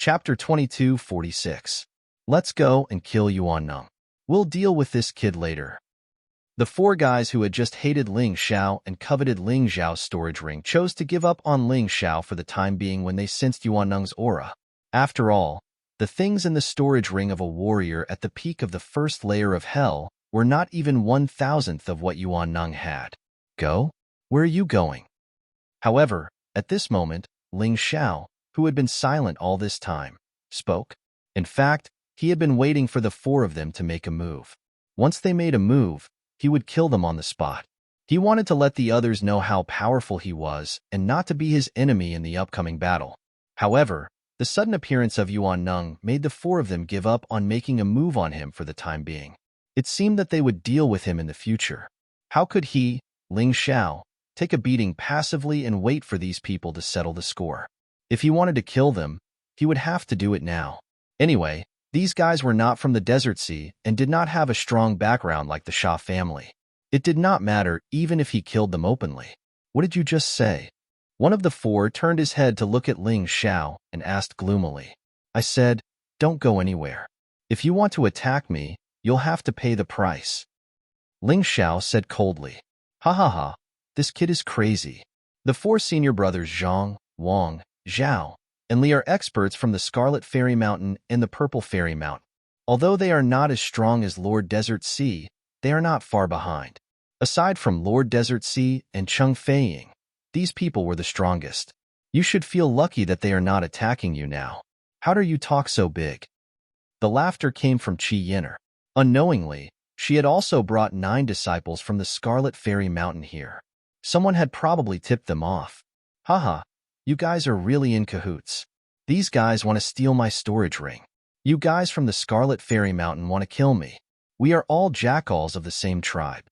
Chapter 2246. Let's go and kill Yuan Neng. We'll deal with this kid later. The four guys who had just hated Ling Xiao and coveted Ling Xiao's storage ring chose to give up on Ling Xiao for the time being when they sensed Yuan Neng's aura. After all, the things in the storage ring of a warrior at the peak of the first layer of hell were not even 1,000th of what Yuan Neng had. Go? Where are you going? However, at this moment, Ling Xiao, who had been silent all this time, spoke. In fact, he had been waiting for the four of them to make a move. Once they made a move, he would kill them on the spot. He wanted to let the others know how powerful he was and not to be his enemy in the upcoming battle. However, the sudden appearance of Yuan Neng made the four of them give up on making a move on him for the time being. It seemed that they would deal with him in the future. How could he, Ling Xiao, take a beating passively and wait for these people to settle the score? If he wanted to kill them, he would have to do it now. Anyway, these guys were not from the Desert Sea and did not have a strong background like the Xia family. It did not matter even if he killed them openly. What did you just say? One of the four turned his head to look at Ling Xiao and asked gloomily. I said, don't go anywhere. If you want to attack me, you'll have to pay the price. Ling Xiao said coldly. Ha ha ha, this kid is crazy. The four senior brothers Zhang, Wang, Zhao, and Li are experts from the Scarlet Fairy Mountain and the Purple Fairy Mountain. Although they are not as strong as Lord Desert Sea, they are not far behind. Aside from Lord Desert Sea and Cheng Feiying, these people were the strongest. You should feel lucky that they are not attacking you now. How dare you talk so big? The laughter came from Qi Yin'er. Unknowingly, she had also brought 9 disciples from the Scarlet Fairy Mountain here. Someone had probably tipped them off. Haha. You guys are really in cahoots. These guys want to steal my storage ring. You guys from the Scarlet Fairy Mountain want to kill me. We are all jackals of the same tribe.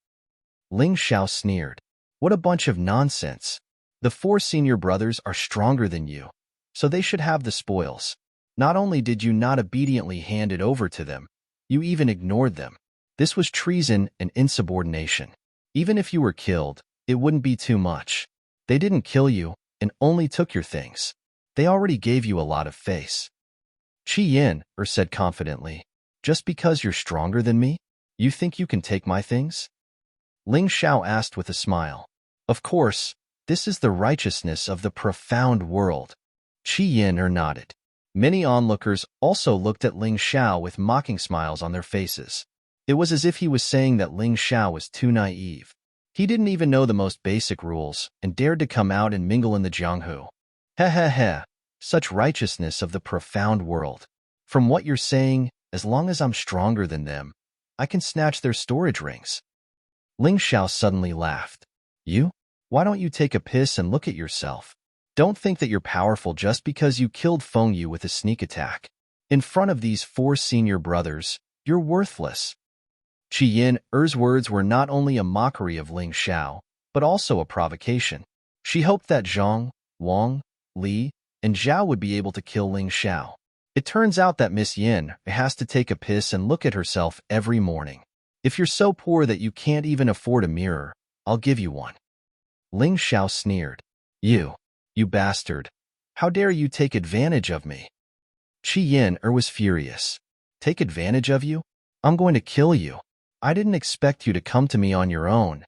Ling Xiao sneered. What a bunch of nonsense. The 4 senior brothers are stronger than you, so they should have the spoils. Not only did you not obediently hand it over to them, you even ignored them. This was treason and insubordination. Even if you were killed, it wouldn't be too much. They didn't kill you and only took your things. They already gave you a lot of face. Qi Yin'er said confidently, just because you're stronger than me, you think you can take my things? Ling Xiao asked with a smile. Of course, this is the righteousness of the profound world. Qi Yin'er nodded. Many onlookers also looked at Ling Xiao with mocking smiles on their faces. It was as if he was saying that Ling Xiao was too naive. He didn't even know the most basic rules and dared to come out and mingle in the Jianghu. Heh heh heh, such righteousness of the profound world. From what you're saying, as long as I'm stronger than them, I can snatch their storage rings. Ling Xiao suddenly laughed. You? Why don't you take a piss and look at yourself? Don't think that you're powerful just because you killed Feng Yu with a sneak attack. In front of these 4 senior brothers, you're worthless. Qi Yin'er's words were not only a mockery of Ling Xiao, but also a provocation. She hoped that Zhang, Wang, Li, and Zhao would be able to kill Ling Xiao. It turns out that Miss Yin has to take a piss and look at herself every morning. If you're so poor that you can't even afford a mirror, I'll give you one. Ling Xiao sneered. You bastard. How dare you take advantage of me? Qi Yin'er was furious. Take advantage of you? I'm going to kill you. I didn't expect you to come to me on your own.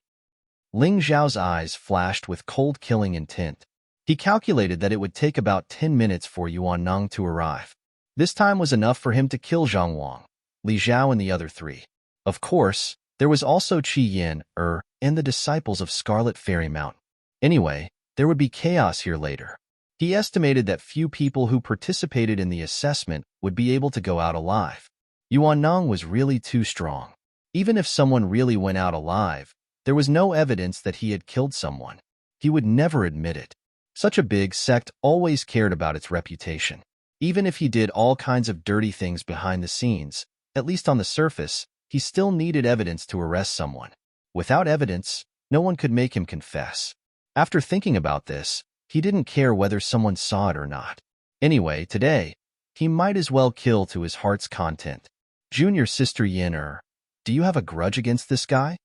Ling Xiao's eyes flashed with cold killing intent. He calculated that it would take about 10 minutes for Yuan Neng to arrive. This time was enough for him to kill Zhang Wang, Li Zhao and the other 3. Of course, there was also Qi Yin'er and the disciples of Scarlet Fairy Mountain. Anyway, there would be chaos here later. He estimated that few people who participated in the assessment would be able to go out alive. Yuan Neng was really too strong. Even if someone really went out alive, there was no evidence that he had killed someone. He would never admit it. Such a big sect always cared about its reputation. Even if he did all kinds of dirty things behind the scenes, at least on the surface, he still needed evidence to arrest someone. Without evidence, no one could make him confess. After thinking about this, he didn't care whether someone saw it or not. Anyway, today, he might as well kill to his heart's content. Junior sister Yin'er, do you have a grudge against this guy?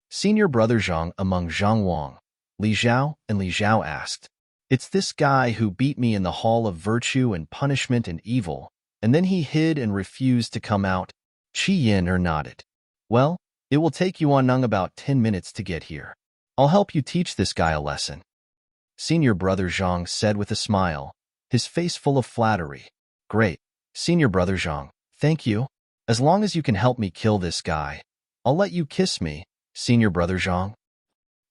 Senior brother Zhang among Zhang Wang, Li Zhao, and Li Zhao asked. It's this guy who beat me in the hall of virtue and punishment and evil, and then he hid and refused to come out. Qi Yin nodded. Well, it will take you on about 10 minutes to get here. I'll help you teach this guy a lesson. Senior Brother Zhang said with a smile, his face full of flattery. Great, Senior Brother Zhang, thank you. As long as you can help me kill this guy, I'll let you kiss me, Senior Brother Zhang.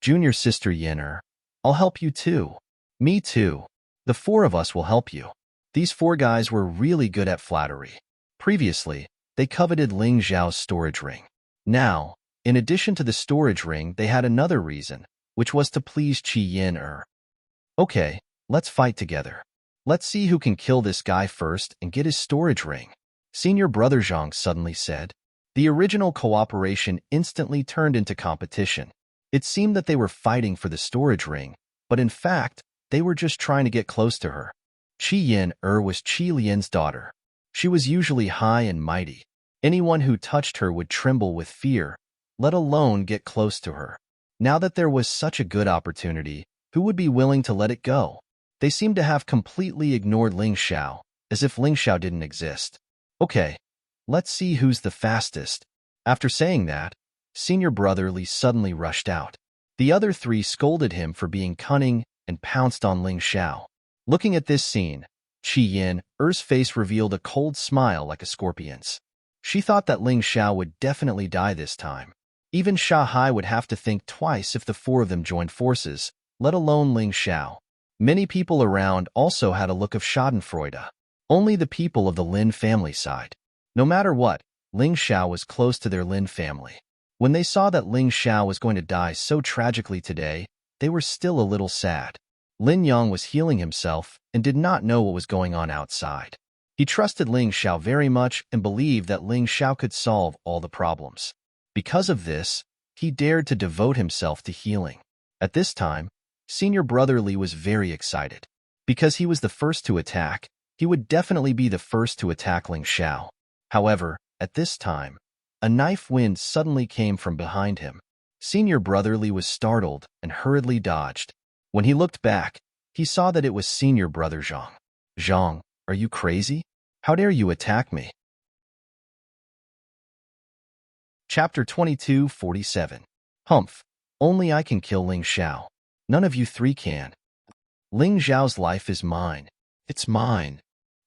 Junior Sister Yin'er, I'll help you too. Me too. The four of us will help you. These four guys were really good at flattery. Previously, they coveted Ling Zhao's storage ring. Now, in addition to the storage ring, they had another reason, which was to please Qi Yin. Okay, let's fight together. Let's see who can kill this guy first and get his storage ring, Senior Brother Zhang suddenly said. The original cooperation instantly turned into competition. It seemed that they were fighting for the storage ring, but in fact, they were just trying to get close to her. Qi Yin was Qi Lian's daughter. She was usually high and mighty. Anyone who touched her would tremble with fear, let alone get close to her. Now that there was such a good opportunity, who would be willing to let it go? They seemed to have completely ignored Ling Xiao, as if Ling Xiao didn't exist. Okay, let's see who's the fastest. After saying that, Senior Brother Li suddenly rushed out. The other three scolded him for being cunning and pounced on Ling Xiao. Looking at this scene, Qi Yin's face revealed a cold smile like a scorpion's. She thought that Ling Xiao would definitely die this time. Even Sha Hai would have to think twice if the four of them joined forces, let alone Ling Xiao. Many people around also had a look of schadenfreude. Only the people of the Lin family side. No matter what, Ling Xiao was close to their Lin family. When they saw that Ling Xiao was going to die so tragically today, they were still a little sad. Lin Yang was healing himself and did not know what was going on outside. He trusted Ling Xiao very much and believed that Ling Xiao could solve all the problems. Because of this, he dared to devote himself to healing. At this time, Senior Brother Li was very excited. Because he was the first to attack, he would definitely be the first to attack Ling Xiao. However, at this time, a knife wind suddenly came from behind him. Senior Brother Li was startled and hurriedly dodged. When he looked back, he saw that it was Senior Brother Zhang. Zhang, are you crazy? How dare you attack me? Chapter 22:47. Humph. Only I can kill Ling Xiao. None of you three can. Ling Xiao's life is mine. It's mine.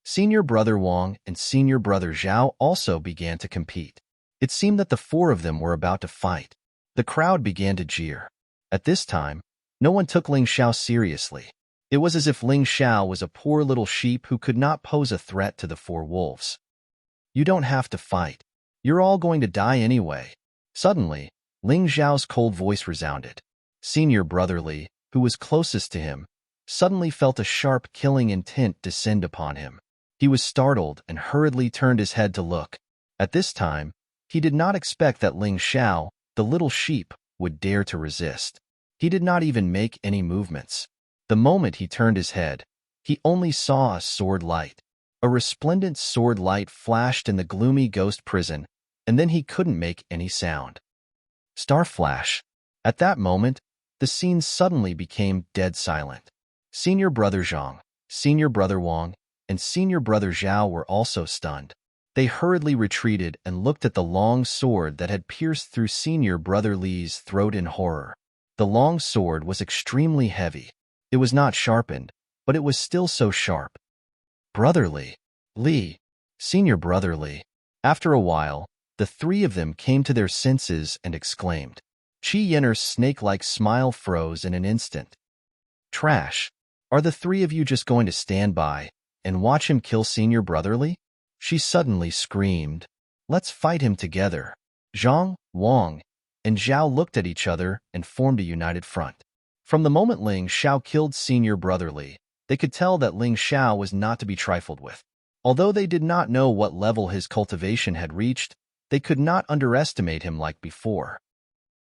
Senior Brother Wang and Senior Brother Zhao also began to compete. It seemed that the four of them were about to fight. The crowd began to jeer. At this time, no one took Ling Xiao seriously. It was as if Ling Xiao was a poor little sheep who could not pose a threat to the four wolves. You don't have to fight. You're all going to die anyway. Suddenly, Ling Xiao's cold voice resounded. Senior Brother Li, who was closest to him, suddenly felt a sharp killing intent descend upon him. He was startled and hurriedly turned his head to look. At this time, he did not expect that Ling Xiao, the little sheep, would dare to resist. He did not even make any movements. The moment he turned his head, he only saw a sword light. A resplendent sword light flashed in the gloomy ghost prison, and then he couldn't make any sound. Star flash. At that moment, the scene suddenly became dead silent. Senior Brother Zhang, Senior Brother Wang, and Senior Brother Zhao were also stunned. They hurriedly retreated and looked at the long sword that had pierced through Senior Brother Li's throat in horror. The long sword was extremely heavy. It was not sharpened, but it was still so sharp. Brother Li, Senior Brother Li. After a while, the three of them came to their senses and exclaimed. Qi Yin'er's snake-like smile froze in an instant. Trash. Are the three of you just going to stand by and watch him kill Senior Brother Li? She suddenly screamed. Let's fight him together. Zhang, Wang, and Zhao looked at each other and formed a united front. From the moment Ling Xiao killed Senior Brother Li, they could tell that Ling Xiao was not to be trifled with. Although they did not know what level his cultivation had reached, they could not underestimate him like before.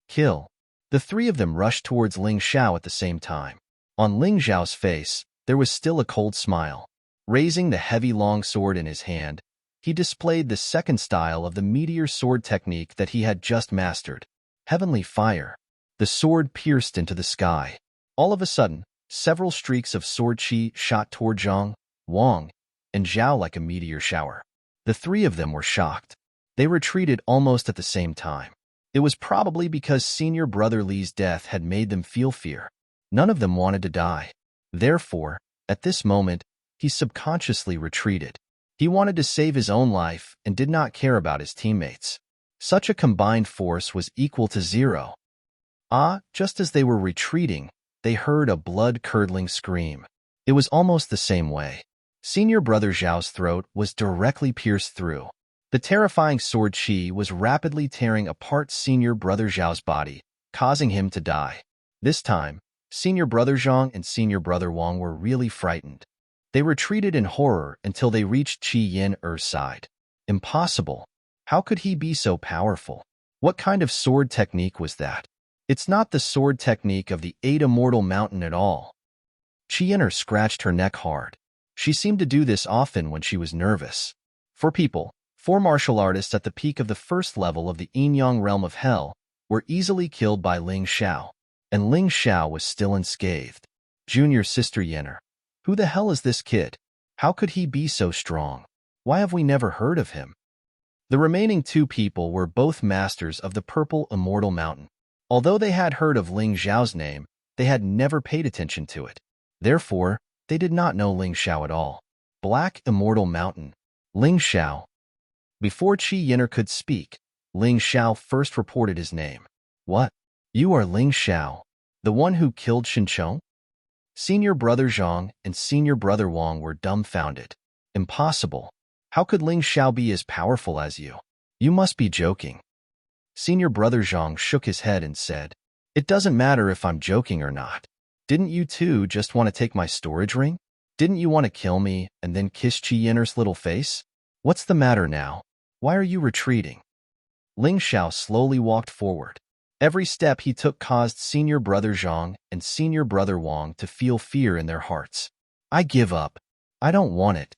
Kill. The three of them rushed towards Ling Xiao at the same time. On Ling Xiao's face, there was still a cold smile. Raising the heavy long sword in his hand, he displayed the second style of the meteor sword technique that he had just mastered. Heavenly fire. The sword pierced into the sky. All of a sudden, Several streaks of sword chi shot toward Zhang, Wang, and Zhao like a meteor shower. The three of them were shocked. They retreated almost at the same time. It was probably because senior brother Li's death had made them feel fear. None of them wanted to die. Therefore, at this moment, he subconsciously retreated. He wanted to save his own life and did not care about his teammates. Such a combined force was equal to 0. Just as they were retreating, they heard a blood-curdling scream. It was almost the same way. Senior brother Zhao's throat was directly pierced through. The terrifying sword chi was rapidly tearing apart senior brother Zhao's body, causing him to die. This time, senior brother Zhang and senior brother Wang were really frightened. They retreated in horror until they reached Qi Yin-er's side. Impossible. How could he be so powerful? What kind of sword technique was that? It's not the sword technique of the 8 Immortal Mountain at all. Qi Yin-er scratched her neck hard. She seemed to do this often when she was nervous. 4 martial artists at the peak of the first level of the Yin-Yang realm of hell were easily killed by Ling Xiao, and Ling Xiao was still unscathed. Junior sister Yin-er. Who the hell is this kid? How could he be so strong? Why have we never heard of him? The remaining 2 people were both masters of the Purple Immortal Mountain. Although they had heard of Ling Xiao's name, they had never paid attention to it. Therefore, they did not know Ling Xiao at all. Black Immortal Mountain. Ling Xiao. Before Qi Yin-er could speak, Ling Xiao first reported his name. What? You are Ling Xiao, the one who killed Shinchong? Senior brother Zhang and senior brother Wang were dumbfounded. Impossible. How could Ling Xiao be as powerful as you? You must be joking. Senior brother Zhang shook his head and said, It doesn't matter if I'm joking or not. Didn't you two just want to take my storage ring? Didn't you want to kill me and then kiss Qi Yin-er's little face? What's the matter now? Why are you retreating? Ling Xiao slowly walked forward. Every step he took caused senior brother Zhang and senior brother Wang to feel fear in their hearts. I give up. I don't want it.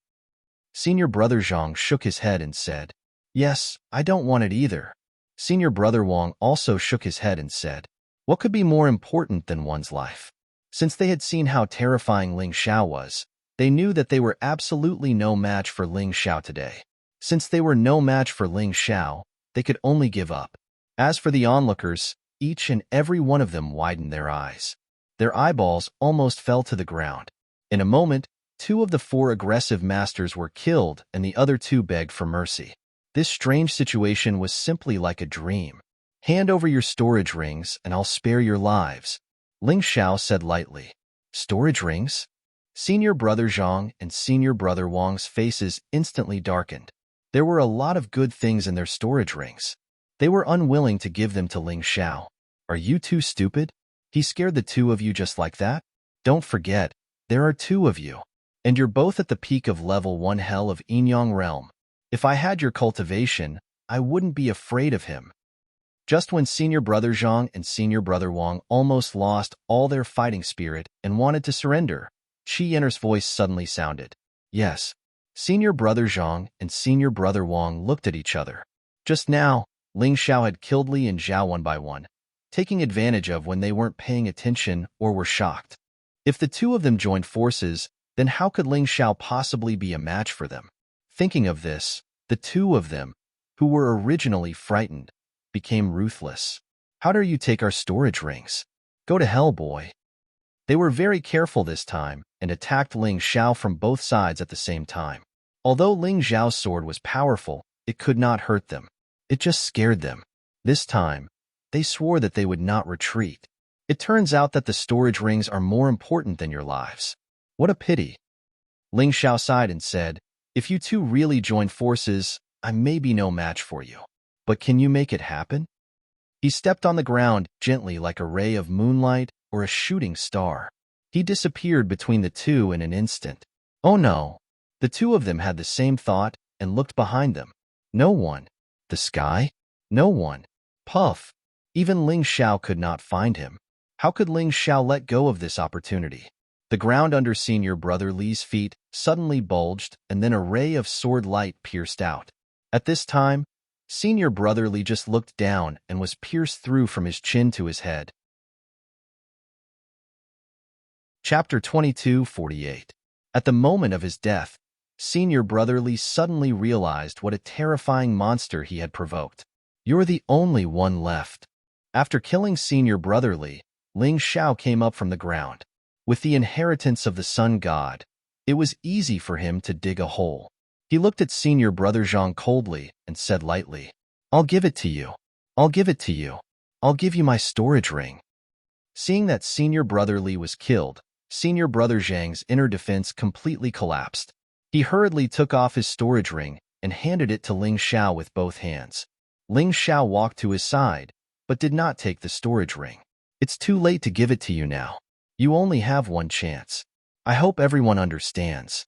Senior brother Zhang shook his head and said, Yes, I don't want it either. Senior brother Wang also shook his head and said, What could be more important than one's life? Since they had seen how terrifying Ling Xiao was, they knew that they were absolutely no match for Ling Xiao today. Since they were no match for Ling Xiao, they could only give up. As for the onlookers, each and every one of them widened their eyes. Their eyeballs almost fell to the ground. In a moment, 2 of the 4 aggressive masters were killed and the other 2 begged for mercy. This strange situation was simply like a dream. Hand over your storage rings and I'll spare your lives, Ling Xiao said lightly. Storage rings? Senior brother Zhang and senior brother Wang's faces instantly darkened. There were a lot of good things in their storage rings. They were unwilling to give them to Ling Xiao. Are you too stupid? He scared the 2 of you just like that? Don't forget, there are 2 of you. And you're both at the peak of level 1 hell of Yin-Yang realm. If I had your cultivation, I wouldn't be afraid of him. Just when senior brother Zhang and senior brother Wang almost lost all their fighting spirit and wanted to surrender, Qi Yin-er's voice suddenly sounded. Yes. Senior brother Zhang and senior brother Wang looked at each other. Just now, Ling Xiao had killed Li and Zhao one by one, taking advantage of when they weren't paying attention or were shocked. If the 2 of them joined forces, then how could Ling Xiao possibly be a match for them? Thinking of this, the 2 of them, who were originally frightened, became ruthless. How dare you take our storage rings? Go to hell, boy. They were very careful this time and attacked Ling Xiao from both sides at the same time. Although Ling Xiao's sword was powerful, it could not hurt them. It just scared them. This time, they swore that they would not retreat. It turns out that the storage rings are more important than your lives. What a pity. Ling Xiao sighed and said, If you 2 really join forces, I may be no match for you. But can you make it happen? He stepped on the ground gently like a ray of moonlight or a shooting star. He disappeared between the 2 in an instant. Oh no! The 2 of them had the same thought and looked behind them. No one. The sky? No one. Puff. Even Ling Xiao could not find him. How could Ling Xiao let go of this opportunity? The ground under senior brother Li's feet suddenly bulged and then a ray of sword light pierced out. At this time, senior brother Li just looked down and was pierced through from his chin to his head. Chapter 22:48. At the moment of his death, Senior Brother Li suddenly realized what a terrifying monster he had provoked. "You're the only one left." After killing Senior Brother Li, Ling Xiao came up from the ground. With the inheritance of the Sun God, it was easy for him to dig a hole. He looked at Senior Brother Zhang coldly and said lightly, "I'll give it to you. I'll give it to you. I'll give you my storage ring." Seeing that Senior Brother Li was killed, Senior Brother Zhang's inner defense completely collapsed. He hurriedly took off his storage ring and handed it to Ling Xiao with both hands. Ling Xiao walked to his side, but did not take the storage ring. "It's too late to give it to you now. You only have one chance. I hope everyone understands."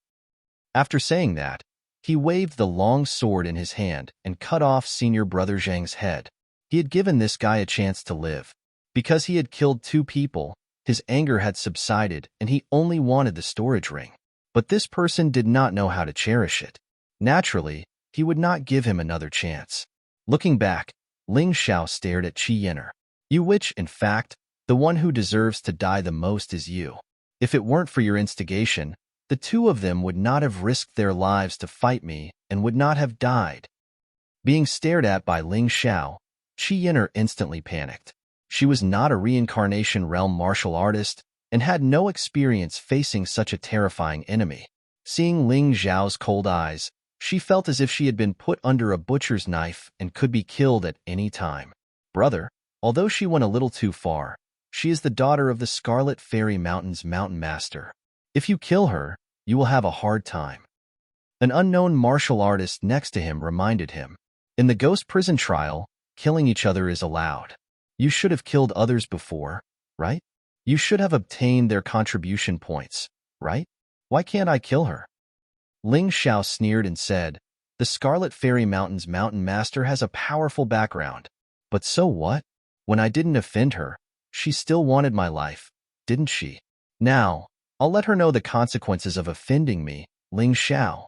After saying that, he waved the long sword in his hand and cut off Senior Brother Zhang's head. He had given this guy a chance to live. Because he had killed 2 people, his anger had subsided and he only wanted the storage ring. But this person did not know how to cherish it. Naturally, he would not give him another chance. Looking back, Ling Xiao stared at Qi Yin'er. "You which, in fact, the one who deserves to die the most is you. If it weren't for your instigation, the 2 of them would not have risked their lives to fight me and would not have died." Being stared at by Ling Xiao, Qi Yin'er instantly panicked. She was not a reincarnation realm martial artist and had no experience facing such a terrifying enemy. Seeing Ling Xiao's cold eyes, she felt as if she had been put under a butcher's knife and could be killed at any time. "Brother, although she went a little too far, she is the daughter of the Scarlet Fairy Mountain's mountain master. If you kill her, you will have a hard time." An unknown martial artist next to him reminded him, "In the ghost prison trial, killing each other is allowed. You should have killed others before, right? You should have obtained their contribution points, right? Why can't I kill her?" Ling Xiao sneered and said, "The Scarlet Fairy Mountain's mountain master has a powerful background. But so what? When I didn't offend her, she still wanted my life, didn't she? Now, I'll let her know the consequences of offending me, Ling Xiao."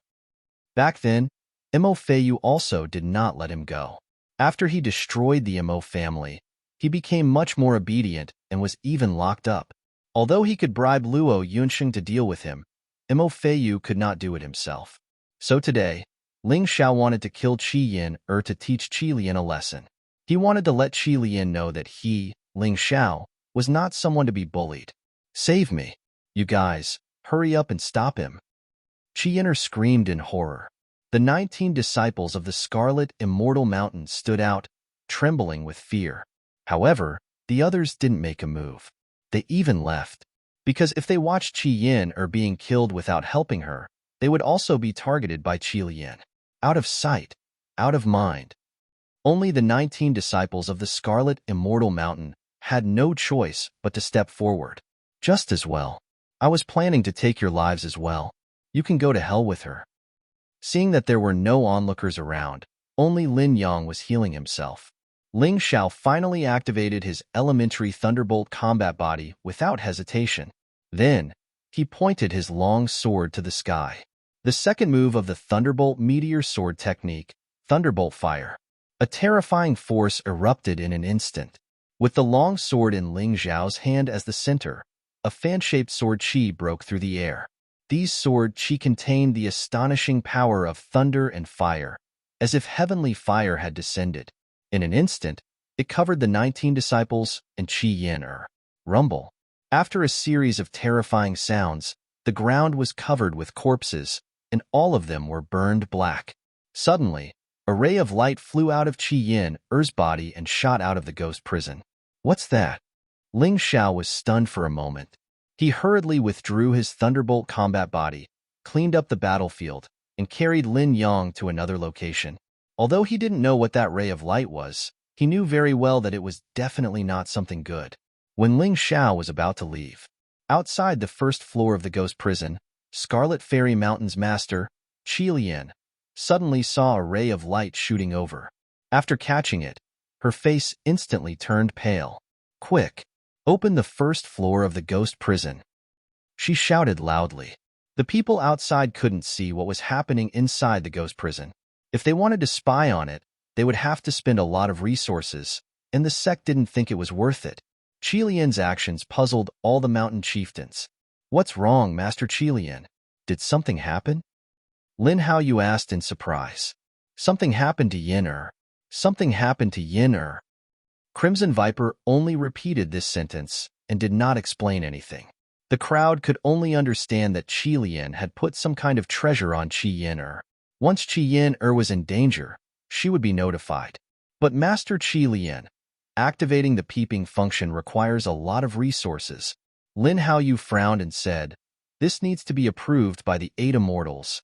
Back then, Mo Feiyu also did not let him go. After he destroyed the Mo family, he became much more obedient and was even locked up. Although he could bribe Luo Yunsheng to deal with him, Mo Feiyu could not do it himself. So today, Ling Xiao wanted to kill Qi Yin to teach Qi Lian a lesson. He wanted to let Qi Lian know that he, Ling Xiao, was not someone to be bullied. "Save me. You guys, hurry up and stop him." Qi Yin screamed in horror. The 19 disciples of the Scarlet Immortal Mountain stood out, trembling with fear. However, the others didn't make a move. They even left. Because if they watched Qi Yin being killed without helping her, they would also be targeted by Qi Lian. Out of sight, out of mind. Only the 19 disciples of the Scarlet Immortal Mountain had no choice but to step forward. "Just as well. I was planning to take your lives as well. You can go to hell with her." Seeing that there were no onlookers around, only Lin Yang was healing himself. Ling Xiao finally activated his elementary Thunderbolt combat body without hesitation. Then, he pointed his long sword to the sky. The second move of the Thunderbolt Meteor Sword technique, Thunderbolt Fire. A terrifying force erupted in an instant. With the long sword in Ling Xiao's hand as the center, a fan-shaped sword chi broke through the air. These sword chi contained the astonishing power of thunder and fire, as if heavenly fire had descended. In an instant, it covered the 19 disciples and Qi Yin. Rumble. After a series of terrifying sounds, the ground was covered with corpses, and all of them were burned black. Suddenly, a ray of light flew out of Qi Yin's body and shot out of the ghost prison. "What's that?" Ling Xiao was stunned for a moment. He hurriedly withdrew his Thunderbolt combat body, cleaned up the battlefield, and carried Lin Yang to another location. Although he didn't know what that ray of light was, he knew very well that it was definitely not something good. When Ling Xiao was about to leave, outside the first floor of the ghost prison, Scarlet Fairy Mountain's master, Qi Lian, suddenly saw a ray of light shooting over. After catching it, her face instantly turned pale. "Quick, open the first floor of the ghost prison," she shouted loudly. The people outside couldn't see what was happening inside the ghost prison. If they wanted to spy on it, they would have to spend a lot of resources, and the sect didn't think it was worth it. Qi Lian's actions puzzled all the mountain chieftains. What's wrong, Master Qilian? Did something happen? Lin Haoyu asked in surprise. Something happened to Yin. Something happened to Yin. Crimson Viper only repeated this sentence and did not explain anything. The crowd could only understand that Qilian had put some kind of treasure on Qi Yin. Once Qi Yin was in danger, she would be notified. But Master Qilian, activating the peeping function requires a lot of resources. Lin Haoyu frowned and said, "This needs to be approved by the 8 immortals.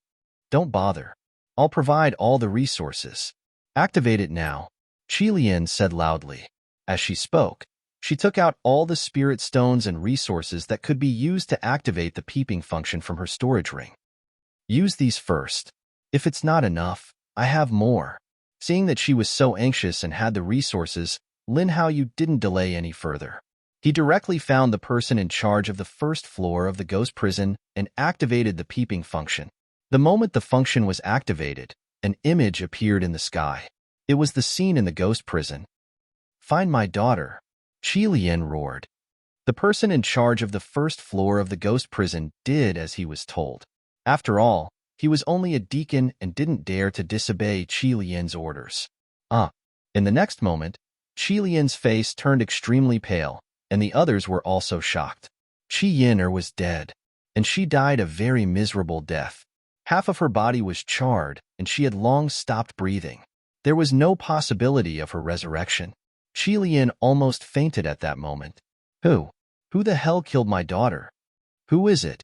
Don't bother. I'll provide all the resources. Activate it now," Qilian said loudly. As she spoke, she took out all the spirit stones and resources that could be used to activate the peeping function from her storage ring. Use these first. If it's not enough, I have more. Seeing that she was so anxious and had the resources, Lin Haoyu didn't delay any further. He directly found the person in charge of the first floor of the ghost prison and activated the peeping function. The moment the function was activated, an image appeared in the sky. It was the scene in the ghost prison. "Find my daughter," Qilian roared. The person in charge of the first floor of the ghost prison did as he was told. After all, he was only a deacon and didn't dare to disobey Qilian's orders. In the next moment, Qilian's face turned extremely pale, and the others were also shocked. Qi Yin was dead, and she died a very miserable death. Half of her body was charred, and she had long stopped breathing. There was no possibility of her resurrection. Qilian almost fainted at that moment. Who the hell killed my daughter? Who is it?"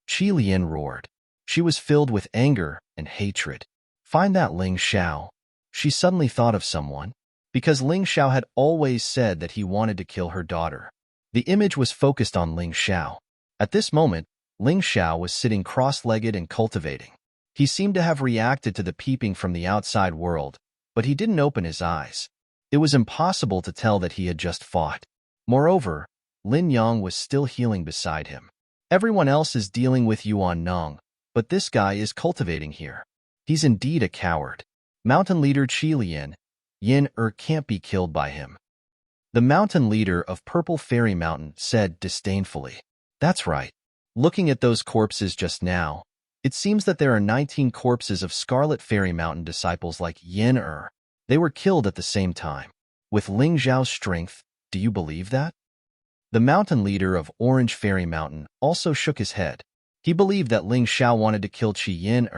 Qilian roared. She was filled with anger and hatred. "Find that Ling Xiao." She suddenly thought of someone, because Ling Xiao had always said that he wanted to kill her daughter. The image was focused on Ling Xiao. At this moment, Ling Xiao was sitting cross-legged and cultivating. He seemed to have reacted to the peeping from the outside world, but he didn't open his eyes. It was impossible to tell that he had just fought. Moreover, Lin Yang was still healing beside him. Everyone else is dealing with Yuan Nong, but this guy is cultivating here. He's indeed a coward. Mountain leader Qilian, Yin can't be killed by him. The mountain leader of Purple Fairy Mountain said disdainfully. That's right. Looking at those corpses just now, it seems that there are 19 corpses of Scarlet Fairy Mountain disciples like Yin. They were killed at the same time. With Ling Zhao's strength, do you believe that? The mountain leader of Orange Fairy Mountain also shook his head. He believed that Ling Xiao wanted to kill Qi Yin,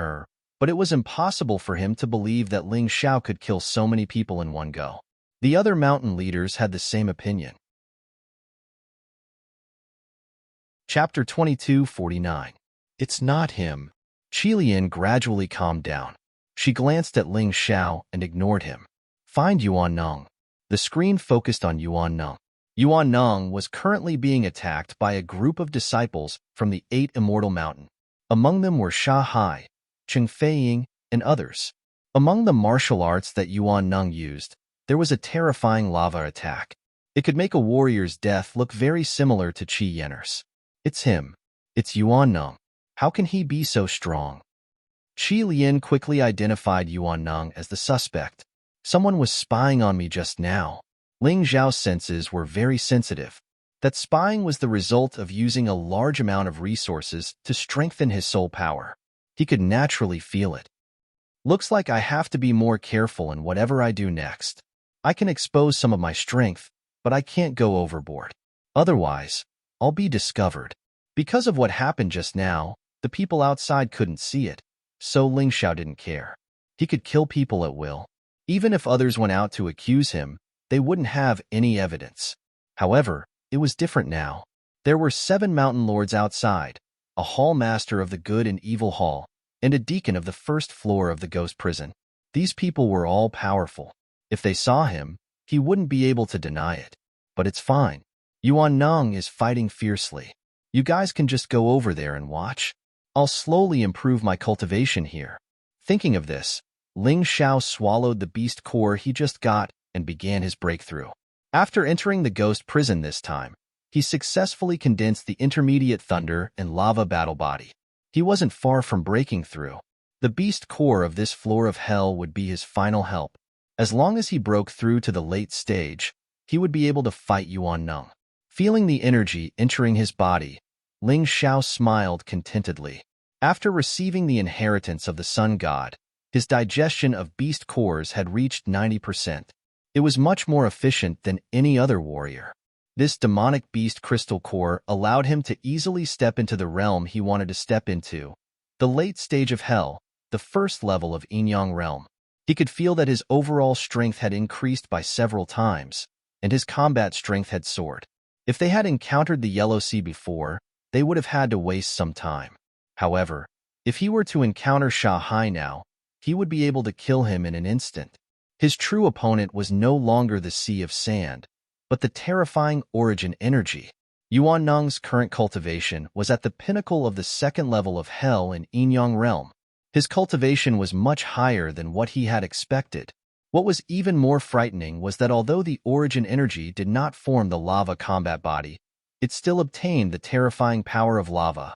but it was impossible for him to believe that Ling Xiao could kill so many people in one go. The other mountain leaders had the same opinion. Chapter 22:49. It's not him. Qilian gradually calmed down. She glanced at Ling Xiao and ignored him. Find Yuan Nong. The screen focused on Yuan Nong. Yuan Nong was currently being attacked by a group of disciples from the 8 Immortal Mountain. Among them were Sha Hai, Cheng Feiying, and others. Among the martial arts that Yuan Nong used, there was a terrifying lava attack. It could make a warrior's death look very similar to Qi Yenner's. It's him. It's Yuan Nong. How can he be so strong? Qilian quickly identified Yuan Nong as the suspect. Someone was spying on me just now. Ling Zhao's senses were very sensitive. That spying was the result of using a large amount of resources to strengthen his soul power. He could naturally feel it. Looks like I have to be more careful in whatever I do next. I can expose some of my strength, but I can't go overboard. Otherwise, I'll be discovered. Because of what happened just now, the people outside couldn't see it, so Ling Xiao didn't care. He could kill people at will. Even if others went out to accuse him, they wouldn't have any evidence. However, it was different now. There were 7 mountain lords outside, a hall master of the good and evil hall, and a deacon of the first floor of the ghost prison. These people were all powerful. If they saw him, he wouldn't be able to deny it. But it's fine. Yuan Nong is fighting fiercely. You guys can just go over there and watch. I'll slowly improve my cultivation here. Thinking of this, Ling Xiao swallowed the beast core he just got and began his breakthrough. After entering the ghost prison this time, he successfully condensed the intermediate thunder and lava battle body. He wasn't far from breaking through. The beast core of this floor of hell would be his final help. As long as he broke through to the late stage, he would be able to fight Yuan Nong. Feeling the energy entering his body, Ling Xiao smiled contentedly. After receiving the inheritance of the Sun God, his digestion of beast cores had reached 90%. It was much more efficient than any other warrior. This demonic beast crystal core allowed him to easily step into the realm he wanted to step into, the late stage of hell, the first level of Yin-Yang realm. He could feel that his overall strength had increased by several times, and his combat strength had soared. If they had encountered the Yellow Sea before, they would have had to waste some time. However, if he were to encounter Sha Hai now, he would be able to kill him in an instant. His true opponent was no longer the Sea of Sand, but the terrifying Origin energy. Yuan Neng's current cultivation was at the pinnacle of the second level of Hell in Yin-Yang realm. His cultivation was much higher than what he had expected. What was even more frightening was that although the Origin energy did not form the lava combat body, it still obtained the terrifying power of lava.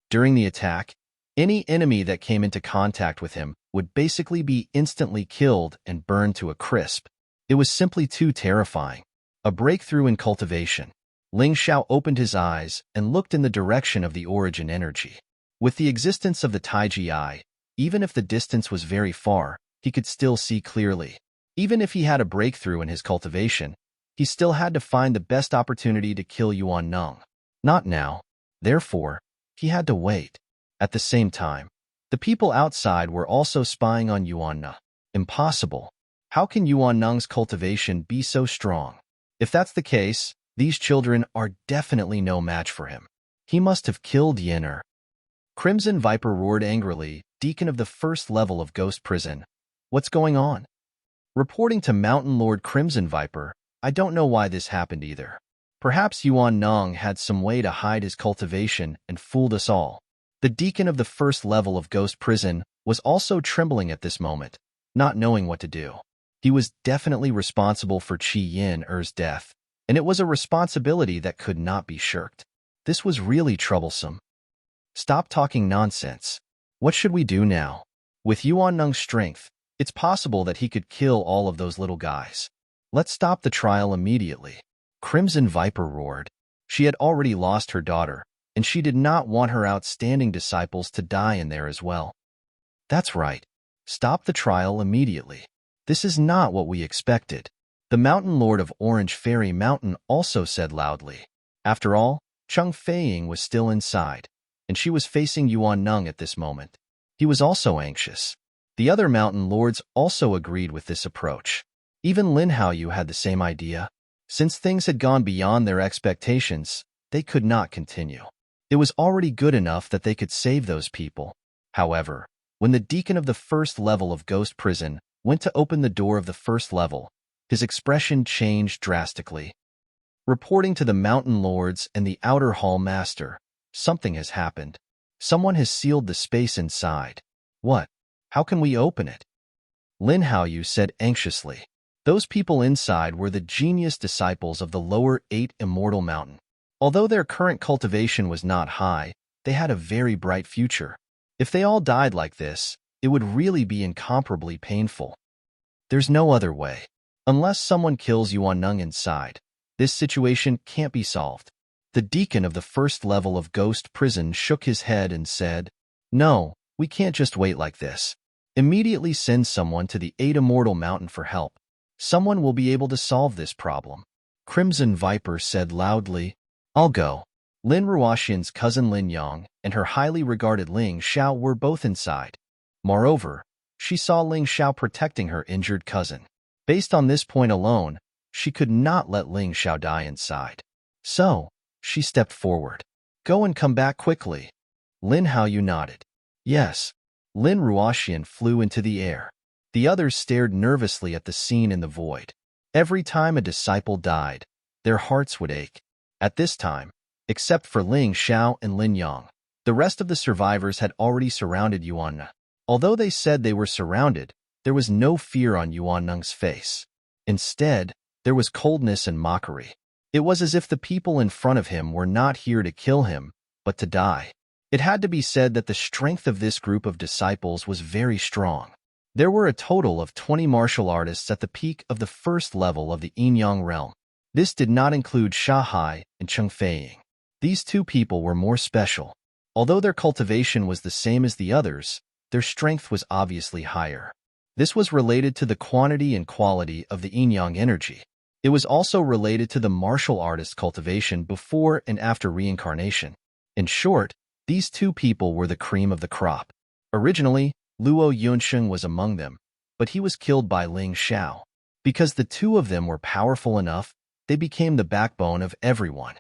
During the attack, any enemy that came into contact with him would basically be instantly killed and burned to a crisp. It was simply too terrifying. A breakthrough in cultivation. Ling Xiao opened his eyes and looked in the direction of the Origin energy. With the existence of the Taiji Eye, even if the distance was very far, he could still see clearly. Even if he had a breakthrough in his cultivation, he still had to find the best opportunity to kill Yuan Neng. Not now. Therefore, he had to wait. At the same time, the people outside were also spying on Yuan Neng. Impossible. How can Yuan Neng's cultivation be so strong? If that's the case, these children are definitely no match for him. He must have killed Yen'er. Crimson Viper roared angrily, Deacon of the first level of Ghost Prison. What's going on? Reporting to Mountain Lord Crimson Viper, I don't know why this happened either. Perhaps Yuan Neng had some way to hide his cultivation and fooled us all. The Deacon of the first level of Ghost Prison was also trembling at this moment, not knowing what to do. He was definitely responsible for Qi Yin-er's death, and it was a responsibility that could not be shirked. This was really troublesome. Stop talking nonsense. What should we do now? With Yuan Neng's strength, it's possible that he could kill all of those little guys. Let's stop the trial immediately. Crimson Viper roared. She had already lost her daughter, and she did not want her outstanding disciples to die in there as well. That's right. Stop the trial immediately. This is not what we expected. The Mountain Lord of Orange Fairy Mountain also said loudly. After all, Cheng Feiying was still inside, and she was facing Yuan Neng at this moment. He was also anxious. The other mountain lords also agreed with this approach. Even Lin Haoyu had the same idea. Since things had gone beyond their expectations, they could not continue. It was already good enough that they could save those people. However, when the Deacon of the first level of Ghost Prison went to open the door of the first level, his expression changed drastically. Reporting to the Mountain Lords and the Outer Hall Master, something has happened. Someone has sealed the space inside. What? How can we open it? Lin Haoyu said anxiously. Those people inside were the genius disciples of the lower 8 Immortal Mountain. Although their current cultivation was not high, they had a very bright future. If they all died like this, it would really be incomparably painful. There's no other way. Unless someone kills Yuan Neng inside, this situation can't be solved. The Deacon of the first level of Ghost Prison shook his head and said, No, we can't just wait like this. Immediately send someone to the 8 Immortal Mountain for help. Someone will be able to solve this problem. Crimson Viper said loudly, I'll go. Lin Ruoxian's cousin Lin Yang and her highly regarded Ling Xiao were both inside. Moreover, she saw Ling Xiao protecting her injured cousin. Based on this point alone, she could not let Ling Xiao die inside. So, she stepped forward. Go and come back quickly. Lin Haoyu nodded. Yes. Lin Ruoxian flew into the air. The others stared nervously at the scene in the void. Every time a disciple died, their hearts would ache. At this time, except for Ling Xiao and Lin Yang, the rest of the survivors had already surrounded Yuan Neng. Although they said they were surrounded, there was no fear on Yuan Neng's face. Instead, there was coldness and mockery. It was as if the people in front of him were not here to kill him, but to die. It had to be said that the strength of this group of disciples was very strong. There were a total of 20 martial artists at the peak of the first level of the Yin-Yang realm. This did not include Sha Hai and Cheng Feiying. These two people were more special. Although their cultivation was the same as the others, their strength was obviously higher. This was related to the quantity and quality of the yin-yang energy. It was also related to the martial artist's cultivation before and after reincarnation. In short, these two people were the cream of the crop. Originally, Luo Yunsheng was among them, but he was killed by Ling Xiao. Because the two of them were powerful enough, they became the backbone of everyone.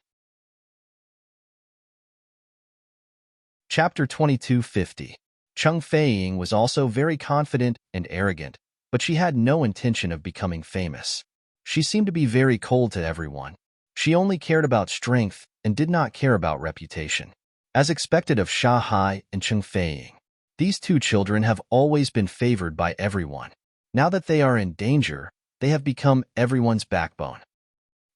Chapter 2250. Cheng Feiying was also very confident and arrogant, but she had no intention of becoming famous. She seemed to be very cold to everyone. She only cared about strength and did not care about reputation. As expected of Sha Hai and Cheng Feiying, these two children have always been favored by everyone. Now that they are in danger, they have become everyone's backbone.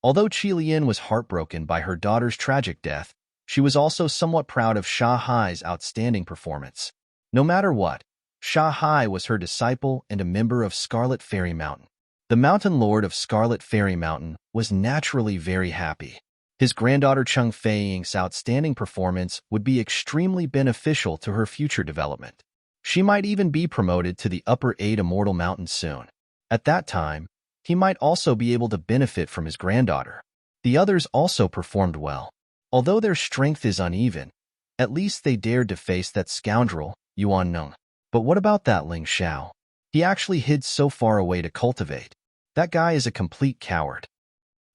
Although Qi Lian was heartbroken by her daughter's tragic death, she was also somewhat proud of Sha Hai's outstanding performance. No matter what, Sha Hai was her disciple and a member of Scarlet Fairy Mountain. The Mountain Lord of Scarlet Fairy Mountain was naturally very happy. His granddaughter Cheng Feiying's outstanding performance would be extremely beneficial to her future development. She might even be promoted to the Upper 8 Immortal Mountain soon. At that time, he might also be able to benefit from his granddaughter. The others also performed well. Although their strength is uneven, at least they dared to face that scoundrel, Yuan Neng. But what about that Ling Xiao? He actually hid so far away to cultivate. That guy is a complete coward.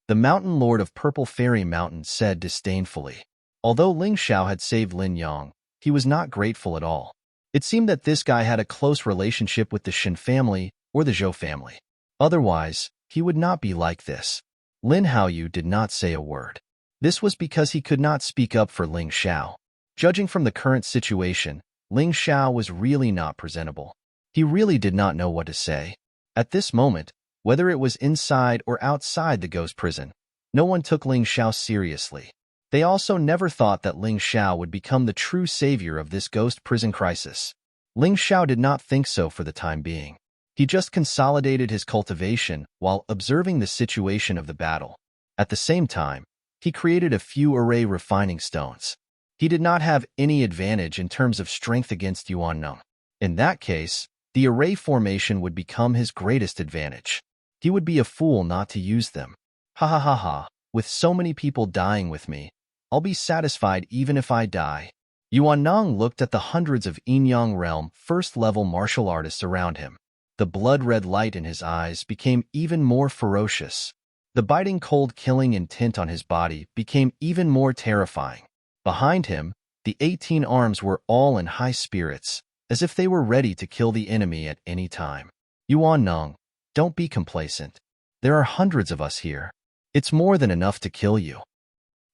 The Mountain Lord of Purple Fairy Mountain said disdainfully. Although Ling Xiao had saved Lin Yang, he was not grateful at all. It seemed that this guy had a close relationship with the Shin family or the Zhou family. Otherwise, he would not be like this. Lin Haoyu did not say a word. This was because he could not speak up for Ling Xiao. Judging from the current situation, Ling Xiao was really not presentable. He really did not know what to say. At this moment, whether it was inside or outside the ghost prison, no one took Ling Xiao seriously. They also never thought that Ling Xiao would become the true savior of this ghost prison crisis. Ling Xiao did not think so for the time being. He just consolidated his cultivation while observing the situation of the battle. At the same time, he created a few array refining stones. He did not have any advantage in terms of strength against Yuan Neng. In that case, the array formation would become his greatest advantage. He would be a fool not to use them. Ha ha ha ha, with so many people dying with me, I'll be satisfied even if I die. Yuan Neng looked at the hundreds of Yin-Yang realm first-level martial artists around him. The blood-red light in his eyes became even more ferocious. The biting cold killing intent on his body became even more terrifying. Behind him, the 18 arms were all in high spirits, as if they were ready to kill the enemy at any time. Yuan Neng, don't be complacent. There are hundreds of us here. It's more than enough to kill you.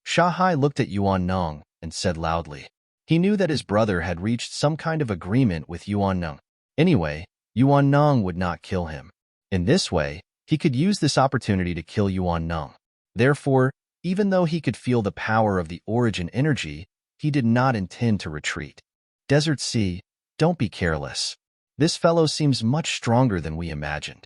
Sha Hai looked at Yuan Neng and said loudly. He knew that his brother had reached some kind of agreement with Yuan Neng. Anyway, Yuan Neng would not kill him. In this way, he could use this opportunity to kill Yuan Neng. Therefore, even though he could feel the power of the origin energy, he did not intend to retreat. Desert Sea, don't be careless. This fellow seems much stronger than we imagined.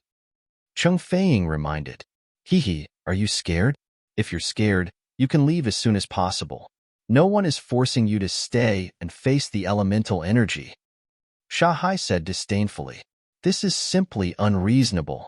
Cheng Feiying reminded. Hee, are you scared? If you're scared, you can leave as soon as possible. No one is forcing you to stay and face the elemental energy. Sha Hai said disdainfully. This is simply unreasonable.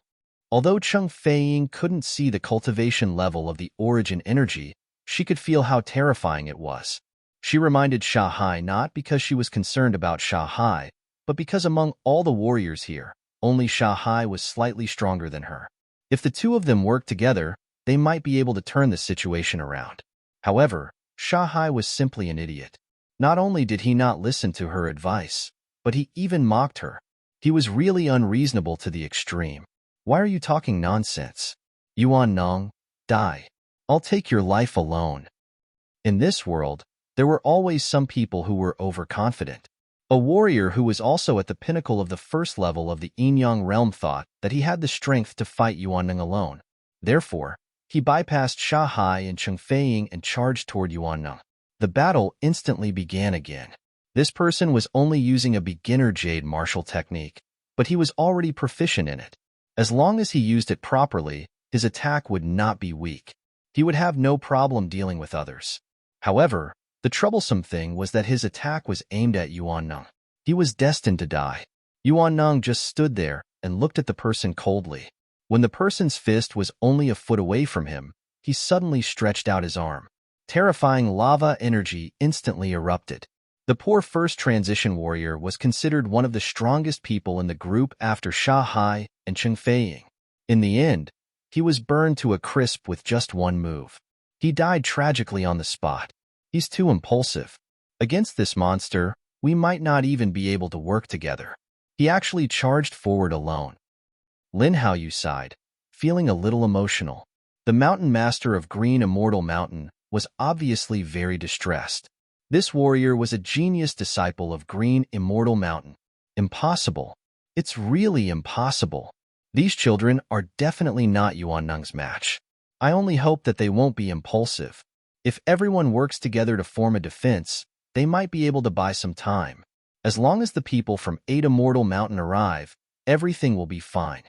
Although Cheng Feiying couldn't see the cultivation level of the origin energy, she could feel how terrifying it was. She reminded Sha Hai not because she was concerned about Sha Hai, but because among all the warriors here, only Sha Hai was slightly stronger than her. If the two of them worked together, they might be able to turn the situation around. However, Sha Hai was simply an idiot. Not only did he not listen to her advice, but he even mocked her. He was really unreasonable to the extreme. Why are you talking nonsense? Yuan Neng, die. I'll take your life alone. In this world, there were always some people who were overconfident. A warrior who was also at the pinnacle of the first level of the Yin-Yang realm thought that he had the strength to fight Yuan Neng alone. Therefore, he bypassed Sha Hai and Cheng Feiying and charged toward Yuan Neng. The battle instantly began again. This person was only using a beginner jade martial technique, but he was already proficient in it. As long as he used it properly, his attack would not be weak. He would have no problem dealing with others. However, the troublesome thing was that his attack was aimed at Yuan. He was destined to die. Yuan just stood there and looked at the person coldly. When the person's fist was only a foot away from him, he suddenly stretched out his arm. Terrifying lava energy instantly erupted. The poor first transition warrior was considered one of the strongest people in the group after Sha Hai and Cheng Feiying. In the end, he was burned to a crisp with just one move. He died tragically on the spot. He's too impulsive. Against this monster, we might not even be able to work together. He actually charged forward alone. Lin Haoyu sighed, feeling a little emotional. The mountain master of Green Immortal Mountain was obviously very distressed. This warrior was a genius disciple of Green Immortal Mountain. Impossible. It's really impossible. These children are definitely not Yuan's match. I only hope that they won't be impulsive. If everyone works together to form a defense, they might be able to buy some time. As long as the people from 8 Immortal Mountain arrive, everything will be fine.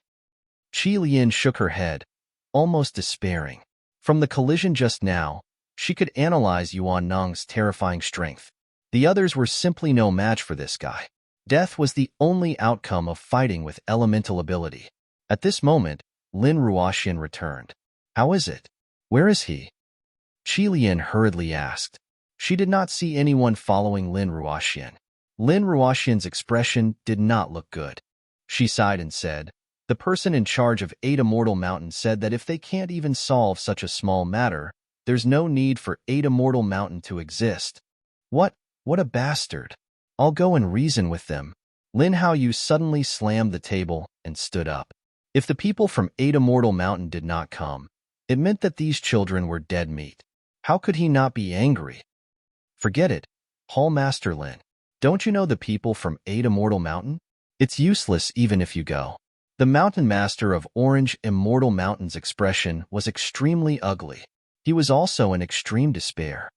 Qi Lian shook her head, almost despairing. From the collision just now, she could analyze Yuan's terrifying strength. The others were simply no match for this guy. Death was the only outcome of fighting with elemental ability. At this moment, Lin Ruoxian returned. How is it? Where is he? Qi Lian hurriedly asked. She did not see anyone following Lin Ruoxian. Lin Ruoxian's expression did not look good. She sighed and said, the person in charge of 8 Immortal Mountain said that if they can't even solve such a small matter, there's no need for 8 Immortal Mountain to exist. What a bastard. I'll go and reason with them. Lin Haoyu suddenly slammed the table and stood up. If the people from 8 Immortal Mountain did not come, it meant that these children were dead meat. How could he not be angry? Forget it, Hall Master Lin. Don't you know the people from 8 Immortal Mountain? It's useless even if you go. The Mountain Master of Orange Immortal Mountain's expression was extremely ugly. He was also in extreme despair.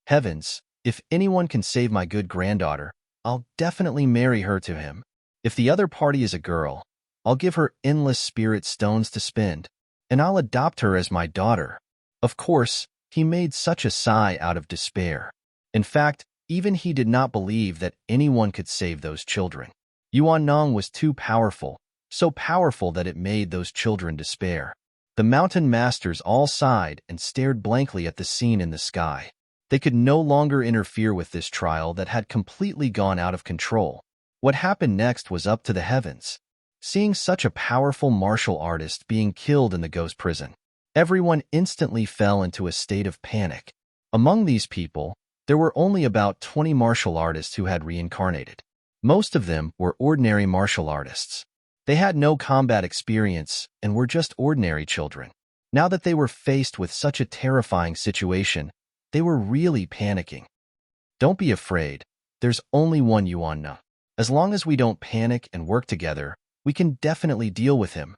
Heavens, if anyone can save my good granddaughter, I'll definitely marry her to him. If the other party is a girl, I'll give her endless spirit stones to spend, and I'll adopt her as my daughter. Of course, he made such a sigh out of despair. In fact, even he did not believe that anyone could save those children. Yuan was too powerful, so powerful that it made those children despair. The mountain masters all sighed and stared blankly at the scene in the sky. They could no longer interfere with this trial that had completely gone out of control. What happened next was up to the heavens. Seeing such a powerful martial artist being killed in the ghost prison, everyone instantly fell into a state of panic. Among these people, there were only about 20 martial artists who had reincarnated. Most of them were ordinary martial artists. They had no combat experience and were just ordinary children. Now that they were faced with such a terrifying situation, they were really panicking. Don't be afraid. There's only one Yuan. As long as we don't panic and work together, we can definitely deal with him.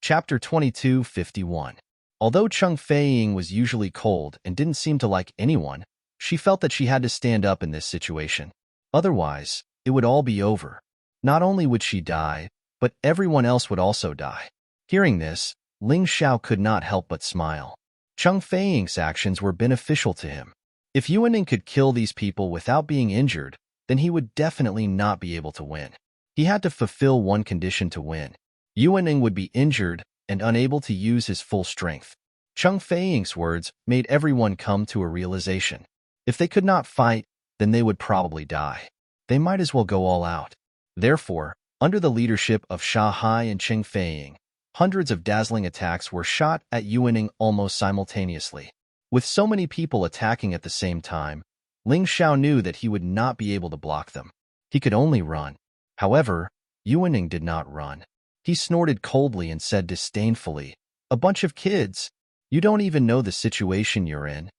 Chapter 22:51. Although Cheng Feiying was usually cold and didn't seem to like anyone, she felt that she had to stand up in this situation. Otherwise, it would all be over. Not only would she die, but everyone else would also die. Hearing this, Ling Xiao could not help but smile. Cheng Feiying's actions were beneficial to him. If Yuaning could kill these people without being injured, then he would definitely not be able to win. He had to fulfill one condition to win. Yuaning would be injured and unable to use his full strength. Cheng Feiying's words made everyone come to a realization. If they could not fight, then they would probably die. They might as well go all out. Therefore, under the leadership of Sha Hai and Cheng Feiying, hundreds of dazzling attacks were shot at Yuaning almost simultaneously. With so many people attacking at the same time, Ling Xiao knew that he would not be able to block them. He could only run. However, Yuaning did not run. He snorted coldly and said disdainfully, "A bunch of kids. You don't even know the situation you're in."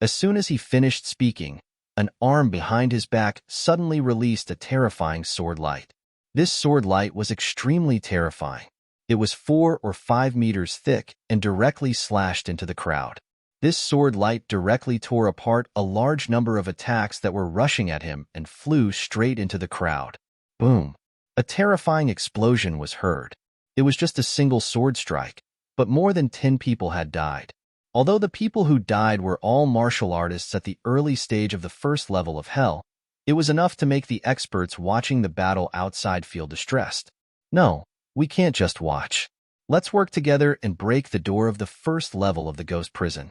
As soon as he finished speaking, an arm behind his back suddenly released a terrifying sword light. This sword light was extremely terrifying. It was 4 or 5 meters thick and directly slashed into the crowd. This sword light directly tore apart a large number of attacks that were rushing at him and flew straight into the crowd. Boom! A terrifying explosion was heard. It was just a single sword strike, but more than 10 people had died. Although the people who died were all martial artists at the early stage of the first level of hell, it was enough to make the experts watching the battle outside feel distressed. No, we can't just watch. Let's work together and break the door of the first level of the ghost prison.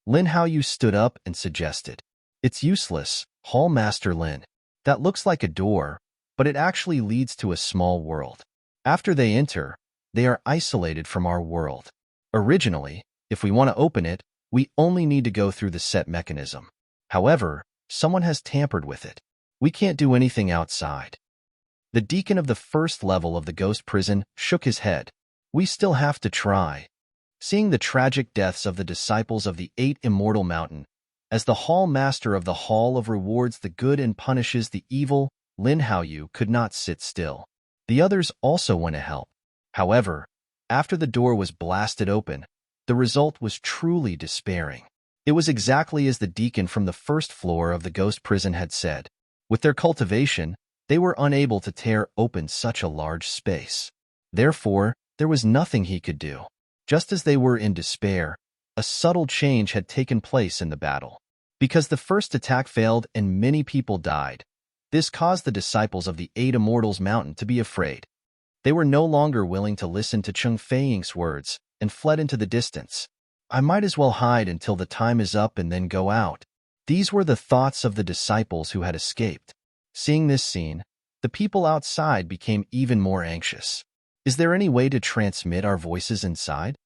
Lin Haoyu stood up and suggested. It's useless, Hall Master Lin. That looks like a door, but it actually leads to a small world. After they enter, they are isolated from our world. Originally, if we want to open it, we only need to go through the set mechanism. However, someone has tampered with it. We can't do anything outside. The deacon of the first level of the ghost prison shook his head. We still have to try. Seeing the tragic deaths of the disciples of the 8 Immortal Mountain, as the Hall Master of the Hall of rewards the good and punishes the evil, Lin Haoyu could not sit still. The others also went to help. However, after the door was blasted open, the result was truly despairing. It was exactly as the deacon from the first floor of the ghost prison had said. With their cultivation, they were unable to tear open such a large space. Therefore, there was nothing he could do. Just as they were in despair, a subtle change had taken place in the battle. Because the first attack failed and many people died, this caused the disciples of the 8 Immortals Mountain to be afraid. They were no longer willing to listen to Cheng Feiying's words and fled into the distance. I might as well hide until the time is up and then go out. These were the thoughts of the disciples who had escaped. Seeing this scene, the people outside became even more anxious. Is there any way to transmit our voices inside?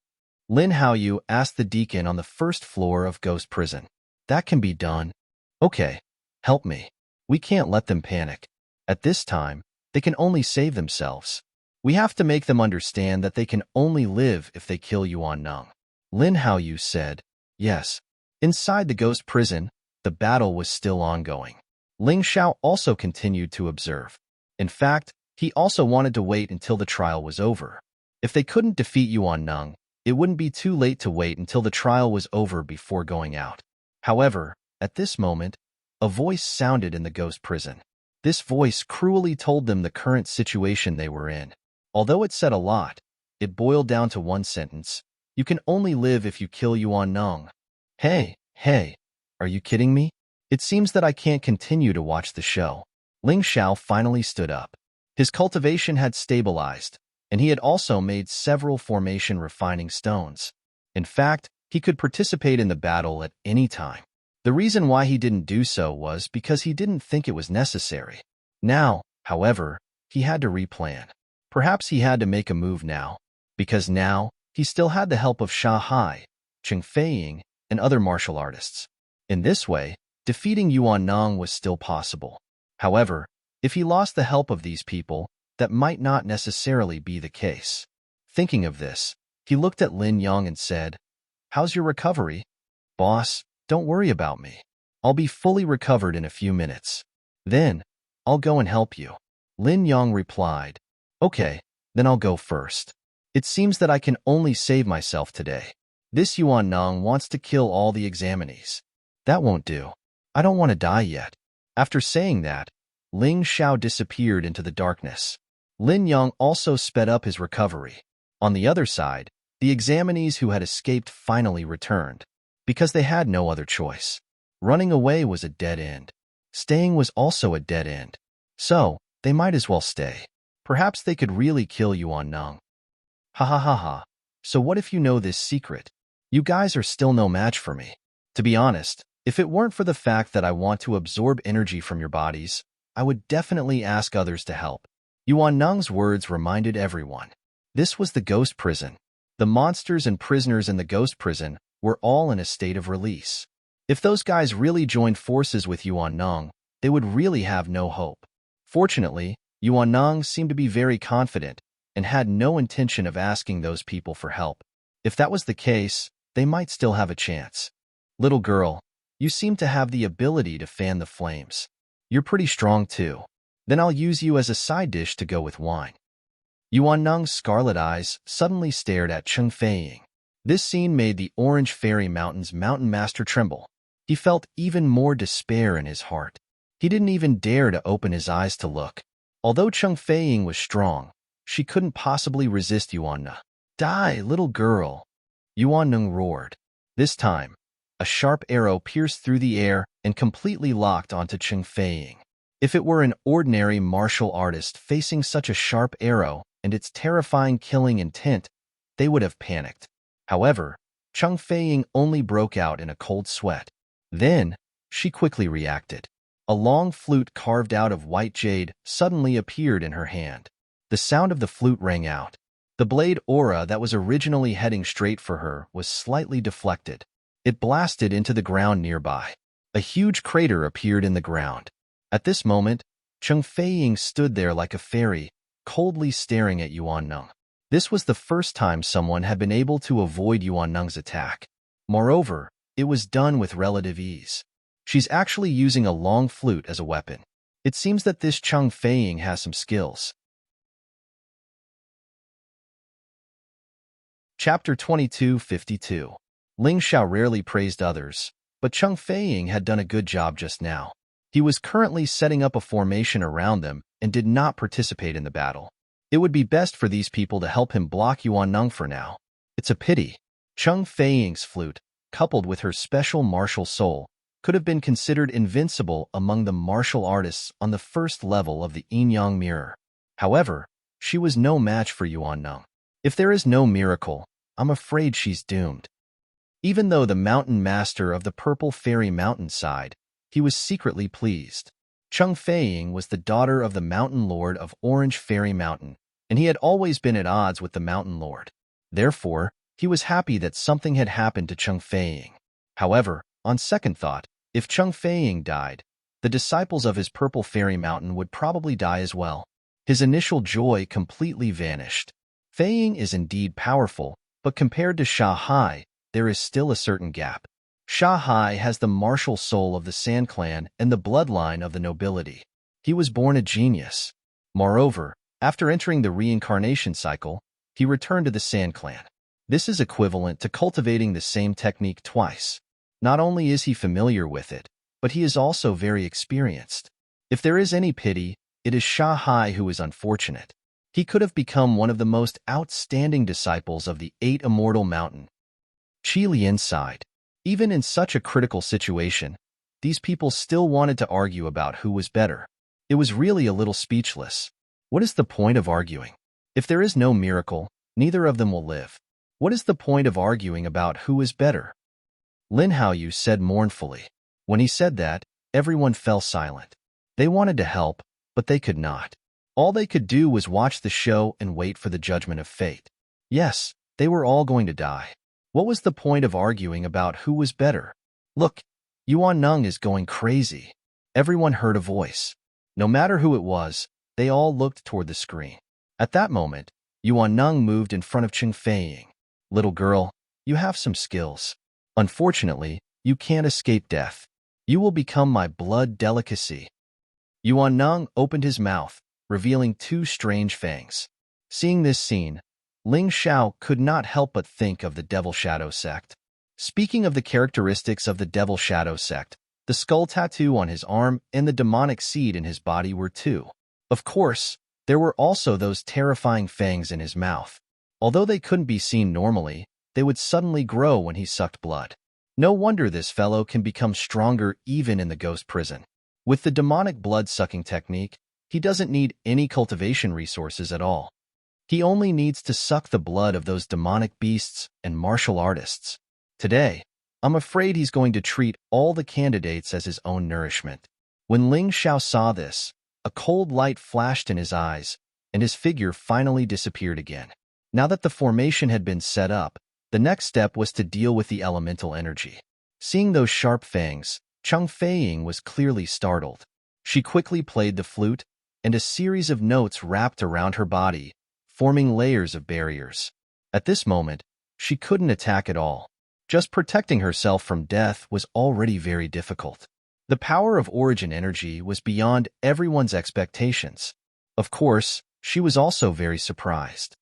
Lin Haoyu asked the deacon on the first floor of Ghost Prison. That can be done. Okay, help me. We can't let them panic. At this time, they can only save themselves. We have to make them understand that they can only live if they kill Yuan Neng. Lin Haoyu said, yes. Inside the ghost prison, the battle was still ongoing. Ling Xiao also continued to observe. In fact, he also wanted to wait until the trial was over. If they couldn't defeat Yuan Neng, it wouldn't be too late to wait until the trial was over before going out. However, at this moment, a voice sounded in the ghost prison. This voice cruelly told them the current situation they were in. Although it said a lot, it boiled down to one sentence. You can only live if you kill Yuan Neng. Hey, are you kidding me? It seems that I can't continue to watch the show. Ling Xiao finally stood up. His cultivation had stabilized, and he had also made several formation refining stones. In fact, he could participate in the battle at any time. The reason why he didn't do so was because he didn't think it was necessary. Now, however, he had to replan. Perhaps he had to make a move now, because now he still had the help of Sha Hai, Cheng Feiying, and other martial artists. In this way, defeating Yuan Neng was still possible. However, if he lost the help of these people, that might not necessarily be the case. Thinking of this, he looked at Lin Yang and said, "How's your recovery? Boss, don't worry about me. I'll be fully recovered in a few minutes. Then, I'll go and help you." Lin Yang replied, "Okay, then I'll go first. It seems that I can only save myself today. This Yuan Neng wants to kill all the examinees. That won't do. I don't want to die yet." After saying that, Ling Xiao disappeared into the darkness. Lin Yang also sped up his recovery. On the other side, the examinees who had escaped finally returned, because they had no other choice. Running away was a dead end. Staying was also a dead end. So, they might as well stay. Perhaps they could really kill Yuan Neng. Ha ha ha ha. So what if you know this secret? You guys are still no match for me. To be honest, if it weren't for the fact that I want to absorb energy from your bodies, I would definitely ask others to help. Yuan Neng's words reminded everyone. This was the ghost prison. The monsters and prisoners in the ghost prison were all in a state of release. If those guys really joined forces with Yuan Neng, they would really have no hope. Fortunately, Yuan Neng seemed to be very confident and had no intention of asking those people for help. If that was the case, they might still have a chance. Little girl, you seem to have the ability to fan the flames. You're pretty strong too. Then I'll use you as a side dish to go with wine. Yuan Neng's scarlet eyes suddenly stared at Cheng Feiying. This scene made the Orange Fairy Mountain's mountain master tremble. He felt even more despair in his heart. He didn't even dare to open his eyes to look. Although Cheng Feiying was strong, she couldn't possibly resist Yuan Neng. Die, little girl! Yuan roared. This time, a sharp arrow pierced through the air and completely locked onto Cheng Feiying. If it were an ordinary martial artist facing such a sharp arrow and its terrifying killing intent, they would have panicked. However, Cheng Feiying only broke out in a cold sweat. Then, she quickly reacted. A long flute carved out of white jade suddenly appeared in her hand. The sound of the flute rang out. The blade aura that was originally heading straight for her was slightly deflected. It blasted into the ground nearby. A huge crater appeared in the ground. At this moment, Cheng Feiying stood there like a fairy, coldly staring at Yuan. This was the first time someone had been able to avoid Yuan's attack. Moreover, it was done with relative ease. She's actually using a long flute as a weapon. It seems that this Cheng Feiying has some skills. Chapter 2252. Ling Xiao rarely praised others, but Cheng Feiying had done a good job just now. He was currently setting up a formation around them and did not participate in the battle. It would be best for these people to help him block Yuan for now. It's a pity. Cheng Feiying's flute, coupled with her special martial soul, could have been considered invincible among the martial artists on the first level of the yin-yang mirror. However, she was no match for Yuan. If there is no miracle, I'm afraid she's doomed. Even though the mountain master of the Purple Fairy Mountainside, he was secretly pleased. Cheng Feiying was the daughter of the Mountain Lord of Orange Fairy Mountain, and he had always been at odds with the Mountain Lord. Therefore, he was happy that something had happened to Cheng Feiying. However, on second thought, if Cheng Feiying died, the disciples of his Purple Fairy Mountain would probably die as well. His initial joy completely vanished. Feiying is indeed powerful, but compared to Sha Hai, there is still a certain gap. Sha Hai has the martial soul of the Sand Clan and the bloodline of the nobility. He was born a genius. Moreover, after entering the reincarnation cycle, he returned to the Sand Clan. This is equivalent to cultivating the same technique twice. Not only is he familiar with it, but he is also very experienced. If there is any pity, it is Sha Hai who is unfortunate. He could have become one of the most outstanding disciples of the Eight Immortal Mountain. Qi Lian sighed. Even in such a critical situation, these people still wanted to argue about who was better. It was really a little speechless. What is the point of arguing? If there is no miracle, neither of them will live. What is the point of arguing about who is better? Lin Haoyu said mournfully. When he said that, everyone fell silent. They wanted to help, but they could not. All they could do was watch the show and wait for the judgment of fate. Yes, they were all going to die. What was the point of arguing about who was better? Look, Yuan is going crazy. Everyone heard a voice. No matter who it was, they all looked toward the screen. At that moment, Yuan moved in front of Cheng Feiying. Little girl, you have some skills. Unfortunately, you can't escape death. You will become my blood delicacy. Yuan opened his mouth, revealing two strange fangs. Seeing this scene, Ling Xiao could not help but think of the Devil Shadow sect. Speaking of the characteristics of the Devil Shadow sect, the skull tattoo on his arm and the demonic seed in his body were two. Of course, there were also those terrifying fangs in his mouth. Although they couldn't be seen normally, they would suddenly grow when he sucked blood. No wonder this fellow can become stronger even in the ghost prison. With the demonic blood-sucking technique, he doesn't need any cultivation resources at all. He only needs to suck the blood of those demonic beasts and martial artists. Today, I'm afraid he's going to treat all the candidates as his own nourishment. When Ling Xiao saw this, a cold light flashed in his eyes, and his figure finally disappeared again. Now that the formation had been set up, the next step was to deal with the elemental energy. Seeing those sharp fangs, Cheng Feiying was clearly startled. She quickly played the flute, and a series of notes wrapped around her body, forming layers of barriers. At this moment, she couldn't attack at all. Just protecting herself from death was already very difficult. The power of origin energy was beyond everyone's expectations. Of course, she was also very surprised.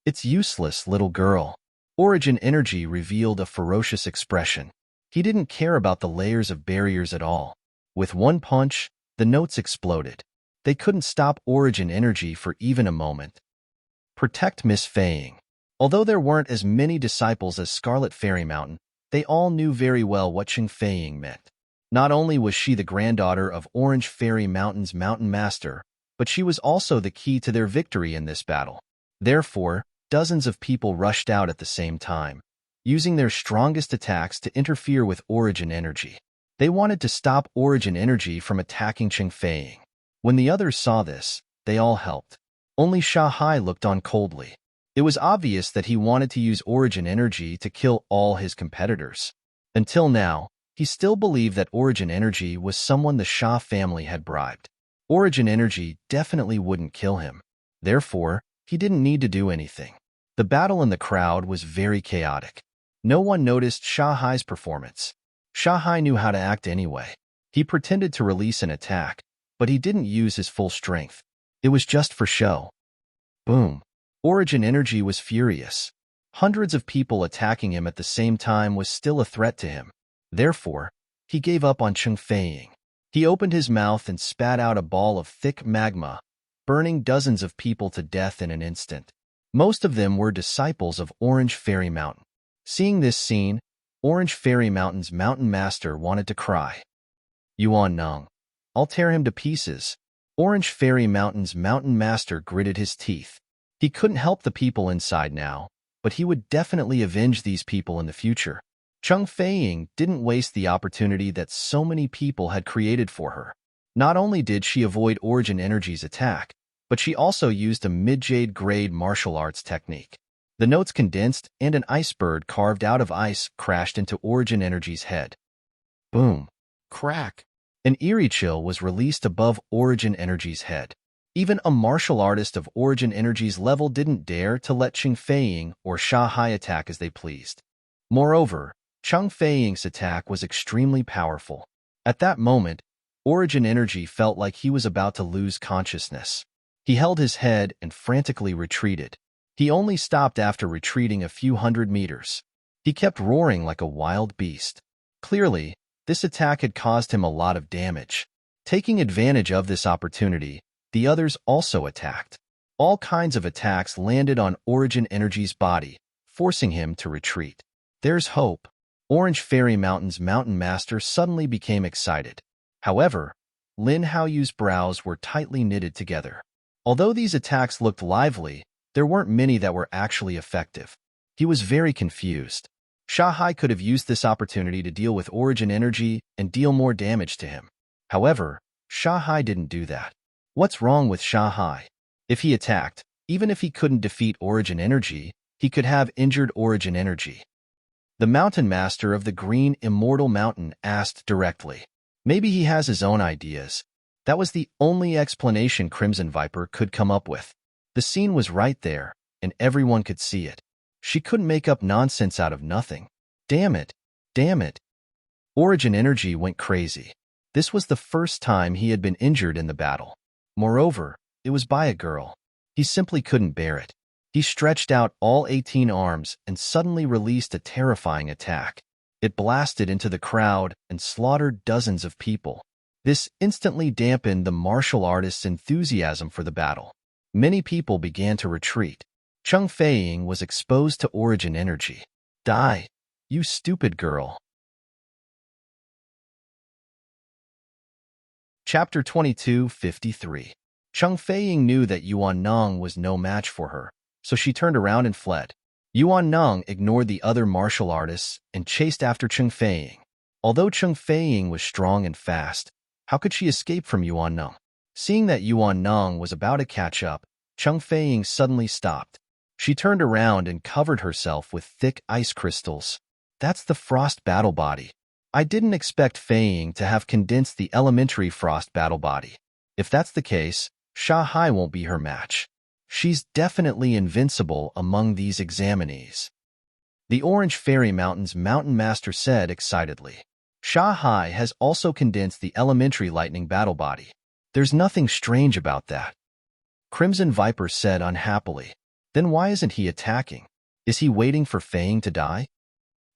It's useless, little girl. Origin energy revealed a ferocious expression. He didn't care about the layers of barriers at all. With one punch, the notes exploded. They couldn't stop origin energy for even a moment. Protect Miss Feiying. Although there weren't as many disciples as Scarlet Fairy Mountain, they all knew very well what Ching Feiying meant. Not only was she the granddaughter of Orange Fairy Mountain's Mountain Master, but she was also the key to their victory in this battle. Therefore, dozens of people rushed out at the same time, using their strongest attacks to interfere with Origin Energy. They wanted to stop Origin Energy from attacking Ching Feiying. When the others saw this, they all helped. Only Sha Hai looked on coldly. It was obvious that he wanted to use Origin Energy to kill all his competitors. Until now, he still believed that Origin Energy was someone the Sha family had bribed. Origin Energy definitely wouldn't kill him. Therefore, he didn't need to do anything. The battle in the crowd was very chaotic. No one noticed Sha Hai's performance. Sha Hai knew how to act anyway. He pretended to release an attack, but he didn't use his full strength. It was just for show. Boom. Origin Energy was furious. Hundreds of people attacking him at the same time was still a threat to him. Therefore, he gave up on Ching Feiying. He opened his mouth and spat out a ball of thick magma, burning dozens of people to death in an instant. Most of them were disciples of Orange Fairy Mountain. Seeing this scene, Orange Fairy Mountain's Mountain Master wanted to cry. Yuan Nong, I'll tear him to pieces. Orange Fairy Mountain's Mountain Master gritted his teeth. He couldn't help the people inside now, but he would definitely avenge these people in the future. Ching Feiying didn't waste the opportunity that so many people had created for her. Not only did she avoid Origin Energy's attack, but she also used a mid-jade grade martial arts technique. The notes condensed and an ice bird carved out of ice crashed into Origin Energy's head. Boom. Crack. An eerie chill was released above Origin Energy's head. Even a martial artist of Origin Energy's level didn't dare to let Ching Feiying or Sha Hai attack as they pleased. Moreover, Ching Feiying's attack was extremely powerful. At that moment, Origin Energy felt like he was about to lose consciousness. He held his head and frantically retreated. He only stopped after retreating a few hundred meters. He kept roaring like a wild beast. Clearly, this attack had caused him a lot of damage. Taking advantage of this opportunity, the others also attacked. All kinds of attacks landed on Origin Energy's body, forcing him to retreat. There's hope. Orange Fairy Mountain's Mountain Master suddenly became excited. However, Lin Haoyu's brows were tightly knitted together. Although these attacks looked lively, there weren't many that were actually effective. He was very confused. Sha Hai could have used this opportunity to deal with Origin Energy and deal more damage to him. However, Sha Hai didn't do that. What's wrong with Sha Hai? If he attacked, even if he couldn't defeat Origin Energy, he could have injured Origin Energy. The Mountain Master of the Green Immortal Mountain asked directly. Maybe he has his own ideas. That was the only explanation Crimson Viper could come up with. The scene was right there, and everyone could see it. She couldn't make up nonsense out of nothing. Damn it. Damn it. Origin Energy went crazy. This was the first time he had been injured in the battle. Moreover, it was by a girl. He simply couldn't bear it. He stretched out all 18 arms and suddenly released a terrifying attack. It blasted into the crowd and slaughtered dozens of people. This instantly dampened the martial artist's enthusiasm for the battle. Many people began to retreat. Ching Feiying was exposed to Origin Energy. Die, you stupid girl. Chapter 22:53. Ching Feiying knew that Yuan Nong was no match for her, so she turned around and fled. Yuan Nong ignored the other martial artists and chased after Ching Feiying. Although Ching Feiying was strong and fast, how could she escape from Yuan Nong? Seeing that Yuan Nong was about to catch up, Ching Feiying suddenly stopped. She turned around and covered herself with thick ice crystals. That's the Frost Battle Body. I didn't expect Feiying to have condensed the elementary Frost Battle Body. If that's the case, Sha Hai won't be her match. She's definitely invincible among these examinees. The Orange Fairy Mountain's Mountain Master said excitedly. Sha Hai has also condensed the elementary Lightning Battle Body. There's nothing strange about that. Crimson Viper said unhappily. Then why isn't he attacking? Is he waiting for Feiying to die?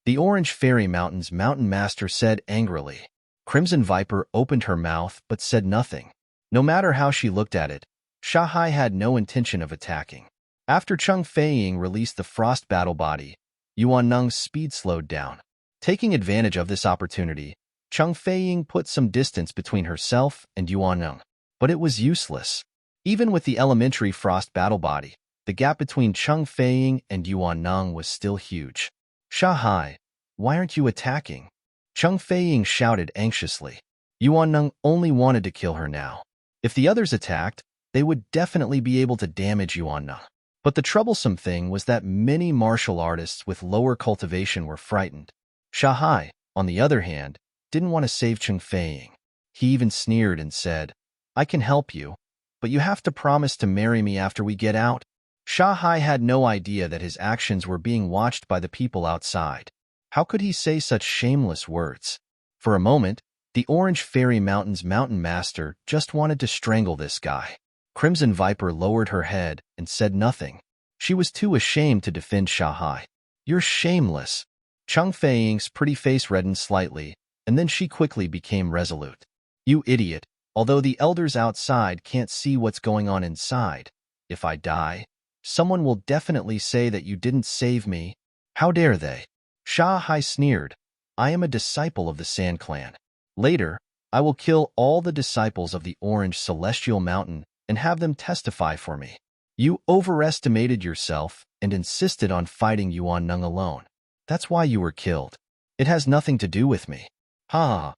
The Orange Fairy Mountain's Mountain Master said angrily. Crimson Viper opened her mouth but said nothing. No matter how she looked at it, Sha Hai had no intention of attacking. After Cheng Feiying released the frost battle body, Yuan Neng's speed slowed down. Taking advantage of this opportunity, Cheng Feiying put some distance between herself and Yuan Neng. But it was useless. Even with the elementary frost battle body, the gap between Cheng Feiying and Yuan Neng was still huge. Shanghai, why aren't you attacking? Cheng Feiying shouted anxiously. Yuan Neng only wanted to kill her now. If the others attacked, they would definitely be able to damage Yuan Neng. But the troublesome thing was that many martial artists with lower cultivation were frightened. Shanghai, on the other hand, didn't want to save Cheng Feiying. He even sneered and said, I can help you, but you have to promise to marry me after we get out. Shanghai had no idea that his actions were being watched by the people outside. How could he say such shameless words? For a moment, the Orange Fairy Mountain's mountain master just wanted to strangle this guy. Crimson Viper lowered her head and said nothing. She was too ashamed to defend Shanghai. You're shameless. Cheng Feiying's pretty face reddened slightly, and then she quickly became resolute. You idiot, although the elders outside can't see what's going on inside. If I die, someone will definitely say that you didn't save me. How dare they? Shanghai sneered. I am a disciple of the Sand Clan. Later, I will kill all the disciples of the Orange Celestial Mountain and have them testify for me. You overestimated yourself and insisted on fighting Yuan Neng alone. That's why you were killed. It has nothing to do with me. Ha!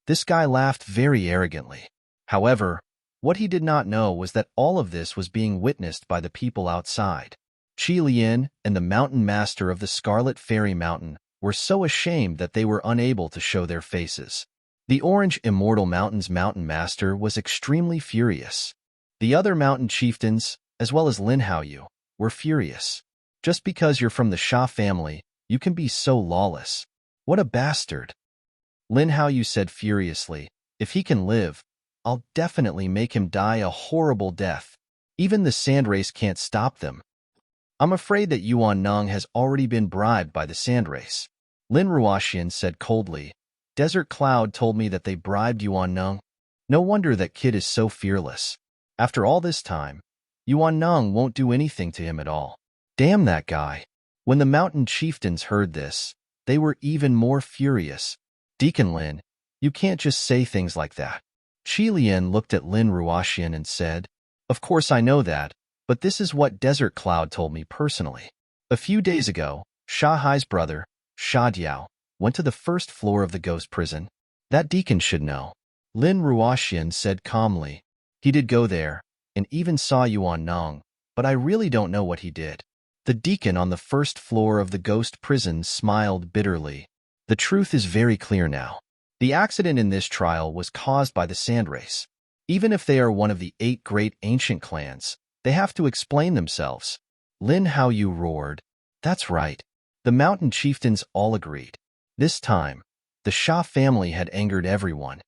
This guy laughed very arrogantly. However, what he did not know was that all of this was being witnessed by the people outside. Qi Lian and the mountain master of the Scarlet Fairy Mountain were so ashamed that they were unable to show their faces. The Orange Immortal Mountain's mountain master was extremely furious. The other mountain chieftains, as well as Lin Haoyu, were furious. Just because you're from the Sha family, you can be so lawless. What a bastard. Lin Haoyu said furiously, if he can live, I'll definitely make him die a horrible death. Even the sand race can't stop them. I'm afraid that Yuan Neng has already been bribed by the sand race. Lin Ruoxian said coldly, Desert Cloud told me that they bribed Yuan Neng. No wonder that kid is so fearless. After all this time, Yuan Neng won't do anything to him at all. Damn that guy. When the mountain chieftains heard this, they were even more furious. Deacon Lin, you can't just say things like that. Qi Lian looked at Lin Ruoxian and said, Of course I know that, but this is what Desert Cloud told me personally. A few days ago, Shanghai's brother, Sha Diao, went to the first floor of the ghost prison. That deacon should know. Lin Ruoxian said calmly. He did go there, and even saw Yuan Neng, but I really don't know what he did. The deacon on the first floor of the ghost prison smiled bitterly. The truth is very clear now. The accident in this trial was caused by the sand race. Even if they are one of the 8 great ancient clans, they have to explain themselves. Lin Haoyu roared. That's right. The mountain chieftains all agreed. This time, the Sha family had angered everyone.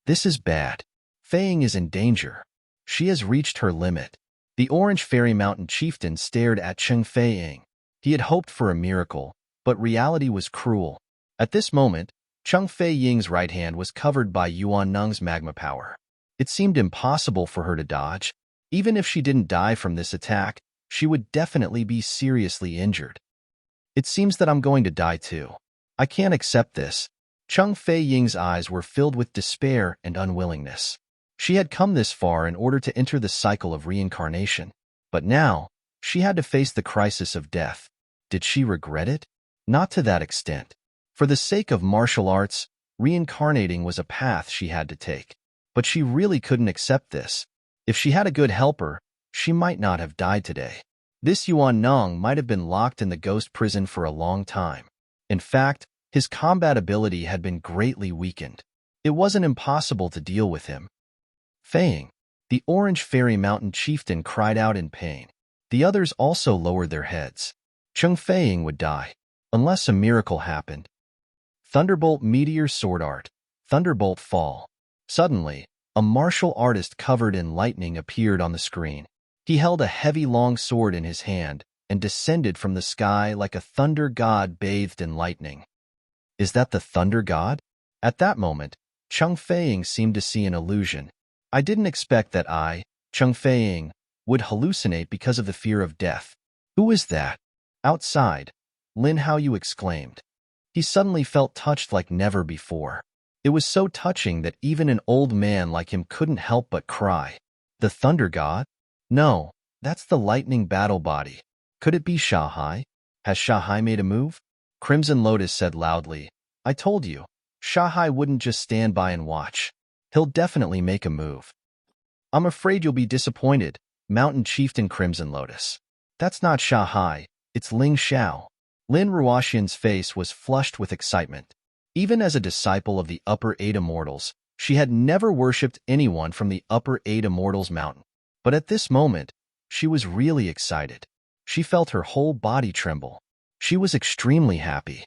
This is bad. Feiying is in danger. She has reached her limit. The Orange Fairy Mountain chieftain stared at Cheng Feiying. He had hoped for a miracle, but reality was cruel. At this moment, Cheng Feiying's right hand was covered by Yuan Neng's magma power. It seemed impossible for her to dodge. Even if she didn't die from this attack, she would definitely be seriously injured. It seems that I'm going to die too. I can't accept this. Cheng Feiying's eyes were filled with despair and unwillingness. She had come this far in order to enter the cycle of reincarnation. But now, she had to face the crisis of death. Did she regret it? Not to that extent. For the sake of martial arts, reincarnating was a path she had to take. But she really couldn't accept this. If she had a good helper, she might not have died today. This Yuan Neng might have been locked in the ghost prison for a long time. In fact, his combat ability had been greatly weakened. It wasn't impossible to deal with him. Feiying, the Orange Fairy Mountain chieftain, cried out in pain. The others also lowered their heads. Cheng Feiying would die, unless a miracle happened. Thunderbolt Meteor Sword Art. Thunderbolt Fall. Suddenly, a martial artist covered in lightning appeared on the screen. He held a heavy long sword in his hand and descended from the sky like a thunder god bathed in lightning. Is that the thunder god? At that moment, Cheng Feiying seemed to see an illusion. I didn't expect that I, Cheng Feiying, would hallucinate because of the fear of death. "Who is that?" Outside, Lin Haoyu exclaimed. He suddenly felt touched like never before. It was so touching that even an old man like him couldn't help but cry. The thunder god? No, that's the lightning battle body. Could it be Shanghai? Has Shanghai made a move? Crimson Lotus said loudly. I told you, Shanghai wouldn't just stand by and watch. He'll definitely make a move. I'm afraid you'll be disappointed, Mountain Chieftain Crimson Lotus. That's not Shanghai, it's Ling Xiao. Lin Ruoxian's face was flushed with excitement. Even as a disciple of the Upper Eight Immortals, she had never worshipped anyone from the Upper Eight Immortals mountain. But at this moment, she was really excited. She felt her whole body tremble. She was extremely happy.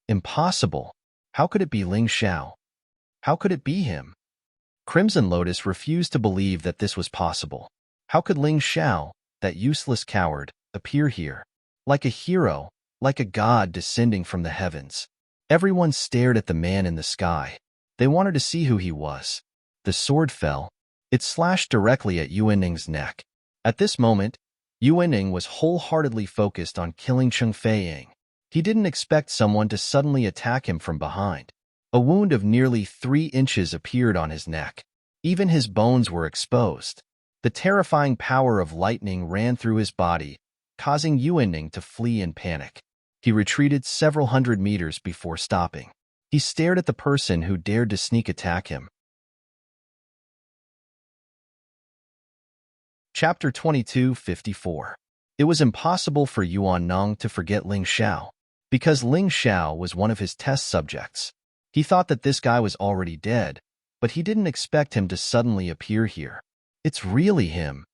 Impossible. How could it be Ling Xiao? How could it be him? Crimson Lotus refused to believe that this was possible. How could Ling Xiao, that useless coward, appear here? Like a hero, like a god descending from the heavens. Everyone stared at the man in the sky. They wanted to see who he was. The sword fell. It slashed directly at Yuenning's neck. At this moment, Yuenning was wholeheartedly focused on killing Cheng Feiying. He didn't expect someone to suddenly attack him from behind. A wound of nearly 3 inches appeared on his neck. Even his bones were exposed. The terrifying power of lightning ran through his body, causing Yuenning to flee in panic. He retreated several hundred meters before stopping. He stared at the person who dared to sneak attack him. Chapter 22:54. It was impossible for Yuan Nong to forget Ling Xiao, because Ling Xiao was one of his test subjects. He thought that this guy was already dead, but he didn't expect him to suddenly appear here. It's really him.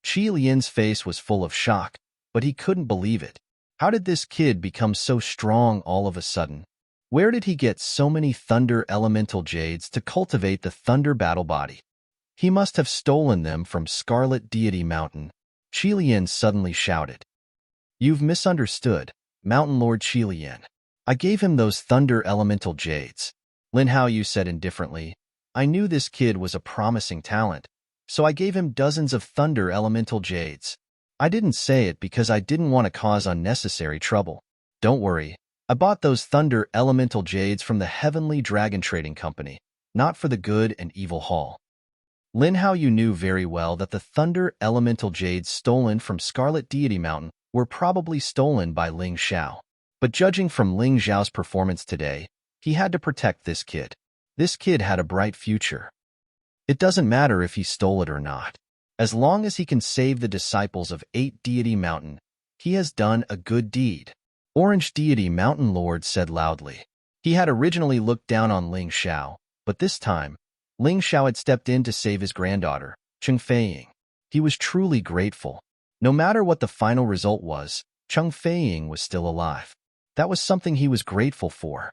Qi Lian's face was full of shock, but he couldn't believe it. How did this kid become so strong all of a sudden? Where did he get so many thunder elemental jades to cultivate the thunder battle body? He must have stolen them from Scarlet Deity Mountain. Qi Lian suddenly shouted. You've misunderstood, Mountain Lord Qi Lian. I gave him those thunder elemental jades. Lin Haoyu said indifferently. I knew this kid was a promising talent, so I gave him dozens of thunder elemental jades. I didn't say it because I didn't want to cause unnecessary trouble. Don't worry, I bought those thunder elemental jades from the Heavenly Dragon Trading Company, not for the good and evil hall. Lin Haoyu knew very well that the thunder elemental jades stolen from Scarlet Deity Mountain were probably stolen by Ling Xiao. But judging from Ling Xiao's performance today, he had to protect this kid. This kid had a bright future. It doesn't matter if he stole it or not. As long as he can save the disciples of 8 Deity Mountain, he has done a good deed. Orange Deity Mountain Lord said loudly. He had originally looked down on Ling Xiao, but this time, Ling Xiao had stepped in to save his granddaughter, Cheng Feiying. He was truly grateful. No matter what the final result was, Cheng Feiying was still alive. That was something he was grateful for.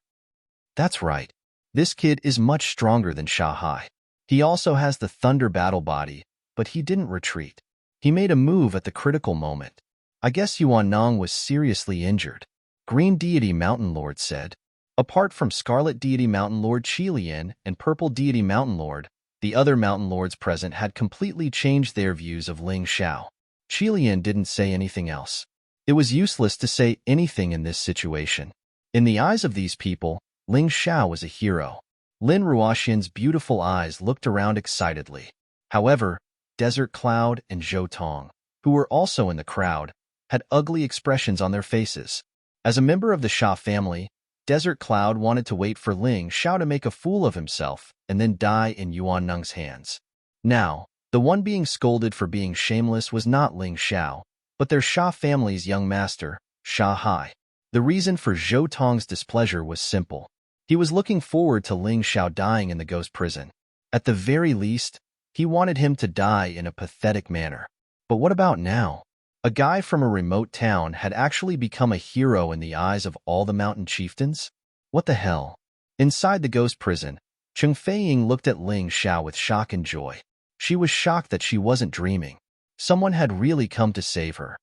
That's right. This kid is much stronger than Shanghai. He also has the thunder battle body, but he didn't retreat. He made a move at the critical moment. I guess Yuan Nong was seriously injured. Green Deity Mountain Lord said. Apart from Scarlet Deity Mountain Lord Qi Lian and Purple Deity Mountain Lord, the other Mountain Lords present had completely changed their views of Ling Xiao. Qi Lian didn't say anything else. It was useless to say anything in this situation. In the eyes of these people, Ling Xiao was a hero. Lin Ruoxian's beautiful eyes looked around excitedly. However, Desert Cloud and Zhou Tong, who were also in the crowd, had ugly expressions on their faces. As a member of the Sha family, Desert Cloud wanted to wait for Ling Xiao to make a fool of himself and then die in Yuan Neng's hands. Now, the one being scolded for being shameless was not Ling Xiao, but their Sha family's young master, Shanghai. The reason for Zhou Tong's displeasure was simple. He was looking forward to Ling Xiao dying in the ghost prison. At the very least, he wanted him to die in a pathetic manner. But what about now? A guy from a remote town had actually become a hero in the eyes of all the mountain chieftains? What the hell? Inside the ghost prison, Cheng Feiying looked at Ling Xiao with shock and joy. She was shocked that she wasn't dreaming. Someone had really come to save her.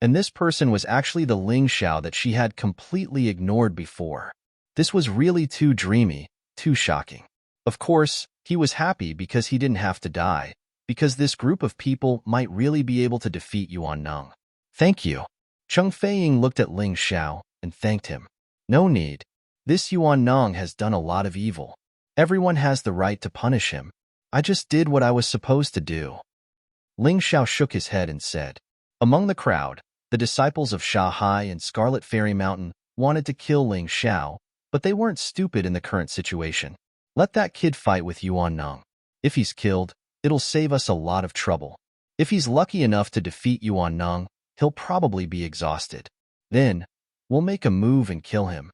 And this person was actually the Ling Xiao that she had completely ignored before. This was really too dreamy, too shocking. Of course, he was happy because he didn't have to die, because this group of people might really be able to defeat Yuan Neng. Thank you. Cheng Feiying looked at Ling Xiao and thanked him. No need. This Yuan Neng has done a lot of evil. Everyone has the right to punish him. I just did what I was supposed to do. Ling Xiao shook his head and said. Among the crowd, the disciples of Sha Hai and Scarlet Fairy Mountain wanted to kill Ling Xiao, but they weren't stupid in the current situation. Let that kid fight with Yuan Neng. If he's killed, it'll save us a lot of trouble. If he's lucky enough to defeat Yuan Neng, he'll probably be exhausted. Then, we'll make a move and kill him.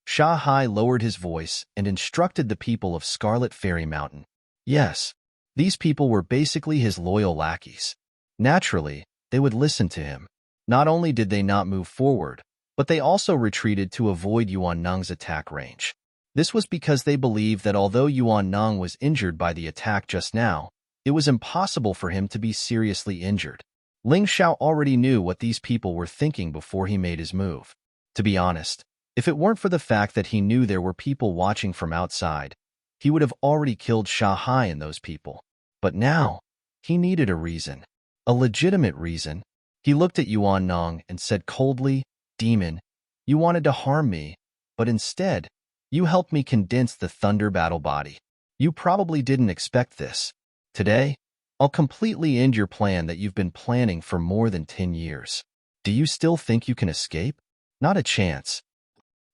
Sha Hai lowered his voice and instructed the people of Scarlet Fairy Mountain. Yes, these people were basically his loyal lackeys. Naturally, they would listen to him. Not only did they not move forward, but they also retreated to avoid Yuan Neng's attack range. This was because they believed that although Yuan Neng was injured by the attack just now, it was impossible for him to be seriously injured. Ling Xiao already knew what these people were thinking before he made his move. To be honest, if it weren't for the fact that he knew there were people watching from outside, he would have already killed Sha Hai and those people. But now, he needed a reason. A legitimate reason. He looked at Yuan Neng and said coldly, Demon, you wanted to harm me, but instead, you helped me condense the Thunder Battle body. You probably didn't expect this. Today, I'll completely end your plan that you've been planning for more than 10 years. Do you still think you can escape? Not a chance.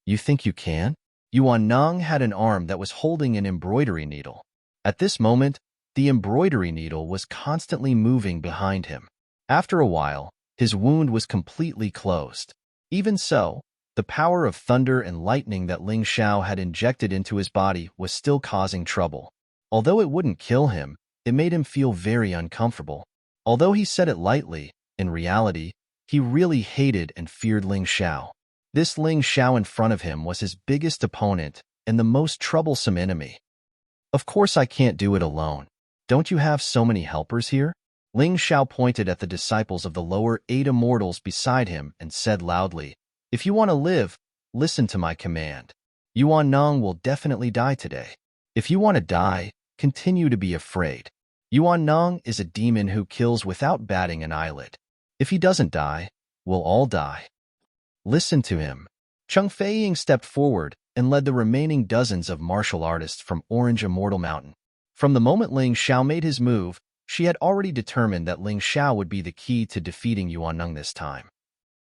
You think you can? Yuan Neng had an arm that was holding an embroidery needle. At this moment, the embroidery needle was constantly moving behind him. After a while, his wound was completely closed. Even so, the power of thunder and lightning that Ling Xiao had injected into his body was still causing trouble. Although it wouldn't kill him, it made him feel very uncomfortable. Although he said it lightly, in reality, he really hated and feared Ling Xiao. This Ling Xiao in front of him was his biggest opponent and the most troublesome enemy. Of course I can't do it alone. Don't you have so many helpers here? Ling Xiao pointed at the disciples of the lower 8 immortals beside him and said loudly, If you want to live, listen to my command. Yuan Neng will definitely die today. If you want to die, continue to be afraid. Yuan Neng is a demon who kills without batting an eyelid. If he doesn't die, we'll all die. Listen to him. Cheng Feiying stepped forward and led the remaining dozens of martial artists from Orange Immortal Mountain. From the moment Ling Xiao made his move, she had already determined that Ling Xiao would be the key to defeating Yuan Neng this time.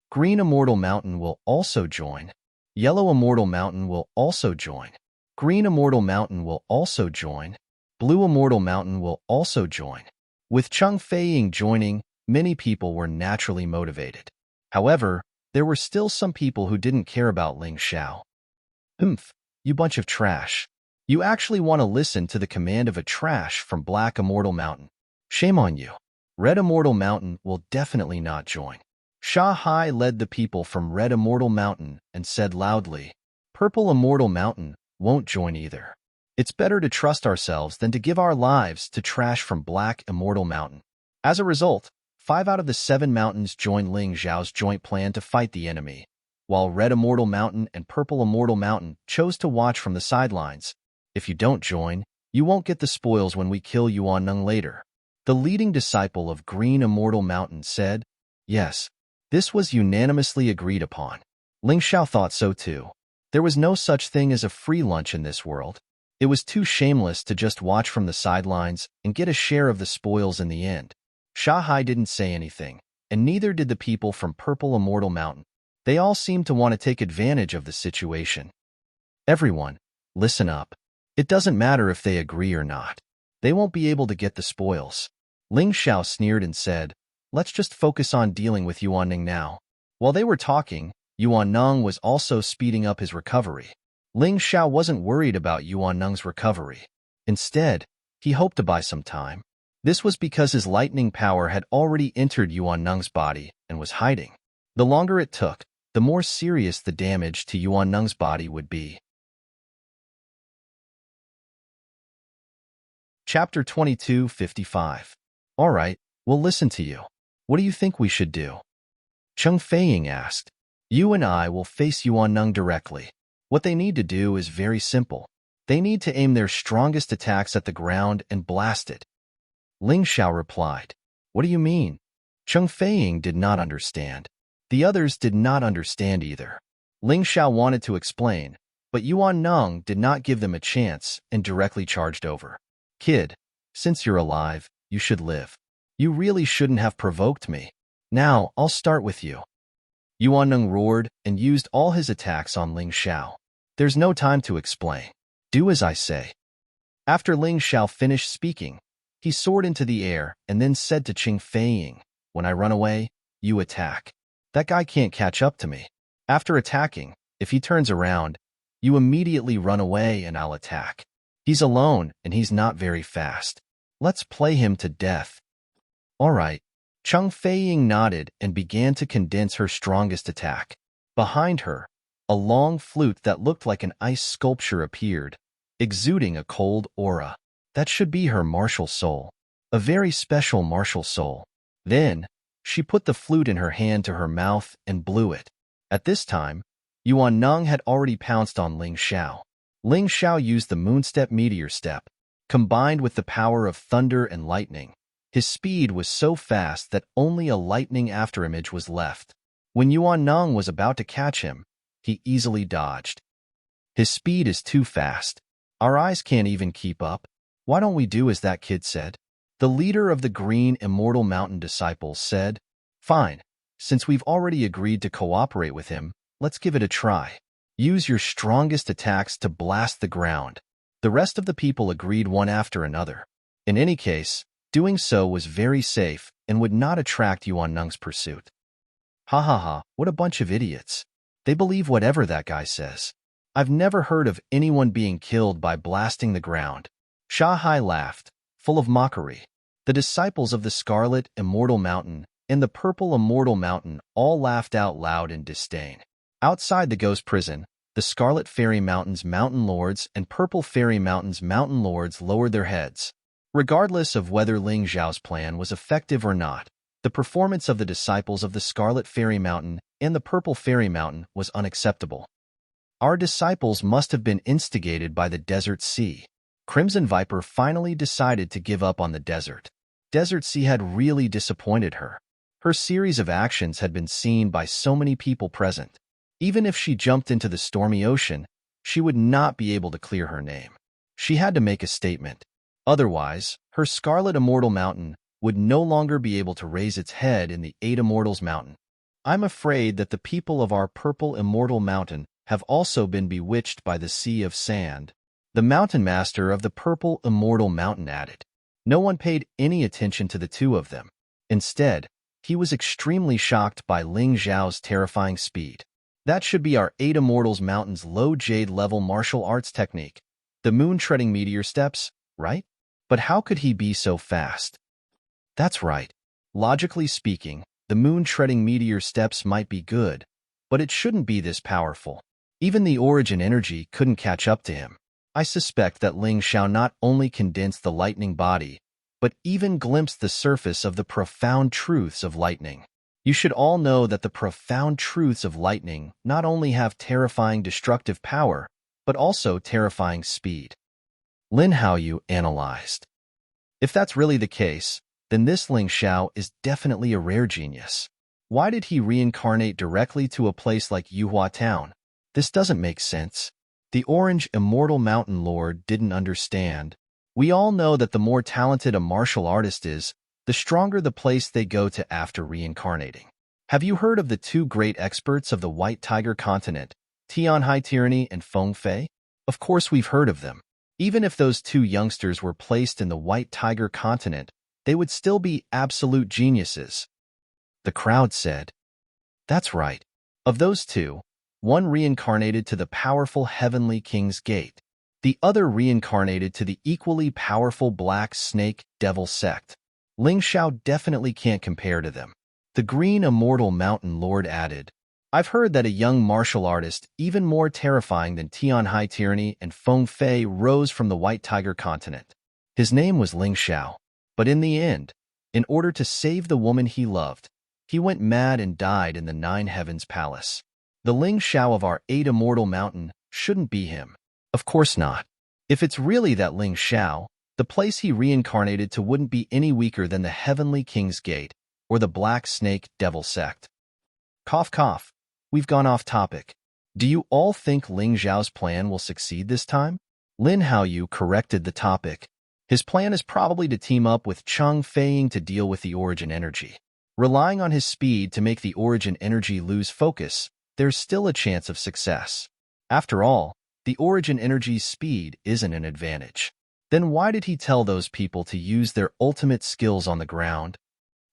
Green Immortal Mountain will also join. Yellow Immortal Mountain will also join. Green Immortal Mountain will also join. Blue Immortal Mountain will also join. With Cheng Feiying joining, many people were naturally motivated. However, there were still some people who didn't care about Ling Xiao. You bunch of trash. You actually want to listen to the command of a trash from Black Immortal Mountain. Shame on you. Red Immortal Mountain will definitely not join. Sha Hai led the people from Red Immortal Mountain and said loudly, Purple Immortal Mountain won't join either. It's better to trust ourselves than to give our lives to trash from Black Immortal Mountain. As a result, 5 out of the 7 mountains joined Ling Xiao's joint plan to fight the enemy, while Red Immortal Mountain and Purple Immortal Mountain chose to watch from the sidelines. If you don't join, you won't get the spoils when we kill Yuan Neng later. The leading disciple of Green Immortal Mountain said, Yes, this was unanimously agreed upon. Ling Xiao thought so too. There was no such thing as a free lunch in this world. It was too shameless to just watch from the sidelines and get a share of the spoils in the end. Sha Hai didn't say anything, and neither did the people from Purple Immortal Mountain. They all seemed to want to take advantage of the situation. Everyone, listen up. It doesn't matter if they agree or not. They won't be able to get the spoils. Ling Xiao sneered and said, Let's just focus on dealing with Yuan Neng now. While they were talking, Yuan Neng was also speeding up his recovery. Ling Xiao wasn't worried about Yuan Neng's recovery. Instead, he hoped to buy some time. This was because his lightning power had already entered Yuan Neng's body and was hiding. The longer it took, the more serious the damage to Yuan Neng's body would be. Chapter 22:55. All right, we'll listen to you. What do you think we should do? Cheng Feiying asked. You and I will face Yuan Neng directly. What they need to do is very simple. They need to aim their strongest attacks at the ground and blast it. Ling Xiao replied. What do you mean? Cheng Feiying did not understand. The others did not understand either. Ling Xiao wanted to explain, but Yuan Neng did not give them a chance and directly charged over. Kid, since you're alive, you should live. You really shouldn't have provoked me. Now, I'll start with you. Yuan Neng roared and used all his attacks on Ling Xiao. There's no time to explain. Do as I say. After Ling Xiao finished speaking, he soared into the air and then said to Cheng Feiying, when I run away, you attack. That guy can't catch up to me. After attacking, if he turns around, you immediately run away and I'll attack. He's alone and he's not very fast. Let's play him to death. All right. Cheng Feiying nodded and began to condense her strongest attack. Behind her, a long flute that looked like an ice sculpture appeared, exuding a cold aura. That should be her martial soul. A very special martial soul. Then, she put the flute in her hand to her mouth and blew it. At this time, Yuan Neng had already pounced on Ling Xiao. Ling Xiao used the moonstep meteor step. Combined with the power of thunder and lightning, his speed was so fast that only a lightning afterimage was left. When Yuan Neng was about to catch him, he easily dodged. His speed is too fast. Our eyes can't even keep up. Why don't we do as that kid said? The leader of the Green Immortal Mountain disciples said, Fine, since we've already agreed to cooperate with him, let's give it a try. Use your strongest attacks to blast the ground. The rest of the people agreed one after another. In any case, doing so was very safe and would not attract Yuan Neng's pursuit. Ha ha ha, what a bunch of idiots. They believe whatever that guy says. I've never heard of anyone being killed by blasting the ground. Sha Hai laughed, full of mockery. The disciples of the Scarlet Immortal Mountain and the Purple Immortal Mountain all laughed out loud in disdain. Outside the ghost prison, the Scarlet Fairy Mountain's mountain lords and Purple Fairy Mountain's mountain lords lowered their heads. Regardless of whether Ling Xiao's plan was effective or not, the performance of the disciples of the Scarlet Fairy Mountain and the Purple Fairy Mountain was unacceptable. Our disciples must have been instigated by the Desert Sea. Crimson Viper finally decided to give up on the desert. Desert Sea had really disappointed her. Her series of actions had been seen by so many people present. Even if she jumped into the stormy ocean, she would not be able to clear her name. She had to make a statement. Otherwise, her Scarlet Immortal Mountain would no longer be able to raise its head in the Eight Immortals Mountain. I'm afraid that the people of our Purple Immortal Mountain have also been bewitched by the Sea of Sand. The Mountain Master of the Purple Immortal Mountain added. No one paid any attention to the two of them. Instead, he was extremely shocked by Ling Xiao's terrifying speed. That should be our Eight Immortals Mountain's low jade level martial arts technique. The moon-treading meteor steps, right? But how could he be so fast? That's right. Logically speaking, the moon-treading meteor steps might be good, but it shouldn't be this powerful. Even the origin energy couldn't catch up to him. I suspect that Ling Xiao not only condensed the lightning body, but even glimpsed the surface of the profound truths of lightning. You should all know that the profound truths of lightning not only have terrifying destructive power, but also terrifying speed. Lin Haoyu analyzed. If that's really the case, then this Ling Xiao is definitely a rare genius. Why did he reincarnate directly to a place like Yuhua Town? This doesn't make sense. The Orange Immortal Mountain Lord didn't understand. We all know that the more talented a martial artist is, the stronger the place they go to after reincarnating. Have you heard of the two great experts of the White Tiger continent, Tianhai Tyranny and Feng Fei? Of course we've heard of them. Even if those two youngsters were placed in the White Tiger continent, they would still be absolute geniuses. The crowd said. That's right. Of those two, one reincarnated to the powerful Heavenly King's Gate. The other reincarnated to the equally powerful Black Snake Devil sect. Ling Xiao definitely can't compare to them. The Green Immortal Mountain Lord added, I've heard that a young martial artist, even more terrifying than Tianhai Tyranny and Feng Fei, rose from the White Tiger continent. His name was Ling Xiao. But in the end, in order to save the woman he loved, he went mad and died in the Nine Heavens Palace. The Ling Xiao of our Eight Immortal Mountain shouldn't be him. Of course not. If it's really that Ling Xiao, The place he reincarnated to wouldn't be any weaker than the Heavenly King's Gate or the Black Snake Devil Sect. Cough cough. We've gone off topic. Do you all think Ling Xiao's plan will succeed this time? Lin Haoyu corrected the topic. His plan is probably to team up with Cheng Feiying to deal with the origin energy. Relying on his speed to make the origin energy lose focus, there's still a chance of success. After all, the origin energy's speed isn't an advantage. Then why did he tell those people to use their ultimate skills on the ground?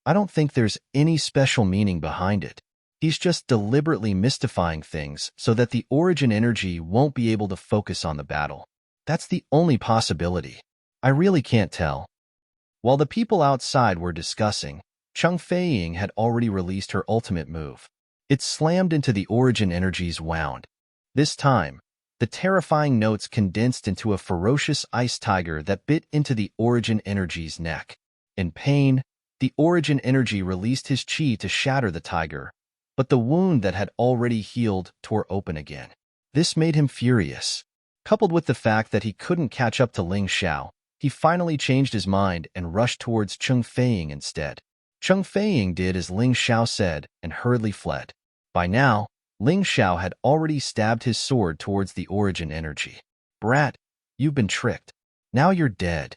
I don't think there's any special meaning behind it. He's just deliberately mystifying things so that the origin energy won't be able to focus on the battle. That's the only possibility. I really can't tell. While the people outside were discussing, Cheng Feiying had already released her ultimate move. It slammed into the origin energy's wound. This time, the terrifying notes condensed into a ferocious ice tiger that bit into the origin energy's neck. In pain, the origin energy released his chi to shatter the tiger, but the wound that had already healed tore open again. This made him furious. Coupled with the fact that he couldn't catch up to Ling Xiao, he finally changed his mind and rushed towards Cheng Feiying instead. Cheng Feiying did as Ling Xiao said and hurriedly fled. By now, Ling Xiao had already stabbed his sword towards the origin energy. Brat, you've been tricked. Now you're dead.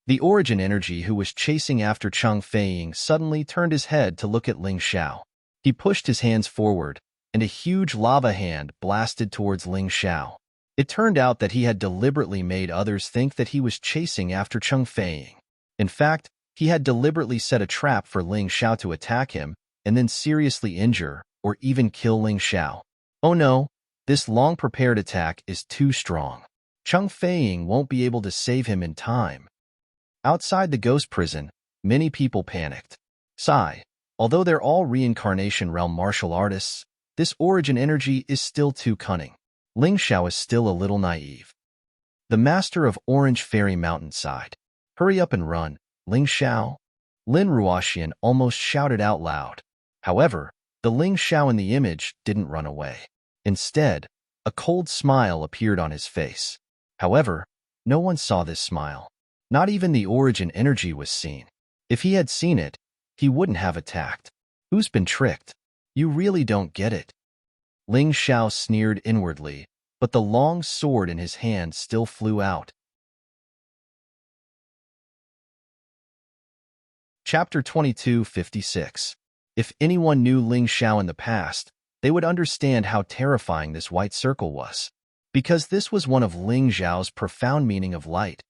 The origin energy who was chasing after Cheng Feiying suddenly turned his head to look at Ling Xiao. He pushed his hands forward, and a huge lava hand blasted towards Ling Xiao. It turned out that he had deliberately made others think that he was chasing after Cheng Feiying. In fact, he had deliberately set a trap for Ling Xiao to attack him and then seriously injure or even kill Ling Xiao. Oh no, this long-prepared attack is too strong. Cheng Feiying won't be able to save him in time. Outside the ghost prison, many people panicked. Sigh. Although they're all reincarnation realm martial artists, this origin energy is still too cunning. Ling Xiao is still a little naive. The master of Orange Fairy Mountain sighed. Hurry up and run, Ling Xiao. Lin Ruoxian almost shouted out loud. However, the Ling Xiao in the image didn't run away. Instead, a cold smile appeared on his face. However, no one saw this smile. Not even the origin energy was seen. If he had seen it, he wouldn't have attacked. Who's been tricked? You really don't get it. Ling Xiao sneered inwardly, but the long sword in his hand still flew out. Chapter 22:56. If anyone knew Ling Xiao in the past, they would understand how terrifying this white circle was. Because this was one of Ling Xiao's profound meaning of light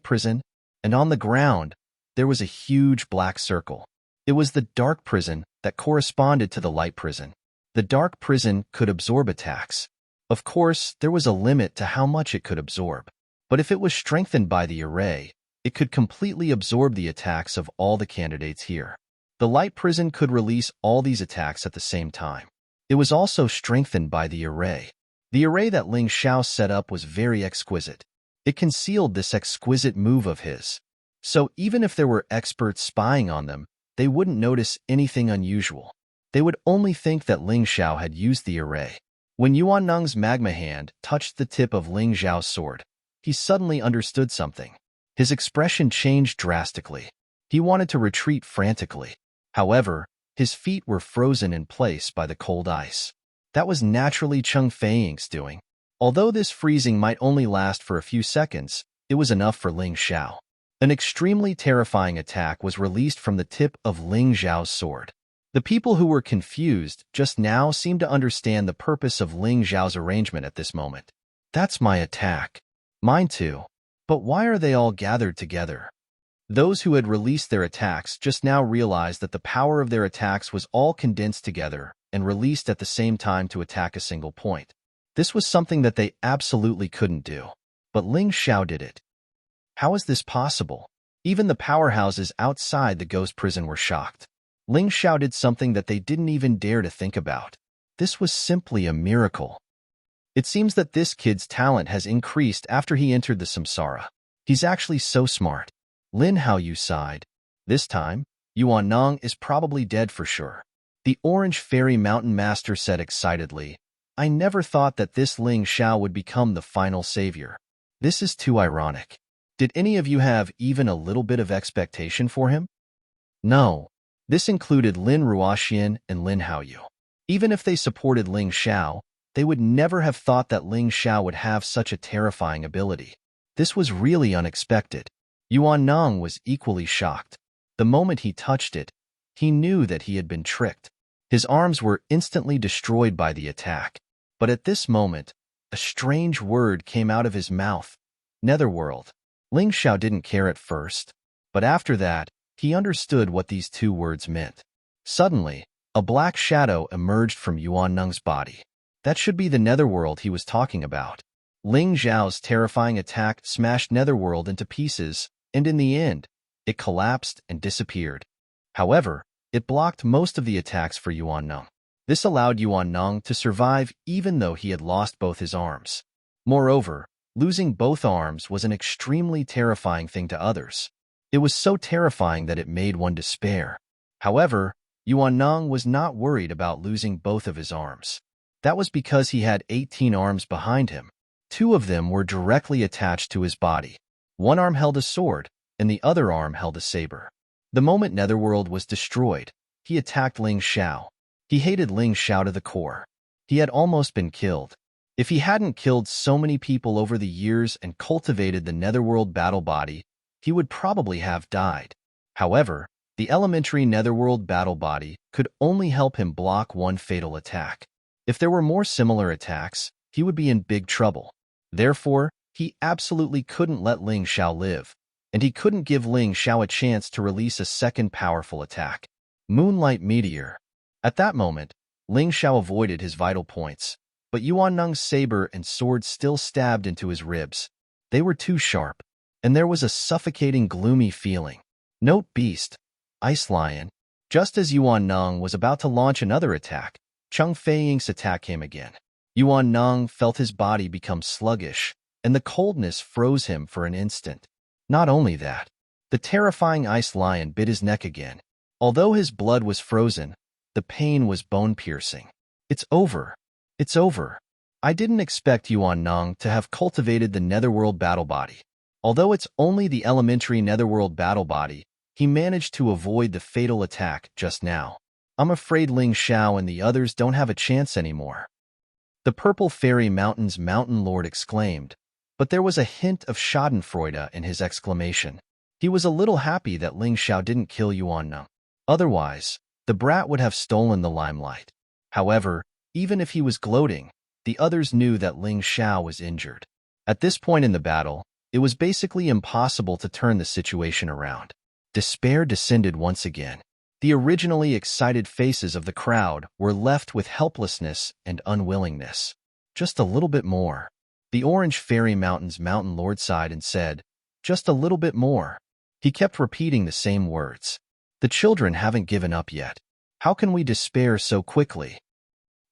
prison, and on the ground, there was a huge black circle. It was the dark prison that corresponded to the light prison. The dark prison could absorb attacks. Of course, there was a limit to how much it could absorb. But if it was strengthened by the array, it could completely absorb the attacks of all the candidates here. The light prison could release all these attacks at the same time. It was also strengthened by the array. The array that Ling Xiao set up was very exquisite. It concealed this exquisite move of his. So even if there were experts spying on them, they wouldn't notice anything unusual. They would only think that Ling Xiao had used the array. When Yuan Neng's magma hand touched the tip of Ling Xiao's sword, he suddenly understood something. His expression changed drastically. He wanted to retreat frantically. However, his feet were frozen in place by the cold ice. That was naturally Cheng Feiying's doing. Although this freezing might only last for a few seconds, it was enough for Ling Xiao. An extremely terrifying attack was released from the tip of Ling Xiao's sword. The people who were confused just now seemed to understand the purpose of Ling Xiao's arrangement at this moment. That's my attack. Mine too. But why are they all gathered together? Those who had released their attacks just now realized that the power of their attacks was all condensed together and released at the same time to attack a single point. This was something that they absolutely couldn't do. But Ling Xiao did it. How is this possible? Even the powerhouses outside the ghost prison were shocked. Ling Xiao did something that they didn't even dare to think about. This was simply a miracle. It seems that this kid's talent has increased after he entered the samsara. He's actually so smart. Lin Haoyu sighed. This time, Yuan Neng is probably dead for sure. The Orange Fairy Mountain Master said excitedly, I never thought that this Ling Xiao would become the final savior. This is too ironic. Did any of you have even a little bit of expectation for him? No. This included Lin Ruoxian and Lin Haoyu. Even if they supported Ling Xiao, they would never have thought that Ling Xiao would have such a terrifying ability. This was really unexpected. Yuan Nong was equally shocked. The moment he touched it, he knew that he had been tricked. His arms were instantly destroyed by the attack. But at this moment, a strange word came out of his mouth. Netherworld. Ling Xiao didn't care at first, but after that, he understood what these two words meant. Suddenly, a black shadow emerged from Yuan Neng's body. That should be the Netherworld he was talking about. Ling Xiao's terrifying attack smashed Netherworld into pieces, and in the end, it collapsed and disappeared. However, it blocked most of the attacks for Yuan Neng. This allowed Yuan Neng to survive even though he had lost both his arms. Moreover, losing both arms was an extremely terrifying thing to others. It was so terrifying that it made one despair. However, Yuan Neng was not worried about losing both of his arms. That was because he had 18 arms behind him. 2 of them were directly attached to his body. One arm held a sword, and the other arm held a saber. The moment Netherworld was destroyed, he attacked Ling Xiao. He hated Ling Xiao to the core. He had almost been killed. If he hadn't killed so many people over the years and cultivated the Netherworld battle body, he would probably have died. However, the elementary Netherworld battle body could only help him block one fatal attack. If there were more similar attacks, he would be in big trouble. Therefore, he absolutely couldn't let Ling Xiao live, and he couldn't give Ling Xiao a chance to release a second powerful attack. Moonlight Meteor. At that moment, Ling Xiao avoided his vital points, but Yuan Neng's saber and sword still stabbed into his ribs. They were too sharp, and there was a suffocating, gloomy feeling. Note Beast, Ice Lion. Just as Yuan Neng was about to launch another attack, Cheng Feiying's attack came again. Yuan Neng felt his body become sluggish, and the coldness froze him for an instant. Not only that, the terrifying Ice Lion bit his neck again. Although his blood was frozen, the pain was bone-piercing. It's over. It's over. I didn't expect Yuan Neng to have cultivated the Netherworld battle body. Although it's only the elementary Netherworld battle body, he managed to avoid the fatal attack just now. I'm afraid Ling Xiao and the others don't have a chance anymore. The Purple Fairy Mountain's Mountain Lord exclaimed, but there was a hint of schadenfreude in his exclamation. He was a little happy that Ling Xiao didn't kill Yuan Neng. Otherwise, the brat would have stolen the limelight. However, even if he was gloating, the others knew that Ling Xiao was injured. At this point in the battle, it was basically impossible to turn the situation around. Despair descended once again. The originally excited faces of the crowd were left with helplessness and unwillingness. Just a little bit more. The Orange Fairy Mountain's Mountain Lord sighed and said, just a little bit more. He kept repeating the same words. The children haven't given up yet. How can we despair so quickly?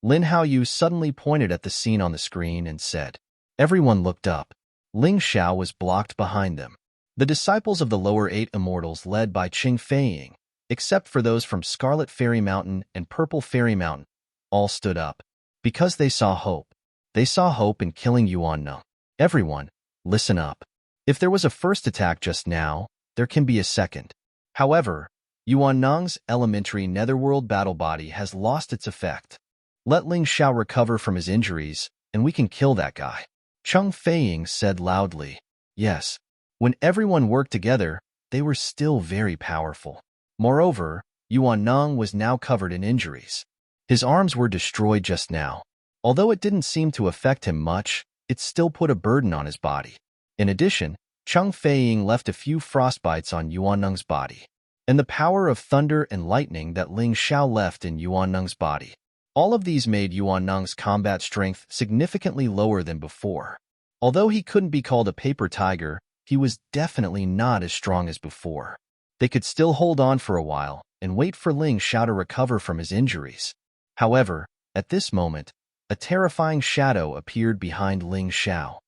Lin Haoyu suddenly pointed at the scene on the screen and said. Everyone looked up. Ling Xiao was blocked behind them. The disciples of the lower 8 immortals led by Cheng Feiying, except for those from Scarlet Fairy Mountain and Purple Fairy Mountain, all stood up. Because they saw hope. They saw hope in killing Yuan Neng. Everyone, listen up. If there was a first attack just now, there can be a second. However, Yuan Neng's elementary Netherworld battle body has lost its effect. Let Ling Xiao recover from his injuries, and we can kill that guy. Cheng Feiying said loudly. Yes. When everyone worked together, they were still very powerful. Moreover, Yuan Neng was now covered in injuries. His arms were destroyed just now. Although it didn't seem to affect him much, it still put a burden on his body. In addition, Cheng Feiying left a few frostbites on Yuan Neng's body, and the power of thunder and lightning that Ling Xiao left in Yuan Neng's body. All of these made Yuan Neng's combat strength significantly lower than before. Although he couldn't be called a paper tiger, he was definitely not as strong as before. They could still hold on for a while and wait for Ling Xiao to recover from his injuries. However, at this moment, a terrifying shadow appeared behind Ling Xiao.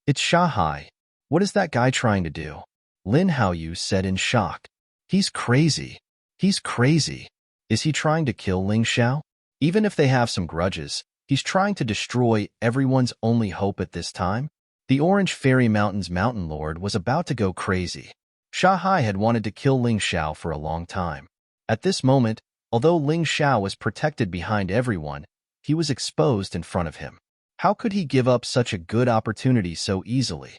It's Shahai. What is that guy trying to do? Lin Haoyu said in shock. He's crazy. He's crazy. Is he trying to kill Ling Xiao? Even if they have some grudges, he's trying to destroy everyone's only hope at this time. The Orange Fairy Mountain's Mountain Lord was about to go crazy. Sha Hai had wanted to kill Ling Xiao for a long time. At this moment, although Ling Xiao was protected behind everyone, he was exposed in front of him. How could he give up such a good opportunity so easily?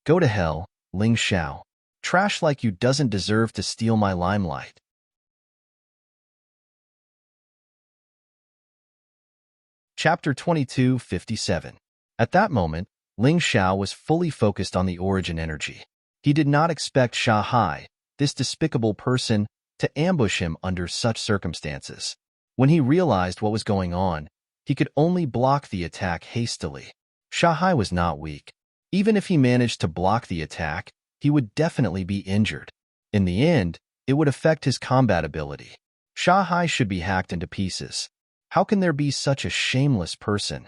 Go to hell, Ling Xiao. Trash like you doesn't deserve to steal my limelight. Chapter 22:57. At that moment, Ling Xiao was fully focused on the origin energy. He did not expect Sha Hai, this despicable person, to ambush him under such circumstances. When he realized what was going on, he could only block the attack hastily. Sha Hai was not weak. Even if he managed to block the attack, he would definitely be injured. In the end, it would affect his combat ability. Sha Hai should be hacked into pieces. How can there be such a shameless person?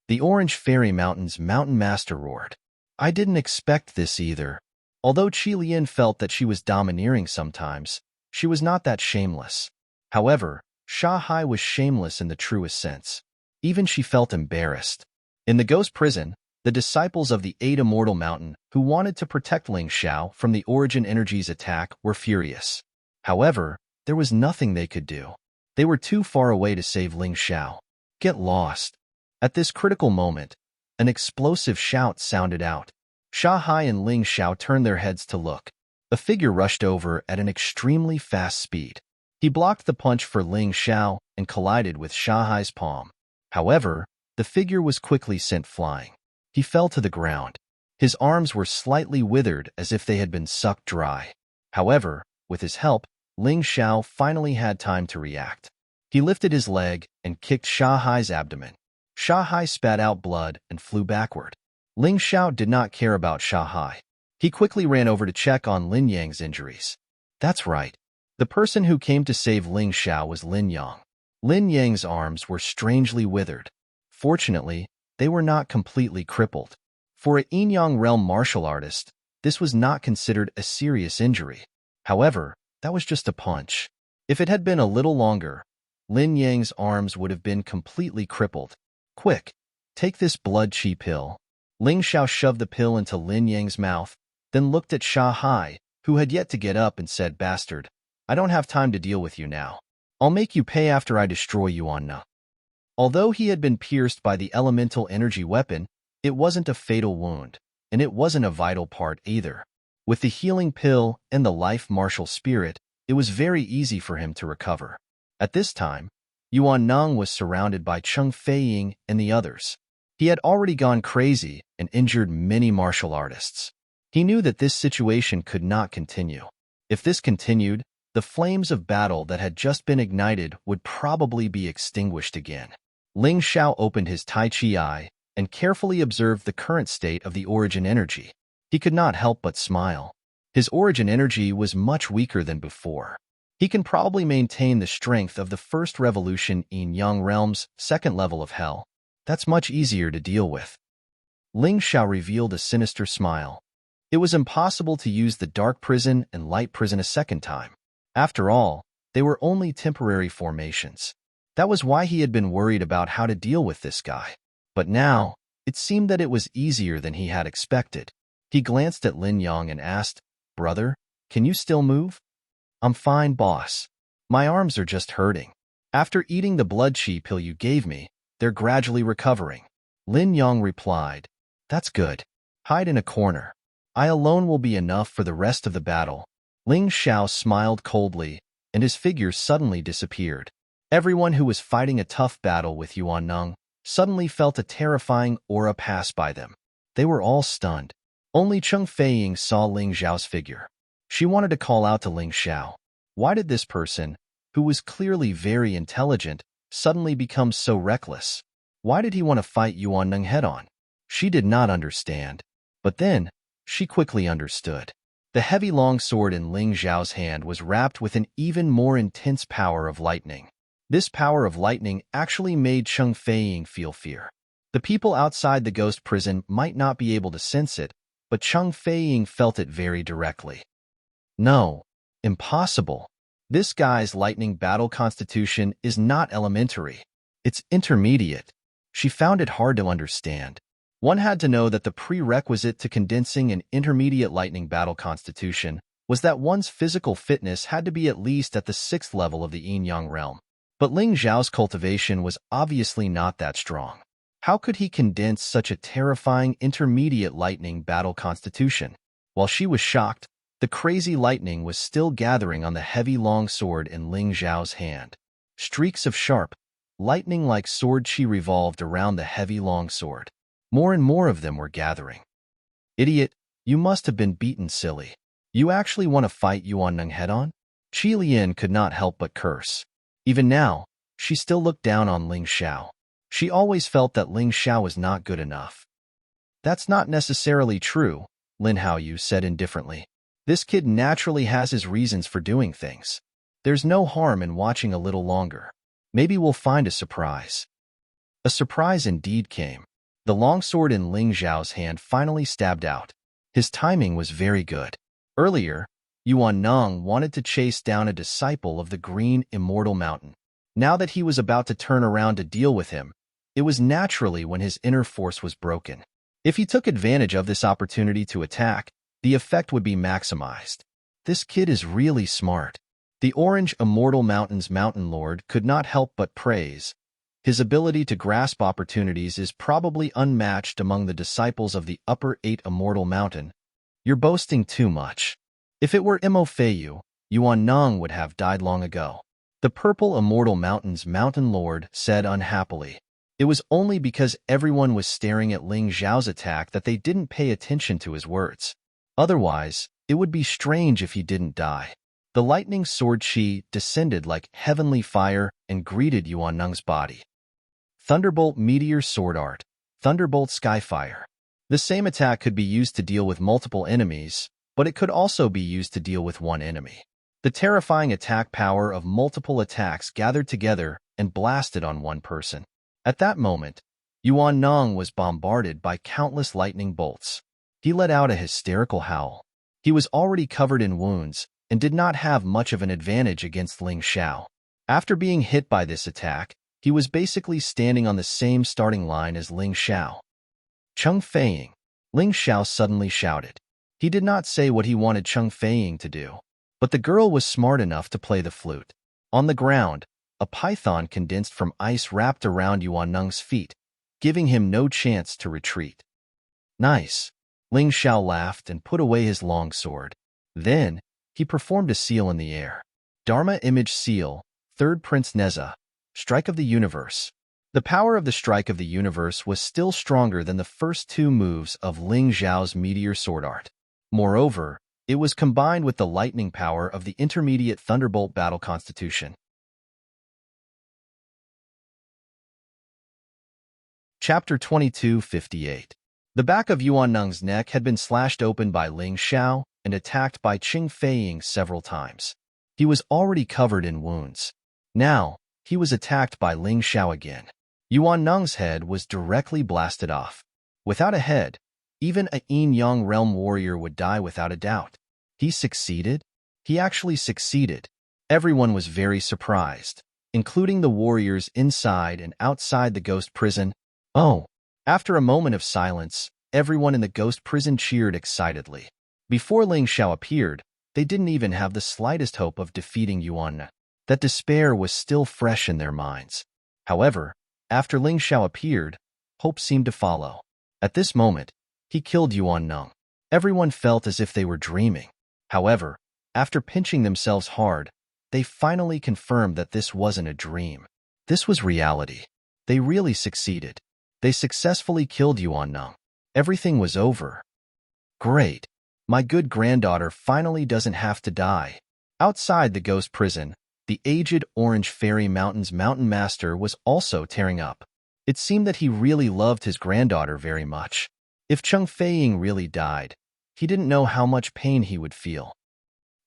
The Orange Fairy Mountain's Mountain Master roared. I didn't expect this either. Although Qi Lian felt that she was domineering sometimes, she was not that shameless. However, Sha Hai was shameless in the truest sense. Even she felt embarrassed. In the ghost prison, the disciples of the Eight Immortal Mountain who wanted to protect Ling Xiao from the origin energy's attack were furious. However, there was nothing they could do. They were too far away to save Ling Xiao. Get lost. At this critical moment, an explosive shout sounded out. Sha Hai and Ling Xiao turned their heads to look. A figure rushed over at an extremely fast speed. He blocked the punch for Ling Xiao and collided with Sha Hai's palm. However, the figure was quickly sent flying. He fell to the ground. His arms were slightly withered as if they had been sucked dry. However, with his help, Ling Xiao finally had time to react. He lifted his leg and kicked Sha Hai's abdomen. Sha Hai spat out blood and flew backward. Ling Xiao did not care about Sha Hai. He quickly ran over to check on Lin Yang's injuries. That's right. The person who came to save Ling Xiao was Lin Yang. Lin Yang's arms were strangely withered. Fortunately, they were not completely crippled. For a Yin-Yang realm martial artist, this was not considered a serious injury. However, that was just a punch. If it had been a little longer, Lin Yang's arms would have been completely crippled. Quick, take this blood chi pill. Ling Xiao shoved the pill into Lin Yang's mouth, then looked at Sha Hai, who had yet to get up, and said, Bastard, I don't have time to deal with you now. I'll make you pay after I destroy you on Na. Although he had been pierced by the elemental energy weapon, it wasn't a fatal wound, and it wasn't a vital part either. With the healing pill and the life martial spirit, it was very easy for him to recover. At this time, Yuan Neng was surrounded by Cheng Feiying and the others. He had already gone crazy and injured many martial artists. He knew that this situation could not continue. If this continued, the flames of battle that had just been ignited would probably be extinguished again. Ling Xiao opened his Tai Chi eye and carefully observed the current state of the origin energy. He could not help but smile. His origin energy was much weaker than before. He can probably maintain the strength of the first revolution in Yang Realm's second level of hell. That's much easier to deal with. Ling Xiao revealed a sinister smile. It was impossible to use the dark prison and light prison a second time. After all, they were only temporary formations. That was why he had been worried about how to deal with this guy. But now, it seemed that it was easier than he had expected. He glanced at Lin Yang and asked, Brother, can you still move? I'm fine, boss. My arms are just hurting. After eating the blood chi pill you gave me, they're gradually recovering. Lin Yang replied, That's good. Hide in a corner. I alone will be enough for the rest of the battle. Ling Xiao smiled coldly, and his figure suddenly disappeared. Everyone who was fighting a tough battle with Yuan Neng suddenly felt a terrifying aura pass by them. They were all stunned. Only Cheng Feiying saw Ling Xiao's figure. She wanted to call out to Ling Xiao. Why did this person, who was clearly very intelligent, suddenly become so reckless? Why did he want to fight Yuan Neng head-on? She did not understand. But then, she quickly understood. The heavy long sword in Ling Xiao's hand was wrapped with an even more intense power of lightning. This power of lightning actually made Cheng Feiying feel fear. The people outside the ghost prison might not be able to sense it, but Cheng Feiying felt it very directly. No, impossible. This guy's lightning battle constitution is not elementary. It's intermediate. She found it hard to understand. One had to know that the prerequisite to condensing an intermediate lightning battle constitution was that one's physical fitness had to be at least at the 6th level of the yin-yang realm. But Ling Xiao's cultivation was obviously not that strong. How could he condense such a terrifying intermediate lightning battle constitution? While she was shocked, the crazy lightning was still gathering on the heavy long sword in Ling Xiao's hand. Streaks of sharp, lightning-like sword qi revolved around the heavy long sword. More and more of them were gathering. Idiot, you must have been beaten, silly. You actually want to fight Yuan Neng head-on? Qi Lian could not help but curse. Even now, she still looked down on Ling Xiao. She always felt that Ling Xiao was not good enough. That's not necessarily true, Lin Haoyu said indifferently. This kid naturally has his reasons for doing things. There's no harm in watching a little longer. Maybe we'll find a surprise. A surprise indeed came. The longsword in Ling Xiao's hand finally stabbed out. His timing was very good. Earlier, Yuan Neng wanted to chase down a disciple of the Green Immortal Mountain. Now that he was about to turn around to deal with him, it was naturally when his inner force was broken. If he took advantage of this opportunity to attack, the effect would be maximized. This kid is really smart. The Orange Immortal Mountain's Mountain Lord could not help but praise. His ability to grasp opportunities is probably unmatched among the disciples of the Upper 8 Immortal Mountain. You're boasting too much. If it were Mo Feiyu, Yuan Neng would have died long ago. The Purple Immortal Mountain's Mountain Lord said unhappily. It was only because everyone was staring at Ling Xiao's attack that they didn't pay attention to his words. Otherwise, it would be strange if he didn't die. The lightning sword qi descended like heavenly fire and greeted Yuan Neng's body. Thunderbolt Meteor Sword Art, Thunderbolt Skyfire. The same attack could be used to deal with multiple enemies, but it could also be used to deal with one enemy. The terrifying attack power of multiple attacks gathered together and blasted on one person. At that moment, Yuan Neng was bombarded by countless lightning bolts. He let out a hysterical howl. He was already covered in wounds and did not have much of an advantage against Ling Xiao. After being hit by this attack, he was basically standing on the same starting line as Ling Xiao. Cheng Feiying, Ling Xiao suddenly shouted. He did not say what he wanted Cheng Feiying to do, but the girl was smart enough to play the flute. On the ground, a python condensed from ice wrapped around Yuan Neng's feet, giving him no chance to retreat. Nice. Ling Xiao laughed and put away his long sword. Then, he performed a seal in the air. Dharma Image Seal, Third Prince Neza, Strike of the Universe. The power of the Strike of the Universe was still stronger than the first two moves of Ling Xiao's Meteor Sword Art. Moreover, it was combined with the lightning power of the intermediate Thunderbolt Battle Constitution. Chapter 2258. The back of Yuan Neng's neck had been slashed open by Ling Xiao and attacked by Cheng Feiying several times. He was already covered in wounds. Now, he was attacked by Ling Xiao again. Yuan Neng's head was directly blasted off. Without a head, even a yin-yang realm warrior would die without a doubt. He succeeded? He actually succeeded. Everyone was very surprised, including the warriors inside and outside the ghost prison. Oh! After a moment of silence, everyone in the ghost prison cheered excitedly. Before Ling Xiao appeared, they didn't even have the slightest hope of defeating Yuan Neng. That despair was still fresh in their minds. However, after Ling Xiao appeared, hope seemed to follow. At this moment, he killed Yuan Neng. Everyone felt as if they were dreaming. However, after pinching themselves hard, they finally confirmed that this wasn't a dream. This was reality. They really succeeded. They successfully killed Yuan Neng. Everything was over. Great. My good granddaughter finally doesn't have to die. Outside the ghost prison, the aged Orange Fairy Mountain's Mountain Master was also tearing up. It seemed that he really loved his granddaughter very much. If Cheng Feiying really died, he didn't know how much pain he would feel.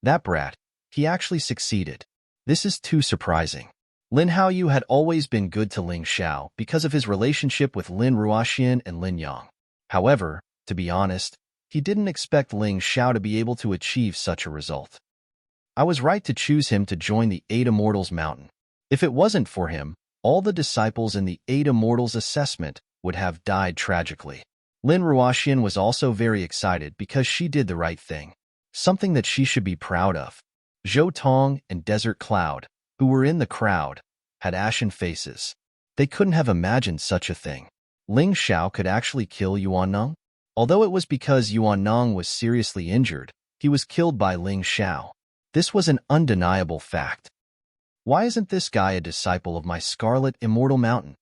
That brat, he actually succeeded. This is too surprising. Lin Haoyu had always been good to Ling Xiao because of his relationship with Lin Ruoxian and Lin Yang. However, to be honest, he didn't expect Ling Xiao to be able to achieve such a result. I was right to choose him to join the 8 Immortals Mountain. If it wasn't for him, all the disciples in the 8 Immortals assessment would have died tragically. Lin Ruoxian was also very excited because she did the right thing, something that she should be proud of. Zhou Tong and Desert Cloud, who were in the crowd, had ashen faces. They couldn't have imagined such a thing. Ling Xiao could actually kill Yuan Nong? Although it was because Yuan Nong was seriously injured, he was killed by Ling Xiao. This was an undeniable fact. Why isn't this guy a disciple of my Scarlet Immortal Mountain?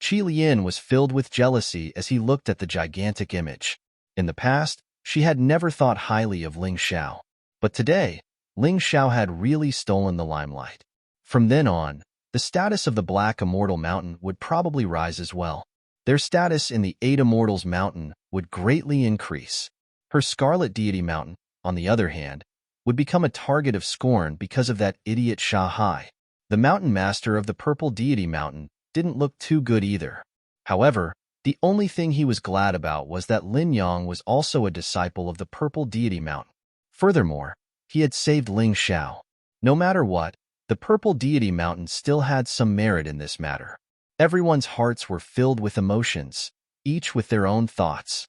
Qi Lian was filled with jealousy as he looked at the gigantic image. In the past, she had never thought highly of Ling Xiao. But today, Ling Xiao had really stolen the limelight. From then on, the status of the Black Immortal Mountain would probably rise as well. Their status in the Eight Immortals Mountain would greatly increase. Her Scarlet Deity Mountain, on the other hand, would become a target of scorn because of that idiot Sha Hai. The Mountain Master of the Purple Deity Mountain didn't look too good either. However, the only thing he was glad about was that Lin Yang was also a disciple of the Purple Deity Mountain. Furthermore, he had saved Ling Xiao. No matter what, the Purple Deity Mountain still had some merit in this matter. Everyone's hearts were filled with emotions, each with their own thoughts.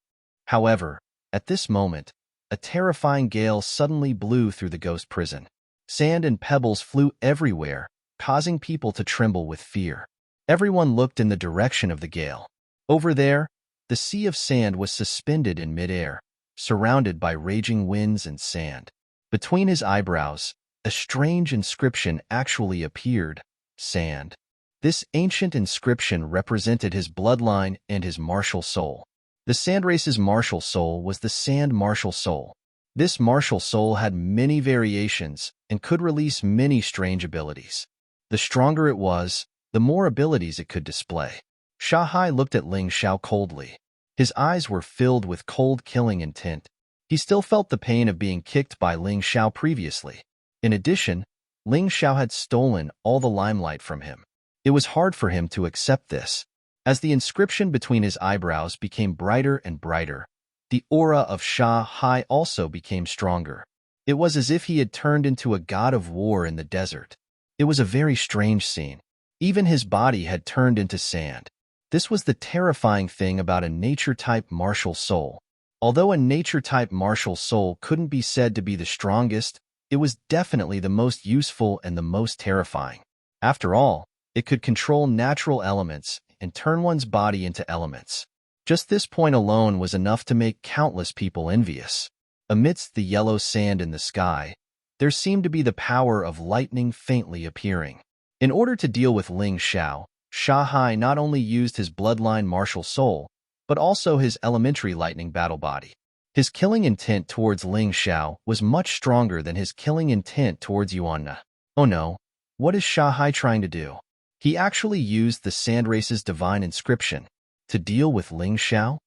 However, at this moment, a terrifying gale suddenly blew through the ghost prison. Sand and pebbles flew everywhere, causing people to tremble with fear. Everyone looked in the direction of the gale. Over there, the sea of sand was suspended in midair, surrounded by raging winds and sand. Between his eyebrows, a strange inscription actually appeared, sand. This ancient inscription represented his bloodline and his martial soul. The Sand Race's martial soul was the Sand Martial Soul. This martial soul had many variations and could release many strange abilities. The stronger it was, the more abilities it could display. Sha Hai looked at Ling Xiao coldly. His eyes were filled with cold killing intent. He still felt the pain of being kicked by Ling Xiao previously. In addition, Ling Xiao had stolen all the limelight from him. It was hard for him to accept this. As the inscription between his eyebrows became brighter and brighter, the aura of Sha Hai also became stronger. It was as if he had turned into a god of war in the desert. It was a very strange scene. Even his body had turned into sand. This was the terrifying thing about a nature-type martial soul. Although a nature-type martial soul couldn't be said to be the strongest, it was definitely the most useful and the most terrifying. After all, it could control natural elements and turn one's body into elements. Just this point alone was enough to make countless people envious. Amidst the yellow sand in the sky, there seemed to be the power of lightning faintly appearing. In order to deal with Ling Xiao, Sha Hai not only used his bloodline martial soul, but also his elementary lightning battle body. His killing intent towards Ling Xiao was much stronger than his killing intent towards Yuan Na. Oh no, what is Sha Hai trying to do? He actually used the Sand Race's divine inscription to deal with Ling Xiao?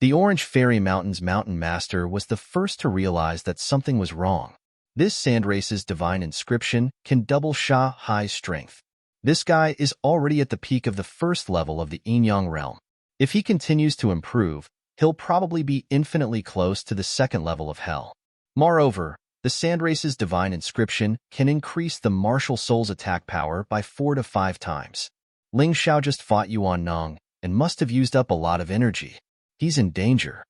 The Orange Fairy Mountain's Mountain Master was the first to realize that something was wrong. This Sand Race's divine inscription can double Sha Hai's strength. This guy is already at the peak of the first level of the Yin-Yang realm. If he continues to improve, he'll probably be infinitely close to the second level of hell. Moreover, the Sand Race's divine inscription can increase the martial soul's attack power by 4 to 5 times. Ling Xiao just fought Yuan Nong and must have used up a lot of energy. He's in danger.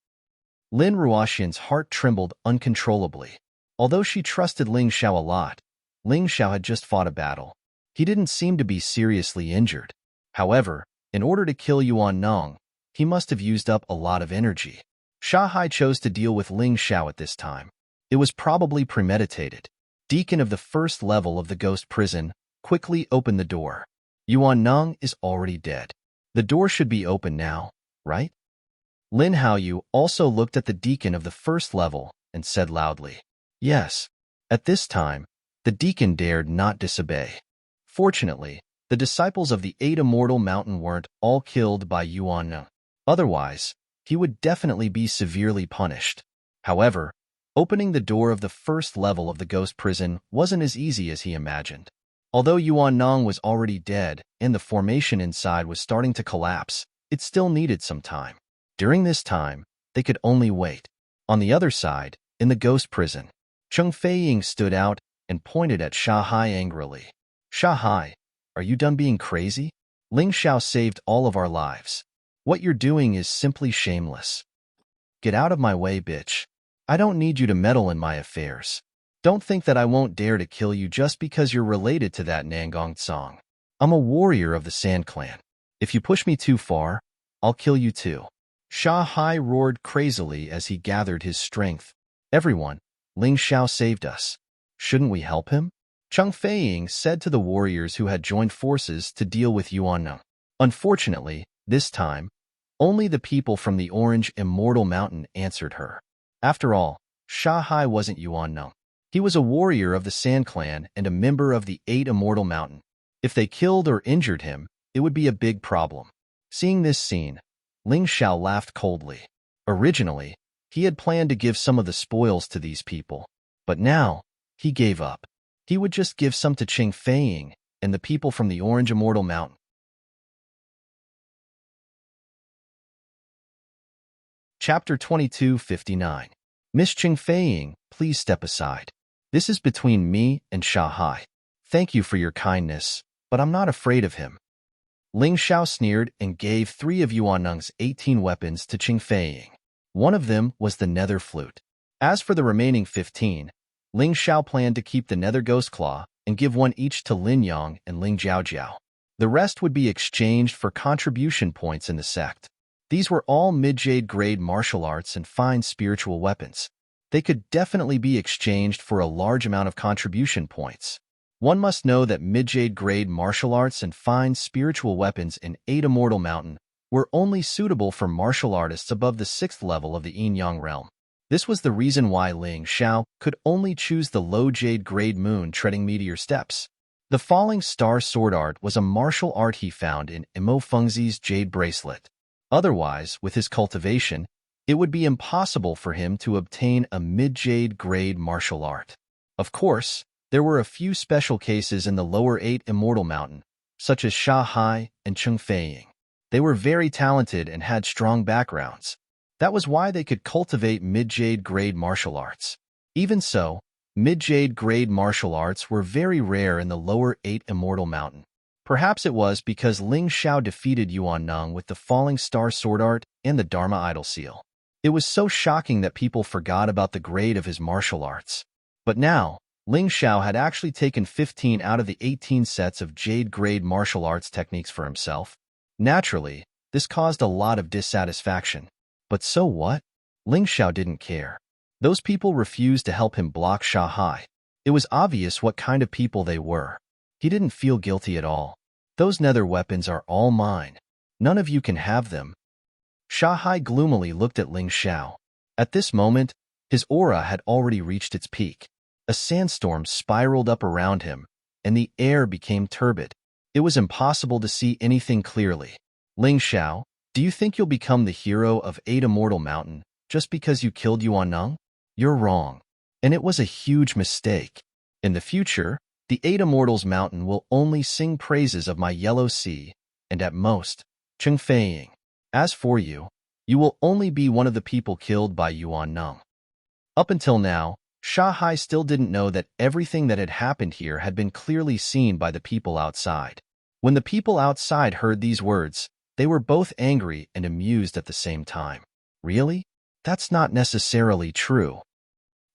Lin Ruoxian's heart trembled uncontrollably. Although she trusted Ling Xiao a lot, Ling Xiao had just fought a battle. He didn't seem to be seriously injured. However, in order to kill Yuan Nong, he must have used up a lot of energy. Sha Hai chose to deal with Ling Xiao at this time. It was probably premeditated. Deacon of the first level of the ghost prison quickly opened the door. Yuan Nong is already dead. The door should be open now, right? Lin Haoyu also looked at the deacon of the first level and said loudly, yes. At this time, the deacon dared not disobey. Fortunately, the disciples of the Eight Immortal Mountain weren't all killed by Yuan Nong. Otherwise, he would definitely be severely punished. However, opening the door of the first level of the ghost prison wasn't as easy as he imagined. Although Yuan Nong was already dead and the formation inside was starting to collapse, it still needed some time. During this time, they could only wait. On the other side, in the ghost prison, Cheng Feiying stood out and pointed at Sha Hai angrily. Sha Hai, are you done being crazy? Ling Xiao saved all of our lives. What you're doing is simply shameless. Get out of my way, bitch. I don't need you to meddle in my affairs. Don't think that I won't dare to kill you just because you're related to that Nangong Tsong. I'm a warrior of the Sand Clan. If you push me too far, I'll kill you too. Sha Hai roared crazily as he gathered his strength. Everyone, Ling Xiao saved us. Shouldn't we help him? Cheng Feiying said to the warriors who had joined forces to deal with Yuan Neng. Unfortunately, this time, only the people from the Orange Immortal Mountain answered her. After all, Sha Hai wasn't Yuan Neng. He was a warrior of the Sand Clan and a member of the 8 Immortal Mountain. If they killed or injured him, it would be a big problem. Seeing this scene, Ling Xiao laughed coldly. Originally, he had planned to give some of the spoils to these people, but now, he gave up. He would just give some to Cheng Feiying and the people from the Orange Immortal Mountain. Chapter 2259. Miss Cheng Feiying, please step aside. This is between me and Sha Hai. Thank you for your kindness, but I'm not afraid of him. Ling Xiao sneered and gave 3 of Yuan Neng's 18 weapons to Cheng Feiying. One of them was the Nether Flute. As for the remaining 15, Ling Xiao planned to keep the Nether Ghost Claw and give one each to Lin Yang and Ling Jiaojiao. The rest would be exchanged for contribution points in the sect. These were all mid-jade grade martial arts and fine spiritual weapons. They could definitely be exchanged for a large amount of contribution points. One must know that mid-jade grade martial arts and fine spiritual weapons in 8 Immortal Mountain were only suitable for martial artists above the 6th level of the Yin-Yang realm. This was the reason why Ling Xiao could only choose the low jade grade moon treading meteor steps. The falling star sword art was a martial art he found in Imo Fengzi's jade bracelet. Otherwise, with his cultivation, it would be impossible for him to obtain a mid-jade grade martial art. Of course, there were a few special cases in the lower 8 Immortal Mountain, such as Sha Hai and Cheng Feiying. They were very talented and had strong backgrounds. That was why they could cultivate mid-jade grade martial arts. Even so, mid-jade grade martial arts were very rare in the lower 8 Immortal Mountain. Perhaps it was because Ling Xiao defeated Yuan Neng with the Falling Star Sword Art and the Dharma Idol Seal. It was so shocking that people forgot about the grade of his martial arts. But now, Ling Xiao had actually taken 15 out of the 18 sets of jade grade martial arts techniques for himself. Naturally, this caused a lot of dissatisfaction. But so what? Ling Xiao didn't care. Those people refused to help him block Sha Hai. It was obvious what kind of people they were. He didn't feel guilty at all. Those nether weapons are all mine. None of you can have them. Sha Hai gloomily looked at Ling Xiao. At this moment, his aura had already reached its peak. A sandstorm spiraled up around him, and the air became turbid. It was impossible to see anything clearly. Ling Xiao, do you think you'll become the hero of 8 Immortal Mountain just because you killed Yuan Neng? You're wrong. And it was a huge mistake. In the future, the 8 Immortals Mountain will only sing praises of my Yellow Sea, and at most, Cheng Feiying. As for you, you will only be one of the people killed by Yuan Neng. Up until now, Sha Hai still didn't know that everything that had happened here had been clearly seen by the people outside. When the people outside heard these words, they were both angry and amused at the same time. Really? That's not necessarily true.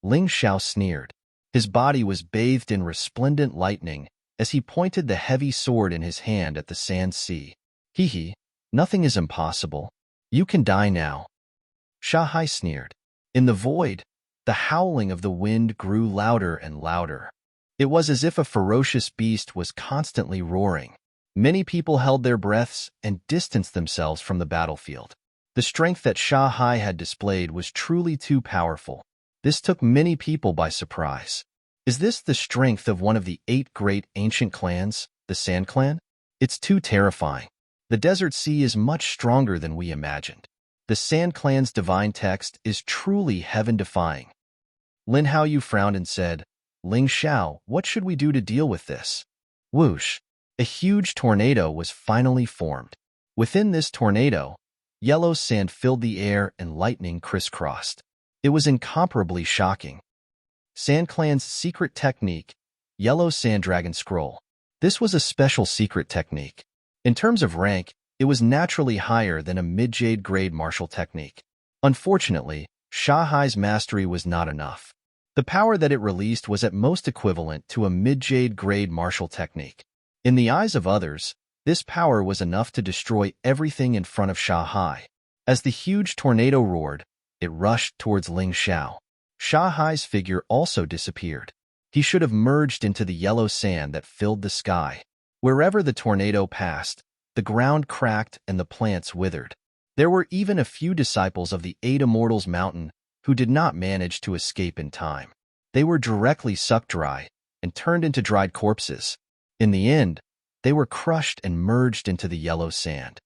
Ling Xiao sneered. His body was bathed in resplendent lightning as he pointed the heavy sword in his hand at the sand sea. Hee, nothing is impossible. You can die now. Sha Hai sneered. In the void, the howling of the wind grew louder and louder. It was as if a ferocious beast was constantly roaring. Many people held their breaths and distanced themselves from the battlefield. The strength that Sha Hai had displayed was truly too powerful. This took many people by surprise. Is this the strength of one of the 8 great ancient clans, the Sand Clan? It's too terrifying. The Desert Sea is much stronger than we imagined. The Sand Clan's divine text is truly heaven-defying. Lin Haoyu frowned and said, Ling Xiao, what should we do to deal with this? Whoosh! A huge tornado was finally formed. Within this tornado, yellow sand filled the air and lightning crisscrossed. It was incomparably shocking. Sand Clan's secret technique, Yellow Sand Dragon Scroll. This was a special secret technique. In terms of rank, It was naturally higher than a mid-jade grade martial technique. Unfortunately, Shanghai's mastery was not enough. The power that it released was at most equivalent to a mid-jade grade martial technique. In the eyes of others, this power was enough to destroy everything in front of Shanghai. As the huge tornado roared, it rushed towards Ling Xiao. Shanghai's figure also disappeared. He should have merged into the yellow sand that filled the sky. Wherever the tornado passed, the ground cracked and the plants withered. There were even a few disciples of the Eight Immortals Mountain who did not manage to escape in time. They were directly sucked dry and turned into dried corpses. In the end, they were crushed and merged into the yellow sand.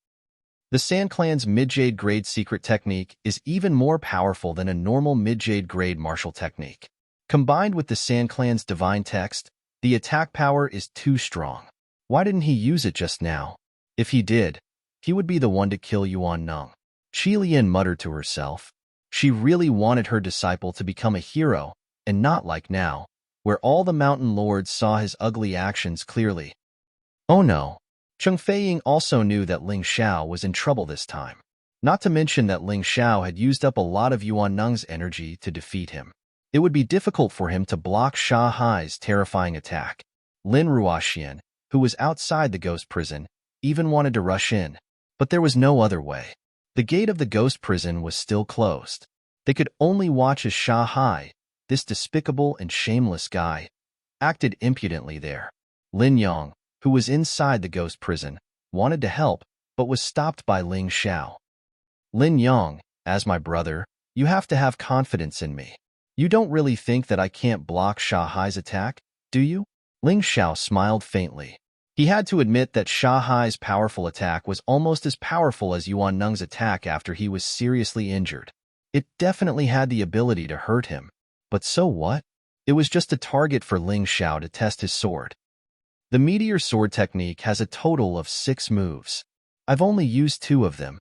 The Sand Clan's mid-jade grade secret technique is even more powerful than a normal mid-jade grade martial technique. Combined with the Sand Clan's divine text, the attack power is too strong. Why didn't he use it just now? If he did, he would be the one to kill Yuan Neng. Qi Lian muttered to herself. She really wanted her disciple to become a hero, and not like now, where all the mountain lords saw his ugly actions clearly. Oh no. Cheng Feiying also knew that Ling Xiao was in trouble this time. Not to mention that Ling Xiao had used up a lot of Yuan Neng's energy to defeat him. It would be difficult for him to block Shanghai's terrifying attack. Lin Ruoxian, who was outside the ghost prison, even wanted to rush in, but there was no other way. The gate of the ghost prison was still closed. They could only watch as Shanghai, this despicable and shameless guy, acted impudently there. Lin Yang, who was inside the ghost prison, wanted to help, but was stopped by Ling Xiao. Lin Yang, as my brother, you have to have confidence in me. You don't really think that I can't block Shanghai's attack, do you? Ling Xiao smiled faintly. He had to admit that Shanghai's powerful attack was almost as powerful as Yuan Neng's attack after he was seriously injured. It definitely had the ability to hurt him. But so what? It was just a target for Ling Xiao to test his sword. The Meteor Sword technique has a total of 6 moves. I've only used 2 of them.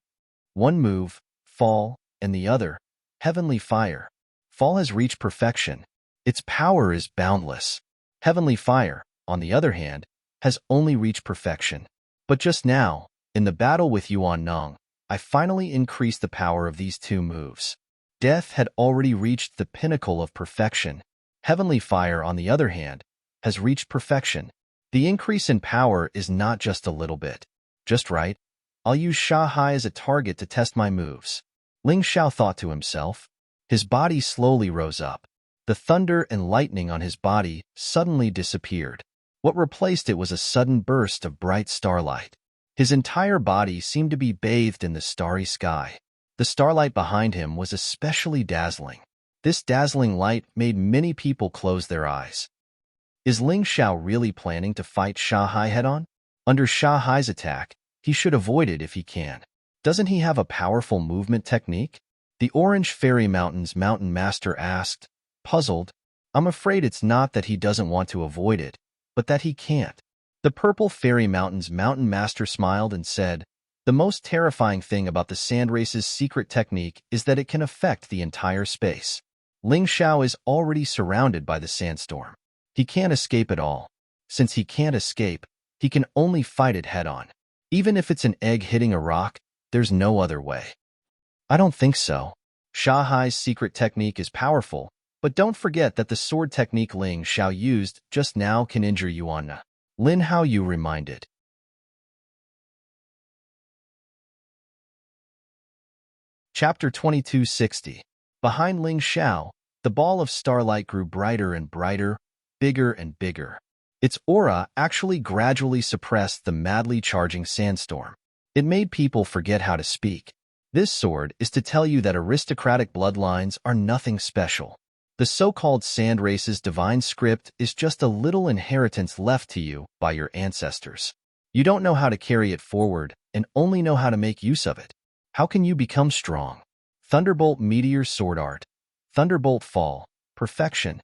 One move, Fall, and the other, Heavenly Fire. Fall has reached perfection. Its power is boundless. Heavenly Fire, on the other hand, has only reached perfection. But just now, in the battle with Yuan Neng, I finally increased the power of these 2 moves. Death had already reached the pinnacle of perfection. Heavenly Fire, on the other hand, has reached perfection. The increase in power is not just a little bit. Just right. I'll use Shanghai as a target to test my moves. Ling Xiao thought to himself. His body slowly rose up. The thunder and lightning on his body suddenly disappeared. What replaced it was a sudden burst of bright starlight. His entire body seemed to be bathed in the starry sky. The starlight behind him was especially dazzling. This dazzling light made many people close their eyes. Is Ling Xiao really planning to fight Shanghai head-on? Under Shanghai's attack, he should avoid it if he can. Doesn't he have a powerful movement technique? The Orange Fairy Mountain's Mountain Master asked, puzzled. I'm afraid it's not that he doesn't want to avoid it, but that he can't. The Purple Fairy Mountain's Mountain Master smiled and said, the most terrifying thing about the Sand Race's secret technique is that it can affect the entire space. Ling Xiao is already surrounded by the sandstorm. He can't escape at all. Since he can't escape, he can only fight it head-on. Even if it's an egg hitting a rock, there's no other way. I don't think so. Shanghai's secret technique is powerful, but don't forget that the sword technique Ling Xiao used just now can injure Yuan Neng. Lin Hao Yu reminded. Chapter 2260. Behind Ling Xiao, the ball of starlight grew brighter and brighter, bigger and bigger. Its aura actually gradually suppressed the madly charging sandstorm. It made people forget how to speak. This sword is to tell you that aristocratic bloodlines are nothing special. The so-called Sand Race's divine script is just a little inheritance left to you by your ancestors. You don't know how to carry it forward and only know how to make use of it. How can you become strong? Thunderbolt Meteor Sword Art. Thunderbolt Fall. Perfection.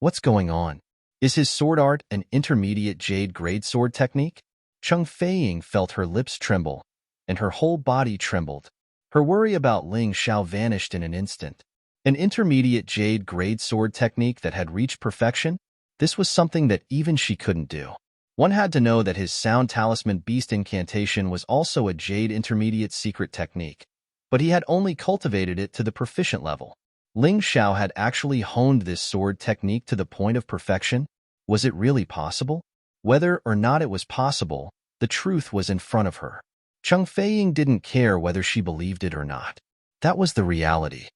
What's going on? Is his sword art an intermediate jade grade sword technique? Cheng Feiying felt her lips tremble, and her whole body trembled. Her worry about Ling Xiao vanished in an instant. An intermediate jade grade sword technique that had reached perfection? This was something that even she couldn't do. One had to know that his sound talisman beast incantation was also a Jade intermediate secret technique, but he had only cultivated it to the proficient level. Ling Xiao had actually honed this sword technique to the point of perfection. Was it really possible? Whether or not it was possible, the truth was in front of her. Cheng Feiying didn't care whether she believed it or not. That was the reality.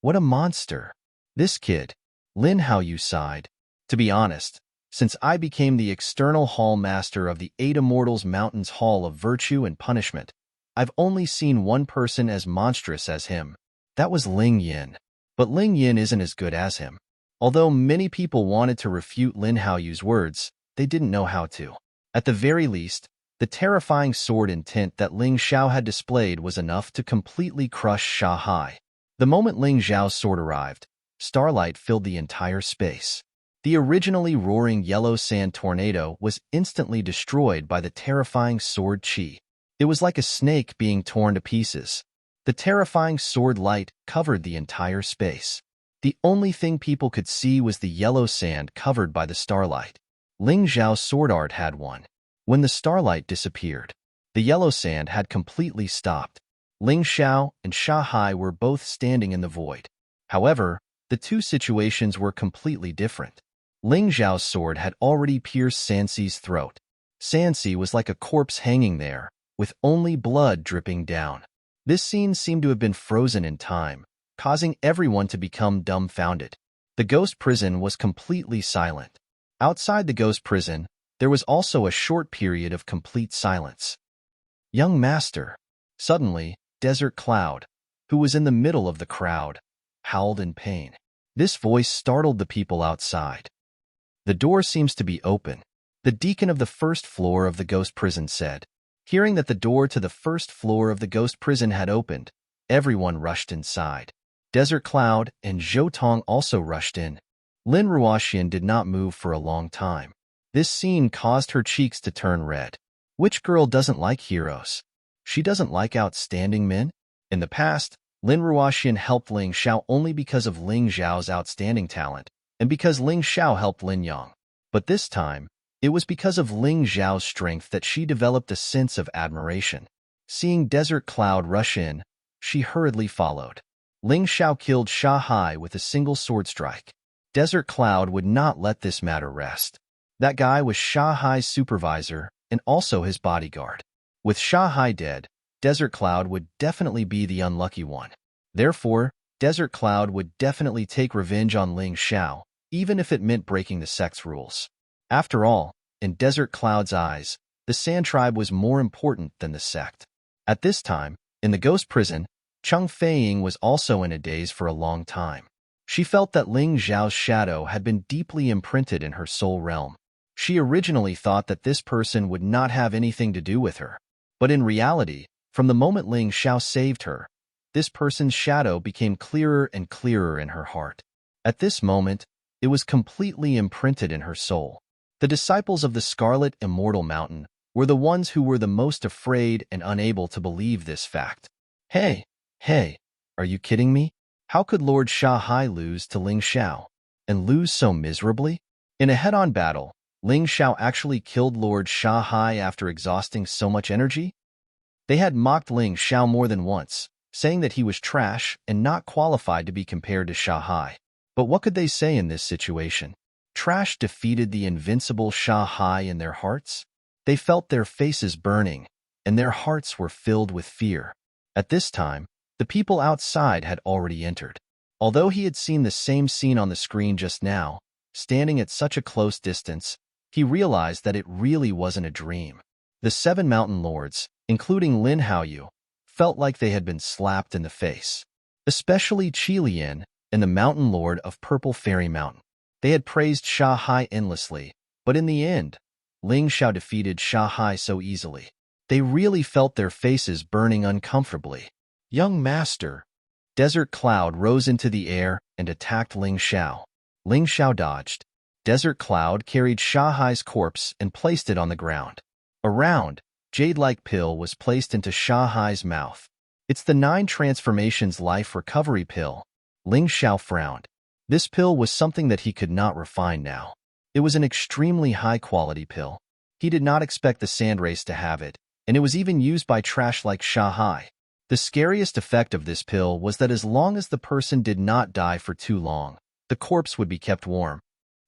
What a monster. This kid. Lin Haoyu sighed. To be honest, since I became the external hall master of the Eight Immortals Mountains Hall of Virtue and Punishment, I've only seen one person as monstrous as him. That was Ling Yin. But Ling Yin isn't as good as him. Although many people wanted to refute Lin Haoyu's words, they didn't know how to. At the very least, the terrifying sword intent that Ling Xiao had displayed was enough to completely crush Sha Hai. The moment Ling Xiao's sword arrived, starlight filled the entire space. The originally roaring yellow sand tornado was instantly destroyed by the terrifying sword chi. It was like a snake being torn to pieces. The terrifying sword light covered the entire space. The only thing people could see was the yellow sand covered by the starlight. Ling Xiao's sword art had one. When the starlight disappeared, the yellow sand had completely stopped. Ling Xiao and Sha Hai were both standing in the void. However, the two situations were completely different. Ling Xiao's sword had already pierced Sanxi's throat. Sanxi was like a corpse hanging there, with only blood dripping down. This scene seemed to have been frozen in time, causing everyone to become dumbfounded. The ghost prison was completely silent. Outside the ghost prison, there was also a short period of complete silence. Young master. Suddenly, Desert Cloud, who was in the middle of the crowd, howled in pain. This voice startled the people outside. The door seems to be open, the deacon of the first floor of the ghost prison said. Hearing that the door to the first floor of the ghost prison had opened, everyone rushed inside. Desert Cloud and Zhou Tong also rushed in. Lin Ruoxian did not move for a long time. This scene caused her cheeks to turn red. Which girl doesn't like heroes? She doesn't like outstanding men? In the past, Lin Ruoxian helped Ling Xiao only because of Ling Xiao's outstanding talent, and because Ling Xiao helped Lin Yang. But this time, it was because of Ling Xiao's strength that she developed a sense of admiration. Seeing Desert Cloud rush in, she hurriedly followed. Ling Xiao killed Sha Hai with a single sword strike. Desert Cloud would not let this matter rest. That guy was Sha Hai's supervisor and also his bodyguard. With Sha Hai dead, Desert Cloud would definitely be the unlucky one. Therefore, Desert Cloud would definitely take revenge on Ling Xiao, even if it meant breaking the sect's rules. After all, in Desert Cloud's eyes, the Sand Tribe was more important than the sect. At this time, in the ghost prison, Cheng Feiying was also in a daze for a long time. She felt that Ling Xiao's shadow had been deeply imprinted in her soul realm. She originally thought that this person would not have anything to do with her. But in reality, from the moment Ling Xiao saved her, this person's shadow became clearer and clearer in her heart. At this moment, it was completely imprinted in her soul. The disciples of the Scarlet Immortal Mountain were the ones who were the most afraid and unable to believe this fact. Hey, are you kidding me? How could Lord Sha Hai lose to Ling Xiao? And lose so miserably? In a head-on battle, Ling Xiao actually killed Lord Sha Hai after exhausting so much energy? They had mocked Ling Xiao more than once, saying that he was trash and not qualified to be compared to Sha Hai. But what could they say in this situation? Trash defeated the invincible Sha Hai in their hearts? They felt their faces burning, and their hearts were filled with fear. At this time, the people outside had already entered. Although he had seen the same scene on the screen just now, standing at such a close distance, he realized that it really wasn't a dream. The 7 mountain lords, including Lin Haoyu, felt like they had been slapped in the face. Especially Qi Lian and the mountain lord of Purple Fairy Mountain. They had praised Sha Hai endlessly, but in the end, Ling Xiao defeated Sha Hai so easily. They really felt their faces burning uncomfortably. Young master. Desert Cloud rose into the air and attacked Ling Xiao. Ling Xiao dodged. Desert Cloud carried Sha Hai's corpse and placed it on the ground. A round, jade-like pill was placed into Sha Hai's mouth. It's the 9 Transformations Life Recovery Pill. Ling Xiao frowned. This pill was something that he could not refine now. It was an extremely high-quality pill. He did not expect the sand race to have it, and it was even used by trash like Shanghai. The scariest effect of this pill was that as long as the person did not die for too long, the corpse would be kept warm.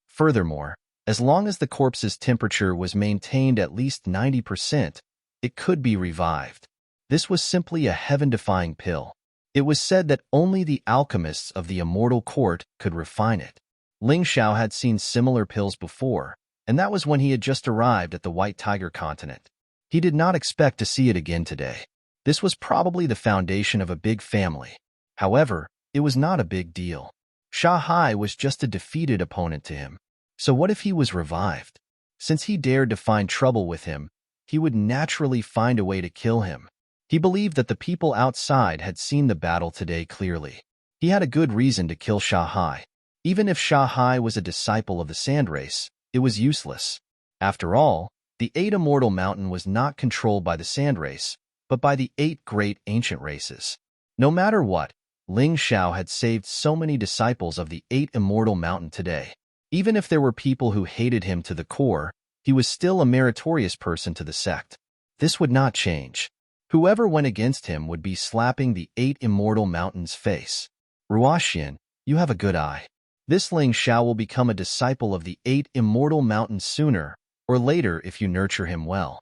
Furthermore, as long as the corpse's temperature was maintained at least 90%, it could be revived. This was simply a heaven-defying pill. It was said that only the alchemists of the immortal court could refine it. Ling Xiao had seen similar pills before, and that was when he had just arrived at the White Tiger continent. He did not expect to see it again today. This was probably the foundation of a big family. However, it was not a big deal. Shanghai was just a defeated opponent to him. So what if he was revived? Since he dared to find trouble with him, he would naturally find a way to kill him. He believed that the people outside had seen the battle today clearly. He had a good reason to kill Shanghai. Even if Shanghai was a disciple of the sand race, it was useless. After all, the 8 immortal mountain was not controlled by the sand race, but by the 8 great ancient races. No matter what, Ling Xiao had saved so many disciples of the 8 immortal mountain today. Even if there were people who hated him to the core, he was still a meritorious person to the sect. This would not change. Whoever went against him would be slapping the 8 immortal mountain's face. Ruoxian, you have a good eye. This Ling Xiao will become a disciple of the 8 immortal mountains sooner or later if you nurture him well.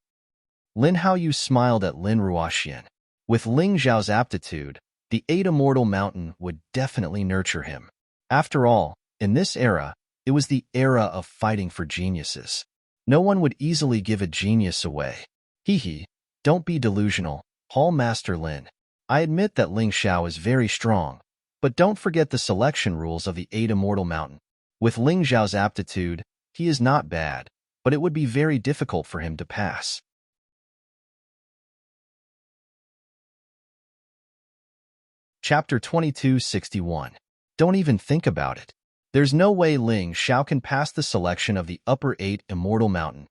Lin Haoyu smiled at Lin Ruoxian. With Ling Xiao's aptitude, the 8 immortal mountain would definitely nurture him. After all, in this era, it was the era of fighting for geniuses. No one would easily give a genius away. Hee, don't be delusional, Hall Master Lin. I admit that Ling Xiao is very strong, but don't forget the selection rules of the 8 immortal mountain. With Ling Xiao's aptitude, he is not bad, but it would be very difficult for him to pass. Chapter 2261. Don't even think about it. There's no way Ling Xiao can pass the selection of the upper 8 immortal mountain.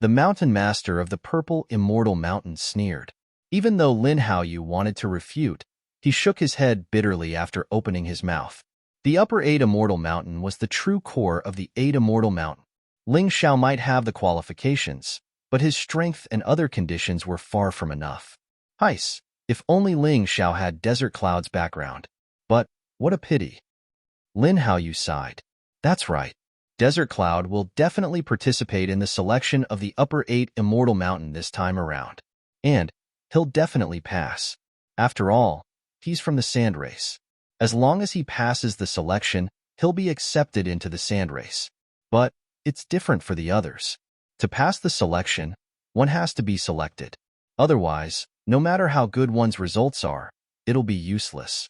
The mountain master of the purple immortal mountain sneered. Even though Lin Haoyu wanted to refute, he shook his head bitterly after opening his mouth. The upper 8 immortal mountain was the true core of the 8 immortal mountain. Ling Xiao might have the qualifications, but his strength and other conditions were far from enough. Heis, if only Ling Xiao had Desert Cloud's background. But, what a pity. Lin Haoyu sighed. That's right. Desert Cloud will definitely participate in the selection of the upper 8 immortal mountain this time around. And he'll definitely pass. After all, he's from the sand race. As long as he passes the selection, he'll be accepted into the sand race. But it's different for the others. To pass the selection, one has to be selected. Otherwise, no matter how good one's results are, it'll be useless.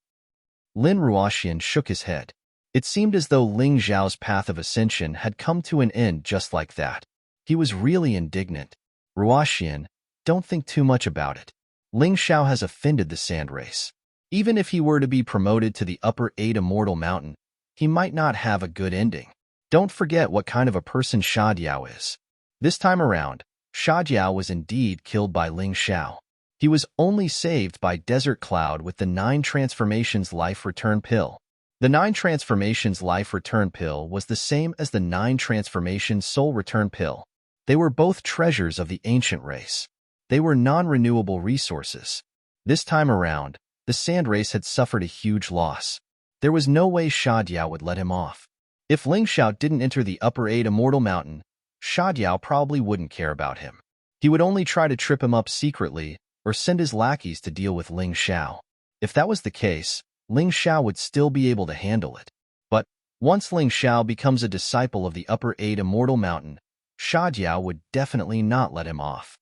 Lin Ruoxian shook his head. It seemed as though Ling Xiao's path of ascension had come to an end just like that. He was really indignant. Ruoxian, don't think too much about it. Ling Xiao has offended the sand race. Even if he were to be promoted to the upper 8 immortal mountain, he might not have a good ending. Don't forget what kind of a person Sha Diao is. This time around, Sha Diao was indeed killed by Ling Xiao. He was only saved by Desert Cloud with the 9 Transformations Life Return Pill. The 9 Transformations Life Return Pill was the same as the 9 Transformations Soul Return Pill. They were both treasures of the ancient race. They were non-renewable resources. This time around, the sand race had suffered a huge loss. There was no way Sha Diao would let him off. If Ling Xiao didn't enter the upper 8 immortal mountain, Sha Diao probably wouldn't care about him. He would only try to trip him up secretly or send his lackeys to deal with Ling Xiao. If that was the case, Ling Xiao would still be able to handle it. But once Ling Xiao becomes a disciple of the upper 8 immortal mountain, Sha Diao would definitely not let him off.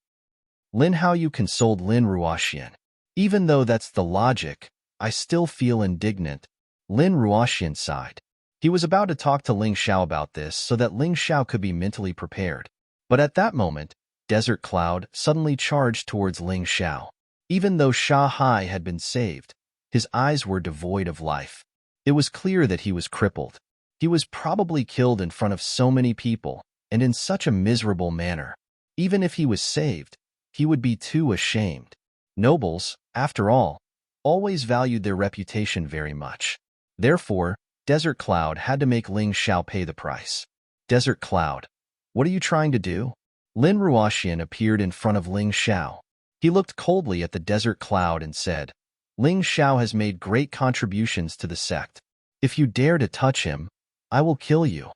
Lin Haoyu consoled Lin Ruoxian. Even though that's the logic, I still feel indignant. Lin Ruoxian sighed. He was about to talk to Ling Xiao about this so that Ling Xiao could be mentally prepared. But at that moment, Desert Cloud suddenly charged towards Ling Xiao. Even though Shanghai had been saved, his eyes were devoid of life. It was clear that he was crippled. He was probably killed in front of so many people, and in such a miserable manner. Even if he was saved, he would be too ashamed. Nobles, after all, always valued their reputation very much. Therefore, Desert Cloud had to make Ling Xiao pay the price. Desert Cloud, what are you trying to do? Lin Ruoxian appeared in front of Ling Xiao. He looked coldly at the desert cloud and said, Ling Xiao has made great contributions to the sect. If you dare to touch him, I will kill you.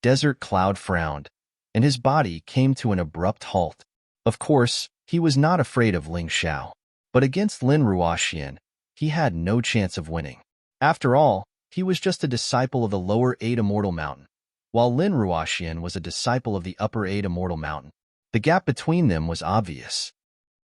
Desert Cloud frowned, and his body came to an abrupt halt. Of course, he was not afraid of Ling Xiao, but against Lin Ruoxian, he had no chance of winning. After all, he was just a disciple of the lower 8 Immortal Mountain, while Lin Ruoxian was a disciple of the upper 8 Immortal Mountain. The gap between them was obvious.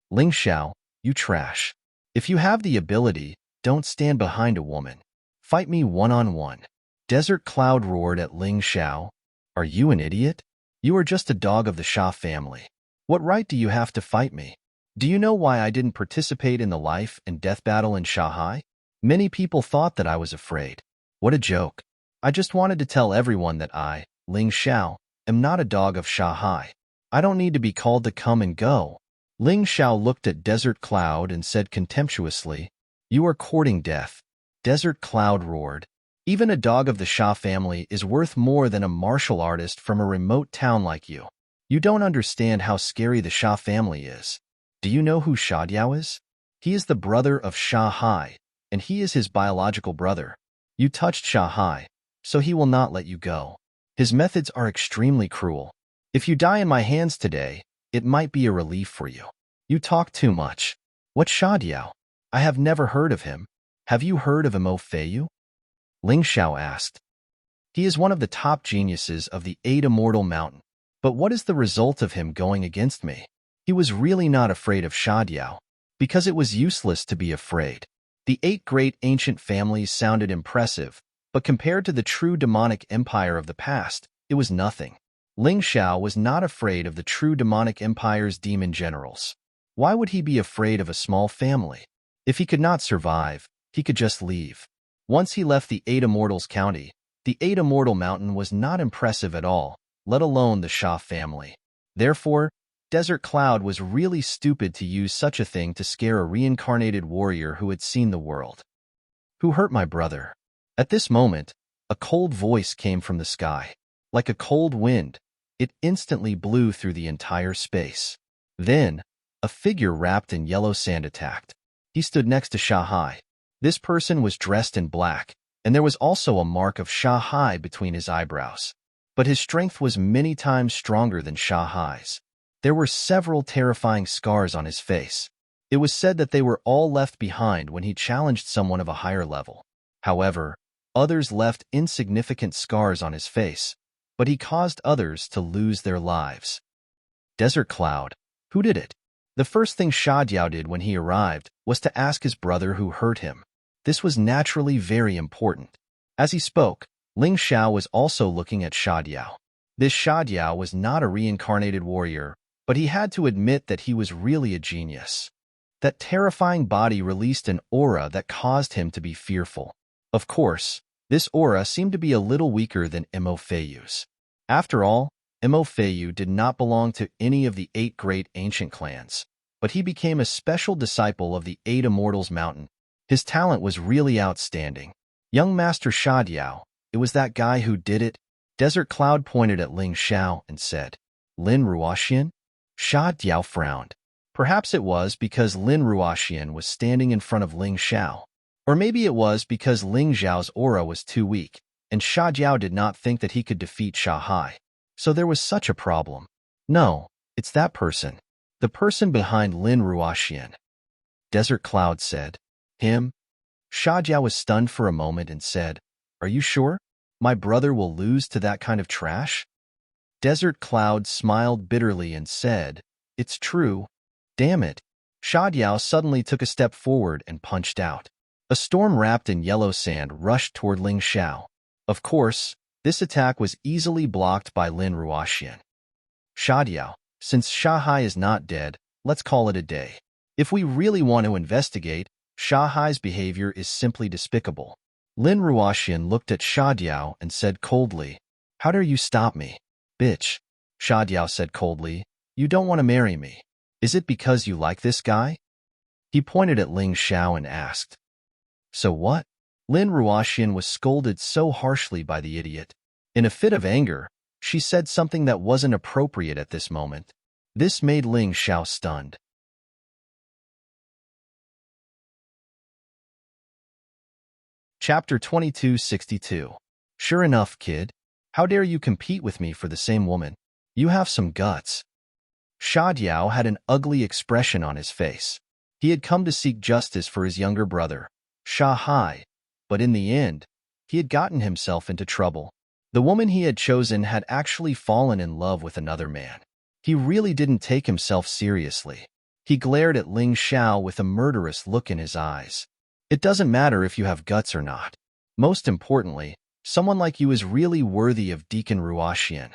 Ling Xiao, you trash. If you have the ability, don't stand behind a woman. Fight me one-on-one. Desert Cloud roared at Ling Xiao. Are you an idiot? You are just a dog of the Sha family. What right do you have to fight me? Do you know why I didn't participate in the life and death battle in Shanghai? Many people thought that I was afraid. What a joke. I just wanted to tell everyone that I, Ling Xiao, am not a dog of Shanghai. I don't need to be called to come and go. Ling Xiao looked at Desert Cloud and said contemptuously, You are courting death. Desert Cloud roared. Even a dog of the Sha family is worth more than a martial artist from a remote town like you. You don't understand how scary the Sha family is. Do you know who Sha Diao is? He is the brother of Sha Hai, and he is his biological brother. You touched Sha Hai, so he will not let you go. His methods are extremely cruel. If you die in my hands today, it might be a relief for you. You talk too much. What's Sha Diao? I have never heard of him. Have you heard of Mo Feiyu? Ling Xiao asked. He is one of the top geniuses of the 8 Immortal Mountain. But what is the result of him going against me? He was really not afraid of Sha Diao, because it was useless to be afraid. The 8 great ancient families sounded impressive, but compared to the true demonic empire of the past, it was nothing. Ling Xiao was not afraid of the true demonic empire's demon generals. Why would he be afraid of a small family? If he could not survive, he could just leave. Once he left the 8 Immortals County, the 8 Immortal Mountain was not impressive at all, let alone the Sha family. Therefore, Desert Cloud was really stupid to use such a thing to scare a reincarnated warrior who had seen the world. Who hurt my brother? At this moment, a cold voice came from the sky. Like a cold wind, it instantly blew through the entire space. Then, a figure wrapped in yellow sand attacked. He stood next to Sha Hai. This person was dressed in black, and there was also a mark of Sha Hai between his eyebrows. But his strength was many times stronger than Sha Hai's. There were several terrifying scars on his face. It was said that they were all left behind when he challenged someone of a higher level. However, others left insignificant scars on his face, but he caused others to lose their lives. Desert Cloud. Who did it? The first thing Sha Diao did when he arrived was to ask his brother who hurt him. This was naturally very important. As he spoke, Ling Xiao was also looking at Sha Diao. This Sha Diao was not a reincarnated warrior, but he had to admit that he was really a genius. That terrifying body released an aura that caused him to be fearful. Of course, this aura seemed to be a little weaker than Mo Feiyu's. After all, Mo Feiyu did not belong to any of the 8 great ancient clans, but he became a special disciple of the 8 Immortals Mountain. His talent was really outstanding. Young Master Sha Diao, it was that guy who did it. Desert Cloud pointed at Ling Xiao and said, Lin Ruoxian? Sha Diao frowned. Perhaps it was because Lin Ruoxian was standing in front of Ling Xiao. Or maybe it was because Ling Xiao's aura was too weak, and Sha Diao did not think that he could defeat Sha Hai. So there was such a problem. No, it's that person. The person behind Lin Ruoxian. Desert Cloud said. Him? Sha Diao was stunned for a moment and said, Are you sure? My brother will lose to that kind of trash? Desert Cloud smiled bitterly and said, It's true. Damn it. Sha Diao suddenly took a step forward and punched out. A storm wrapped in yellow sand rushed toward Ling Xiao. Of course, this attack was easily blocked by Lin Ruoxian. Sha Diao, since Sha Hai is not dead, let's call it a day. If we really want to investigate, Sha Hai's behavior is simply despicable. Lin Ruoxian looked at Sha Diao and said coldly, How dare you stop me? Bitch. Sha Diao said coldly, You don't want to marry me. Is it because you like this guy? He pointed at Ling Xiao and asked. So what? Lin Ruoxian was scolded so harshly by the idiot. In a fit of anger, She said something that wasn't appropriate at this moment. This made Ling Xiao stunned. Chapter 2262. Sure enough, kid. How dare you compete with me for the same woman? You have some guts. Sha Diao had an ugly expression on his face. He had come to seek justice for his younger brother, Sha Hai, but in the end, he had gotten himself into trouble. The woman he had chosen had actually fallen in love with another man. He really didn't take himself seriously. He glared at Ling Xiao with a murderous look in his eyes. It doesn't matter if you have guts or not. Most importantly, someone like you is really worthy of Deacon Ruoxian.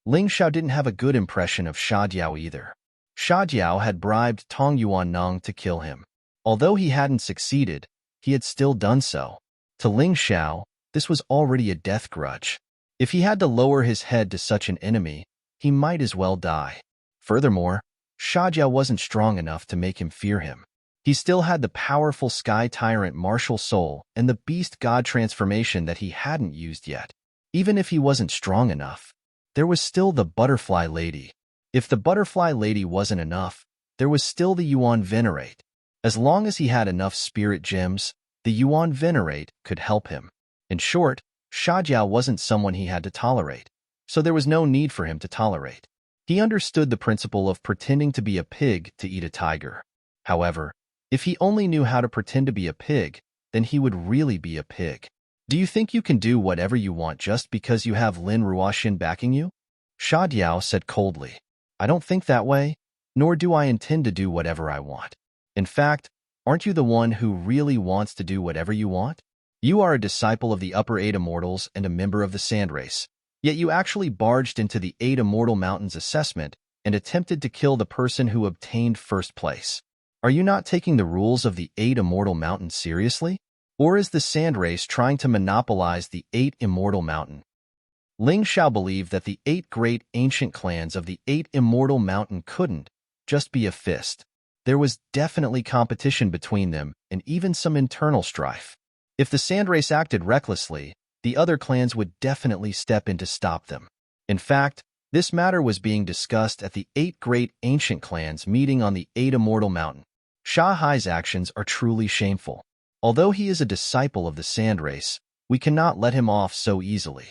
Ling Xiao didn't have a good impression of Sha Diao either. Sha Diao had bribed Tong Yuannong to kill him. Although he hadn't succeeded, he had still done so. To Ling Xiao, this was already a death grudge. If he had to lower his head to such an enemy, he might as well die. Furthermore, Sha Diao wasn't strong enough to make him fear him. He still had the powerful Sky Tyrant martial soul and the Beast God transformation that he hadn't used yet. Even if he wasn't strong enough, there was still the Butterfly Lady. If the Butterfly Lady wasn't enough, there was still the Yuan Venerate. As long as he had enough spirit gems, the Yuan Venerate could help him. In short, Sha Diao wasn't someone he had to tolerate, so there was no need for him to tolerate. He understood the principle of pretending to be a pig to eat a tiger. However, if he only knew how to pretend to be a pig, then he would really be a pig. Do you think you can do whatever you want just because you have Lin Ruoxian backing you? Sha Diao said coldly. I don't think that way, nor do I intend to do whatever I want. In fact, aren't you the one who really wants to do whatever you want? You are a disciple of the Upper Eight Immortals and a member of the Sand Race, yet you actually barged into the Eight Immortal Mountains assessment and attempted to kill the person who obtained first place. Are you not taking the rules of the Eight Immortal Mountains seriously? Or is the Sand Race trying to monopolize the Eight Immortal Mountain? Ling Xiao believed that the 8 great ancient clans of the 8 Immortal Mountain couldn't just be a fist. There was definitely competition between them and even some internal strife. If the Sand Race acted recklessly, the other clans would definitely step in to stop them. In fact, this matter was being discussed at the 8 great ancient clans meeting on the 8 Immortal Mountain. Sha Hai's actions are truly shameful. Although he is a disciple of the Sand Race, we cannot let him off so easily.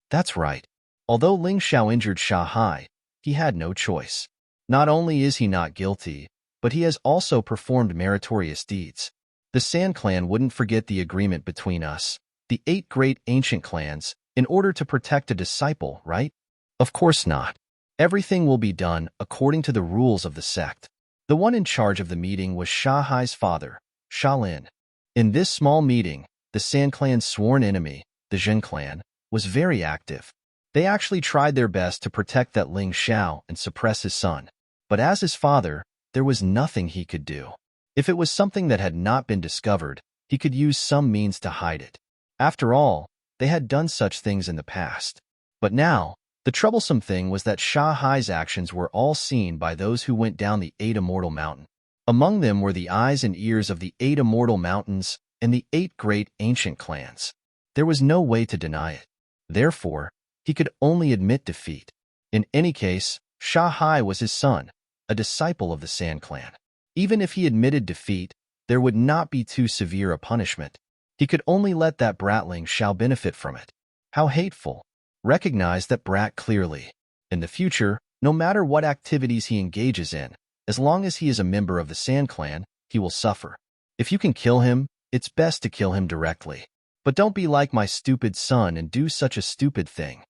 That's right. Although Ling Xiao injured Sha Hai, he had no choice. Not only is he not guilty, but he has also performed meritorious deeds. The Sand Clan wouldn't forget the agreement between us, the 8 great ancient clans, in order to protect a disciple, right? Of course not. Everything will be done according to the rules of the sect. The one in charge of the meeting was Sha Hai's father, Sha Lin. In this small meeting, the Sand Clan's sworn enemy, the Zhen Clan, was very active. They actually tried their best to protect that Ling Xiao and suppress his son. But as his father, there was nothing he could do. If it was something that had not been discovered, he could use some means to hide it. After all, they had done such things in the past. But now, the troublesome thing was that Sha Hai's actions were all seen by those who went down the 8 Immortal Mountain. Among them were the eyes and ears of the 8 Immortal Mountains and the 8 great ancient clans. There was no way to deny it. Therefore, he could only admit defeat. In any case, Sha Hai was his son, a disciple of the Sand Clan. Even if he admitted defeat, there would not be too severe a punishment. He could only let that bratling Xiao benefit from it. How hateful. Recognize that brat clearly. In the future, no matter what activities he engages in, as long as he is a member of the Sand Clan, he will suffer. If you can kill him, it's best to kill him directly. But don't be like my stupid son and do such a stupid thing.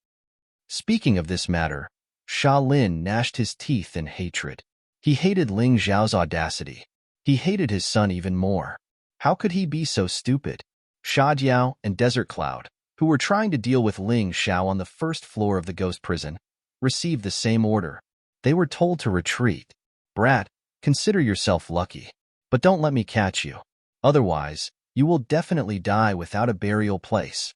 Speaking of this matter, Sha Lin gnashed his teeth in hatred. He hated Ling Xiao's audacity. He hated his son even more. How could he be so stupid? Sha Jiao and Desert Cloud, who were trying to deal with Ling Xiao on the first floor of the ghost prison, received the same order. They were told to retreat. Brat, consider yourself lucky. But don't let me catch you. Otherwise, you will definitely die without a burial place.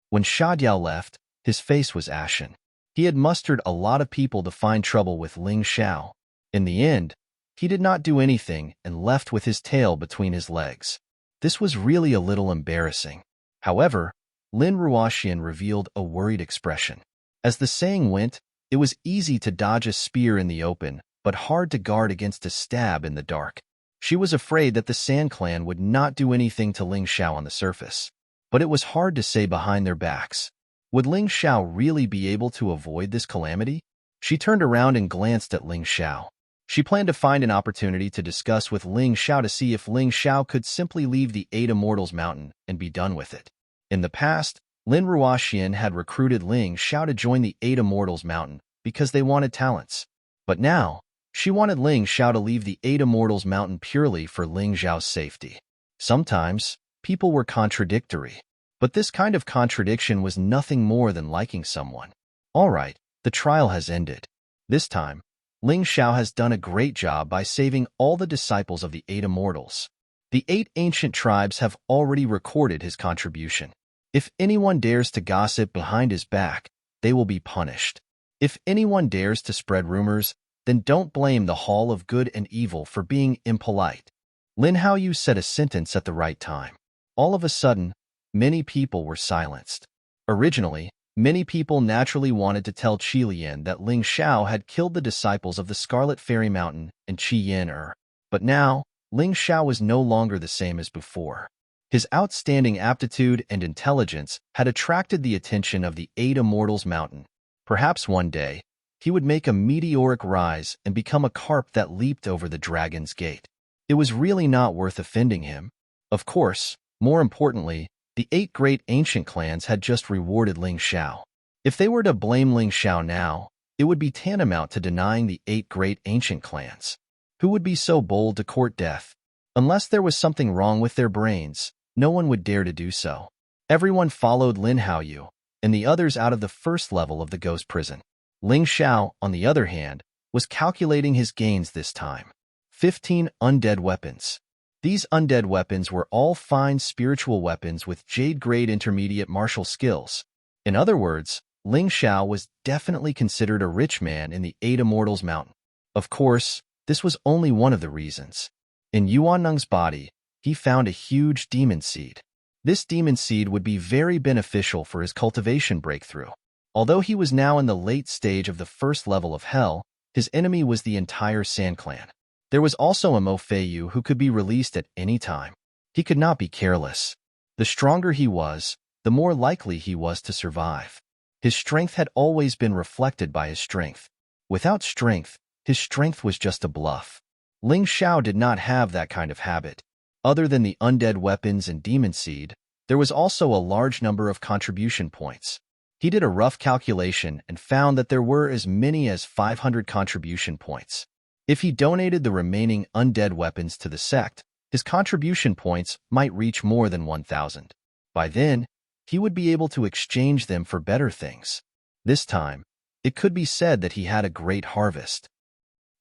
When Sha Jiao left, his face was ashen. He had mustered a lot of people to find trouble with Ling Xiao. In the end, he did not do anything and left with his tail between his legs. This was really a little embarrassing. However, Lin Ruoxian revealed a worried expression. As the saying went, it was easy to dodge a spear in the open, but hard to guard against a stab in the dark. She was afraid that the Sand Clan would not do anything to Ling Xiao on the surface, but it was hard to say behind their backs. Would Ling Xiao really be able to avoid this calamity? She turned around and glanced at Ling Xiao. She planned to find an opportunity to discuss with Ling Xiao to see if Ling Xiao could simply leave the Eight Immortals Mountain and be done with it. In the past, Lin Ruoxian had recruited Ling Xiao to join the Eight Immortals Mountain because they wanted talents. But now, she wanted Ling Xiao to leave the Eight Immortals Mountain purely for Ling Xiao's safety. Sometimes, people were contradictory, but this kind of contradiction was nothing more than liking someone. All right, the trial has ended. This time, Ling Xiao has done a great job by saving all the disciples of the Eight Immortals. The 8 ancient tribes have already recorded his contribution. If anyone dares to gossip behind his back, they will be punished. If anyone dares to spread rumors, then don't blame the Hall of Good and Evil for being impolite. Lin Haoyu said a sentence at the right time. All of a sudden, many people were silenced. Originally, many people naturally wanted to tell Qi Lian that Ling Xiao had killed the disciples of the Scarlet Fairy Mountain and Qi Yan. But now, Ling Xiao was no longer the same as before. His outstanding aptitude and intelligence had attracted the attention of the Eight Immortals Mountain. Perhaps one day, he would make a meteoric rise and become a carp that leaped over the dragon's gate. It was really not worth offending him. Of course, more importantly, the 8 great ancient clans had just rewarded Ling Xiao. If they were to blame Ling Xiao now, it would be tantamount to denying the 8 great ancient clans. Who would be so bold to court death? Unless there was something wrong with their brains, no one would dare to do so. Everyone followed Lin Haoyu and the others out of the first level of the ghost prison. Ling Xiao, on the other hand, was calculating his gains this time. 15 undead weapons. These undead weapons were all fine spiritual weapons with Jade-grade intermediate martial skills. In other words, Ling Xiao was definitely considered a rich man in the Eight Immortals Mountain. Of course, this was only one of the reasons. In Yuan Neng's body, he found a huge demon seed. This demon seed would be very beneficial for his cultivation breakthrough. Although he was now in the late stage of the first level of hell, his enemy was the entire Sand Clan. There was also a Mo Feiyu who could be released at any time. He could not be careless. The stronger he was, the more likely he was to survive. His strength had always been reflected by his strength. Without strength, his strength was just a bluff. Ling Xiao did not have that kind of habit. Other than the undead weapons and demon seed, there was also a large number of contribution points. He did a rough calculation and found that there were as many as 500 contribution points. If he donated the remaining undead weapons to the sect, his contribution points might reach more than 1,000. By then, he would be able to exchange them for better things. This time, it could be said that he had a great harvest.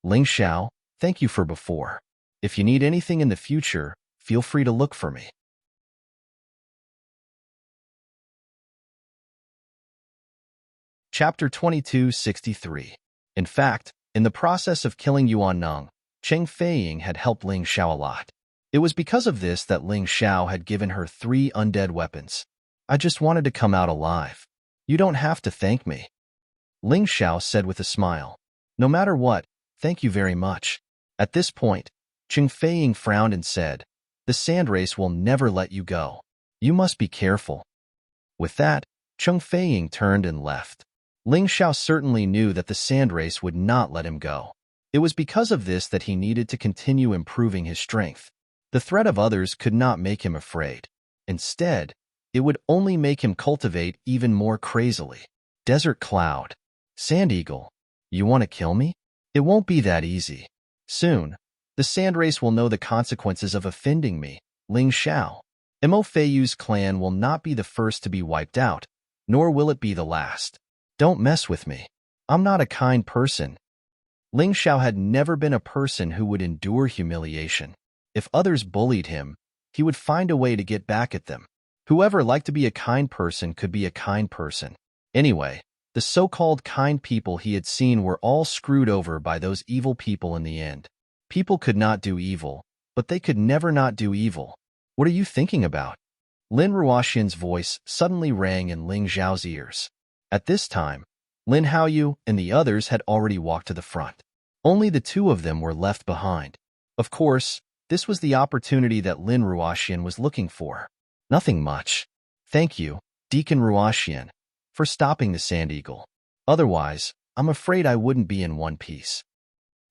Ling Xiao, thank you for before. If you need anything in the future, feel free to look for me. Chapter 2263. In fact, in the process of killing Yuan Neng, Cheng Feiying had helped Ling Xiao a lot. It was because of this that Ling Xiao had given her 3 undead weapons. I just wanted to come out alive. You don't have to thank me. Ling Xiao said with a smile. No matter what, thank you very much. At this point, Cheng Feiying frowned and said, the sand race will never let you go. You must be careful. With that, Cheng Feiying turned and left. Ling Xiao certainly knew that the sand race would not let him go. It was because of this that he needed to continue improving his strength. The threat of others could not make him afraid. Instead, it would only make him cultivate even more crazily. Desert Cloud. Sand Eagle. You want to kill me? It won't be that easy. Soon, the sand race will know the consequences of offending me, Ling Xiao. Mo Feiyu's clan will not be the first to be wiped out, nor will it be the last. Don't mess with me. I'm not a kind person. Ling Xiao had never been a person who would endure humiliation. If others bullied him, he would find a way to get back at them. Whoever liked to be a kind person could be a kind person. Anyway, the so-called kind people he had seen were all screwed over by those evil people in the end. People could not do evil, but they could never not do evil. What are you thinking about? Lin Ruoxian's voice suddenly rang in Ling Xiao's ears. At this time, Lin Haoyu and the others had already walked to the front. Only the two of them were left behind. Of course, this was the opportunity that Lin Ruoxian was looking for. Nothing much. Thank you, Deacon Ruoxian, for stopping the Sand Eagle. Otherwise, I'm afraid I wouldn't be in one piece.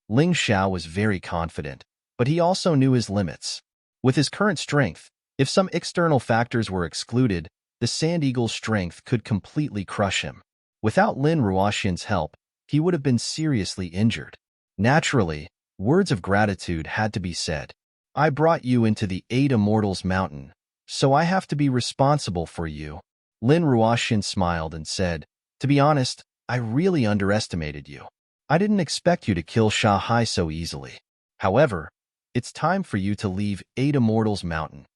Ling Xiao was very confident, but he also knew his limits. With his current strength, if some external factors were excluded, the Sand Eagle's strength could completely crush him. Without Lin Ruoxian's help, he would have been seriously injured. Naturally, words of gratitude had to be said. I brought you into the 8 Immortals Mountain, so I have to be responsible for you. Lin Ruoxian smiled and said, to be honest, I really underestimated you. I didn't expect you to kill Sha Hai so easily. However, it's time for you to leave 8 Immortals Mountain.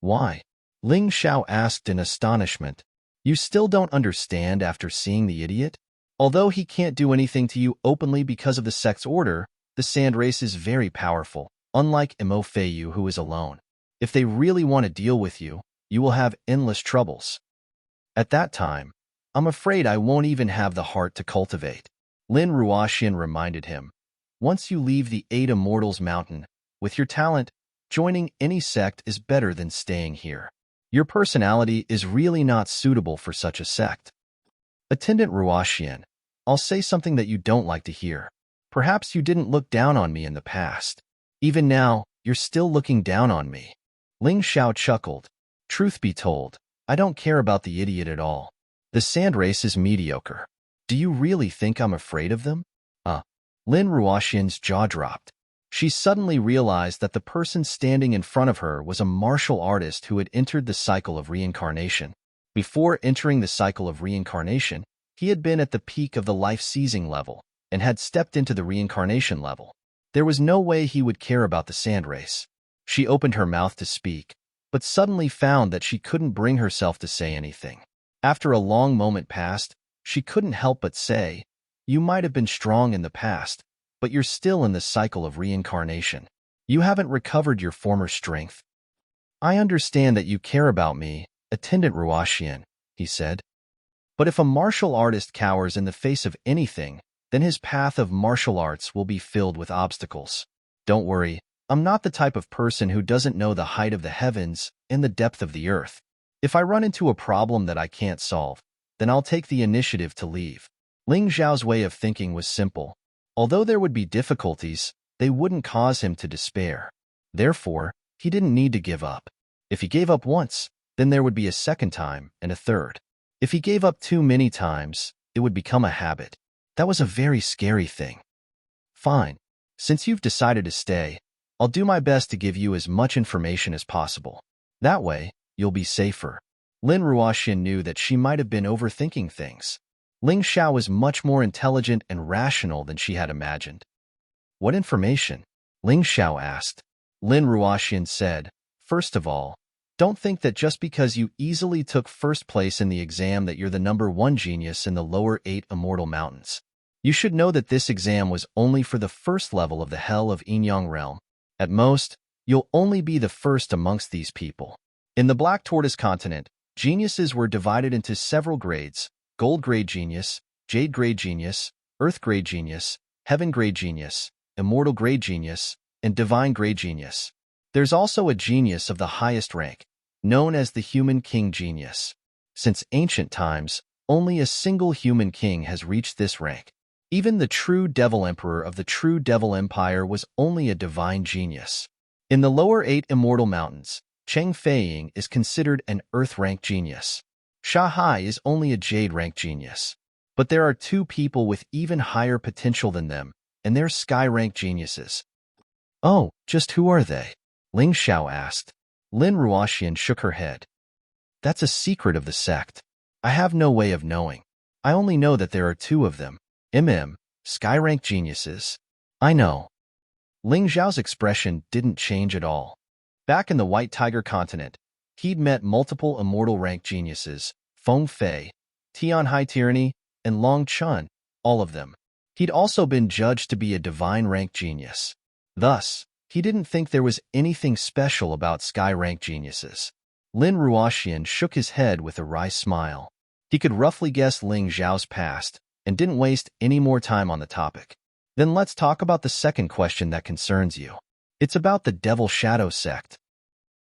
Why? Ling Xiao asked in astonishment. You still don't understand after seeing the idiot? Although he can't do anything to you openly because of the sect's order, the Sand Race is very powerful, unlike Mo Feiyu who is alone. If they really want to deal with you, you will have endless troubles. At that time, I'm afraid I won't even have the heart to cultivate. Lin Ruoxian reminded him. Once you leave the 8 Immortals Mountain, with your talent, joining any sect is better than staying here. Your personality is really not suitable for such a sect. Attendant Ruoxian, I'll say something that you don't like to hear. Perhaps you didn't look down on me in the past. Even now, you're still looking down on me. Ling Xiao chuckled. Truth be told, I don't care about the idiot at all. The Sand Race is mediocre. Do you really think I'm afraid of them? Lin Ruoxian's jaw dropped. She suddenly realized that the person standing in front of her was a martial artist who had entered the cycle of reincarnation. Before entering the cycle of reincarnation, he had been at the peak of the life-seizing level and had stepped into the reincarnation level. There was no way he would care about the Sand Race. She opened her mouth to speak, but suddenly found that she couldn't bring herself to say anything. After a long moment passed, she couldn't help but say, You might have been strong in the past, but you're still in the cycle of reincarnation. You haven't recovered your former strength. I understand that you care about me, Attendant Ruoxian, he said. But if a martial artist cowers in the face of anything, then his path of martial arts will be filled with obstacles. Don't worry, I'm not the type of person who doesn't know the height of the heavens and the depth of the earth. If I run into a problem that I can't solve, then I'll take the initiative to leave. Ling Xiao's way of thinking was simple. Although there would be difficulties, they wouldn't cause him to despair. Therefore, he didn't need to give up. If he gave up once, then there would be a second time and a third. If he gave up too many times, it would become a habit. That was a very scary thing. Fine. Since you've decided to stay, I'll do my best to give you as much information as possible. That way, you'll be safer. Lin Ruoxian knew that she might have been overthinking things. Ling Xiao was much more intelligent and rational than she had imagined. What information? Ling Xiao asked. Lin Ruoxian said, First of all, don't think that just because you easily took first place in the exam that you're the #1 genius in the lower 8 Immortal Mountains. You should know that this exam was only for the first level of the Hell of Inyang Realm. At most, you'll only be the first amongst these people. In the Black Tortoise continent, geniuses were divided into several grades: Gold Grade Genius, Jade Grade Genius, Earth Grade Genius, Heaven Grade Genius, Immortal Grade Genius, and Divine Grade Genius. There's also a genius of the highest rank, known as the Human King Genius. Since ancient times, only a single human king has reached this rank. Even the true Devil Emperor of the True Devil Empire was only a divine genius. In the lower 8 Immortal Mountains, Cheng Feiying is considered an Earth-rank genius. Sha Hai is only a Jade-rank genius. But there are two people with even higher potential than them, and they're Sky-rank geniuses. Oh, just who are they? Ling Xiao asked. Lin Ruoxian shook her head. That's a secret of the sect. I have no way of knowing. I only know that there are two of them. Sky-rank geniuses. I know. Ling Xiao's expression didn't change at all. Back in the White Tiger continent, he'd met multiple immortal-rank geniuses, Feng Fei, Tian Hai Tyranny, and Long Chun, all of them. He'd also been judged to be a divine-rank genius. Thus, he didn't think there was anything special about Sky-rank geniuses. Lin Ruoxian shook his head with a wry smile. He could roughly guess Ling Xiao's past, and didn't waste any more time on the topic. Then let's talk about the second question that concerns you. It's about the Devil Shadow sect.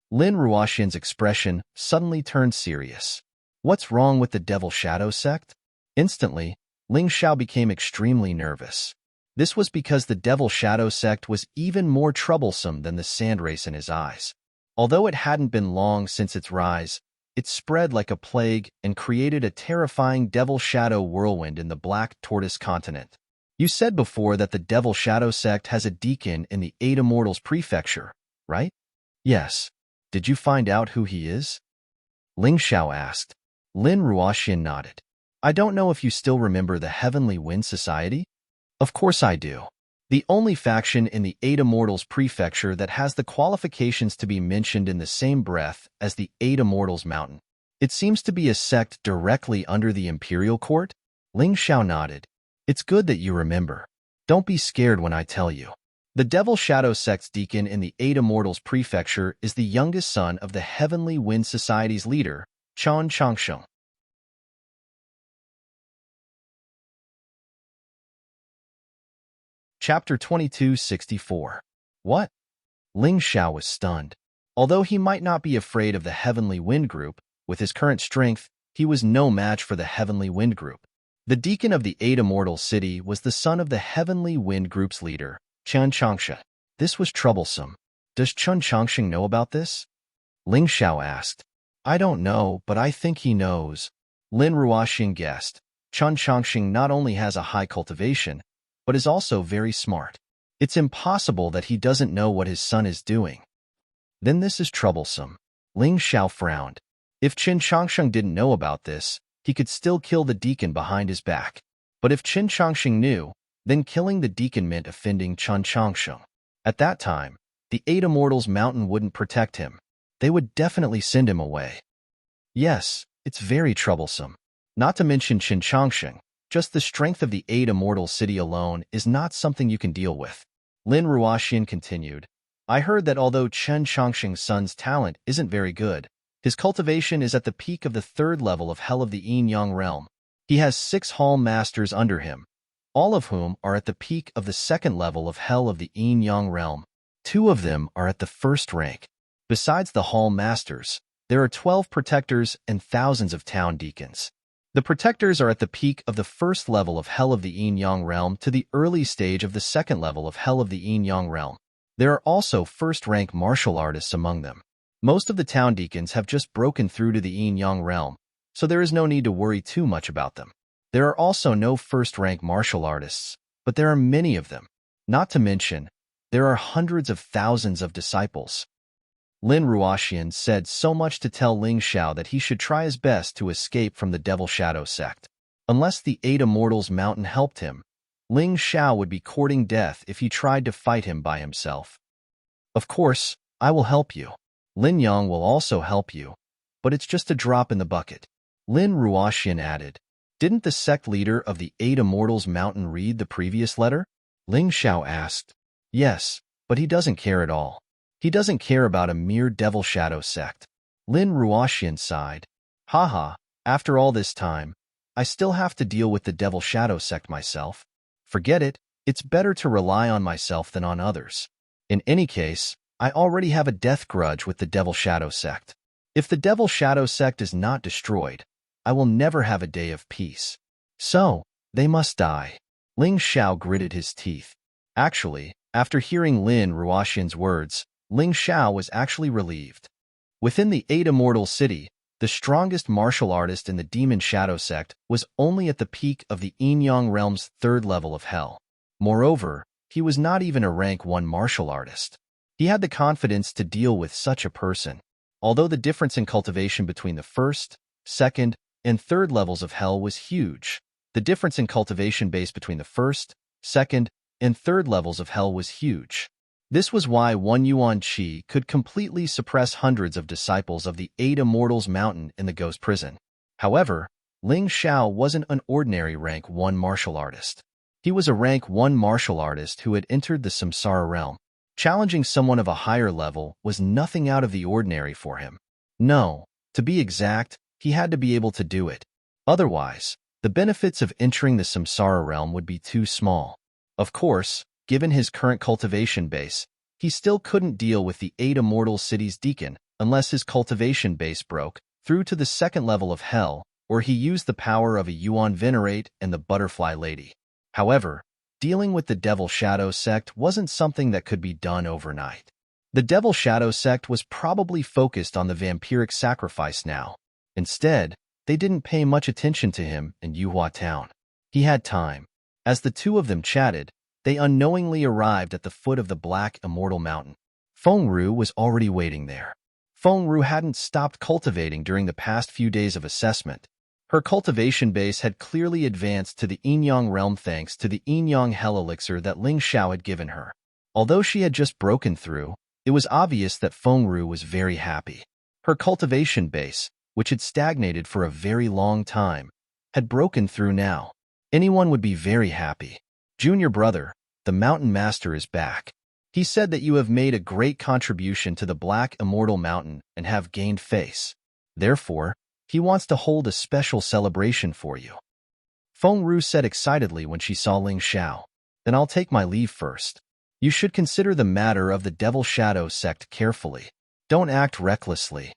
Lin Ruoxian's expression suddenly turned serious. What's wrong with the Devil Shadow sect? Instantly, Ling Xiao became extremely nervous. This was because the Devil Shadow sect was even more troublesome than the sand race in his eyes. Although it hadn't been long since its rise, it spread like a plague and created a terrifying Devil Shadow whirlwind in the Black Tortoise continent. You said before that the Devil Shadow sect has a deacon in the Eight Immortals Prefecture, right? Yes. Did you find out who he is? Ling Xiao asked. Lin Ruoxian nodded. I don't know if you still remember the Heavenly Wind Society? Of course I do. The only faction in the Eight Immortals Prefecture that has the qualifications to be mentioned in the same breath as the Eight Immortals Mountain. It seems to be a sect directly under the Imperial Court? Ling Xiao nodded. It's good that you remember. Don't be scared when I tell you. The Devil Shadow sect's deacon in the Eight Immortals Prefecture is the youngest son of the Heavenly Wind Society's leader, Chen Changsheng. Chapter 2264. What? Ling Xiao was stunned. Although he might not be afraid of the Heavenly Wind Group, with his current strength, he was no match for the Heavenly Wind Group. The deacon of the Eight Immortal City was the son of the Heavenly Wind Group's leader, Chen Changsheng. This was troublesome. Does Chen Changsheng know about this? Ling Xiao asked. I don't know, but I think he knows. Lin Ruoxian guessed. Chen Changsheng not only has a high cultivation, but is also very smart. It's impossible that he doesn't know what his son is doing. Then this is troublesome. Ling Xiao frowned. If Chen Changsheng didn't know about this, he could still kill the deacon behind his back. But if Chen Changsheng knew, then killing the deacon meant offending Chen Changsheng. At that time, the Eight Immortals Mountain wouldn't protect him. They would definitely send him away. Yes, it's very troublesome. Not to mention Chen Changsheng, just the strength of the Eight Immortal City alone is not something you can deal with. Lin Ruoxian continued. I heard that although Chen Changsheng's son's talent isn't very good, his cultivation is at the peak of the third level of Hell of the Yin-Yang realm. He has 6 Hall Masters under him, all of whom are at the peak of the second level of Hell of the Yin-Yang realm. 2 of them are at the first rank. Besides the Hall Masters, there are 12 protectors and thousands of town deacons. The protectors are at the peak of the first level of Hell of the Yin-Yang realm to the early stage of the second level of Hell of the Yin-Yang realm. There are also first-rank martial artists among them. Most of the town deacons have just broken through to the Yin-Yang realm, so there is no need to worry too much about them. There are also no first-rank martial artists, but there are many of them. Not to mention, there are hundreds of thousands of disciples. Lin Ruoxian said so much to tell Ling Xiao that he should try his best to escape from the Devil Shadow sect. Unless the Eight Immortals Mountain helped him, Ling Xiao would be courting death if he tried to fight him by himself. Of course, I will help you. Lin Yang will also help you, but it's just a drop in the bucket. Lin Ruoxian added. Didn't the sect leader of the Eight Immortals Mountain read the previous letter? Ling Xiao asked. Yes, but he doesn't care at all. He doesn't care about a mere Devil Shadow sect. Lin Ruoxian sighed. Haha, after all this time, I still have to deal with the Devil Shadow sect myself. Forget it, it's better to rely on myself than on others. In any case, I already have a death grudge with the Devil Shadow sect. If the Devil Shadow sect is not destroyed, I will never have a day of peace. So, they must die. Ling Xiao gritted his teeth. Actually, after hearing Lin Ruoxian's words, Ling Xiao was actually relieved. Within the Eight Immortal City, the strongest martial artist in the Demon Shadow sect was only at the peak of the Yin-Yang realm's third level of hell. Moreover, he was not even a rank 1 martial artist. He had the confidence to deal with such a person. Although the difference in cultivation between the first, second, and third levels of hell was huge, the difference in cultivation base between the first, second, and third levels of hell was huge. This was why One Yuan Qi could completely suppress hundreds of disciples of the Eight Immortals Mountain in the Ghost Prison. However, Ling Xiao wasn't an ordinary rank 1 martial artist. He was a rank 1 martial artist who had entered the Samsara realm. Challenging someone of a higher level was nothing out of the ordinary for him. No, to be exact, he had to be able to do it. Otherwise, The benefits of entering the samsara realm would be too small. Of course, given his current cultivation base, he still couldn't deal with the 8 immortal cities deacon unless his cultivation base broke through to the second level of hell, or he used the power of a Yuan Venerate and the Butterfly Lady. However, dealing with the Devil Shadow sect wasn't something that could be done overnight. The Devil Shadow sect was probably focused on the vampiric sacrifice now. Instead, they didn't pay much attention to him in Yuhua Town. He had time. As the two of them chatted, they unknowingly arrived at the foot of the Black Immortal Mountain. Feng Ru was already waiting there. Feng Ru hadn't stopped cultivating during the past few days of assessment. Her cultivation base had clearly advanced to the Yin-Yang realm thanks to the Yin-Yang Hell Elixir that Ling Xiao had given her. Although she had just broken through, it was obvious that Feng Ru was very happy. Her cultivation base, which had stagnated for a very long time, had broken through now. Anyone would be very happy. Junior brother, the Mountain Master is back. He said that you have made a great contribution to the Black Immortal Mountain and have gained face. Therefore, he wants to hold a special celebration for you. Feng Ru said excitedly when she saw Ling Xiao. Then I'll take my leave first. You should consider the matter of the Devil Shadow sect carefully. Don't act recklessly.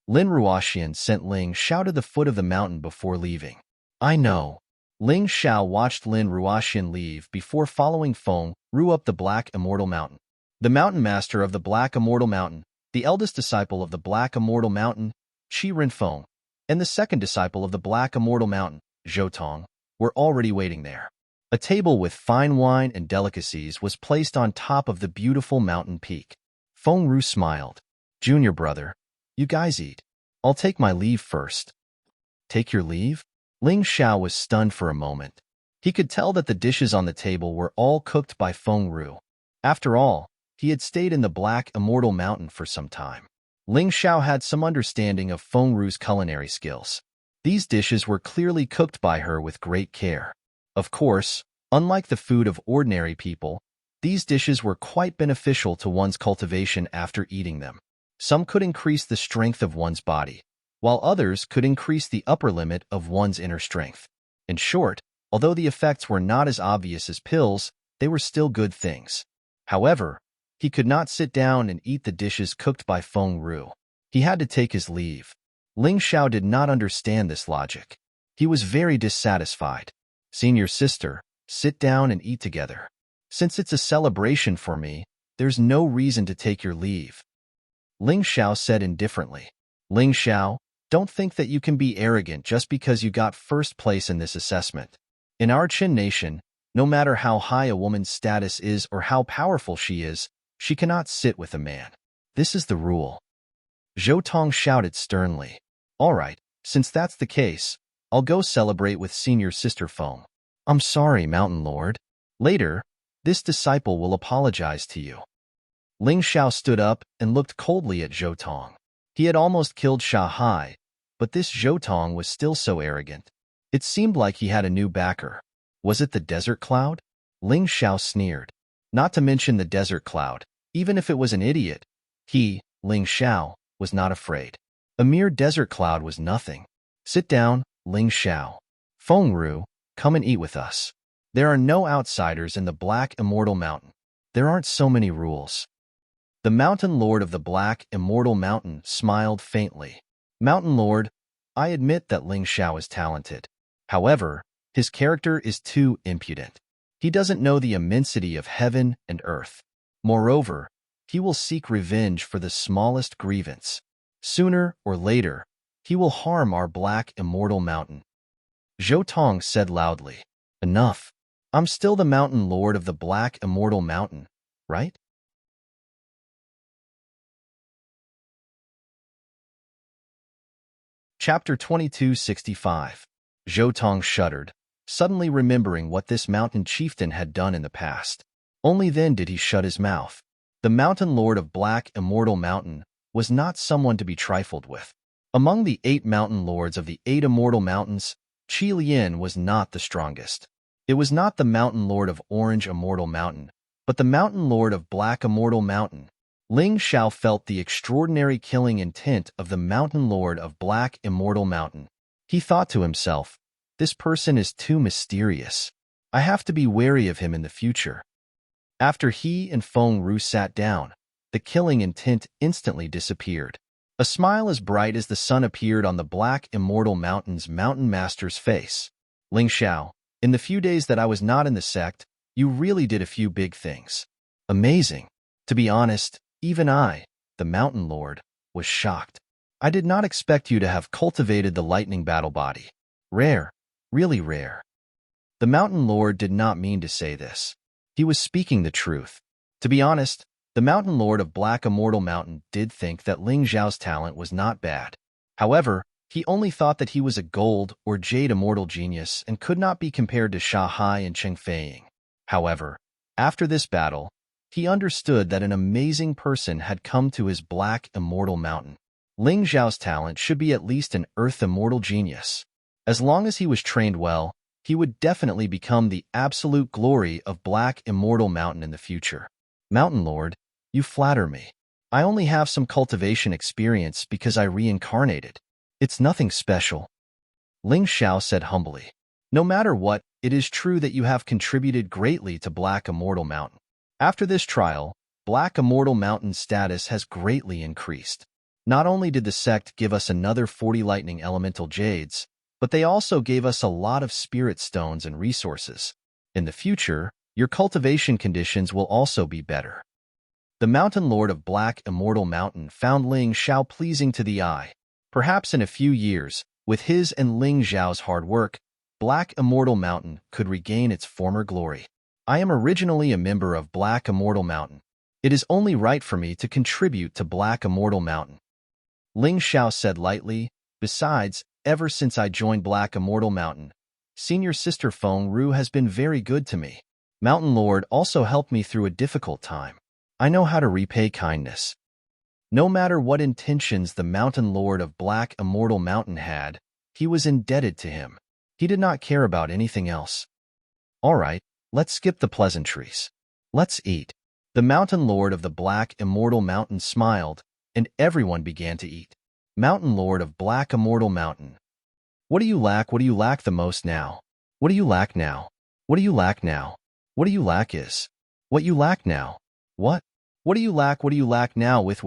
Lin Ruoxian sent Ling Xiao to the foot of the mountain before leaving. I know. Ling Xiao watched Lin Ruoxian leave before following Feng Ru up the Black Immortal Mountain. The Mountain Master of the Black Immortal Mountain, the eldest disciple of the Black Immortal Mountain, Qi Renfeng, and the second disciple of the Black Immortal Mountain, Zhou Tong, were already waiting there. A table with fine wine and delicacies was placed on top of the beautiful mountain peak. Feng Ru smiled. Junior brother, you guys eat. I'll take my leave first. Take your leave? Ling Xiao was stunned for a moment. He could tell that the dishes on the table were all cooked by Feng Ru. After all, he had stayed in the Black Immortal Mountain for some time. Ling Xiao had some understanding of Feng Ru's culinary skills. These dishes were clearly cooked by her with great care. Of course, unlike the food of ordinary people, these dishes were quite beneficial to one's cultivation after eating them. Some could increase the strength of one's body, while others could increase the upper limit of one's inner strength. In short, although the effects were not as obvious as pills, they were still good things. However, he could not sit down and eat the dishes cooked by Feng Ru. He had to take his leave. Ling Xiao did not understand this logic. He was very dissatisfied. Senior sister, sit down and eat together. Since it's a celebration for me, there's no reason to take your leave. Ling Xiao said indifferently. Ling Xiao, don't think that you can be arrogant just because you got first place in this assessment. In our Qin nation, no matter how high a woman's status is or how powerful she is, she cannot sit with a man. This is the rule. Zhou Tong shouted sternly. All right, since that's the case, I'll go celebrate with senior sister Feng. I'm sorry, Mountain Lord. Later, this disciple will apologize to you. Ling Xiao stood up and looked coldly at Zhou Tong. He had almost killed Sha Hai, but this Zhou Tong was still so arrogant. It seemed like he had a new backer. Was it the desert cloud? Ling Xiao sneered. Not to mention the desert cloud. Even if it was an idiot, he, Ling Xiao, was not afraid. A mere desert cloud was nothing. Sit down, Ling Xiao. Feng Ru, come and eat with us. There are no outsiders in the Black Immortal Mountain. There aren't so many rules. The Mountain Lord of the Black Immortal Mountain smiled faintly. Mountain Lord, I admit that Ling Xiao is talented. However, his character is too impudent. He doesn't know the immensity of heaven and earth. Moreover, he will seek revenge for the smallest grievance. Sooner or later, he will harm our Black Immortal Mountain. Zhou Tong said loudly. Enough. I'm still the Mountain Lord of the Black Immortal Mountain, right? Chapter 2265. Zhou Tong shuddered, suddenly remembering what this mountain chieftain had done in the past. Only then did he shut his mouth. The Mountain Lord of Black Immortal Mountain was not someone to be trifled with. Among the 8 Mountain Lords of the 8 Immortal Mountains, Qi Lian was not the strongest. It was not the Mountain Lord of Orange Immortal Mountain, but the Mountain Lord of Black Immortal Mountain. Ling Xiao felt the extraordinary killing intent of the Mountain Lord of Black Immortal Mountain. He thought to himself, This person is too mysterious. I have to be wary of him in the future. After he and Feng Ru sat down, the killing intent instantly disappeared. A smile as bright as the sun appeared on the black immortal mountain's mountain master's face. Ling Xiao, in the few days that I was not in the sect, you really did a few big things. Amazing. To be honest, even I, the Mountain Lord, was shocked. I did not expect you to have cultivated the lightning battle body. Rare, really rare. The Mountain Lord did not mean to say this. He was speaking the truth. To be honest, the Mountain Lord of Black Immortal Mountain did think that Ling Xiao's talent was not bad. However, he only thought that he was a gold or jade immortal genius and could not be compared to Sha Hai and Cheng Feiying. However, after this battle, he understood that an amazing person had come to his Black Immortal Mountain. Ling Xiao's talent should be at least an Earth Immortal genius. As long as he was trained well, he would definitely become the absolute glory of Black Immortal Mountain in the future. Mountain Lord, you flatter me. I only have some cultivation experience because I reincarnated. It's nothing special. Ling Xiao said humbly. No matter what, it is true that you have contributed greatly to Black Immortal Mountain. After this trial, Black Immortal Mountain's status has greatly increased. Not only did the sect give us another 40 lightning elemental jades, but they also gave us a lot of spirit stones and resources. In the future, your cultivation conditions will also be better. The Mountain Lord of Black Immortal Mountain found Ling Xiao pleasing to the eye. Perhaps in a few years, with his and Ling Xiao's hard work, Black Immortal Mountain could regain its former glory. I am originally a member of Black Immortal Mountain. It is only right for me to contribute to Black Immortal Mountain. Ling Xiao said lightly. Besides, ever since I joined Black Immortal Mountain, Senior Sister Feng Ru has been very good to me. Mountain Lord also helped me through a difficult time. I know how to repay kindness. No matter what intentions the Mountain Lord of Black Immortal Mountain had, he was indebted to him. He did not care about anything else. All right, let's skip the pleasantries. Let's eat. The Mountain Lord of the Black Immortal Mountain smiled, and everyone began to eat. Mountain Lord of Black Immortal Mountain. What do you lack? What do you lack the most now? What do you lack now? What do you lack now? What do you lack is? What you lack now? What? What do you lack? What do you lack now with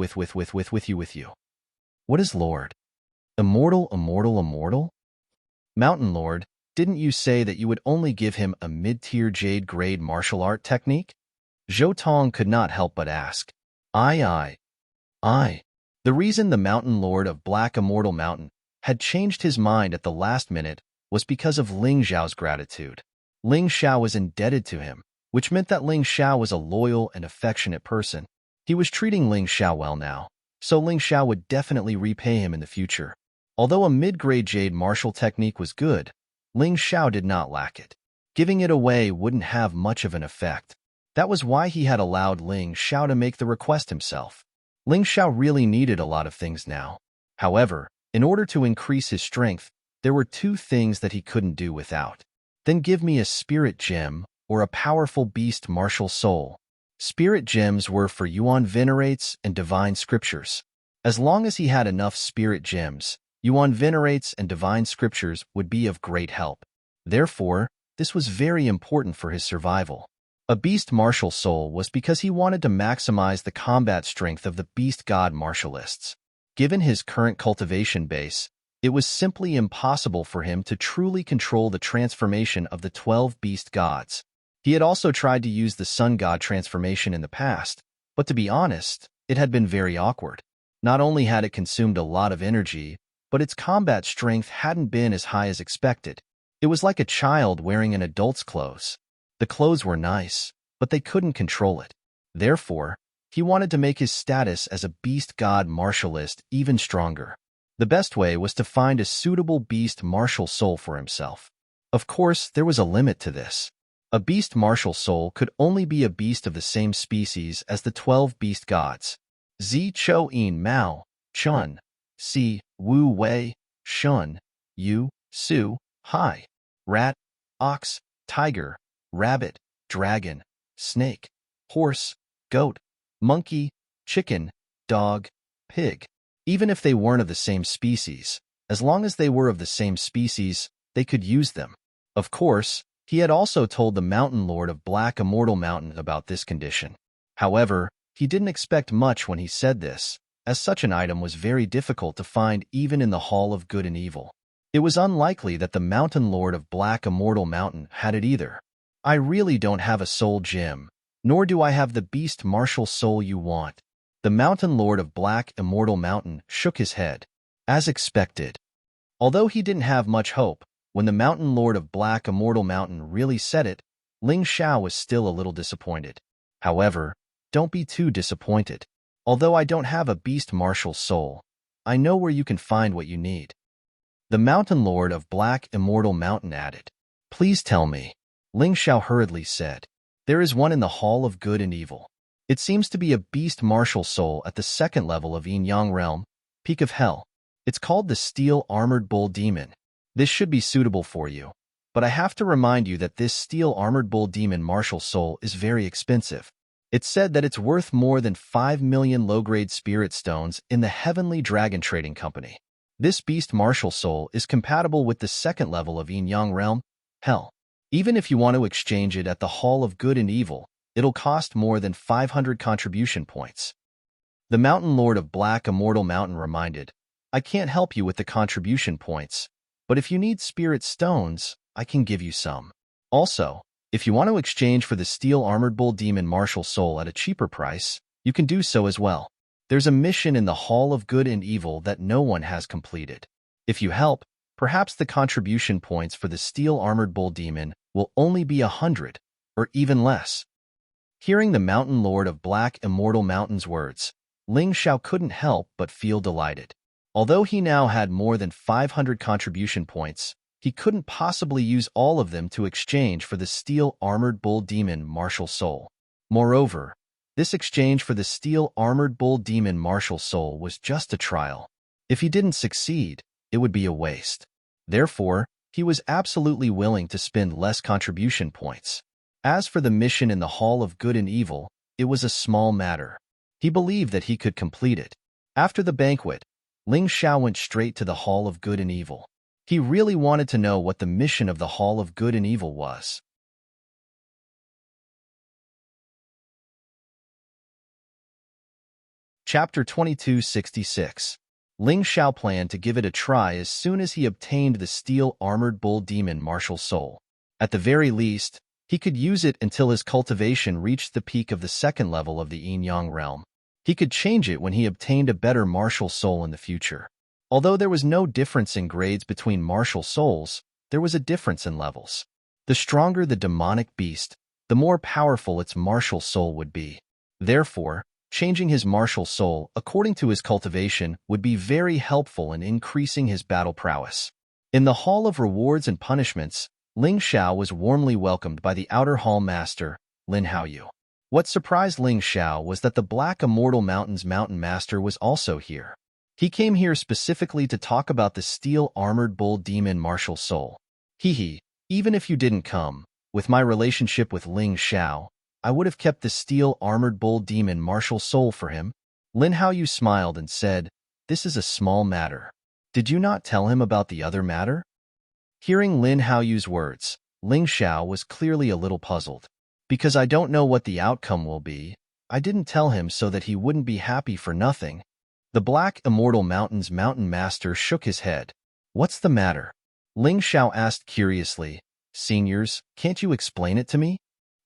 you? What is Lord? Immortal, immortal, immortal? Mountain Lord, didn't you say that you would only give him a mid-tier jade-grade martial art technique? Zhou Tong could not help but ask. I. The reason the Mountain Lord of Black Immortal Mountain had changed his mind at the last minute was because of Ling Xiao's gratitude. Ling Xiao was indebted to him, which meant that Ling Xiao was a loyal and affectionate person. He was treating Ling Xiao well now, so Ling Xiao would definitely repay him in the future. Although a mid-grade jade martial technique was good, Ling Xiao did not lack it. Giving it away wouldn't have much of an effect. That was why he had allowed Ling Xiao to make the request himself. Ling Xiao really needed a lot of things now. However, in order to increase his strength, there were two things that he couldn't do without. Then give me a spirit gem or a powerful beast martial soul. Spirit gems were for Yuan venerates and divine scriptures. As long as he had enough spirit gems, Yuan venerates and divine scriptures would be of great help. Therefore, this was very important for his survival. A beast martial soul was because he wanted to maximize the combat strength of the beast god martialists. Given his current cultivation base, it was simply impossible for him to truly control the transformation of the 12 beast gods. He had also tried to use the sun god transformation in the past, but to be honest, it had been very awkward. Not only had it consumed a lot of energy, but its combat strength hadn't been as high as expected. It was like a child wearing an adult's clothes. The clothes were nice, but they couldn't control it. Therefore, he wanted to make his status as a beast god martialist even stronger. The best way was to find a suitable beast martial soul for himself. Of course, there was a limit to this. A beast martial soul could only be a beast of the same species as the 12 beast gods. Zi Chou Yin Mao, Chun, Si, Wu Wei, Shun, Yu, Su, Hai, Rat, Ox, Tiger, Rabbit, Dragon, Snake, Horse, Goat, Monkey, Chicken, Dog, Pig. Even if they weren't of the same species, as long as they were of the same species, they could use them. Of course, he had also told the Mountain Lord of Black Immortal Mountain about this condition. However, he didn't expect much when he said this, as such an item was very difficult to find even in the Hall of Good and Evil. It was unlikely that the Mountain Lord of Black Immortal Mountain had it either. I really don't have a soul gem, nor do I have the beast martial soul you want. The Mountain Lord of Black Immortal Mountain shook his head. As expected. Although he didn't have much hope, when the Mountain Lord of Black Immortal Mountain really said it, Ling Xiao was still a little disappointed. However, don't be too disappointed. Although I don't have a beast martial soul, I know where you can find what you need. The Mountain Lord of Black Immortal Mountain added. Please tell me. Ling Xiao hurriedly said. There is one in the Hall of Good and Evil. It seems to be a beast martial soul at the second level of Yin Yang Realm, Peak of Hell. It's called the Steel Armored Bull Demon. This should be suitable for you, but I have to remind you that this Steel Armored Bull Demon martial soul is very expensive. It's said that it's worth more than 5 million low-grade spirit stones in the Heavenly Dragon Trading Company. This beast martial soul is compatible with the second level of Yin Yang Realm, Hell. Even if you want to exchange it at the Hall of Good and Evil, it'll cost more than 500 contribution points. The Mountain Lord of Black Immortal Mountain reminded, I can't help you with the contribution points, but if you need spirit stones, I can give you some. Also, if you want to exchange for the Steel Armored Bull Demon martial soul at a cheaper price, you can do so as well. There's a mission in the Hall of Good and Evil that no one has completed. If you help, perhaps the contribution points for the Steel Armored Bull Demon will only be 100, or even less. Hearing the Mountain Lord of Black Immortal Mountain's words, Ling Xiao couldn't help but feel delighted. Although he now had more than 500 contribution points, he couldn't possibly use all of them to exchange for the Steel Armored Bull Demon martial soul. Moreover, this exchange for the Steel Armored Bull Demon martial soul was just a trial. If he didn't succeed, it would be a waste. Therefore, he was absolutely willing to spend less contribution points. As for the mission in the Hall of Good and Evil, it was a small matter. He believed that he could complete it. After the banquet, Ling Xiao went straight to the Hall of Good and Evil. He really wanted to know what the mission of the Hall of Good and Evil was. Chapter 2266. Ling Xiao planned to give it a try as soon as he obtained the Steel Armored Bull Demon martial soul. At the very least, he could use it until his cultivation reached the peak of the second level of the Yin Yang realm. He could change it when he obtained a better martial soul in the future. Although there was no difference in grades between martial souls, there was a difference in levels. The stronger the demonic beast, the more powerful its martial soul would be. Therefore, changing his martial soul according to his cultivation would be very helpful in increasing his battle prowess. In the Hall of Rewards and Punishments, Ling Xiao was warmly welcomed by the Outer Hall Master, Lin Haoyu. What surprised Ling Xiao was that the Black Immortal Mountain's Mountain Master was also here. He came here specifically to talk about the Steel Armored Bull Demon martial soul. Even if you didn't come, with my relationship with Ling Xiao, I would have kept the Steel Armored Bull Demon martial soul for him. Lin Haoyu smiled and said, this is a small matter. Did you not tell him about the other matter? Hearing Lin Haoyu's words, Ling Xiao was clearly a little puzzled. Because I don't know what the outcome will be, I didn't tell him so that he wouldn't be happy for nothing. The Black Immortal Mountain's Mountain Master shook his head. What's the matter? Ling Xiao asked curiously. Seniors, can't you explain it to me?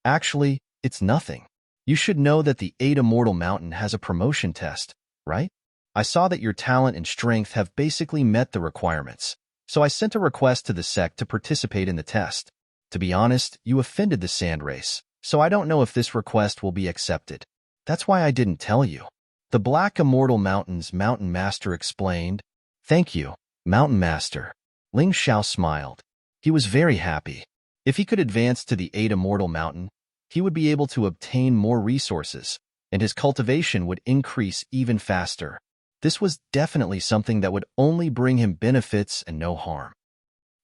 Actually, it's nothing. You should know that the 8 Immortal Mountain has a promotion test, right? I saw that your talent and strength have basically met the requirements, so I sent a request to the sect to participate in the test. To be honest, you offended the sand race, so I don't know if this request will be accepted. That's why I didn't tell you. The Black Immortal Mountain's Mountain Master explained. Thank you, Mountain Master. Ling Xiao smiled. He was very happy. If he could advance to the 8 Immortal Mountain, he would be able to obtain more resources, and his cultivation would increase even faster. This was definitely something that would only bring him benefits and no harm.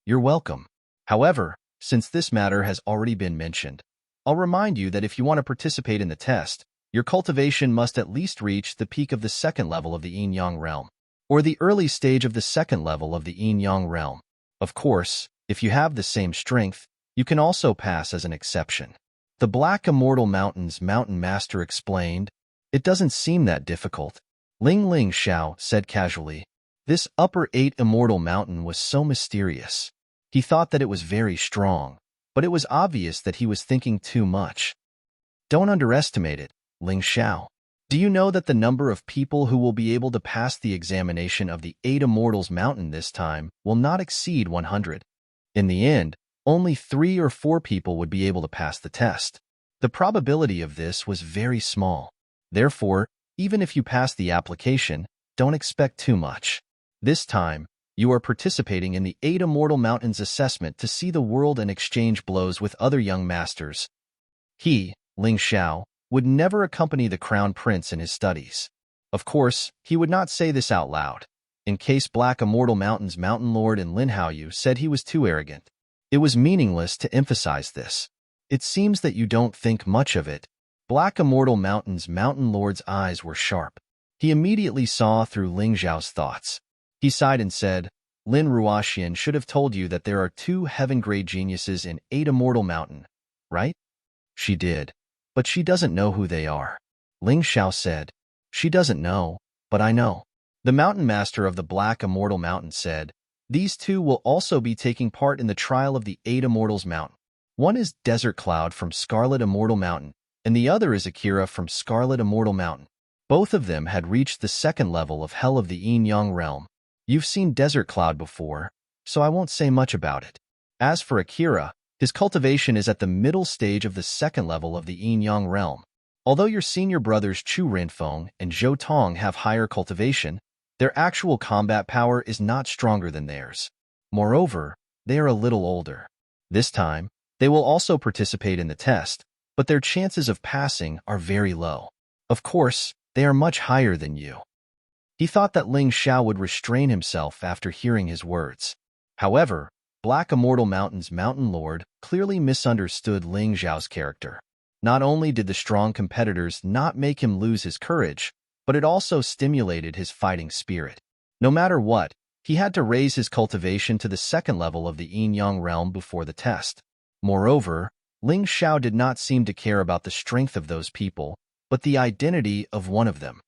You're welcome. However, since this matter has already been mentioned, I'll remind you that if you want to participate in the test, your cultivation must at least reach the peak of the second level of the Yin-Yang realm, or the early stage of the second level of the Yin-Yang realm. Of course, If you have the same strength, you can also pass as an exception. The Black Immortal Mountain's mountain master explained, "It doesn't seem that difficult," Ling Xiao said casually. This upper 8 immortal mountain was so mysterious. He thought that it was very strong, but it was obvious that he was thinking too much. Don't underestimate it, Ling Xiao. Do you know that the number of people who will be able to pass the examination of the 8 Immortals Mountain this time will not exceed 100? In the end, only 3 or 4 people would be able to pass the test. The probability of this was very small. Therefore, even if you pass the application, don't expect too much. This time, you are participating in the 8 Immortal Mountains assessment to see the world and exchange blows with other young masters. He, Ling Xiao, would never accompany the Crown Prince in his studies. Of course, he would not say this out loud, in case Black Immortal Mountain's Mountain Lord and Lin Haoyu said he was too arrogant. It was meaningless to emphasize this. It seems that you don't think much of it. Black Immortal Mountain's Mountain Lord's eyes were sharp. He immediately saw through Ling Xiao's thoughts. He sighed and said, Lin Ruoxian should have told you that there are 2 heaven-grade geniuses in 8 Immortal Mountain, right? She did, but she doesn't know who they are. Ling Xiao said, she doesn't know, but I know. The Mountain Master of the Black Immortal Mountain said, these 2 will also be taking part in the trial of the 8 Immortals Mountain. One is Desert Cloud from Scarlet Immortal Mountain, and the other is Akira from Scarlet Immortal Mountain. Both of them had reached the 2nd level of Hell of the Yin-Yang realm. You've seen Desert Cloud before, so I won't say much about it. As for Akira, his cultivation is at the middle stage of the 2nd level of the Yin-Yang realm. Although your senior brothers Chu Renfeng and Zhou Tong have higher cultivation, their actual combat power is not stronger than theirs. Moreover, they are a little older. This time, they will also participate in the test, but their chances of passing are very low. Of course, they are much higher than you. He thought that Ling Xiao would restrain himself after hearing his words. However, Black Immortal Mountain's Mountain Lord clearly misunderstood Ling Xiao's character. Not only did the strong competitors not make him lose his courage, but it also stimulated his fighting spirit. No matter what, he had to raise his cultivation to the 2nd level of the Yin-Yang realm before the test. Moreover, Ling Xiao did not seem to care about the strength of those people, but the identity of one of them.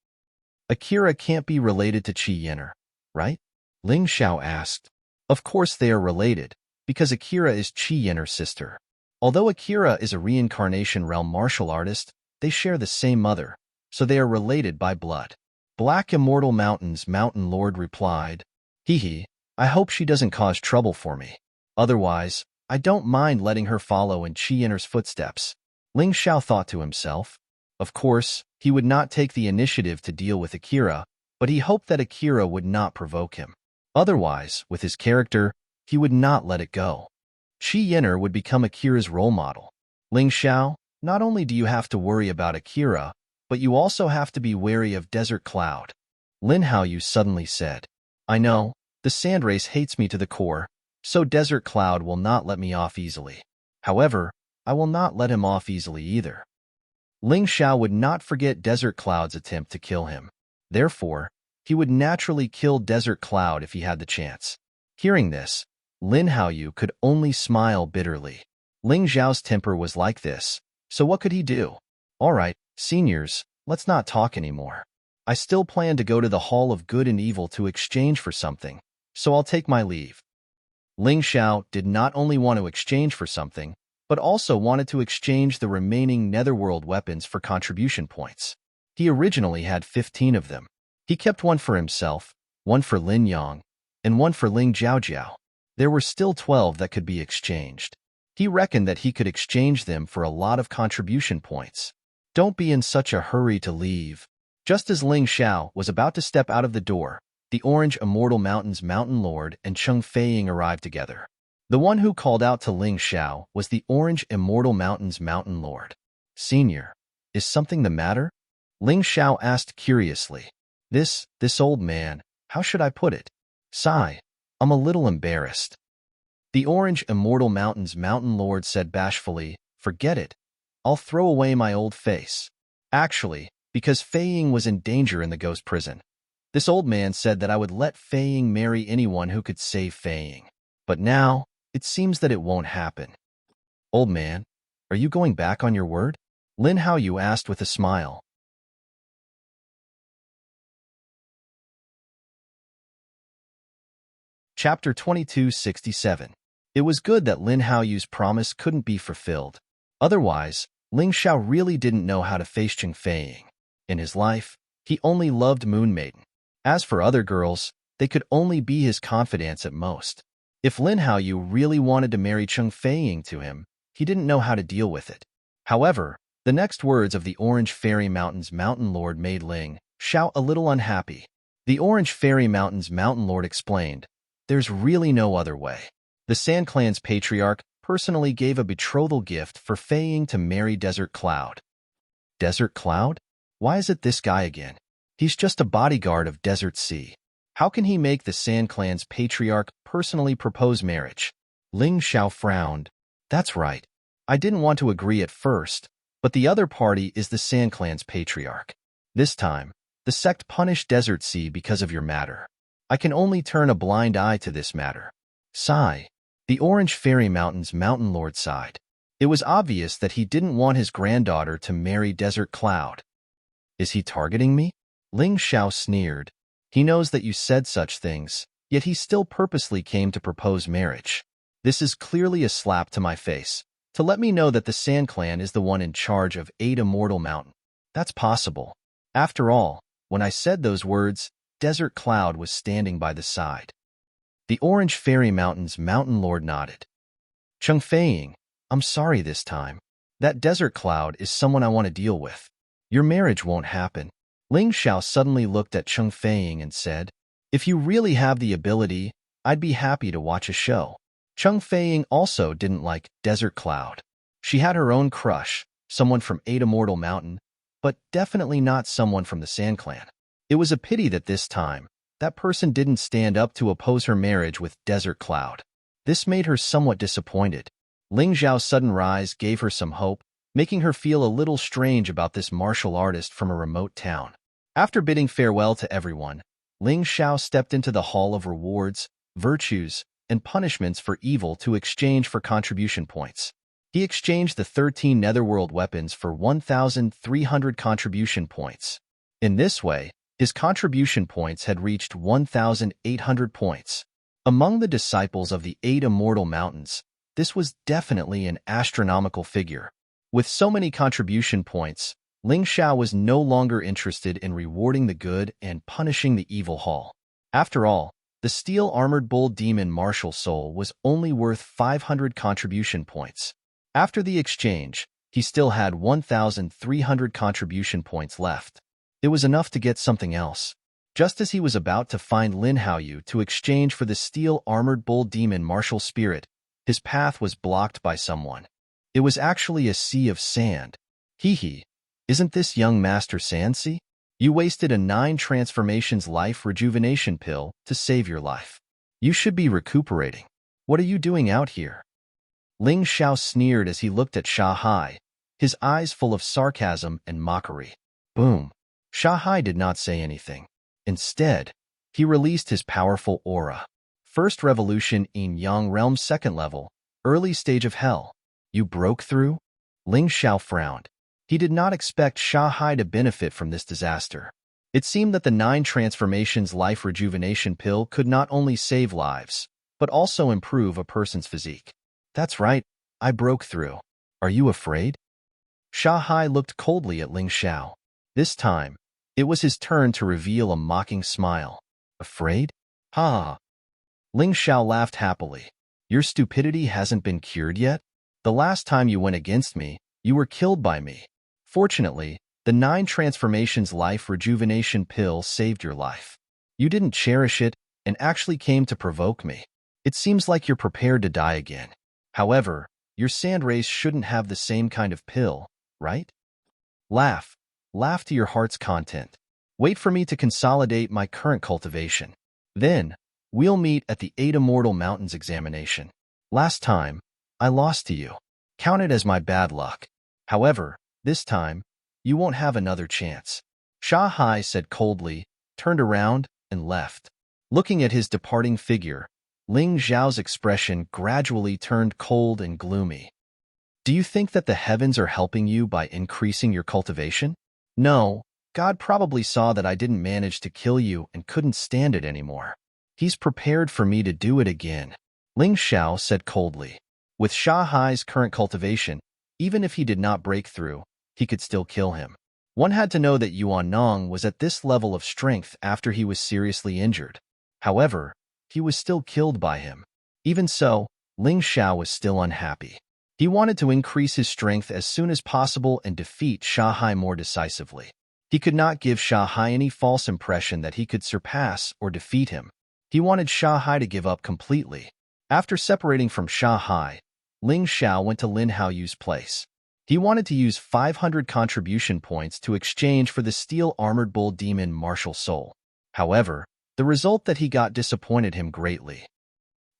Akira can't be related to Qi Yin'er, right? Ling Xiao asked. Of course they are related, because Akira is Qi Yin'er's sister. Although Akira is a reincarnation realm martial artist, they share the same mother, so they are related by blood. Black Immortal Mountain's Mountain Lord replied, Hee, I hope she doesn't cause trouble for me. Otherwise, I don't mind letting her follow in Qi Yin'er's footsteps. Ling Xiao thought to himself. Of course, he would not take the initiative to deal with Akira, but he hoped that Akira would not provoke him. Otherwise, with his character, he would not let it go. Qi Yin'er would become Akira's role model. Ling Xiao, not only do you have to worry about Akira, but you also have to be wary of Desert Cloud. Lin Haoyu suddenly said, I know, the sand race hates me to the core, so Desert Cloud will not let me off easily. However, I will not let him off easily either. Ling Xiao would not forget Desert Cloud's attempt to kill him. Therefore, he would naturally kill Desert Cloud if he had the chance. Hearing this, Lin Haoyu could only smile bitterly. Ling Xiao's temper was like this, so what could he do? All right, seniors, let's not talk anymore. I still plan to go to the Hall of Good and Evil to exchange for something, so I'll take my leave. Ling Xiao did not only want to exchange for something, but also wanted to exchange the remaining Netherworld weapons for contribution points. He originally had 15 of them. He kept one for himself, one for Lin Yang, and one for Ling Jiaojiao. There were still 12 that could be exchanged. He reckoned that he could exchange them for a lot of contribution points. Don't be in such a hurry to leave. Just as Ling Xiao was about to step out of the door, the Orange Immortal Mountain's Mountain Lord and Cheng Feiying arrived together. The one who called out to Ling Xiao was the Orange Immortal Mountain's Mountain Lord. Senior, is something the matter? Ling Xiao asked curiously. This old man, how should I put it? Sigh, I'm a little embarrassed. The Orange Immortal Mountain's Mountain Lord said bashfully, forget it. I'll throw away my old face. Actually, because Feiying was in danger in the ghost prison. This old man said that I would let Feiying marry anyone who could save Feiying. But now, It seems that it won't happen. Old man, are you going back on your word? Lin Haoyu asked with a smile. Chapter 2267. It was good that Lin Haoyu's promise couldn't be fulfilled. Otherwise, Ling Xiao really didn't know how to face Cheng Feiying. In his life, he only loved Moon Maiden. As for other girls, they could only be his confidants at most. If Lin Haoyu really wanted to marry Cheng Feiying to him, he didn't know how to deal with it. However, the next words of the Orange Fairy Mountain's Mountain Lord made Ling Xiao a little unhappy. The Orange Fairy Mountain's Mountain Lord explained, "There's really no other way. The Sand Clan's patriarch personally gave a betrothal gift for Feiying to marry Desert Cloud." Desert Cloud? Why is it this guy again? He's just a bodyguard of Desert Sea. How can he make the Sand Clan's patriarch personally propose marriage? Ling Xiao frowned. That's right. I didn't want to agree at first, but the other party is the Sand Clan's patriarch. This time, the sect punished Desert Sea because of your matter. I can only turn a blind eye to this matter. Sigh. The Orange Fairy Mountain's Mountain Lord sighed. It was obvious that he didn't want his granddaughter to marry Desert Cloud. Is he targeting me? Ling Xiao sneered. He knows that you said such things, yet he still purposely came to propose marriage. This is clearly a slap to my face, to let me know that the Sand Clan is the one in charge of 8 Immortal Mountain. That's possible. After all, when I said those words, Desert Cloud was standing by the side. The Orange Fairy Mountain's Mountain Lord nodded. Cheng Feiying, I'm sorry this time. That Desert Cloud is someone I want to deal with. Your marriage won't happen. Ling Xiao suddenly looked at Cheng Feiying and said, if you really have the ability, I'd be happy to watch a show. Cheng Feiying also didn't like Desert Cloud. She had her own crush, someone from 8 Immortal Mountain, but definitely not someone from the Sand Clan. It was a pity that this time, that person didn't stand up to oppose her marriage with Desert Cloud. This made her somewhat disappointed. Ling Xiao's sudden rise gave her some hope, making her feel a little strange about this martial artist from a remote town. After bidding farewell to everyone, Ling Xiao stepped into the Hall of Rewards, Virtues, and Punishments for Evil to exchange for contribution points. He exchanged the 13 Netherworld weapons for 1,300 contribution points. In this way, his contribution points had reached 1,800 points. Among the disciples of the 8 Immortal Mountains, this was definitely an astronomical figure. With so many contribution points, Ling Xiao was no longer interested in rewarding the good and punishing the evil Hall. After all, the steel-armored bull demon martial soul was only worth 500 contribution points. After the exchange, he still had 1,300 contribution points left. It was enough to get something else. Just as he was about to find Lin Haoyu to exchange for the steel-armored bull demon martial spirit, his path was blocked by someone. It was actually a sea of sand. Hee, isn't this young Master Sansi? You wasted a 9 transformations life rejuvenation pill to save your life. You should be recuperating. What are you doing out here? Ling Xiao sneered as he looked at Sha Hai, his eyes full of sarcasm and mockery. Boom. Sha Hai did not say anything. Instead, he released his powerful aura. First revolution in Yang Realm 2nd level, early stage of hell. You broke through? Ling Xiao frowned. He did not expect Sha Hai to benefit from this disaster. It seemed that the 9 transformations life rejuvenation pill could not only save lives, but also improve a person's physique. That's right, I broke through. Are you afraid? Sha Hai looked coldly at Ling Xiao. This time, it was his turn to reveal a mocking smile. Afraid? Ha! Ling Xiao laughed happily. Your stupidity hasn't been cured yet? The last time you went against me, you were killed by me. Fortunately, the 9 transformations life rejuvenation pill saved your life. You didn't cherish it and actually came to provoke me. It seems like you're prepared to die again. However, your sand race shouldn't have the same kind of pill, right? Laugh. Laugh to your heart's content. Wait for me to consolidate my current cultivation. Then, we'll meet at the 8 Immortal Mountains examination. Last time, I lost to you. Count it as my bad luck. However, this time, you won't have another chance. Sha Hai said coldly, turned around, and left. Looking at his departing figure, Ling Xiao's expression gradually turned cold and gloomy. Do you think that the heavens are helping you by increasing your cultivation? No, God probably saw that I didn't manage to kill you and couldn't stand it anymore. He's prepared for me to do it again, Ling Xiao said coldly. With Sha Hai's current cultivation, even if he did not break through, he could still kill him. One had to know that Yuan Nong was at this level of strength after he was seriously injured. However, he was still killed by him. Even so, Ling Xiao was still unhappy. He wanted to increase his strength as soon as possible and defeat Sha Hai more decisively. He could not give Sha Hai any false impression that he could surpass or defeat him. He wanted Sha Hai to give up completely. After separating from Sha Hai, Ling Xiao went to Lin Haoyu's place. He wanted to use 500 contribution points to exchange for the steel-armored bull demon martial soul. However, the result that he got disappointed him greatly.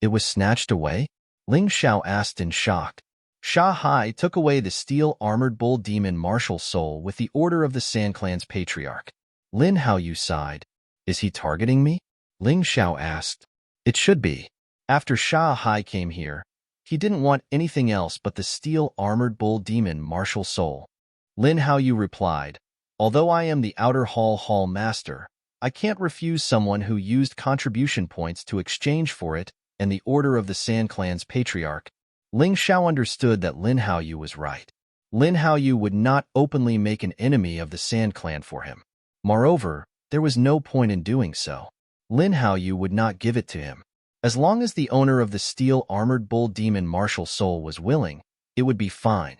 It was snatched away? Ling Xiao asked in shock. Sha Hai took away the steel-armored bull demon martial soul with the order of the San Clan's patriarch. Lin Haoyu sighed. Is he targeting me? Ling Xiao asked. It should be. After Sha Hai came here, he didn't want anything else but the steel-armored bull demon martial soul. Lin Haoyu replied, although I am the outer hall master, I can't refuse someone who used contribution points to exchange for it and the order of the San Clan's patriarch. Ling Xiao understood that Lin Haoyu was right. Lin Haoyu would not openly make an enemy of the San Clan for him. Moreover, there was no point in doing so. Lin Haoyu would not give it to him. As long as the owner of the steel-armored bull demon martial soul was willing, it would be fine.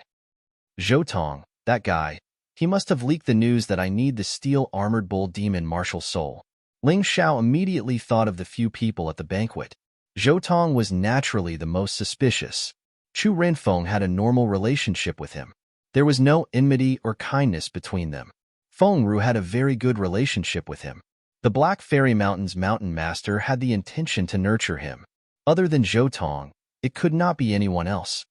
Zhou Tong, that guy, he must have leaked the news that I need the steel-armored bull demon martial soul. Ling Xiao immediately thought of the few people at the banquet. Zhou Tong was naturally the most suspicious. Chu Renfeng had a normal relationship with him. There was no enmity or kindness between them. Fengru had a very good relationship with him. The Black Fairy Mountain's mountain master had the intention to nurture him. Other than Zhou Tong, it could not be anyone else.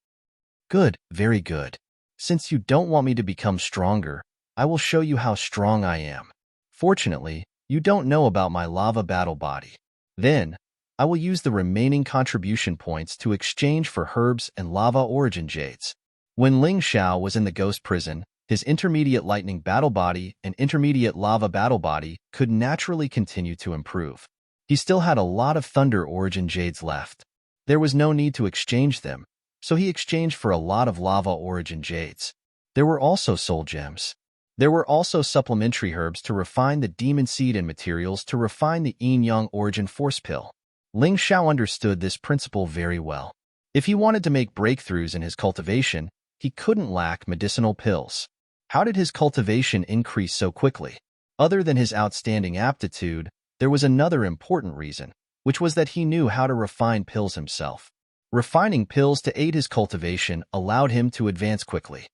Good, very good. Since you don't want me to become stronger, I will show you how strong I am. Fortunately, you don't know about my lava battle body. Then, I will use the remaining contribution points to exchange for herbs and lava origin jades. When Ling Xiao was in the ghost prison, his intermediate lightning battle body and intermediate lava battle body could naturally continue to improve. He still had a lot of thunder origin jades left. There was no need to exchange them, so he exchanged for a lot of lava origin jades. There were also soul gems. There were also supplementary herbs to refine the demon seed and materials to refine the yin-yang origin force pill. Ling Xiao understood this principle very well. If he wanted to make breakthroughs in his cultivation, he couldn't lack medicinal pills. How did his cultivation increase so quickly? Other than his outstanding aptitude, there was another important reason, which was that he knew how to refine pills himself. Refining pills to aid his cultivation allowed him to advance quickly.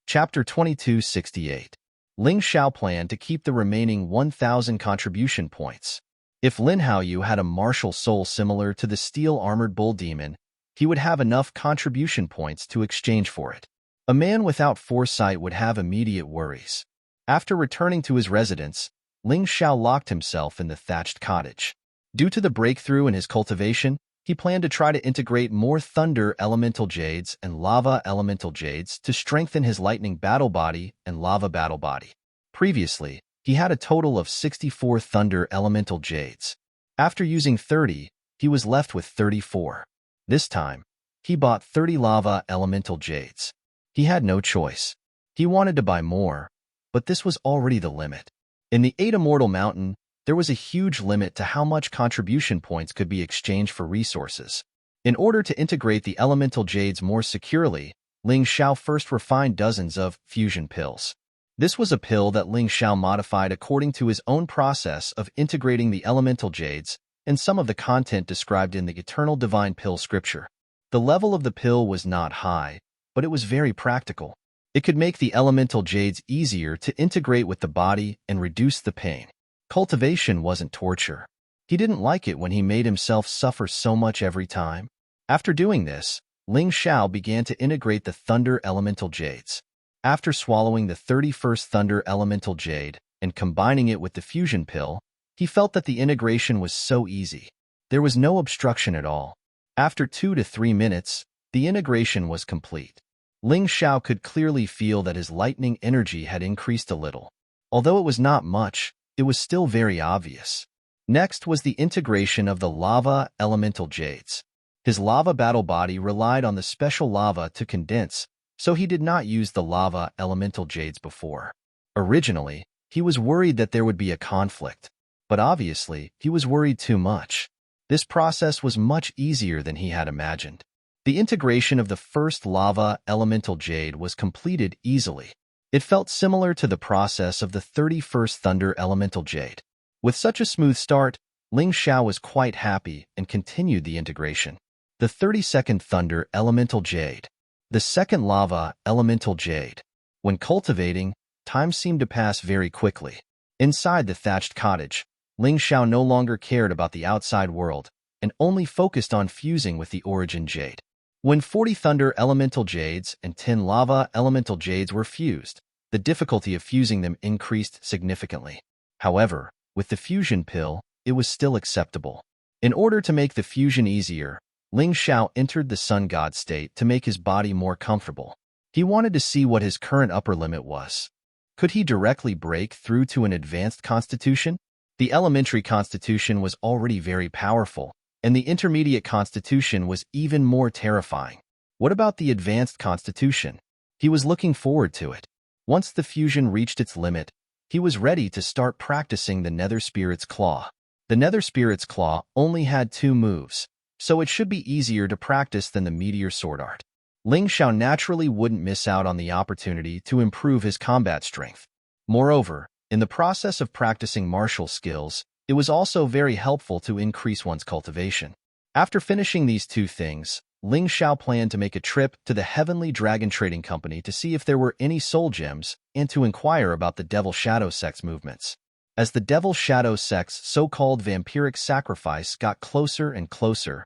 Chapter 2268. Ling Xiao planned to keep the remaining 1,000 contribution points. If Lin Haoyu had a martial soul similar to the steel-armored bull demon, he would have enough contribution points to exchange for it. A man without foresight would have immediate worries. After returning to his residence, Ling Xiao locked himself in the thatched cottage. Due to the breakthrough in his cultivation, he planned to try to integrate more thunder elemental jades and lava elemental jades to strengthen his lightning battle body and lava battle body. Previously, he had a total of 64 thunder elemental jades. After using 30, he was left with 34. This time, he bought 30 lava elemental jades. He had no choice. He wanted to buy more, but this was already the limit. In the 8 Immortal Mountain, there was a huge limit to how much contribution points could be exchanged for resources. In order to integrate the elemental jades more securely, Ling Xiao first refined dozens of fusion pills. This was a pill that Ling Xiao modified according to his own process of integrating the elemental jades and some of the content described in the Eternal Divine Pill scripture. The level of the pill was not high, but it was very practical. It could make the elemental jades easier to integrate with the body and reduce the pain. Cultivation wasn't torture. He didn't like it when he made himself suffer so much every time. After doing this, Ling Xiao began to integrate the thunder elemental jades. After swallowing the 31st Thunder Elemental Jade and combining it with the fusion pill, he felt that the integration was so easy. There was no obstruction at all. After 2 to 3 minutes, the integration was complete. Ling Xiao could clearly feel that his lightning energy had increased a little. Although it was not much, it was still very obvious. Next was the integration of the lava elemental jades. His lava battle body relied on the special lava to condense, so he did not use the lava elemental jades before. Originally, he was worried that there would be a conflict, but obviously, he was worried too much. This process was much easier than he had imagined. The integration of the first lava elemental jade was completed easily. It felt similar to the process of the 31st Thunder Elemental Jade. With such a smooth start, Ling Xiao was quite happy and continued the integration. The 32nd Thunder Elemental Jade. The second Lava Elemental Jade. When cultivating, time seemed to pass very quickly. Inside the thatched cottage, Ling Xiao no longer cared about the outside world and only focused on fusing with the origin jade. When 40 Thunder Elemental Jades and 10 Lava Elemental Jades were fused, the difficulty of fusing them increased significantly. However, with the fusion pill, it was still acceptable. In order to make the fusion easier, Ling Xiao entered the sun god state to make his body more comfortable. He wanted to see what his current upper limit was. Could he directly break through to an advanced constitution? The elementary constitution was already very powerful, and the intermediate constitution was even more terrifying. What about the advanced constitution? He was looking forward to it. Once the fusion reached its limit, he was ready to start practicing the Nether Spirit's Claw. The Nether Spirit's Claw only had 2 moves, so it should be easier to practice than the Meteor Sword Art. Ling Xiao naturally wouldn't miss out on the opportunity to improve his combat strength. Moreover, in the process of practicing martial skills, it was also very helpful to increase one's cultivation. After finishing these 2 things, Ling Xiao planned to make a trip to the Heavenly Dragon Trading Company to see if there were any soul gems and to inquire about the Devil Shadow Sect's movements. As the Devil Shadow Sect's so-called vampiric sacrifice got closer and closer,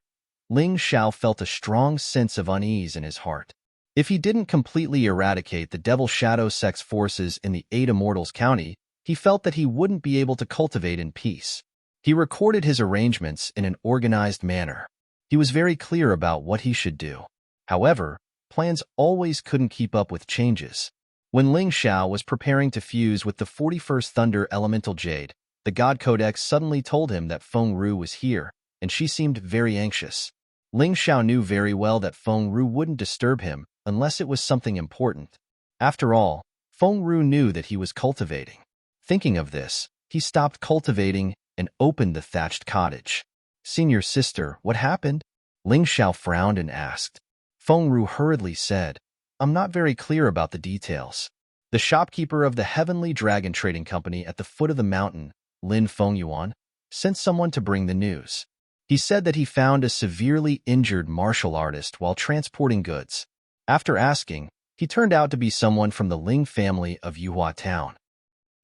Ling Xiao felt a strong sense of unease in his heart. If he didn't completely eradicate the Devil Shadow Sect's forces in the 8 Immortals County, he felt that he wouldn't be able to cultivate in peace. He recorded his arrangements in an organized manner. He was very clear about what he should do. However, plans always couldn't keep up with changes. When Ling Xiao was preparing to fuse with the 41st Thunder Elemental Jade, the God Codex suddenly told him that Feng Ru was here, and she seemed very anxious. Ling Xiao knew very well that Feng Ru wouldn't disturb him unless it was something important. After all, Feng Ru knew that he was cultivating. Thinking of this, he stopped cultivating and opened the thatched cottage. "Senior sister, what happened?" Ling Xiao frowned and asked. Feng Ru hurriedly said, "I'm not very clear about the details." The shopkeeper of the Heavenly Dragon Trading Company at the foot of the mountain, Lin Fengyuan, sent someone to bring the news. He said that he found a severely injured martial artist while transporting goods. After asking, he turned out to be someone from the Ling family of Yuhua Town.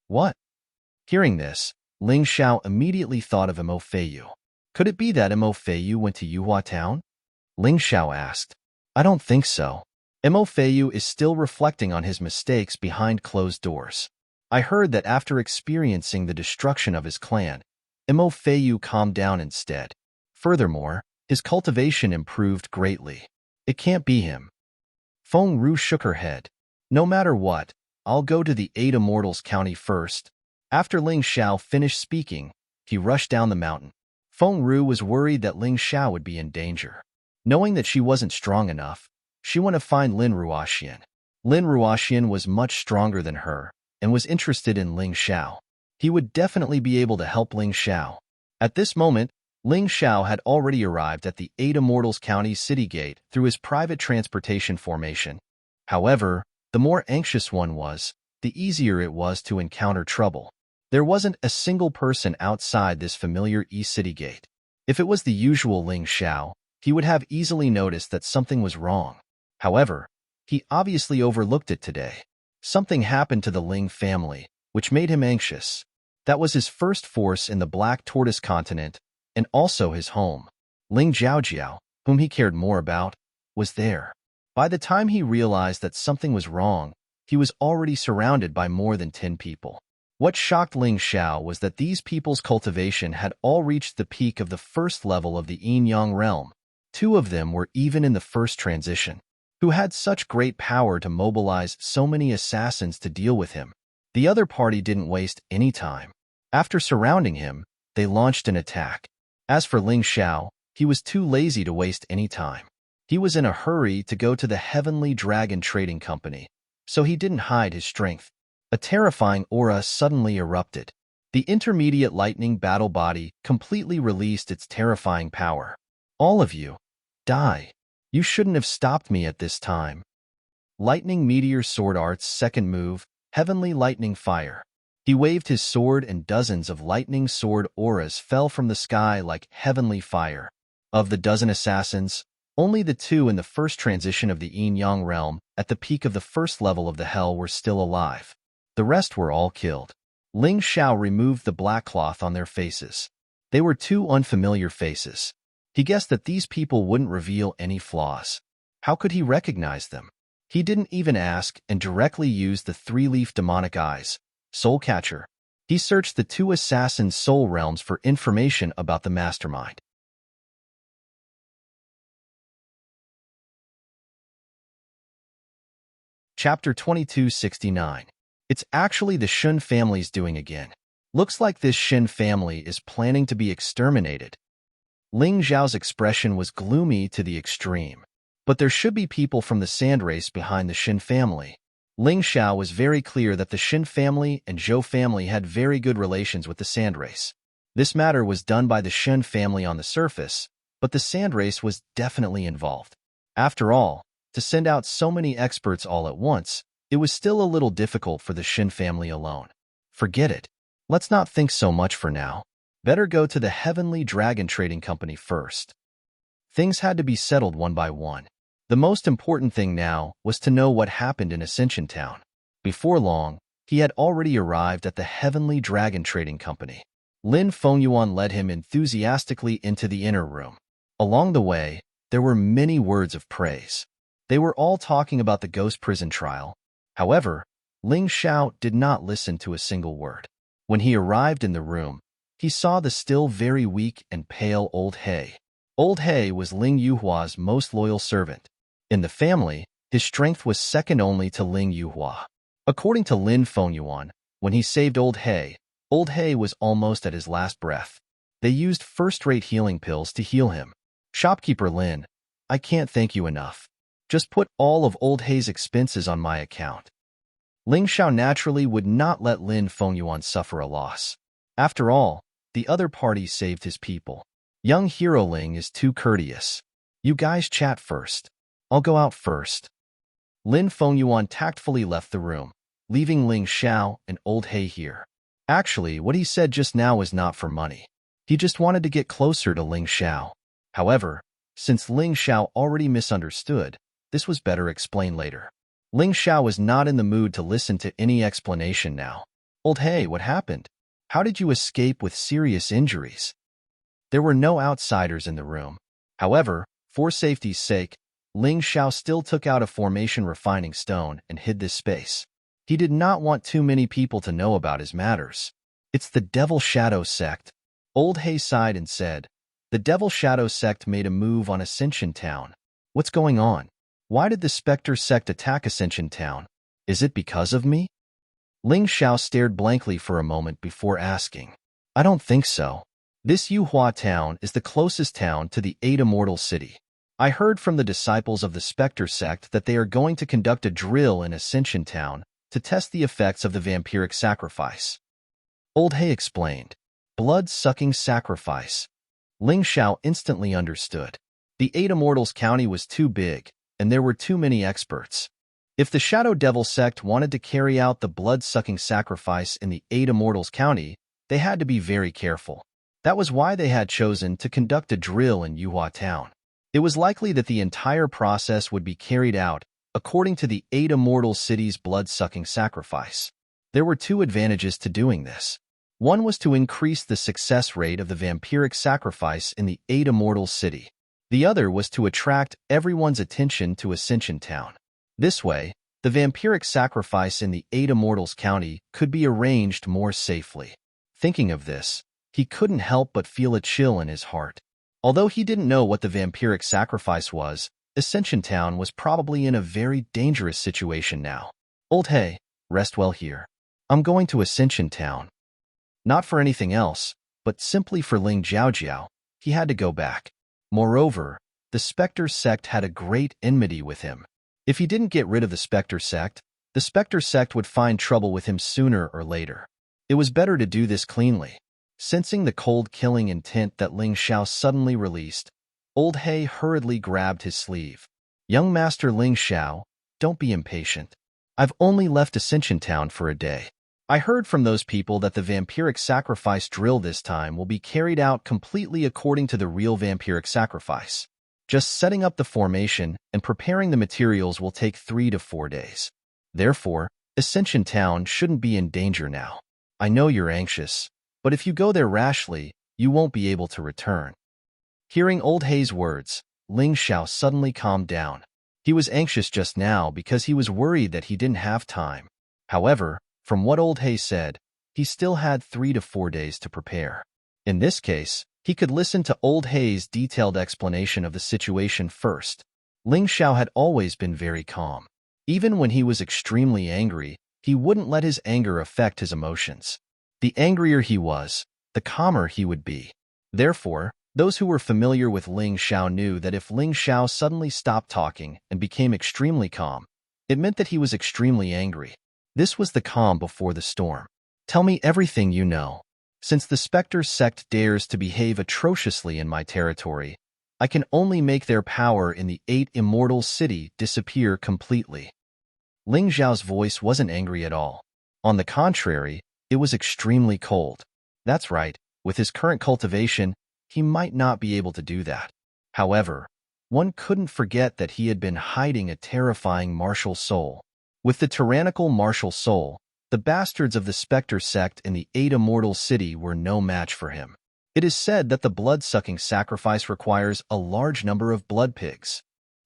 What? Hearing this, Ling Xiao immediately thought of Mo Feiyu. Could it be that Mo Feiyu went to Yuhua Town? Ling Xiao asked. I don't think so. Mo Feiyu is still reflecting on his mistakes behind closed doors. I heard that after experiencing the destruction of his clan, Mo Feiyu calmed down instead. Furthermore, his cultivation improved greatly. It can't be him. Feng Ru shook her head. No matter what, I'll go to the 8 Immortals County first. After Ling Xiao finished speaking, he rushed down the mountain. Feng Ru was worried that Ling Xiao would be in danger. Knowing that she wasn't strong enough, she went to find Lin Ruoxian. Lin Ruoxian was much stronger than her and was interested in Ling Xiao. He would definitely be able to help Ling Xiao. At this moment, Ling Xiao had already arrived at the 8 Immortals County city gate through his private transportation formation. However, the more anxious one was, the easier it was to encounter trouble. There wasn't a single person outside this familiar e-city gate. If it was the usual Ling Xiao, he would have easily noticed that something was wrong. However, he obviously overlooked it today. Something happened to the Ling family, which made him anxious. That was his first force in the Black Tortoise continent, and also his home. Ling Jiaojiao, whom he cared more about, was there. By the time he realized that something was wrong, he was already surrounded by more than 10 people. What shocked Ling Xiao was that these people's cultivation had all reached the peak of the first level of the yin-yang realm. 2 of them were even in the first transition, who had such great power to mobilize so many assassins to deal with him. The other party didn't waste any time. After surrounding him, they launched an attack. As for Ling Xiao, he was too lazy to waste any time. He was in a hurry to go to the Heavenly Dragon Trading Company, so he didn't hide his strength. A terrifying aura suddenly erupted. The intermediate lightning battle body completely released its terrifying power. All of you, die. You shouldn't have stopped me at this time. Lightning Meteor Sword Art's second move, Heavenly Lightning Fire. He waved his sword and dozens of lightning sword auras fell from the sky like heavenly fire. Of the dozen assassins, only the 2 in the first transition of the yin-yang realm at the peak of the first level of the hell were still alive. The rest were all killed. Ling Xiao removed the black cloth on their faces. They were 2 unfamiliar faces. He guessed that these people wouldn't reveal any flaws. How could he recognize them? He didn't even ask and directly used the 3-leaf demonic eyes, Soul Catcher. He searched the 2 assassins' soul realms for information about the mastermind. Chapter 2269. It's actually the Shun family's doing again. Looks like this Shin family is planning to be exterminated. Ling Xiao's expression was gloomy to the extreme. But there should be people from the sand race behind the Shin family. Ling Xiao was very clear that the Shin family and Zhou family had very good relations with the sand race. This matter was done by the Shin family on the surface, but the sand race was definitely involved. After all, to send out so many experts all at once, it was still a little difficult for the Shin family alone. Forget it. Let's not think so much for now. Better go to the Heavenly Dragon Trading Company first. Things had to be settled one by one. The most important thing now was to know what happened in Ascension Town. Before long, he had already arrived at the Heavenly Dragon Trading Company. Lin Fengyuan led him enthusiastically into the inner room. Along the way, there were many words of praise. They were all talking about the ghost prison trial. However, Ling Xiao did not listen to a single word. When he arrived in the room, he saw the still very weak and pale Old He. Old He was Ling Yuhua's most loyal servant. In the family, his strength was second only to Ling Yuhua. According to Lin Fengyuan, when he saved Old He was almost at his last breath. They used first-rate healing pills to heal him. Shopkeeper Lin, I can't thank you enough. Just put all of Old He's expenses on my account. Ling Xiao naturally would not let Lin Fengyuan suffer a loss. After all, the other party saved his people. Young Hero Ling is too courteous. You guys chat first. I'll go out first. Lin Fengyuan tactfully left the room, leaving Ling Xiao and Old He here. Actually, what he said just now was not for money. He just wanted to get closer to Ling Xiao. However, since Ling Xiao already misunderstood, this was better explained later. Ling Xiao was not in the mood to listen to any explanation now. Old He, what happened? How did you escape with serious injuries? There were no outsiders in the room. However, for safety's sake, Ling Xiao still took out a formation refining stone and hid this space. He did not want too many people to know about his matters. It's the Devil Shadow Sect. Old He sighed and said, the Devil Shadow Sect made a move on Ascension Town. What's going on? Why did the Spectre Sect attack Ascension Town? Is it because of me? Ling Xiao stared blankly for a moment before asking. I don't think so. This Yuhua town is the closest town to the 8 Immortal City. I heard from the disciples of the Spectre Sect that they are going to conduct a drill in Ascension Town to test the effects of the vampiric sacrifice. Old He explained. Blood-sucking sacrifice. Ling Xiao instantly understood. The 8 Immortals County was too big, and there were too many experts. If the Shadow Devil Sect wanted to carry out the blood-sucking sacrifice in the 8 Immortals County, they had to be very careful. That was why they had chosen to conduct a drill in Yuhua Town. It was likely that the entire process would be carried out according to the 8 Immortal City's blood-sucking sacrifice. There were 2 advantages to doing this. One was to increase the success rate of the vampiric sacrifice in the 8 Immortal City. The other was to attract everyone's attention to Ascension Town. This way, the vampiric sacrifice in the 8 Immortals County could be arranged more safely. Thinking of this, he couldn't help but feel a chill in his heart. Although he didn't know what the vampiric sacrifice was, Ascension Town was probably in a very dangerous situation now. Old Hay, rest well here. I'm going to Ascension Town. Not for anything else, but simply for Ling Jiaojiao. He had to go back. Moreover, the Spectre sect had a great enmity with him. If he didn't get rid of the Spectre sect would find trouble with him sooner or later. It was better to do this cleanly. Sensing the cold killing intent that Ling Xiao suddenly released, Old Hay hurriedly grabbed his sleeve. Young Master Ling Xiao, don't be impatient. I've only left Ascension Town for a day. I heard from those people that the vampiric sacrifice drill this time will be carried out completely according to the real vampiric sacrifice. Just setting up the formation and preparing the materials will take 3 to 4 days. Therefore, Ascension Town shouldn't be in danger now. I know you're anxious, but if you go there rashly, you won't be able to return. Hearing Old Hay's words, Ling Xiao suddenly calmed down. He was anxious just now because he was worried that he didn't have time. However, from what Old Hay said, he still had 3 to 4 days to prepare. In this case, he could listen to Old Hay's detailed explanation of the situation first. Ling Xiao had always been very calm. Even when he was extremely angry, he wouldn't let his anger affect his emotions. The angrier he was, the calmer he would be. Therefore, those who were familiar with Ling Xiao knew that if Ling Xiao suddenly stopped talking and became extremely calm, it meant that he was extremely angry. This was the calm before the storm. Tell me everything you know. Since the Spectre sect dares to behave atrociously in my territory, I can only make their power in the 8 Immortal City disappear completely. Ling Xiao's voice wasn't angry at all. On the contrary, it was extremely cold. That's right, with his current cultivation, he might not be able to do that. However, one couldn't forget that he had been hiding a terrifying martial soul. With the tyrannical martial soul, the bastards of the Spectre sect in the 8 Immortal City were no match for him. It is said that the blood-sucking sacrifice requires a large number of blood pigs.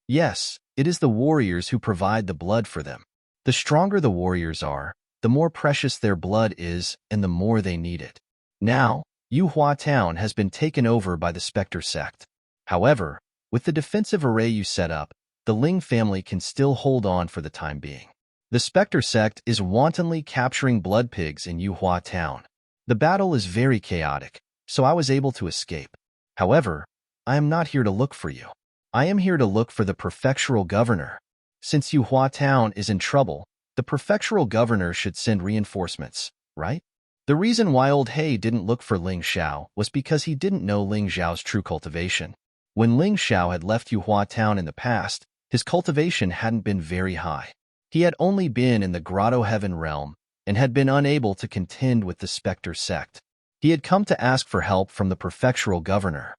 Yes, it is the warriors who provide the blood for them. The stronger the warriors are, the more precious their blood is and the more they need it. Now, Yuhua Town has been taken over by the Spectre sect. However, with the defensive array you set up, the Ling family can still hold on for the time being. The Spectre sect is wantonly capturing blood pigs in Yuhua Town. The battle is very chaotic, so I was able to escape. However, I am not here to look for you. I am here to look for the prefectural governor. Since Yuhua Town is in trouble, the prefectural governor should send reinforcements, right? The reason why Old Hay didn't look for Ling Xiao was because he didn't know Ling Xiao's true cultivation. When Ling Xiao had left Yuhua Town in the past, his cultivation hadn't been very high. He had only been in the Grotto Heaven realm and had been unable to contend with the Spectre sect. He had come to ask for help from the prefectural governor.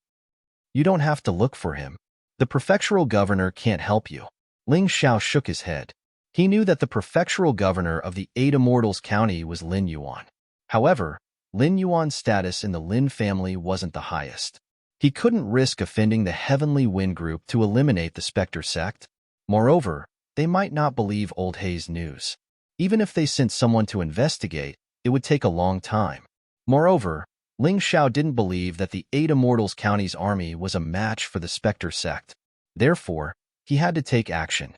You don't have to look for him. The prefectural governor can't help you. Ling Xiao shook his head. He knew that the prefectural governor of the 8 Immortals County was Lin Yuan. However, Lin Yuan's status in the Lin family wasn't the highest. He couldn't risk offending the Heavenly Wind Group to eliminate the Spectre sect. Moreover, they might not believe Old Hay's news. Even if they sent someone to investigate, it would take a long time. Moreover, Ling Xiao didn't believe that the 8 Immortals County's army was a match for the Spectre sect. Therefore, he had to take action.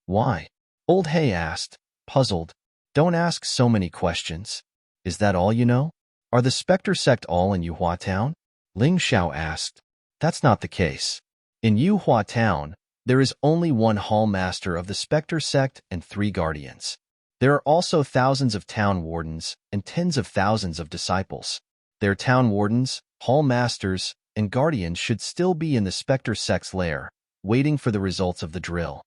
Why? Old Hay asked, puzzled. Don't ask so many questions. Is that all you know? Are the Spectre sect all in Yuhua Town? Ling Xiao asked. That's not the case. In Yuhua Town, there is only one hall master of the Spectre sect and 3 guardians. There are also thousands of town wardens and tens of thousands of disciples. Their town wardens, hall masters, and guardians should still be in the Spectre sect's lair, waiting for the results of the drill.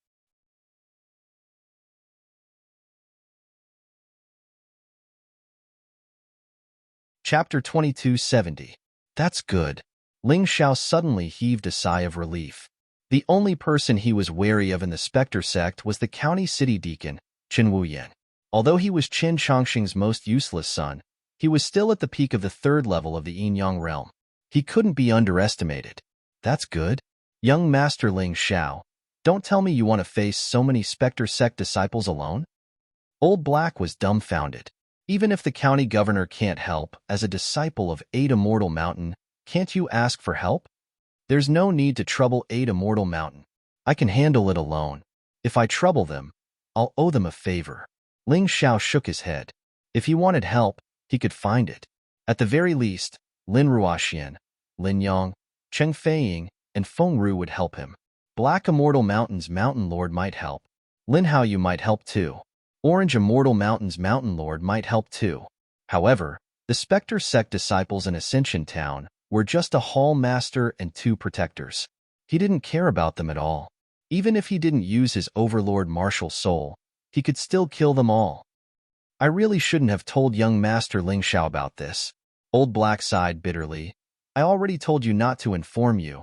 Chapter 2270. That's good. Ling Xiao suddenly heaved a sigh of relief. The only person he was wary of in the Spectre sect was the county city deacon, Chen Wuyan. Although he was Chen Chongqing's most useless son, he was still at the peak of the 3rd level of the Yin-Yang realm. He couldn't be underestimated. That's good. Young Master Ling Xiao, Don't tell me you want to face so many Spectre sect disciples alone? Old Black was dumbfounded. Even if the county governor can't help, as a disciple of Ada Immortal Mountain, can't you ask for help? There's no need to trouble Ada Immortal Mountain. I can handle it alone. If I trouble them, I'll owe them a favor. Ling Xiao shook his head. If he wanted help, he could find it. At the very least, Lin Ruoxian, Lin Yang, Cheng Feiying, and Feng Ru would help him. Black Immortal Mountain's Mountain Lord might help. Lin Haoyu might help too. Orange Immortal Mountain's Mountain Lord might help too. However, the Spectre sect disciples in Ascension Town were just a hall master and 2 protectors. He didn't care about them at all. Even if he didn't use his overlord martial soul, he could still kill them all. I really shouldn't have told young Master Ling Xiao about this. Old Black sighed bitterly. I already told you not to inform you,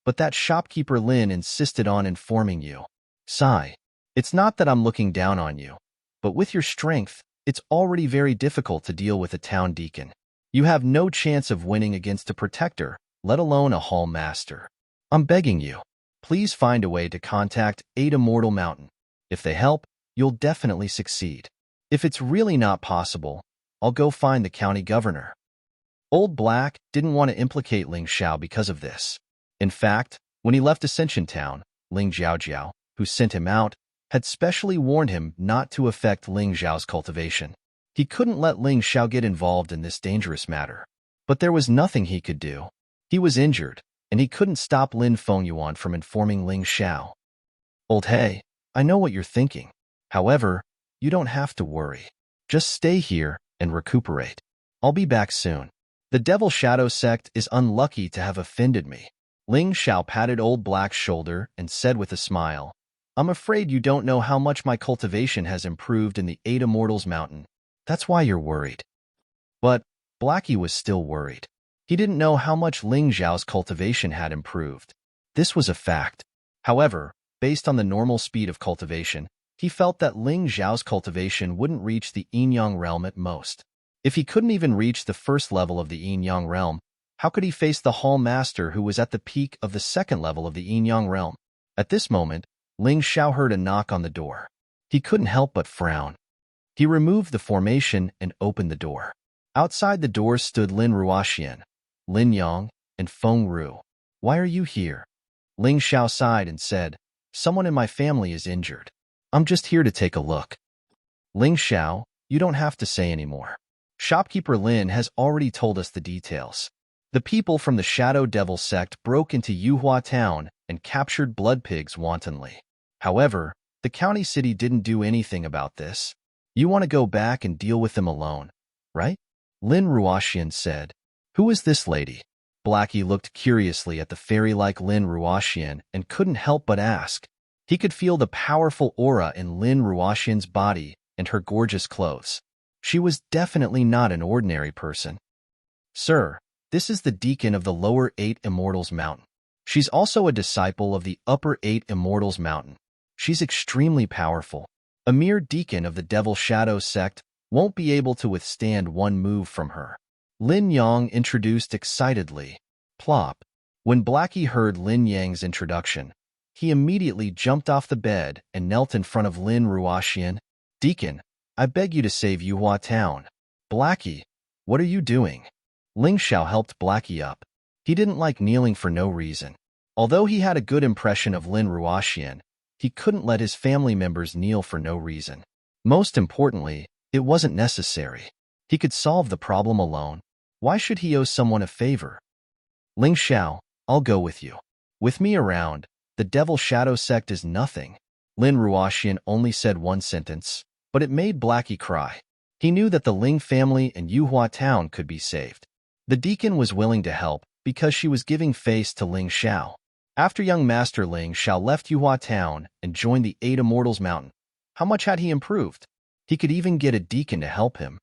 but that shopkeeper Lin insisted on informing you. Sigh. It's not that I'm looking down on you, but with your strength, it's already very difficult to deal with a town deacon. You have no chance of winning against a protector, let alone a hall master. I'm begging you. Please find a way to contact Ada Immortal Mountain. If they help, you'll definitely succeed. If it's really not possible, I'll go find the county governor. Old Black didn't want to implicate Ling Xiao because of this. In fact, when he left Ascension Town, Ling Jiaojiao, who sent him out, had specially warned him not to affect Ling Xiao's cultivation. He couldn't let Ling Xiao get involved in this dangerous matter. But there was nothing he could do. He was injured, and he couldn't stop Lin Fengyuan from informing Ling Xiao. Old Hey, I know what you're thinking. However, you don't have to worry. Just stay here and recuperate. I'll be back soon. The Devil Shadow sect is unlucky to have offended me. Ling Xiao patted Old Black's shoulder and said with a smile, I'm afraid you don't know how much my cultivation has improved in the 8 Immortals Mountain. That's why you're worried. But Blackie was still worried. He didn't know how much Ling Xiao's cultivation had improved. This was a fact. However, based on the normal speed of cultivation, he felt that Ling Xiao's cultivation wouldn't reach the Yin-Yang realm at most. If he couldn't even reach the first level of the Yin-Yang realm, how could he face the Hall Master who was at the peak of the second level of the Yin-Yang realm? At this moment, Ling Xiao heard a knock on the door. He couldn't help but frown. He removed the formation and opened the door. Outside the door stood Lin Ruoxian, Lin Yang, and Feng Ru. Why are you here? Ling Xiao sighed and said, Someone in my family is injured. I'm just here to take a look. Ling Xiao, you don't have to say anymore. Shopkeeper Lin has already told us the details. The people from the Shadow Devil sect broke into Yuhua Town and captured blood pigs wantonly. However, the county city didn't do anything about this. You want to go back and deal with them alone, right? Lin Ruoxian said. Who is this lady? Blackie looked curiously at the fairy-like Lin Ruoxian and couldn't help but ask. He could feel the powerful aura in Lin Ruoxian's body and her gorgeous clothes. She was definitely not an ordinary person. Sir, this is the deacon of the lower 8 Immortals Mountain. She's also a disciple of the upper 8 Immortals Mountain. She's extremely powerful. A mere deacon of the Devil Shadow sect won't be able to withstand one move from her. Lin Yang introduced excitedly. Plop. When Blackie heard Lin Yang's introduction, he immediately jumped off the bed and knelt in front of Lin Ruoxian. Deacon, I beg you to save Yuhua Town. Blackie, what are you doing? Ling Xiao helped Blackie up. He didn't like kneeling for no reason. Although he had a good impression of Lin Ruoxian, he couldn't let his family members kneel for no reason. Most importantly, it wasn't necessary. He could solve the problem alone. Why should he owe someone a favor? Ling Xiao, I'll go with you. With me around, the Devil Shadow sect is nothing. Lin Ruoxian only said one sentence, but it made Blackie cry. He knew that the Ling family and Yuhua Town could be saved. The deacon was willing to help because she was giving face to Ling Xiao. After young Master Ling Xiao left Yuhua Town and joined the 8 Immortals Mountain, how much had he improved? He could even get a deacon to help him.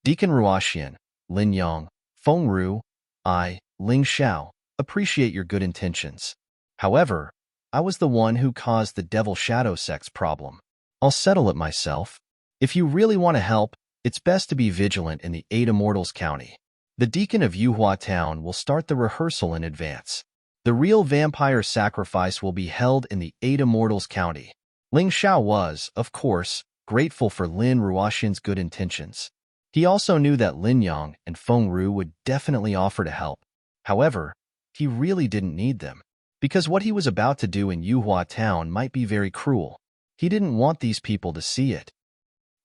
Deacon Ruoxian, Lin Yang, Feng Ru, Ling Xiao, appreciate your good intentions. However, I was the one who caused the Devil Shadow sect's problem. I'll settle it myself. If you really want to help, it's best to be vigilant in the 8 Immortals County. The deacon of Yuhua Town will start the rehearsal in advance. The real vampire sacrifice will be held in the Eight Immortals County. Ling Xiao was, of course, grateful for Lin Ruoxian's good intentions. He also knew that Lin Yang and Feng Ru would definitely offer to help. However, he really didn't need them, because what he was about to do in Yuhua Town might be very cruel. He didn't want these people to see it.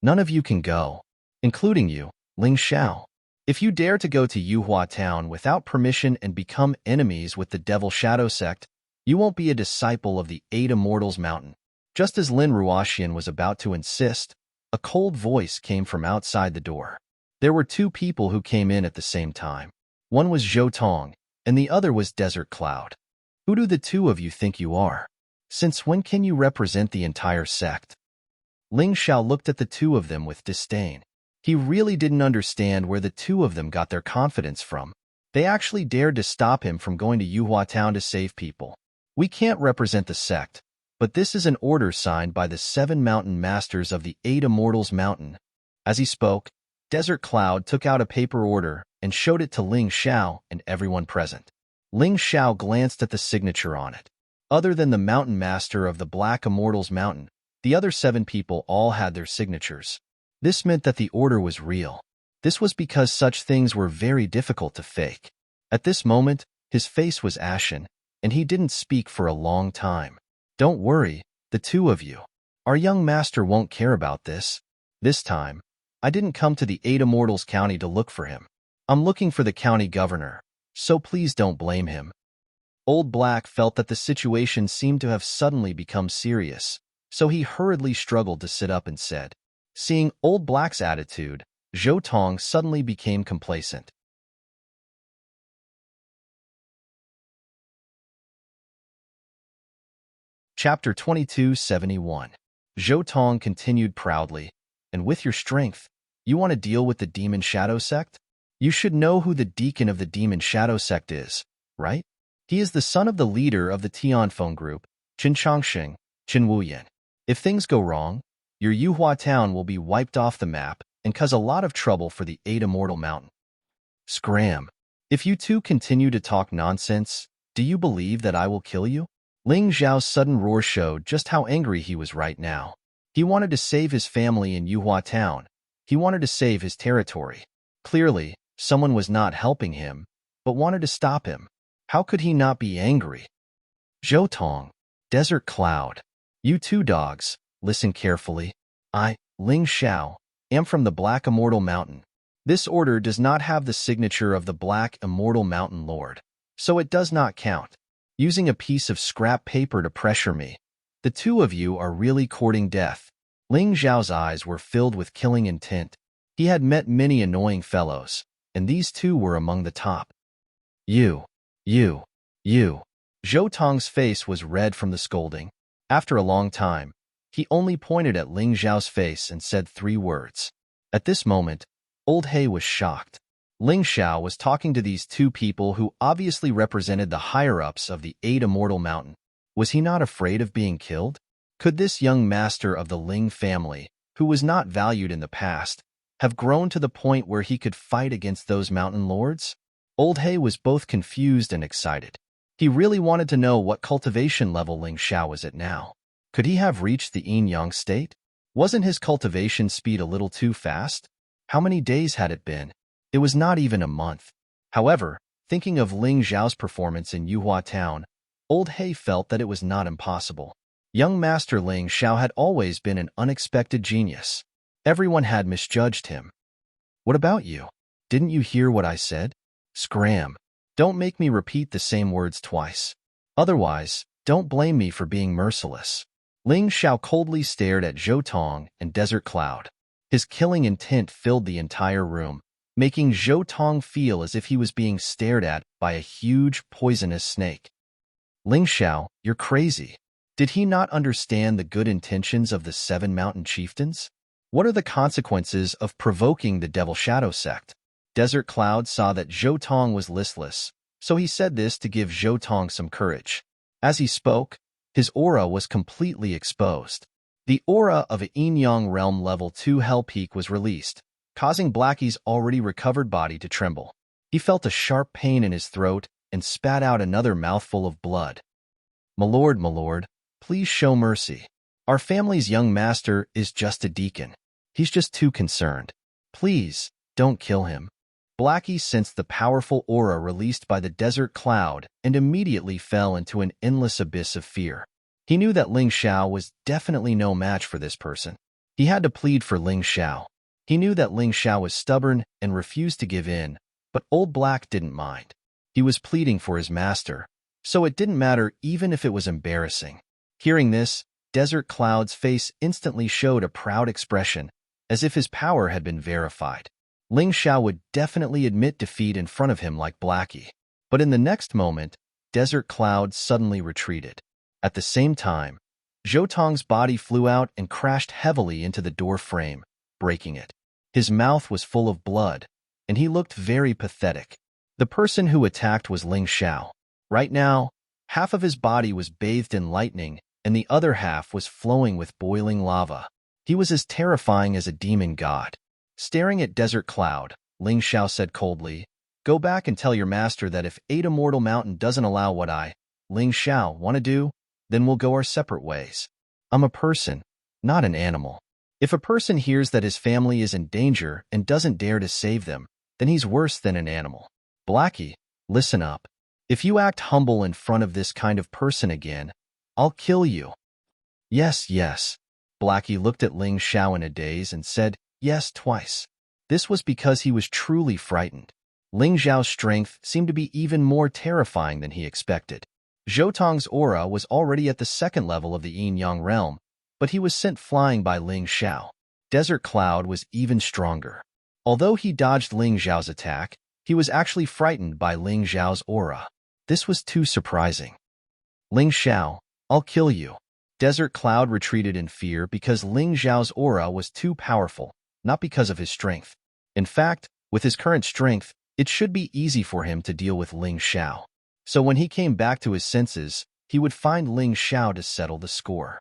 None of you can go, including you, Ling Xiao. If you dare to go to Yuhua Town without permission and become enemies with the Devil Shadow Sect, you won't be a disciple of the Eight Immortals Mountain. Just as Lin Ruoxian was about to insist, a cold voice came from outside the door. There were two people who came in at the same time. One was Zhou Tong, and the other was Desert Cloud. Who do the two of you think you are? Since when can you represent the entire sect? Ling Xiao looked at the two of them with disdain. He really didn't understand where the two of them got their confidence from. They actually dared to stop him from going to Yuhua Town to save people. We can't represent the sect, but this is an order signed by the 7 mountain masters of the 8 Immortals Mountain. As he spoke, Desert Cloud took out a paper order and showed it to Ling Xiao and everyone present. Ling Xiao glanced at the signature on it. Other than the mountain master of the Black Immortals Mountain, the other 7 people all had their signatures. This meant that the order was real. This was because such things were very difficult to fake. At this moment, his face was ashen, and he didn't speak for a long time. Don't worry, the two of you. Our young master won't care about this. This time, I didn't come to the 8 Immortals County to look for him. I'm looking for the county governor, so please don't blame him. Old Black felt that the situation seemed to have suddenly become serious, so he hurriedly struggled to sit up and said. Seeing Old Black's attitude, Zhou Tong suddenly became complacent. Chapter 2271. Zhou Tong continued proudly, and with your strength, you want to deal with the Demon Shadow Sect? You should know who the deacon of the Demon Shadow Sect is, right? He is the son of the leader of the Tianfeng group, Qin Changxing, Qin Wuyan. If things go wrong, your Yuhua Town will be wiped off the map and cause a lot of trouble for the 8 Immortal Mountain. Scram. If you two continue to talk nonsense, do you believe that I will kill you? Ling Zhao's sudden roar showed just how angry he was right now. He wanted to save his family in Yuhua Town. He wanted to save his territory. Clearly, someone was not helping him, but wanted to stop him. How could he not be angry? Zhou Tong, Desert Cloud. You two dogs, listen carefully. I, Ling Xiao, am from the Black Immortal Mountain. This order does not have the signature of the Black Immortal Mountain Lord, so it does not count. Using a piece of scrap paper to pressure me. The two of you are really courting death. Ling Zhao's eyes were filled with killing intent. He had met many annoying fellows, and these two were among the top. You. Zhou Tong's face was red from the scolding. After a long time, he only pointed at Ling Zhao's face and said 3 words. At this moment, Old He was shocked. Ling Xiao was talking to these two people who obviously represented the higher-ups of the 8 Immortal Mountain. Was he not afraid of being killed? Could this young master of the Ling family, who was not valued in the past, have grown to the point where he could fight against those mountain lords? Old He was both confused and excited. He really wanted to know what cultivation level Ling Xiao was at now. Could he have reached the yin-yang state? Wasn't his cultivation speed a little too fast? How many days had it been? It was not even a month. However, thinking of Ling Zhao's performance in Yuhua Town, Old He felt that it was not impossible. Young Master Ling Xiao had always been an unexpected genius. Everyone had misjudged him. What about you? Didn't you hear what I said? Scram. Don't make me repeat the same words twice. Otherwise, don't blame me for being merciless. Ling Xiao coldly stared at Zhou Tong and Desert Cloud. His killing intent filled the entire room, making Zhou Tong feel as if he was being stared at by a huge, poisonous snake. Ling Xiao, you're crazy. Did he not understand the good intentions of the 7 mountain chieftains? What are the consequences of provoking the Devil Shadow Sect? Desert Cloud saw that Zhou Tong was listless, so he said this to give Zhou Tong some courage. As he spoke, his aura was completely exposed. The aura of a yin-yang realm level 2 Hell Peak was released, causing Blackie's already recovered body to tremble. He felt a sharp pain in his throat and spat out another mouthful of blood. My lord, please show mercy. Our family's young master is just a deacon. He's just too concerned. Please, don't kill him. Blackie sensed the powerful aura released by the desert cloud and immediately fell into an endless abyss of fear. He knew that Ling Xiao was definitely no match for this person. He had to plead for Ling Xiao. He knew that Ling Xiao was stubborn and refused to give in, but Old Black didn't mind. He was pleading for his master, so it didn't matter even if it was embarrassing. Hearing this, Desert Cloud's face instantly showed a proud expression, as if his power had been verified. Ling Xiao would definitely admit defeat in front of him like Blackie. But in the next moment, Desert Cloud suddenly retreated. At the same time, Zhou Tong's body flew out and crashed heavily into the door frame, breaking it. His mouth was full of blood, and he looked very pathetic. The person who attacked was Ling Xiao. Right now, half of his body was bathed in lightning, and the other half was flowing with boiling lava. He was as terrifying as a demon god. Staring at Desert Cloud, Ling Xiao said coldly, "Go back and tell your master that if Ada Mortal Mountain doesn't allow what I, Ling Xiao, want to do, then we'll go our separate ways. I'm a person, not an animal. If a person hears that his family is in danger and doesn't dare to save them, then he's worse than an animal. Blackie, listen up. If you act humble in front of this kind of person again, I'll kill you." Yes. Blackie looked at Ling Xiao in a daze and said yes twice. This was because he was truly frightened. Ling Xiao's strength seemed to be even more terrifying than he expected. Zhou Tong's aura was already at the second level of the yin-yang realm, but he was sent flying by Ling Xiao. Desert Cloud was even stronger. Although he dodged Ling Xiao's attack, he was actually frightened by Ling Xiao's aura. This was too surprising. Ling Xiao, I'll kill you. Desert Cloud retreated in fear because Ling Xiao's aura was too powerful, not because of his strength. In fact, with his current strength, it should be easy for him to deal with Ling Xiao. So when he came back to his senses, he would find Ling Xiao to settle the score.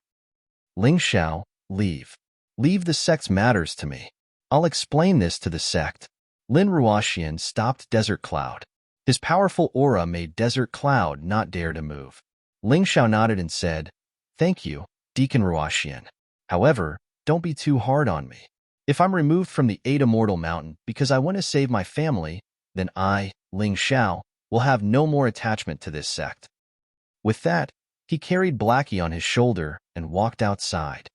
Ling Xiao, leave. Leave the sect's matters to me. I'll explain this to the sect. Lin Ruoxian stopped Desert Cloud. His powerful aura made Desert Cloud not dare to move. Ling Xiao nodded and said, "Thank you, Deacon Ruoxian. However, don't be too hard on me. If I'm removed from the Ada Mortal Mountain because I want to save my family, then I, Ling Xiao, will have no more attachment to this sect." With that, he carried Blackie on his shoulder and walked outside.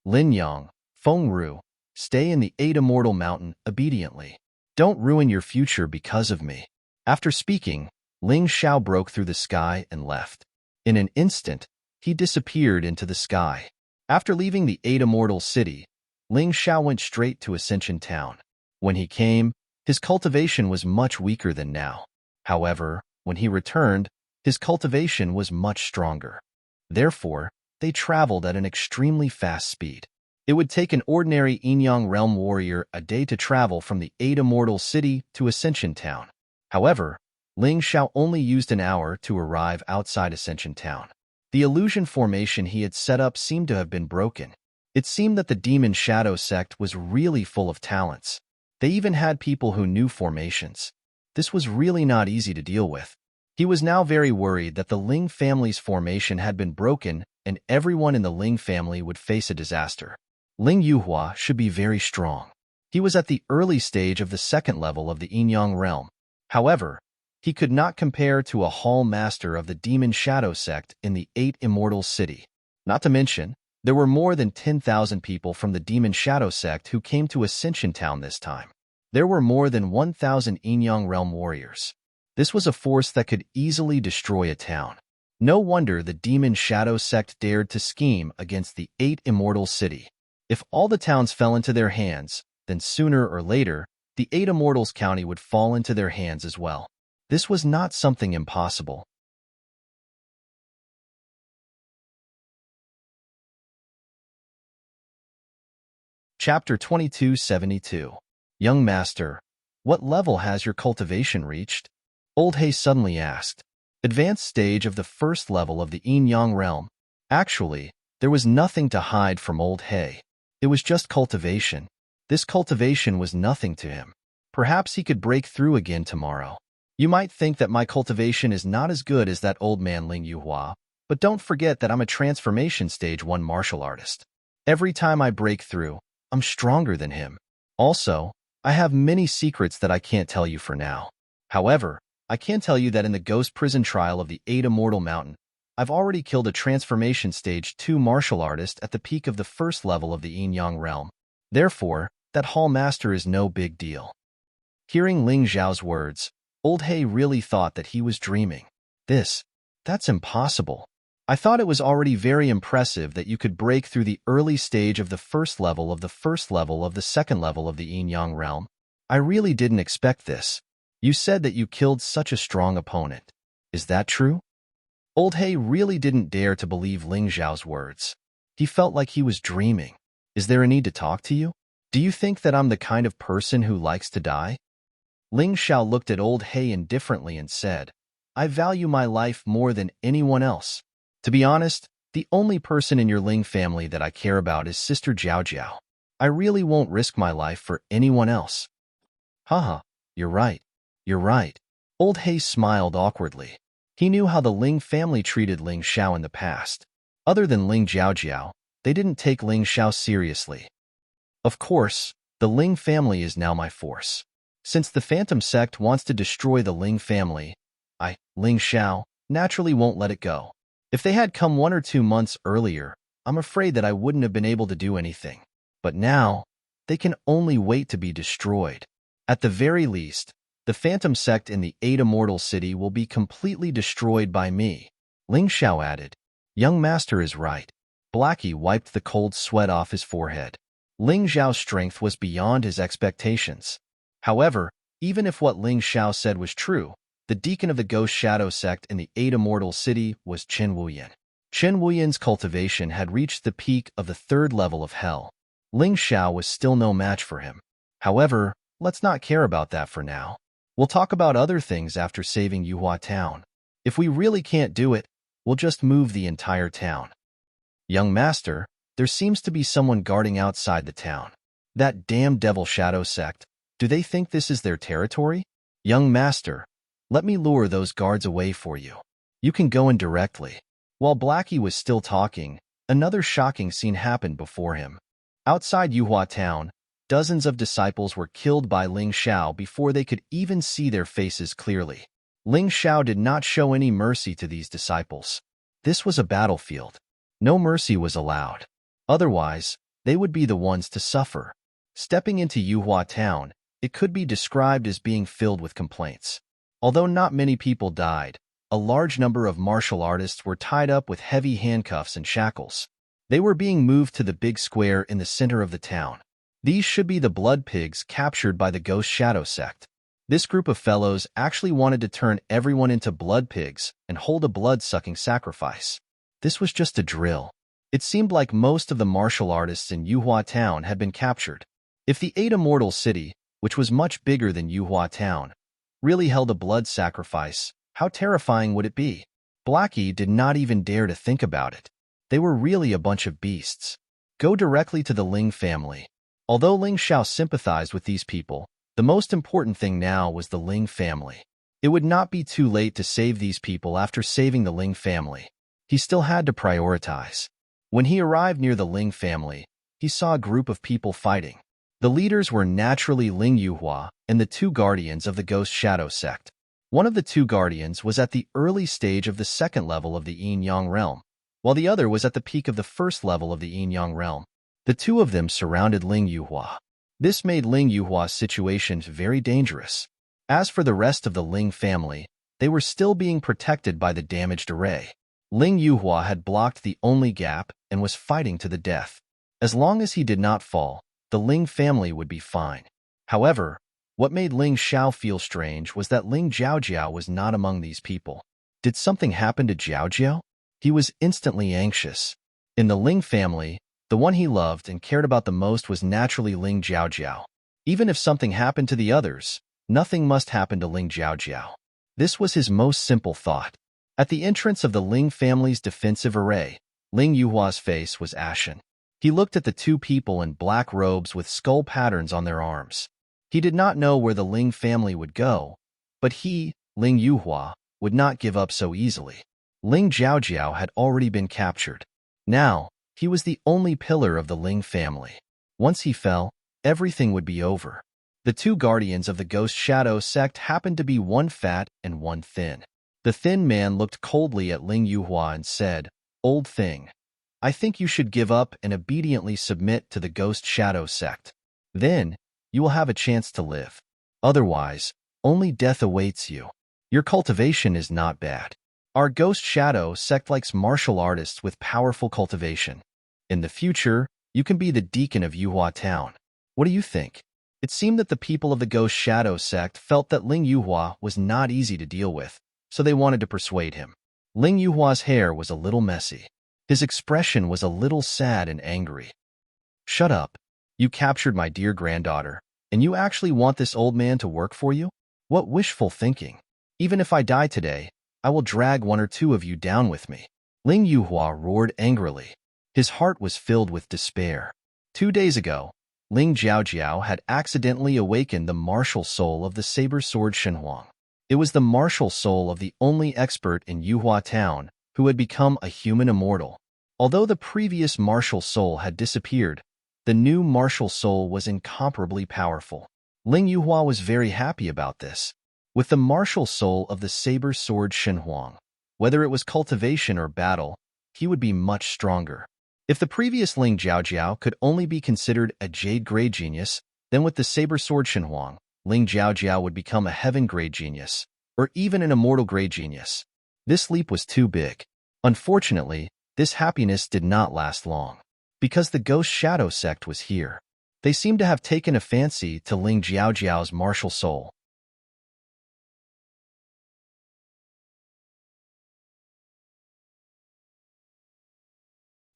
Lin Yang, Feng Ru, stay in the Ada Mortal Mountain obediently. Don't ruin your future because of me. After speaking, Ling Xiao broke through the sky and left. In an instant, he disappeared into the sky. After leaving the Ada Mortal City, Ling Xiao went straight to Ascension Town. When he came, his cultivation was much weaker than now. However, when he returned, his cultivation was much stronger. Therefore, they traveled at an extremely fast speed. It would take an ordinary yin-yang realm warrior a day to travel from the Ada Mortal City to Ascension Town. However, Ling Xiao only used an hour to arrive outside Ascension Town. The illusion formation he had set up seemed to have been broken. It seemed that the Demon Shadow sect was really full of talents. They even had people who knew formations. This was really not easy to deal with. He was now very worried that the Ling family's formation had been broken and everyone in the Ling family would face a disaster. Ling Yuhua should be very strong. He was at the early stage of the second level of the yin-yang realm. However, he could not compare to a hall master of the Demon Shadow sect in the 8 Immortal City. Not to mention, there were more than 10,000 people from the Demon Shadow sect who came to Ascension Town this time. There were more than 1,000 yin-yang realm warriors. This was a force that could easily destroy a town. No wonder the Demon Shadow sect dared to scheme against the 8 Immortal City. If all the towns fell into their hands, then sooner or later, the 8 Immortals County would fall into their hands as well. This was not something impossible. Chapter 2272. Young Master, what level has your cultivation reached? Old Hay suddenly asked. Advanced stage of the first level of the yin-yang realm. Actually, there was nothing to hide from Old Hay. It was just cultivation. This cultivation was nothing to him. Perhaps he could break through again tomorrow. You might think that my cultivation is not as good as that old man Ling Yuhua, but don't forget that I'm a transformation stage 1 martial artist. Every time I break through, I'm stronger than him. Also, I have many secrets that I can't tell you for now. However, I can tell you that in the ghost prison trial of the 8 Immortal Mountain, I've already killed a transformation stage 2 martial artist at the peak of the first level of the Yin Yang realm. Therefore, that hall master is no big deal. Hearing Ling Zhao's words, Old He really thought that he was dreaming. That's impossible. I thought it was already very impressive that you could break through the early stage of the first level of the second level of the Yin Yang realm. I really didn't expect this. You said that you killed such a strong opponent. Is that true? Old He really didn't dare to believe Ling Zhao's words. He felt like he was dreaming. Is there a need to talk to you? Do you think that I'm the kind of person who likes to die? Ling Zhao looked at Old He indifferently and said, I value my life more than anyone else. To be honest, the only person in your Ling family that I care about is Sister Jiao Jiao. I really won't risk my life for anyone else. Haha, you're right. You're right. Old He smiled awkwardly. He knew how the Ling family treated Ling Xiao in the past. Other than Ling Jiao, they didn't take Ling Xiao seriously. Of course, the Ling family is now my force. Since the Phantom Sect wants to destroy the Ling family, Ling Xiao, naturally won't let it go. If they had come 1 or 2 months earlier, I'm afraid that I wouldn't have been able to do anything. But now, they can only wait to be destroyed. At the very least, the Phantom Sect in the 8 Immortal City will be completely destroyed by me. Ling Xiao added. Young master is right. Blackie wiped the cold sweat off his forehead. Ling Xiao's strength was beyond his expectations. However, even if what Ling Xiao said was true, the deacon of the Ghost Shadow Sect in the 8 Immortal City was Chen Wuyan. Chen Wuyan's cultivation had reached the peak of the 3rd level of hell. Ling Xiao was still no match for him. However, let's not care about that for now. We'll talk about other things after saving Yuhua Town. If we really can't do it, we'll just move the entire town. Young master, there seems to be someone guarding outside the town. That damn Devil Shadow Sect. Do they think this is their territory? Young master, let me lure those guards away for you. You can go in directly. While Blackie was still talking, another shocking scene happened before him. Outside Yuhua Town, dozens of disciples were killed by Ling Xiao before they could even see their faces clearly. Ling Xiao did not show any mercy to these disciples. This was a battlefield. No mercy was allowed. Otherwise, they would be the ones to suffer. Stepping into Yuhua Town, it could be described as being filled with complaints. Although not many people died, a large number of martial artists were tied up with heavy handcuffs and shackles. They were being moved to the big square in the center of the town. These should be the blood pigs captured by the Ghost Shadow Sect. This group of fellows actually wanted to turn everyone into blood pigs and hold a blood-sucking sacrifice. This was just a drill. It seemed like most of the martial artists in Yuhua Town had been captured. If the 8 Immortal City, which was much bigger than Yuhua Town, really held a blood sacrifice, how terrifying would it be? Blackie did not even dare to think about it. They were really a bunch of beasts. Go directly to the Ling family. Although Ling Xiao sympathized with these people, the most important thing now was the Ling family. It would not be too late to save these people after saving the Ling family. He still had to prioritize. When he arrived near the Ling family, he saw a group of people fighting. The leaders were naturally Ling Yuhua and the 2 guardians of the Ghost Shadow Sect. One of the 2 guardians was at the early stage of the 2nd level of the Yin Yang realm, while the other was at the peak of the 1st level of the Yin Yang realm. The 2 of them surrounded Ling Yuhua. This made Ling Yuhua's situation very dangerous. As for the rest of the Ling family, they were still being protected by the damaged array. Ling Yuhua had blocked the only gap and was fighting to the death. As long as he did not fall, the Ling family would be fine. However, what made Ling Xiao feel strange was that Ling Jiao was not among these people. Did something happen to Jiao? He was instantly anxious. In the Ling family, the one he loved and cared about the most was naturally Ling Jiao. Even if something happened to the others, nothing must happen to Ling Jiao. This was his most simple thought. At the entrance of the Ling family's defensive array, Ling Yuhua's face was ashen. He looked at the 2 people in black robes with skull patterns on their arms. He did not know where the Ling family would go, but he, Ling Yuhua, would not give up so easily. Ling Jiaojiao had already been captured. Now, he was the only pillar of the Ling family. Once he fell, everything would be over. The two guardians of the Ghost Shadow sect happened to be one fat and one thin. The thin man looked coldly at Ling Yuhua and said, "Old thing, I think you should give up and obediently submit to the Ghost Shadow sect. Then, you will have a chance to live. Otherwise, only death awaits you. Your cultivation is not bad. Our Ghost Shadow sect likes martial artists with powerful cultivation. In the future, you can be the deacon of Yuhua Town. What do you think?" It seemed that the people of the Ghost Shadow sect felt that Ling Yuhua was not easy to deal with, so they wanted to persuade him. Ling Yuhua's hair was a little messy. His expression was a little sad and angry. "Shut up. You captured my dear granddaughter, and you actually want this old man to work for you? What wishful thinking. Even if I die today, I will drag one or two of you down with me." Ling Yuhua roared angrily. His heart was filled with despair. 2 days ago, Ling Jiaojiao had accidentally awakened the martial soul of the saber sword Shenhuang. It was the martial soul of the only expert in Yuhua Town who had become a human immortal. Although the previous martial soul had disappeared, the new martial soul was incomparably powerful. Ling Yuhua was very happy about this. With the martial soul of the saber sword Shenhuang, whether it was cultivation or battle, he would be much stronger. If the previous Ling Jiaojiao could only be considered a jade-grade genius, then with the saber sword Shenhuang, Ling Jiaojiao would become a heaven-grade genius, or even an immortal-grade genius. This leap was too big. Unfortunately, this happiness did not last long. Because the Ghost Shadow sect was here, they seemed to have taken a fancy to Ling Jiaojiao's martial soul.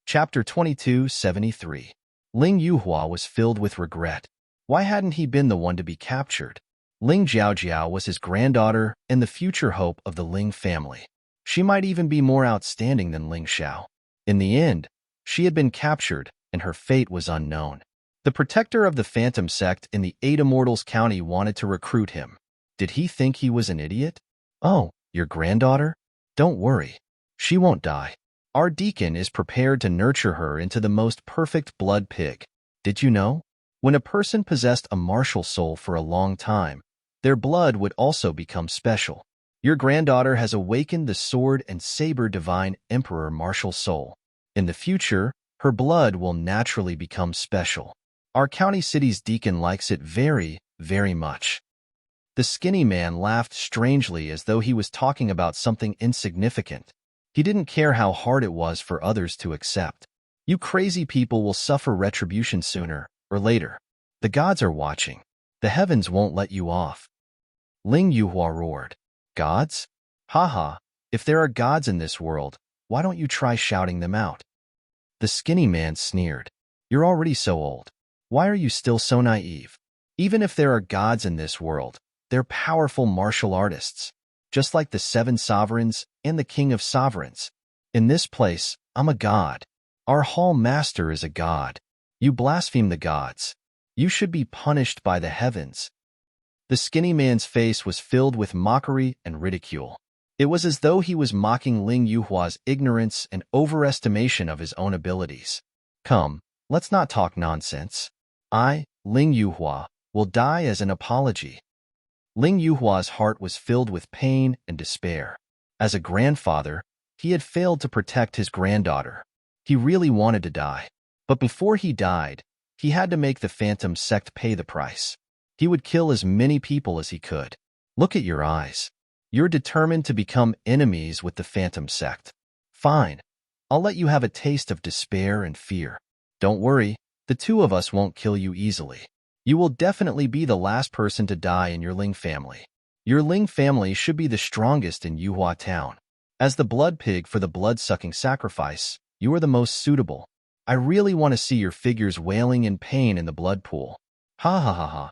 Chapter 2273. Ling Yuhua was filled with regret. Why hadn't he been the one to be captured? Ling Jiaojiao was his granddaughter and the future hope of the Ling family. She might even be more outstanding than Ling Xiao. In the end, she had been captured, and her fate was unknown. The protector of the Phantom sect in the 8 Immortals County wanted to recruit him. Did he think he was an idiot? "Oh, your granddaughter? Don't worry. She won't die. Our deacon is prepared to nurture her into the most perfect blood pig. Did you know? When a person possessed a martial soul for a long time, their blood would also become special. Your granddaughter has awakened the sword and saber divine emperor martial soul. In the future, her blood will naturally become special. Our county city's deacon likes it very, very much." The skinny man laughed strangely as though he was talking about something insignificant. He didn't care how hard it was for others to accept. "You crazy people will suffer retribution sooner or later. The gods are watching. The heavens won't let you off." Ling Yuhua roared. "Gods? Haha, if there are gods in this world, why don't you try shouting them out?" The skinny man sneered. "You're already so old. Why are you still so naive? Even if there are gods in this world, they're powerful martial artists, just like the 7 sovereigns and the king of sovereigns. In this place, I'm a god. Our hall master is a god. You blaspheme the gods. You should be punished by the heavens." The skinny man's face was filled with mockery and ridicule. It was as though he was mocking Ling Yuhua's ignorance and overestimation of his own abilities. "Come, let's not talk nonsense. I, Ling Yuhua, will die as an apology." Ling Yuhua's heart was filled with pain and despair. As a grandfather, he had failed to protect his granddaughter. He really wanted to die. But before he died, he had to make the Phantom sect pay the price. He would kill as many people as he could. Look at your eyes. You're determined to become enemies with the Phantom sect. Fine. I'll let you have a taste of despair and fear. Don't worry, the two of us won't kill you easily. You will definitely be the last person to die in your Ling family. Your Ling family should be the strongest in Yuhua Town. As the blood pig for the blood-sucking sacrifice, you are the most suitable. I really want to see your figures wailing in pain in the blood pool. Ha ha ha ha.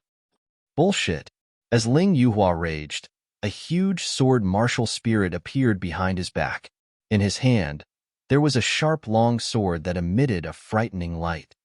Bullshit. As Ling Yuhua raged, a huge sword martial spirit appeared behind his back. In his hand, there was a sharp long sword that emitted a frightening light.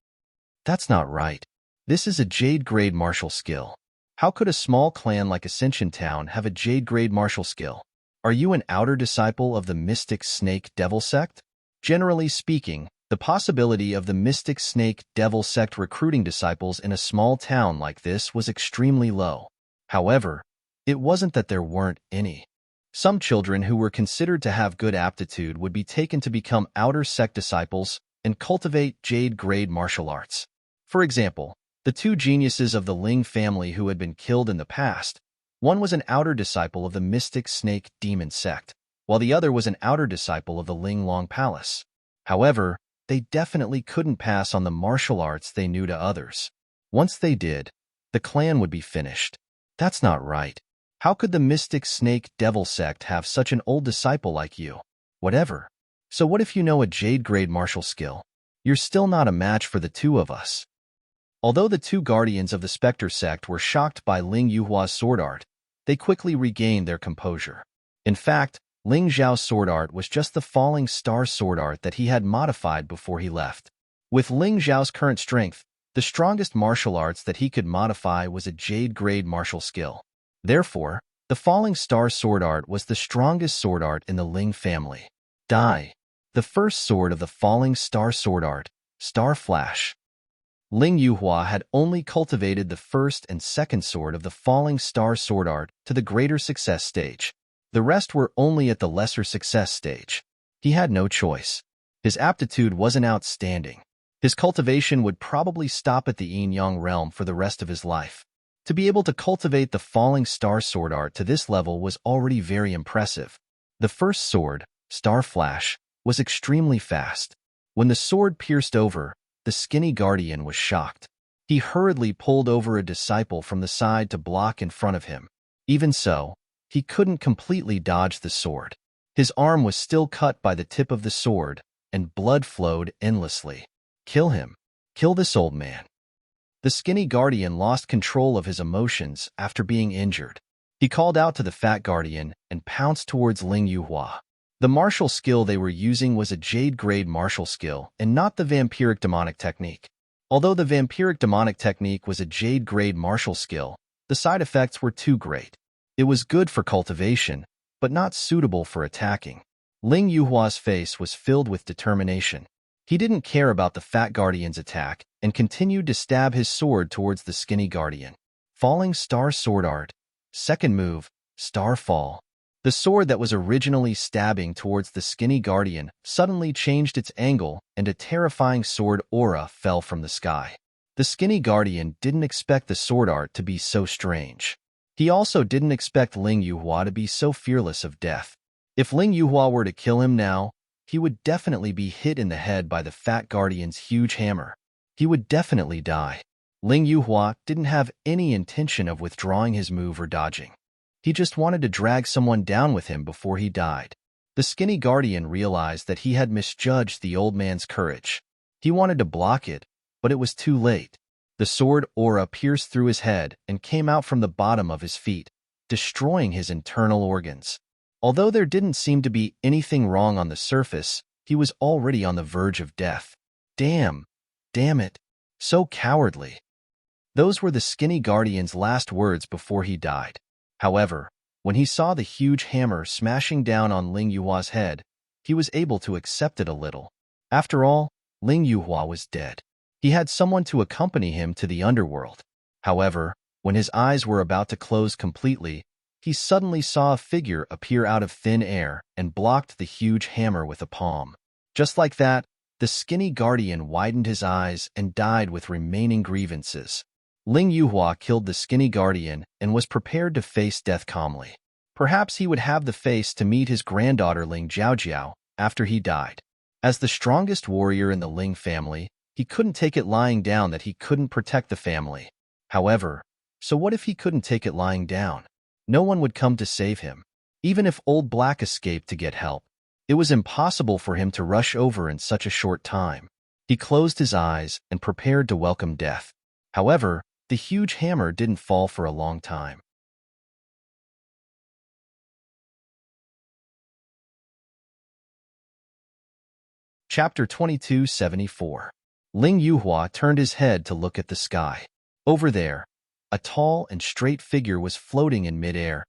That's not right. This is a jade-grade martial skill. How could a small clan like Ascension Town have a Jade-grade martial skill? Are you an outer disciple of the Mystic Snake Devil Sect? Generally speaking, the possibility of the Mystic Snake Devil Sect recruiting disciples in a small town like this was extremely low. However, it wasn't that there weren't any. Some children who were considered to have good aptitude would be taken to become outer sect disciples and cultivate Jade-grade martial arts. For example, the two geniuses of the Ling family who had been killed in the past, one was an outer disciple of the Mystic Snake Demon Sect, while the other was an outer disciple of the Ling Long Palace. However, they definitely couldn't pass on the martial arts they knew to others. Once they did, the clan would be finished. That's not right. How could the Mystic Snake Devil Sect have such an old disciple like you? Whatever. So what if you know a Jade-grade martial skill? You're still not a match for the two of us. Although the two guardians of the Spectre sect were shocked by Ling Yuhua's sword art, they quickly regained their composure. In fact, Ling Zhao's sword art was just the falling star sword art that he had modified before he left. With Ling Zhao's current strength, the strongest martial arts that he could modify was a Jade-grade martial skill. Therefore, the falling star sword art was the strongest sword art in the Ling family. Die. The first sword of the falling star sword art, Star Flash. Ling Yuhua had only cultivated the first and second sword of the falling star sword art to the greater success stage. The rest were only at the lesser success stage. He had no choice. His aptitude wasn't outstanding. His cultivation would probably stop at the yin-yang realm for the rest of his life. To be able to cultivate the falling star sword art to this level was already very impressive. The first sword, Star Flash, was extremely fast. When the sword pierced over, the skinny guardian was shocked. He hurriedly pulled over a disciple from the side to block in front of him. Even so, he couldn't completely dodge the sword. His arm was still cut by the tip of the sword, and blood flowed endlessly. Kill him. Kill this old man. The skinny guardian lost control of his emotions after being injured. He called out to the fat guardian and pounced towards Ling Yuhua. The martial skill they were using was a Jade-grade martial skill and not the vampiric demonic technique. Although the vampiric demonic technique was a Jade-grade martial skill, the side effects were too great. It was good for cultivation, but not suitable for attacking. Ling Yuhua's face was filled with determination. He didn't care about the fat guardian's attack and continued to stab his sword towards the skinny guardian. Falling Star Sword Art. Second move, Star Fall. The sword that was originally stabbing towards the skinny guardian suddenly changed its angle and a terrifying sword aura fell from the sky. The skinny guardian didn't expect the sword art to be so strange. He also didn't expect Ling Yuhua to be so fearless of death. If Ling Yuhua were to kill him now, he would definitely be hit in the head by the fat guardian's huge hammer. He would definitely die. Ling Yuhua didn't have any intention of withdrawing his move or dodging. He just wanted to drag someone down with him before he died. The skinny guardian realized that he had misjudged the old man's courage. He wanted to block it, but it was too late. The sword aura pierced through his head and came out from the bottom of his feet, destroying his internal organs. Although there didn't seem to be anything wrong on the surface, he was already on the verge of death. Damn it, so cowardly. Those were the skinny guardian's last words before he died. However, when he saw the huge hammer smashing down on Ling Yuhua's head, he was able to accept it a little. After all, Ling Yuhua was dead. He had someone to accompany him to the underworld. However, when his eyes were about to close completely, he suddenly saw a figure appear out of thin air and blocked the huge hammer with a palm. Just like that, the skinny guardian widened his eyes and died with remaining grievances. Ling Yuhua killed the skinny guardian and was prepared to face death calmly. Perhaps he would have the face to meet his granddaughter Ling Zhaojiao after he died. As the strongest warrior in the Ling family, he couldn't take it lying down that he couldn't protect the family. However, so what if he couldn't take it lying down? No one would come to save him. Even if Old Black escaped to get help, it was impossible for him to rush over in such a short time. He closed his eyes and prepared to welcome death. However, the huge hammer didn't fall for a long time. Chapter 2274. Ling Yuhua turned his head to look at the sky. Over there, A tall and straight figure was floating in midair,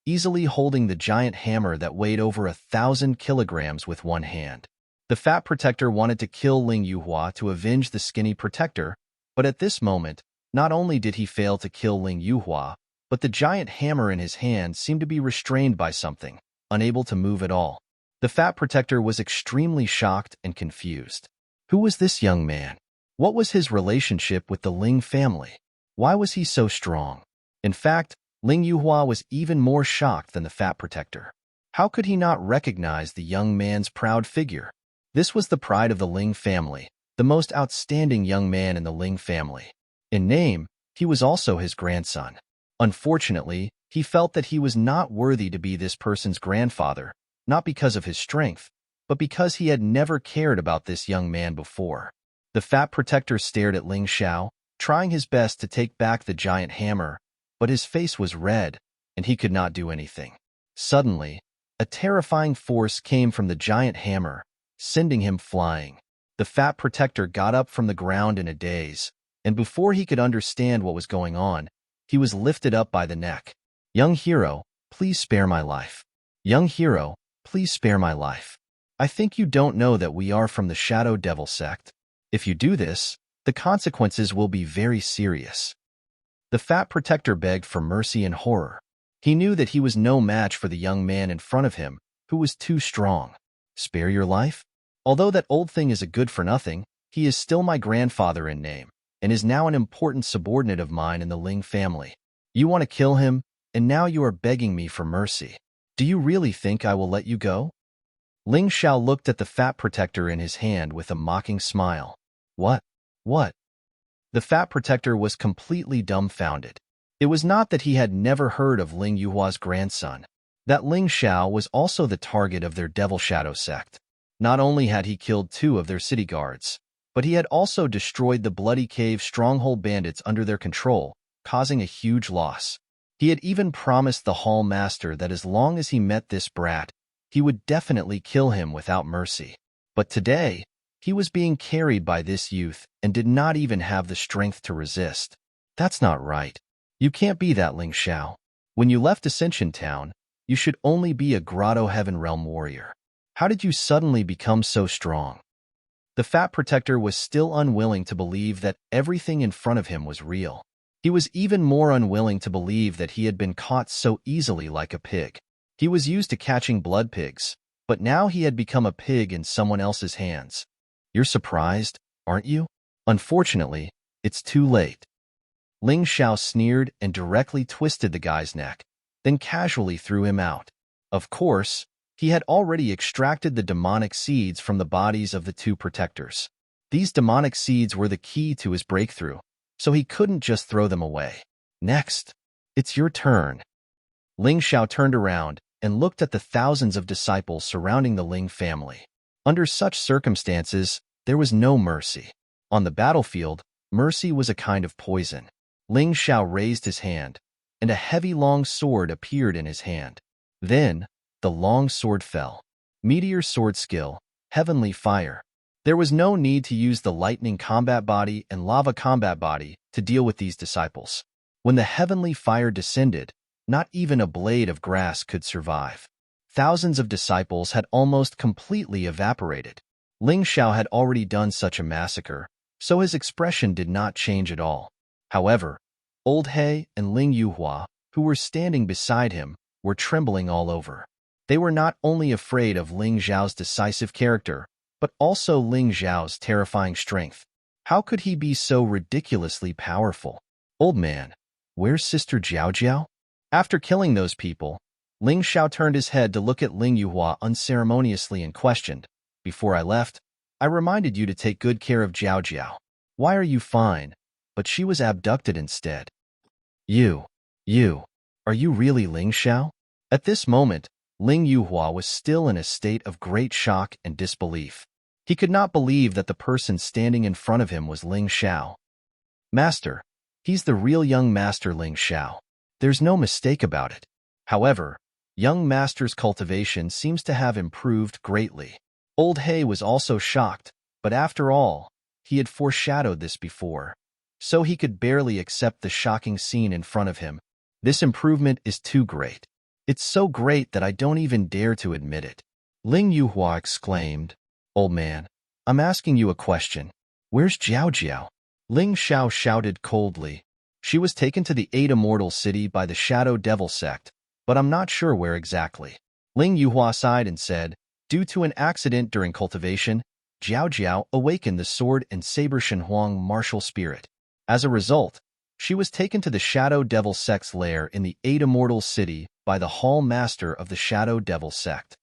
easily holding the giant hammer that weighed over 1,000 kilograms with one hand. The fat protector wanted to kill Ling Yuhua to avenge the skinny protector, but at this moment, not only did he fail to kill Ling Yuhua, but the giant hammer in his hand seemed to be restrained by something, unable to move at all. The fat protector was extremely shocked and confused. Who was this young man? What was his relationship with the Ling family? Why was he so strong? In fact, Ling Yuhua was even more shocked than the fat protector. How could he not recognize the young man's proud figure? This was the pride of the Ling family, the most outstanding young man in the Ling family. In name, he was also his grandson. Unfortunately, he felt that he was not worthy to be this person's grandfather, not because of his strength, but because he had never cared about this young man before. The fat protector stared at Ling Xiao, trying his best to take back the giant hammer, but his face was red, and he could not do anything. Suddenly, a terrifying force came from the giant hammer, sending him flying. The fat protector got up from the ground in a daze, and before he could understand what was going on, he was lifted up by the neck. "Young hero, please spare my life. Young hero, please spare my life. I think you don't know that we are from the Shadow Devil sect. If you do this, the consequences will be very serious." The fat protector begged for mercy and horror. He knew that he was no match for the young man in front of him, who was too strong. "Spare your life? Although that old thing is a good-for-nothing, he is still my grandfather in name, and is now an important subordinate of mine in the Ling family. You want to kill him, and now you are begging me for mercy. Do you really think I will let you go?" Ling Xiao looked at the fat protector in his hand with a mocking smile. What? The fat protector was completely dumbfounded. It was not that he had never heard of Ling Yuhua's grandson. That Ling Xiao was also the target of their Devil Shadow sect. Not only had he killed 2 of their city guards, but he had also destroyed the Bloody Cave stronghold bandits under their control, causing a huge loss. He had even promised the Hall Master that as long as he met this brat, he would definitely kill him without mercy. But today, he was being carried by this youth and did not even have the strength to resist. That's not right. You can't be that, Ling Xiao. When you left Ascension Town, you should only be a Grotto Heaven Realm warrior. How did you suddenly become so strong? The fat protector was still unwilling to believe that everything in front of him was real. He was even more unwilling to believe that he had been caught so easily like a pig. He was used to catching blood pigs, but now he had become a pig in someone else's hands. You're surprised, aren't you? Unfortunately, it's too late. Ling Xiao sneered and directly twisted the guy's neck, then casually threw him out. Of course, he had already extracted the demonic seeds from the bodies of the 2 protectors. These demonic seeds were the key to his breakthrough, so he couldn't just throw them away. Next, it's your turn. Ling Xiao turned around and looked at the thousands of disciples surrounding the Ling family. Under such circumstances, there was no mercy. On the battlefield, mercy was a kind of poison. Ling Xiao raised his hand, and a heavy long sword appeared in his hand. Then, the long sword fell. Meteor sword skill, heavenly fire. There was no need to use the lightning combat body and lava combat body to deal with these disciples. When the heavenly fire descended, not even a blade of grass could survive. Thousands of disciples had almost completely evaporated. Ling Xiao had already done such a massacre, so his expression did not change at all. However, Old He and Ling Yuhua, who were standing beside him, were trembling all over. They were not only afraid of Ling Xiao's decisive character, but also Ling Xiao's terrifying strength. How could he be so ridiculously powerful? Old man, where's Sister Jiao Jiao? After killing those people, Ling Xiao turned his head to look at Ling Yuhua unceremoniously and questioned, "Before I left, I reminded you to take good care of Jiao Jiao. Why are you fine? But she was abducted instead." You, are you really Ling Xiao? At this moment, Ling Yuhua was still in a state of great shock and disbelief. He could not believe that the person standing in front of him was Ling Xiao. Master, he's the real young master Ling Xiao. There's no mistake about it. However, young master's cultivation seems to have improved greatly. Old He was also shocked, but after all, he had foreshadowed this before. so he could barely accept the shocking scene in front of him. This improvement is too great. It's so great that I don't even dare to admit it. Ling Yuhua exclaimed. Old man, I'm asking you a question. Where's Jiao Jiao? Ling Xiao shouted coldly. She was taken to the 8 Immortal City by the Shadow Devil sect, but I'm not sure where exactly. Ling Yuhua sighed and said, due to an accident during cultivation, Jiao Jiao awakened the sword and saber Shenhuang martial spirit. As a result, she was taken to the Shadow Devil sect's lair in the 8 Immortal City by the Hall Master of the Shadow Devil sect.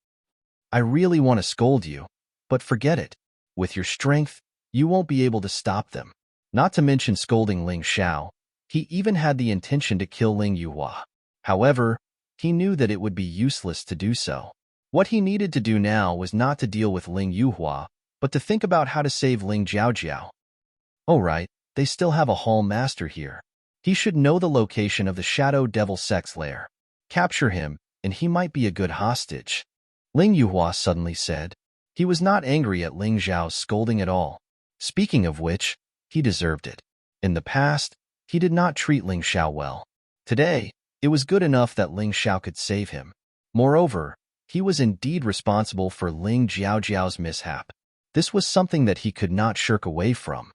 I really want to scold you, but forget it. With your strength, you won't be able to stop them. Not to mention scolding Ling Xiao, he even had the intention to kill Ling Yuhua. However, he knew that it would be useless to do so. What he needed to do now was not to deal with Ling Yuhua, but to think about how to save Ling Jiaojiao. Oh right, they still have a Hall Master here. He should know the location of the Shadow Devil sect's lair. Capture him, and he might be a good hostage. Ling Yuhua suddenly said. He was not angry at Ling Xiao's scolding at all. Speaking of which, he deserved it. In the past, he did not treat Ling Xiao well. Today, it was good enough that Ling Xiao could save him. Moreover, he was indeed responsible for Ling Jiaojiao's mishap. This was something that he could not shirk away from.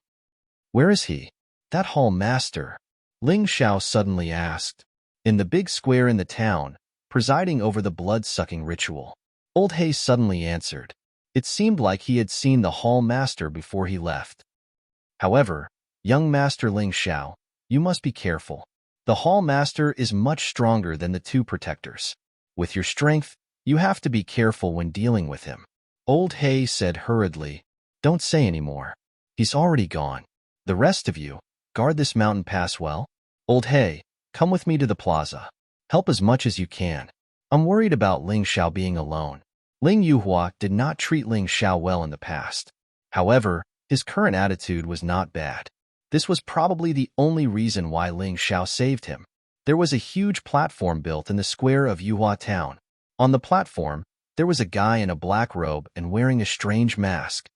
Where is he? That Hall Master? Ling Xiao suddenly asked. In the big square in the town, presiding over the blood-sucking ritual. Old He suddenly answered. It seemed like he had seen the Hall Master before he left. However, young Master Ling Xiao, you must be careful. The Hall Master is much stronger than the two protectors. With your strength, you have to be careful when dealing with him. Old He said hurriedly. Don't say any more. He's already gone. The rest of you, guard this mountain pass well. Old He, come with me to the plaza. Help as much as you can. I'm worried about Ling Xiao being alone. Ling Yuhua did not treat Ling Xiao well in the past. However, his current attitude was not bad. This was probably the only reason why Ling Xiao saved him. There was a huge platform built in the square of Yuhua town. On the platform, there was a guy in a black robe and wearing a strange mask.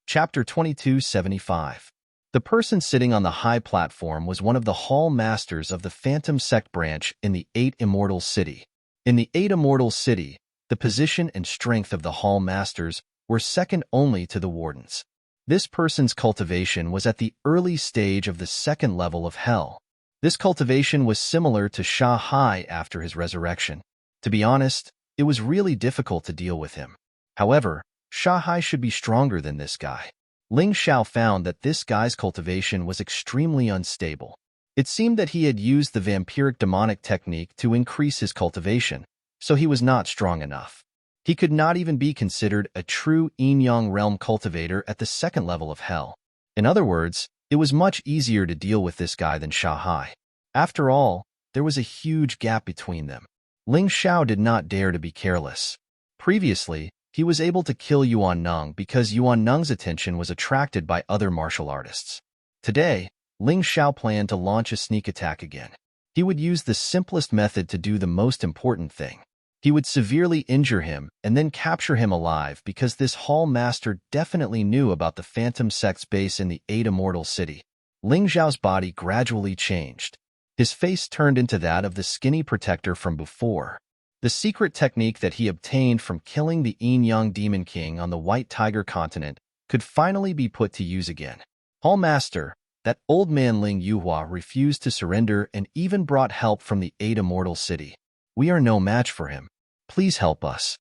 Chapter 2275. The person sitting on the high platform was one of the Hall Masters of the Phantom Sect branch in the 8 Immortal City. In the 8 Immortal City, the position and strength of the Hall Masters were second only to the Wardens. This person's cultivation was at the early stage of the second level of Hell. This cultivation was similar to Sha Hai after his resurrection. To be honest, it was really difficult to deal with him. However, Sha Hai should be stronger than this guy. Ling Xiao found that this guy's cultivation was extremely unstable. It seemed that he had used the vampiric demonic technique to increase his cultivation, so he was not strong enough. He could not even be considered a true yin-yang realm cultivator at the second level of Hell. In other words, it was much easier to deal with this guy than Sha Hai. After all, there was a huge gap between them. Ling Xiao did not dare to be careless. Previously, he was able to kill Yuan Neng because Yuan Neng's attention was attracted by other martial artists. Today, Ling Xiao planned to launch a sneak attack again. He would use the simplest method to do the most important thing. He would severely injure him and then capture him alive because this Hall Master definitely knew about the Phantom Sect's base in the 8 Immortal City. Ling Xiao's body gradually changed. His face turned into that of the skinny protector from before. The secret technique that he obtained from killing the Yin-Yang Demon King on the White Tiger continent could finally be put to use again. Hall Master, that old man Ling Yuhua refused to surrender and even brought help from the 8 Immortal City. We are no match for him. Please help us.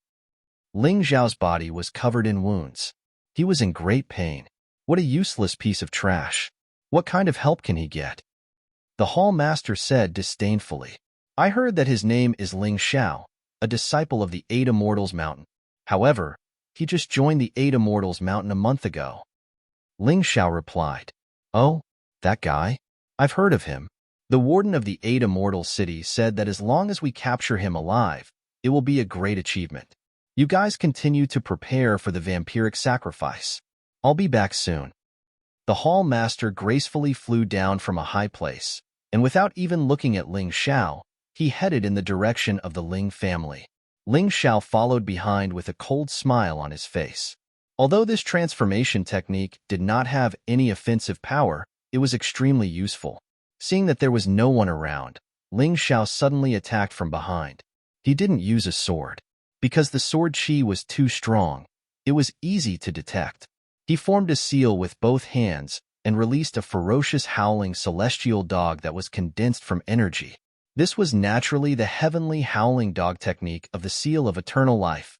Ling Xiao's body was covered in wounds. He was in great pain. What a useless piece of trash. What kind of help can he get? The Hall Master said disdainfully. I heard that his name is Ling Xiao, a disciple of the 8 Immortals Mountain. However, he just joined the 8 Immortals Mountain a month ago. Ling Xiao replied. Oh, that guy? I've heard of him. The warden of the 8 Immortal City said that as long as we capture him alive, it will be a great achievement. You guys continue to prepare for the vampiric sacrifice. I'll be back soon. The Hall Master gracefully flew down from a high place, and without even looking at Ling Xiao, he headed in the direction of the Ling family. Ling Xiao followed behind with a cold smile on his face. Although this transformation technique did not have any offensive power, it was extremely useful. Seeing that there was no one around, Ling Xiao suddenly attacked from behind. He didn't use a sword. Because the sword chi was too strong, it was easy to detect. He formed a seal with both hands and released a ferocious howling celestial dog that was condensed from energy. This was naturally the heavenly howling dog technique of the seal of eternal life.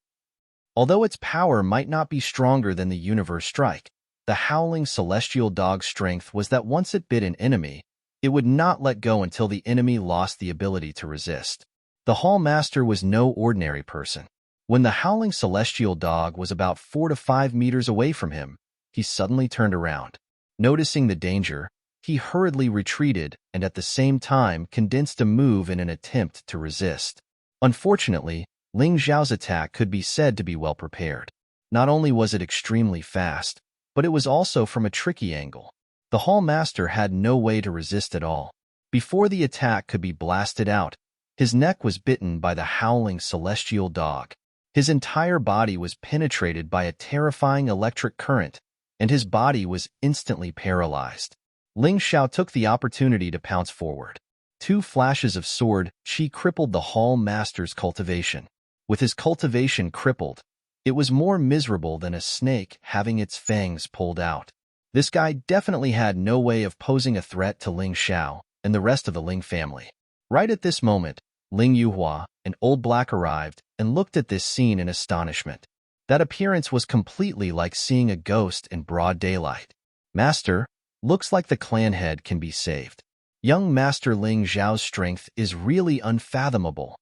Although its power might not be stronger than the universe strike, the howling celestial dog's strength was that once it bit an enemy, it would not let go until the enemy lost the ability to resist. The Hall Master was no ordinary person. When the howling celestial dog was about 4 to 5 meters away from him, he suddenly turned around. Noticing the danger, he hurriedly retreated and at the same time condensed a move in an attempt to resist. Unfortunately, Ling Xiao's attack could be said to be well prepared. Not only was it extremely fast, but it was also from a tricky angle. The Hall Master had no way to resist at all. Before the attack could be blasted out, his neck was bitten by the howling celestial dog. His entire body was penetrated by a terrifying electric current, and his body was instantly paralyzed. Ling Xiao took the opportunity to pounce forward. 2 flashes of sword chi crippled the Hall Master's cultivation. With his cultivation crippled, it was more miserable than a snake having its fangs pulled out. This guy definitely had no way of posing a threat to Ling Xiao and the rest of the Ling family. Right at this moment, Ling Yuhua, an old black, arrived and looked at this scene in astonishment. That appearance was completely like seeing a ghost in broad daylight. Master, looks like the clan head can be saved. Young Master Ling Xiao's strength is really unfathomable.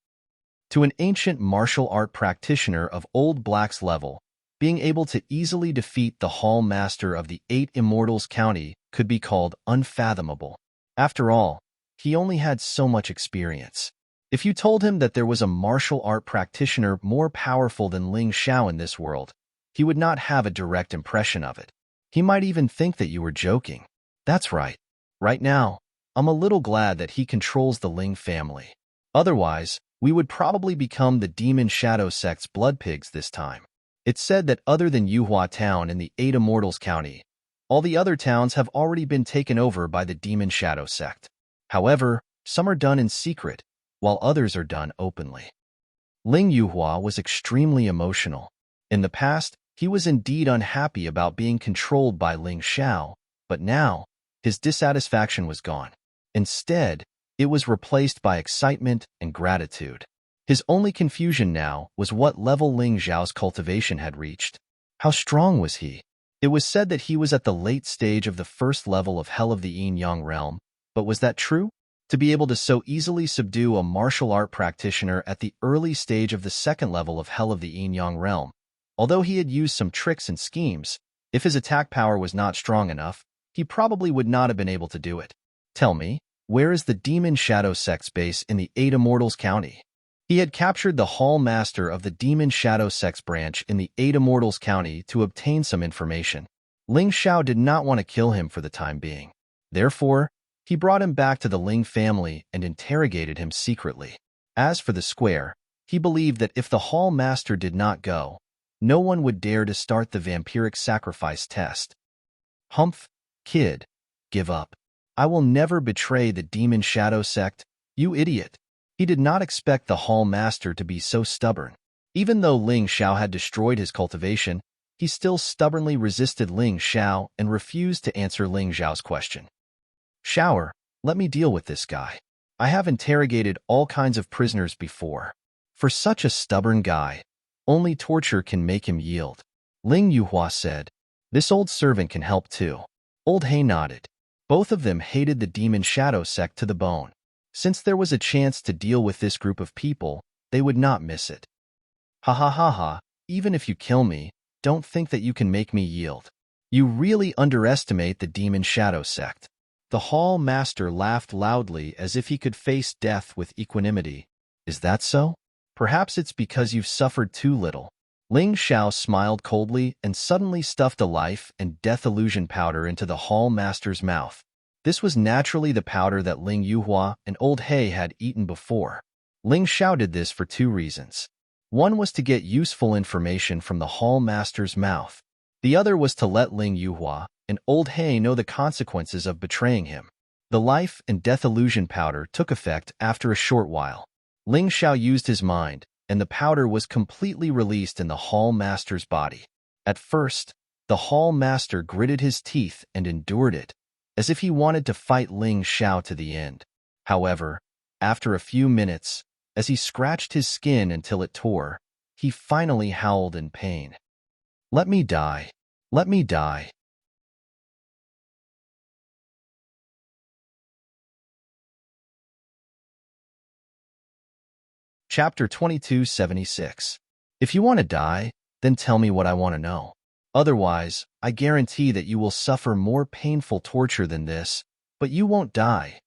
To an ancient martial art practitioner of Old Black's level, being able to easily defeat the Hall Master of the 8 Immortals County could be called unfathomable. After all, he only had so much experience. If you told him that there was a martial art practitioner more powerful than Ling Xiao in this world, he would not have a direct impression of it. He might even think that you were joking. That's right. Right now, I'm a little glad that he controls the Ling family. Otherwise, we would probably become the Demon Shadow Sect's blood pigs this time. It's said that other than Yuhua Town in the 8 Immortals County, all the other towns have already been taken over by the Demon Shadow Sect. However, some are done in secret, while others are done openly. Ling Yuhua was extremely emotional. In the past, he was indeed unhappy about being controlled by Ling Xiao, but now, his dissatisfaction was gone. Instead, it was replaced by excitement and gratitude. His only confusion now was what level Ling Xiao's cultivation had reached. How strong was he? It was said that he was at the late stage of the first level of Hell of the Yin-Yang realm, but was that true? To be able to so easily subdue a martial art practitioner at the early stage of the second level of Hell of the Yin-Yang realm, although he had used some tricks and schemes, if his attack power was not strong enough, he probably would not have been able to do it. Tell me, where is the Demon Shadow Sect's base in the 8 Immortals County? He had captured the Hall Master of the Demon Shadow Sect's branch in the 8 Immortals County to obtain some information. Ling Xiao did not want to kill him for the time being. Therefore, he brought him back to the Ling family and interrogated him secretly. As for the square, he believed that if the Hall Master did not go, no one would dare to start the vampiric sacrifice test. Humph, kid, give up. I will never betray the Demon Shadow Sect, you idiot. He did not expect the Hall Master to be so stubborn. Even though Ling Xiao had destroyed his cultivation, he still stubbornly resisted Ling Xiao and refused to answer Ling Xiao's question. Shower, let me deal with this guy. I have interrogated all kinds of prisoners before. For such a stubborn guy, only torture can make him yield. Ling Yuhua said, this old servant can help too. Old He nodded. Both of them hated the Demon Shadow Sect to the bone. Since there was a chance to deal with this group of people, they would not miss it. Ha ha ha ha, even if you kill me, don't think that you can make me yield. You really underestimate the Demon Shadow Sect. The Hall Master laughed loudly as if he could face death with equanimity. Is that so? Perhaps it's because you've suffered too little. Ling Xiao smiled coldly and suddenly stuffed a life and death illusion powder into the Hall Master's mouth. This was naturally the powder that Ling Yuhua and Old He had eaten before. Ling Xiao did this for 2 reasons. One was to get useful information from the hall master's mouth. The other was to let Ling Yuhua and Old He know the consequences of betraying him. The life and death illusion powder took effect after a short while. Ling Xiao used his mind, and the powder was completely released in the hall master's body. At first, the hall master gritted his teeth and endured it, as if he wanted to fight Ling Xiao to the end. However, after a few minutes, as he scratched his skin until it tore, he finally howled in pain. "Let me die. Let me die." Chapter 2276. If you want to die, then tell me what I want to know. Otherwise, I guarantee that you will suffer more painful torture than this, but you won't die.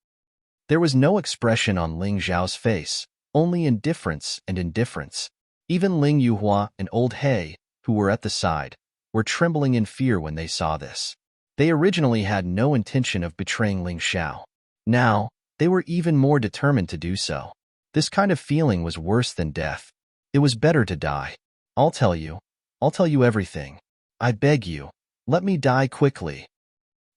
There was no expression on Ling Xiao's face, only indifference and indifference. Even Ling Yuhua and Old He, who were at the side, were trembling in fear when they saw this. They originally had no intention of betraying Ling Xiao. Now, they were even more determined to do so. This kind of feeling was worse than death. It was better to die. I'll tell you everything. I beg you, let me die quickly."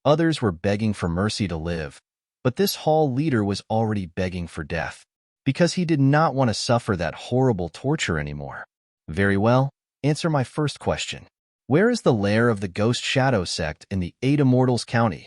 Others were begging for mercy to live, but this hall leader was already begging for death, because he did not want to suffer that horrible torture anymore. "Very well, answer my first question. Where is the lair of the Ghost Shadow sect in the Eight Immortals County?"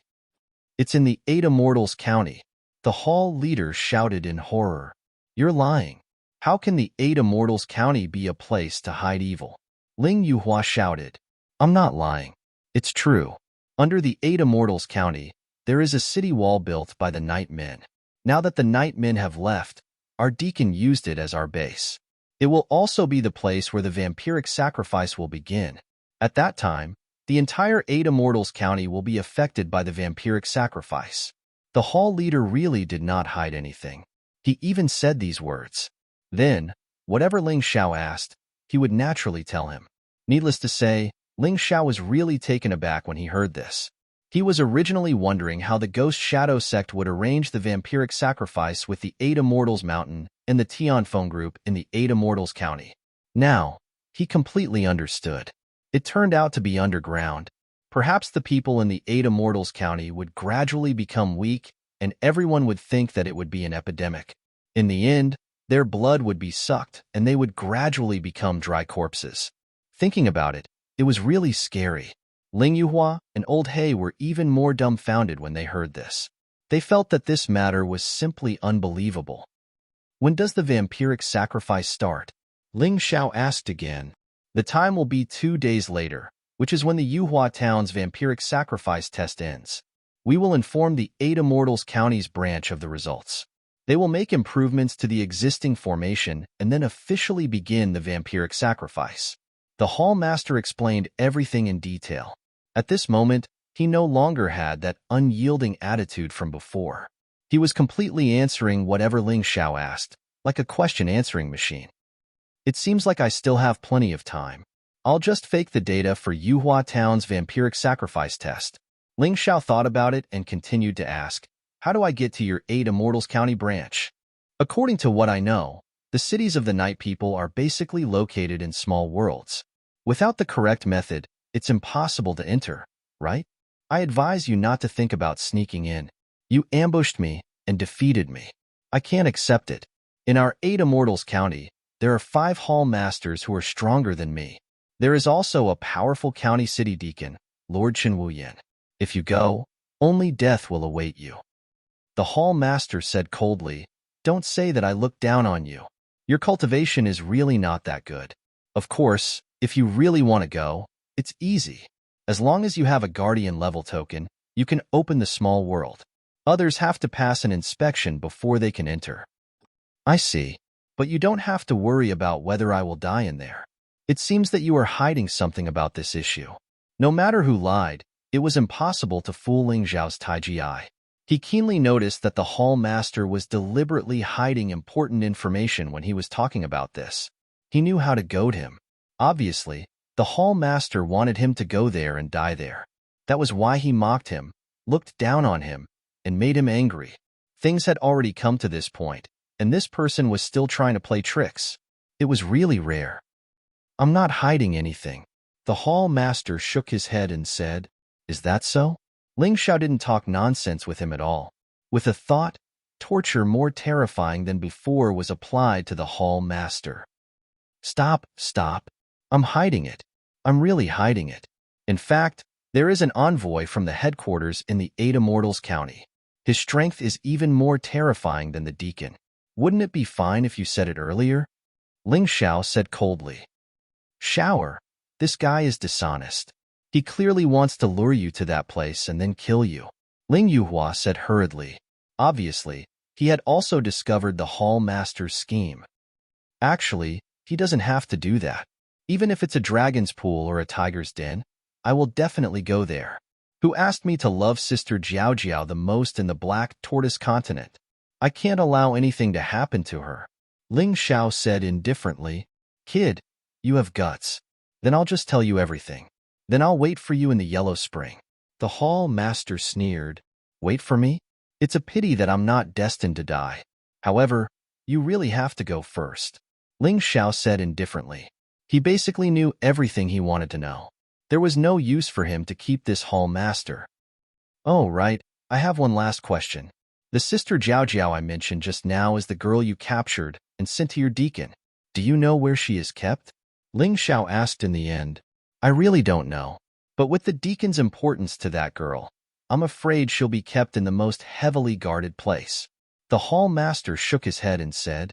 "It's in the Eight Immortals County," the hall leader shouted in horror. "You're lying. How can the Eight Immortals County be a place to hide evil?" Ling Yuhua shouted. "I'm not lying. It's true. Under the Eight Immortals County, there is a city wall built by the Night Men. Now that the Night Men have left, our deacon used it as our base. It will also be the place where the vampiric sacrifice will begin. At that time, the entire Eight Immortals County will be affected by the vampiric sacrifice." The hall leader really did not hide anything. He even said these words. Then, whatever Ling Xiao asked, he would naturally tell him. Needless to say, Ling Xiao was really taken aback when he heard this. He was originally wondering how the Ghost Shadow sect would arrange the vampiric sacrifice with the Eight Immortals Mountain and the Tianfeng group in the Eight Immortals County. Now, he completely understood. It turned out to be underground. Perhaps the people in the Eight Immortals County would gradually become weak, and everyone would think that it would be an epidemic. In the end, their blood would be sucked, and they would gradually become dry corpses. Thinking about it, it was really scary. Ling Yuhua and Old He were even more dumbfounded when they heard this. They felt that this matter was simply unbelievable. "When does the vampiric sacrifice start?" Ling Xiao asked again. "The time will be 2 days later, which is when the Yuhua town's vampiric sacrifice test ends. We will inform the Eight Immortals County's branch of the results. They will make improvements to the existing formation and then officially begin the vampiric sacrifice." The hall master explained everything in detail. At this moment, he no longer had that unyielding attitude from before. He was completely answering whatever Ling Xiao asked, like a question-answering machine. "It seems like I still have plenty of time. I'll just fake the data for Yuhua Town's vampiric sacrifice test." Ling Xiao thought about it and continued to ask, "How do I get to your Eight Immortals County branch?" "According to what I know, the cities of the Night People are basically located in small worlds. Without the correct method, it's impossible to enter, right? I advise you not to think about sneaking in. You ambushed me and defeated me. I can't accept it. In our Eight Immortals County, there are 5 hall masters who are stronger than me. There is also a powerful county city deacon, Lord Chen Wuyan. If you go, only death will await you." The hall master said coldly, "Don't say that I look down on you. Your cultivation is really not that good. Of course, if you really want to go, it's easy. As long as you have a guardian level token, you can open the small world. Others have to pass an inspection before they can enter." "I see, but you don't have to worry about whether I will die in there. It seems that you are hiding something about this issue." No matter who lied, it was impossible to fool Ling Xiao's Taiji eye. He keenly noticed that the hall master was deliberately hiding important information when he was talking about this. He knew how to goad him. Obviously, the hall master wanted him to go there and die there. That was why he mocked him, looked down on him, and made him angry. Things had already come to this point, and this person was still trying to play tricks. It was really rare. I'm not hiding anything. The hall master shook his head and said, Is that so? Ling Xiao didn't talk nonsense with him at all. With a thought, torture more terrifying than before was applied to the hall master. Stop, stop. I'm hiding it. I'm really hiding it. In fact, there is an envoy from the headquarters in the 8 Immortals County. His strength is even more terrifying than the deacon. Wouldn't it be fine if you said it earlier? Ling Xiao said coldly. Shower, this guy is dishonest. He clearly wants to lure you to that place and then kill you. Ling Yuhua said hurriedly. Obviously, he had also discovered the hall master's scheme. Actually, he doesn't have to do that. Even if it's a dragon's pool or a tiger's den, I will definitely go there. Who asked me to love Sister Jiao Jiao the most in the Black Tortoise continent? I can't allow anything to happen to her. Ling Xiao said indifferently, Kid, you have guts. Then I'll just tell you everything. Then I'll wait for you in the Yellow Spring. The hall master sneered. Wait for me? It's a pity that I'm not destined to die. However, you really have to go first. Ling Xiao said indifferently. He basically knew everything he wanted to know. There was no use for him to keep this hall master. Oh, right, I have one last question. The Sister Jiao Jiao I mentioned just now is the girl you captured and sent to your deacon. Do you know where she is kept? Ling Xiao asked in the end. I really don't know. But with the deacon's importance to that girl, I'm afraid she'll be kept in the most heavily guarded place. The hall master shook his head and said,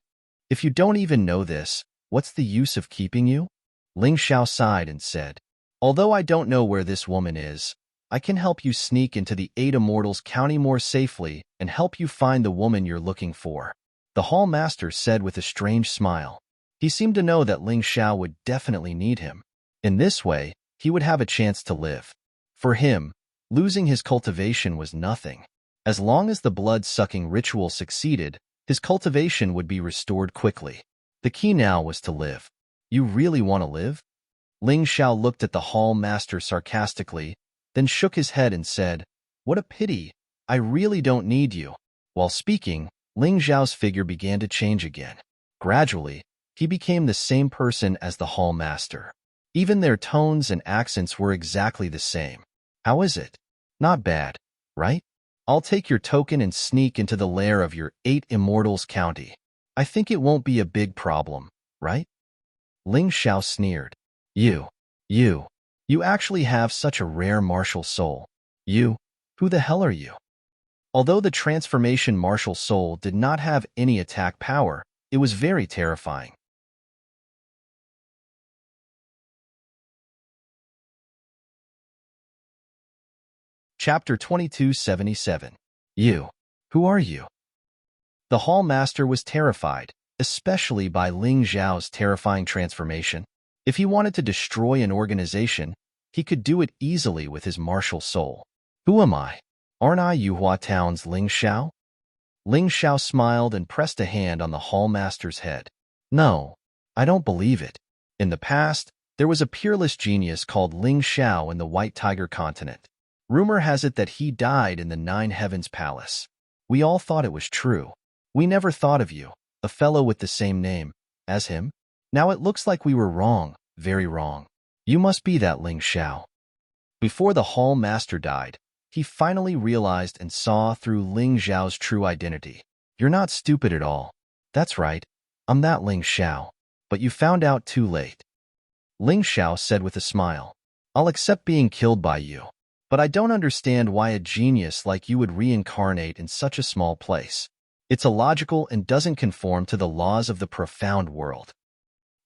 If you don't even know this, what's the use of keeping you? Ling Xiao sighed and said, Although I don't know where this woman is, I can help you sneak into the 8 Immortals County more safely and help you find the woman you're looking for. The hall master said with a strange smile. He seemed to know that Ling Xiao would definitely need him. In this way, he would have a chance to live. For him, losing his cultivation was nothing. As long as the blood-sucking ritual succeeded, his cultivation would be restored quickly. The key now was to live. You really want to live? Ling Xiao looked at the hall master sarcastically, then shook his head and said, What a pity, I really don't need you. While speaking, Ling Xiao's figure began to change again. Gradually, he became the same person as the hall master. Even their tones and accents were exactly the same. How is it? Not bad, right? I'll take your token and sneak into the lair of your 8 Immortals County. I think it won't be a big problem, right? Ling Xiao sneered. You actually have such a rare martial soul. Who the hell are you? Although the transformation martial soul did not have any attack power, it was very terrifying. Chapter 2277. Who are you? The hall master was terrified, especially by Ling Xiao's terrifying transformation. If he wanted to destroy an organization, he could do it easily with his martial soul. Who am I? Aren't I Yuhua Town's Ling Xiao? Ling Xiao smiled and pressed a hand on the hall master's head. No, I don't believe it. In the past, there was a peerless genius called Ling Xiao in the White Tiger continent. Rumor has it that he died in the Nine Heavens Palace. We all thought it was true. We never thought of you, a fellow with the same name, as him. Now it looks like we were wrong, very wrong. You must be that Ling Xiao. Before the hall master died, he finally realized and saw through Ling Xiao's true identity. You're not stupid at all. That's right, I'm that Ling Xiao. But you found out too late. Ling Xiao said with a smile. I'll accept being killed by you. But I don't understand why a genius like you would reincarnate in such a small place. It's illogical and doesn't conform to the laws of the profound world.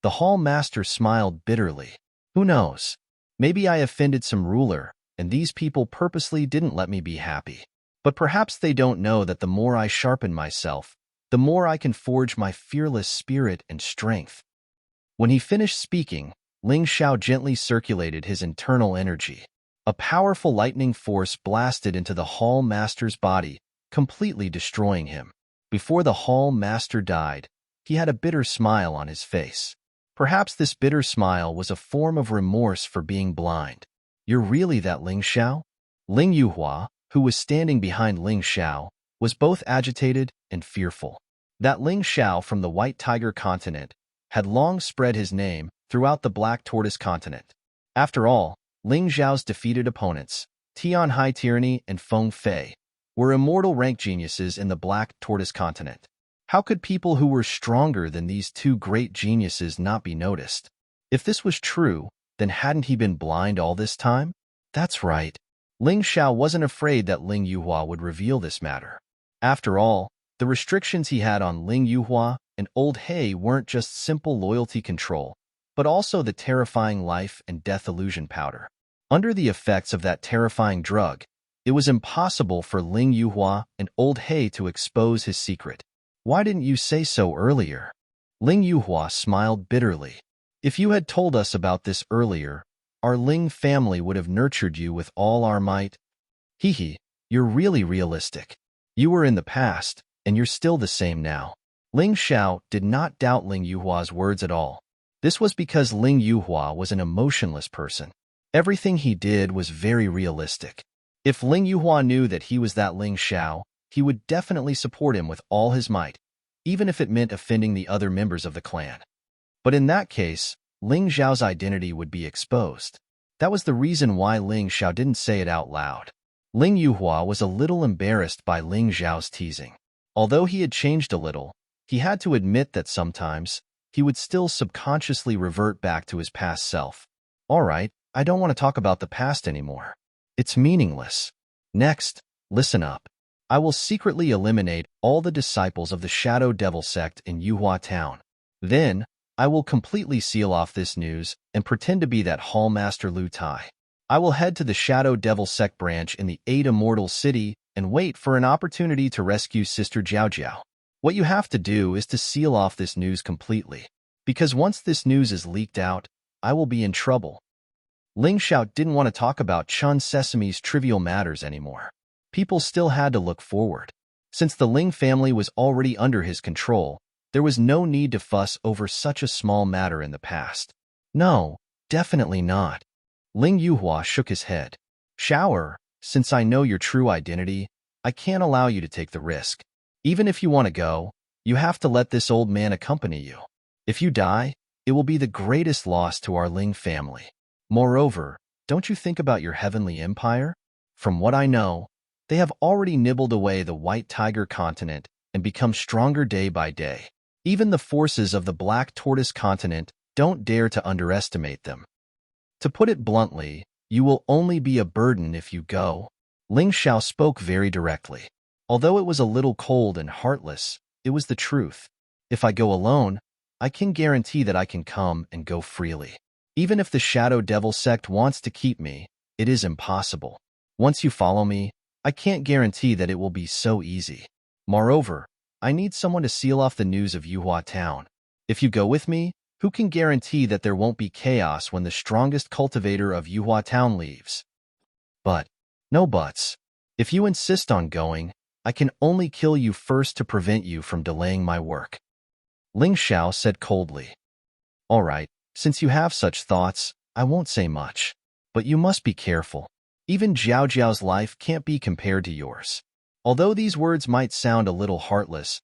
The hall master smiled bitterly. Who knows? Maybe I offended some ruler, and these people purposely didn't let me be happy. But perhaps they don't know that the more I sharpen myself, the more I can forge my fearless spirit and strength. When he finished speaking, Ling Xiao gently circulated his internal energy. A powerful lightning force blasted into the hall master's body, completely destroying him. Before the hall master died, he had a bitter smile on his face. Perhaps this bitter smile was a form of remorse for being blind. You're really that Ling Xiao? Ling Yuhua, who was standing behind Ling Xiao, was both agitated and fearful. That Ling Xiao from the White Tiger continent had long spread his name throughout the Black Tortoise continent. After all, Ling Zhao's defeated opponents, Tian Hai Tyranny and Feng Fei, were immortal rank geniuses in the Black Tortoise continent. How could people who were stronger than these two great geniuses not be noticed? If this was true, then hadn't he been blind all this time? That's right. Ling Xiao wasn't afraid that Ling Yuhua would reveal this matter. After all, the restrictions he had on Ling Yuhua and Old He weren't just simple loyalty control, but also the terrifying life and death illusion powder. Under the effects of that terrifying drug, it was impossible for Ling Yuhua and Old He to expose his secret. Why didn't you say so earlier? Ling Yuhua smiled bitterly. If you had told us about this earlier, our Ling family would have nurtured you with all our might. Hee, you're really realistic. You were in the past, and you're still the same now. Ling Xiao did not doubt Ling Yuhua's words at all. This was because Ling Yuhua was an emotionless person. Everything he did was very realistic. If Ling Yuhua knew that he was that Ling Xiao, he would definitely support him with all his might, even if it meant offending the other members of the clan. But in that case, Ling Zhao's identity would be exposed. That was the reason why Ling Xiao didn't say it out loud. Ling Yuhua was a little embarrassed by Ling Zhao's teasing. Although he had changed a little, he had to admit that sometimes he would still subconsciously revert back to his past self. All right, I don't want to talk about the past anymore. It's meaningless. Next, listen up. I will secretly eliminate all the disciples of the Shadow Devil sect in Yuhua Town. Then, I will completely seal off this news and pretend to be that Hall Master Lu Tai. I will head to the Shadow Devil sect branch in the 8 Immortal City and wait for an opportunity to rescue Sister Jiao Jiao. What you have to do is to seal off this news completely, because once this news is leaked out, I will be in trouble. Ling Xiao didn't want to talk about Chun Sesame's trivial matters anymore. People still had to look forward. Since the Ling family was already under his control, there was no need to fuss over such a small matter in the past. No, definitely not. Ling Yuhua shook his head. Xiao, since I know your true identity, I can't allow you to take the risk. Even if you want to go, you have to let this old man accompany you. If you die, it will be the greatest loss to our Ling family. Moreover, don't you think about your heavenly empire? From what I know, they have already nibbled away the White Tiger continent and become stronger day by day. Even the forces of the Black Tortoise continent don't dare to underestimate them. To put it bluntly, you will only be a burden if you go. Ling Xiao spoke very directly. Although it was a little cold and heartless, it was the truth. If I go alone, I can guarantee that I can come and go freely. Even if the Shadow Devil sect wants to keep me, it is impossible. Once you follow me, I can't guarantee that it will be so easy. Moreover, I need someone to seal off the news of Yuhua Town. If you go with me, who can guarantee that there won't be chaos when the strongest cultivator of Yuhua Town leaves? But, no buts. If you insist on going, I can only kill you first to prevent you from delaying my work. Ling Xiao said coldly. All right, since you have such thoughts, I won't say much. But you must be careful. Even Jiao Jiao's life can't be compared to yours. Although these words might sound a little heartless,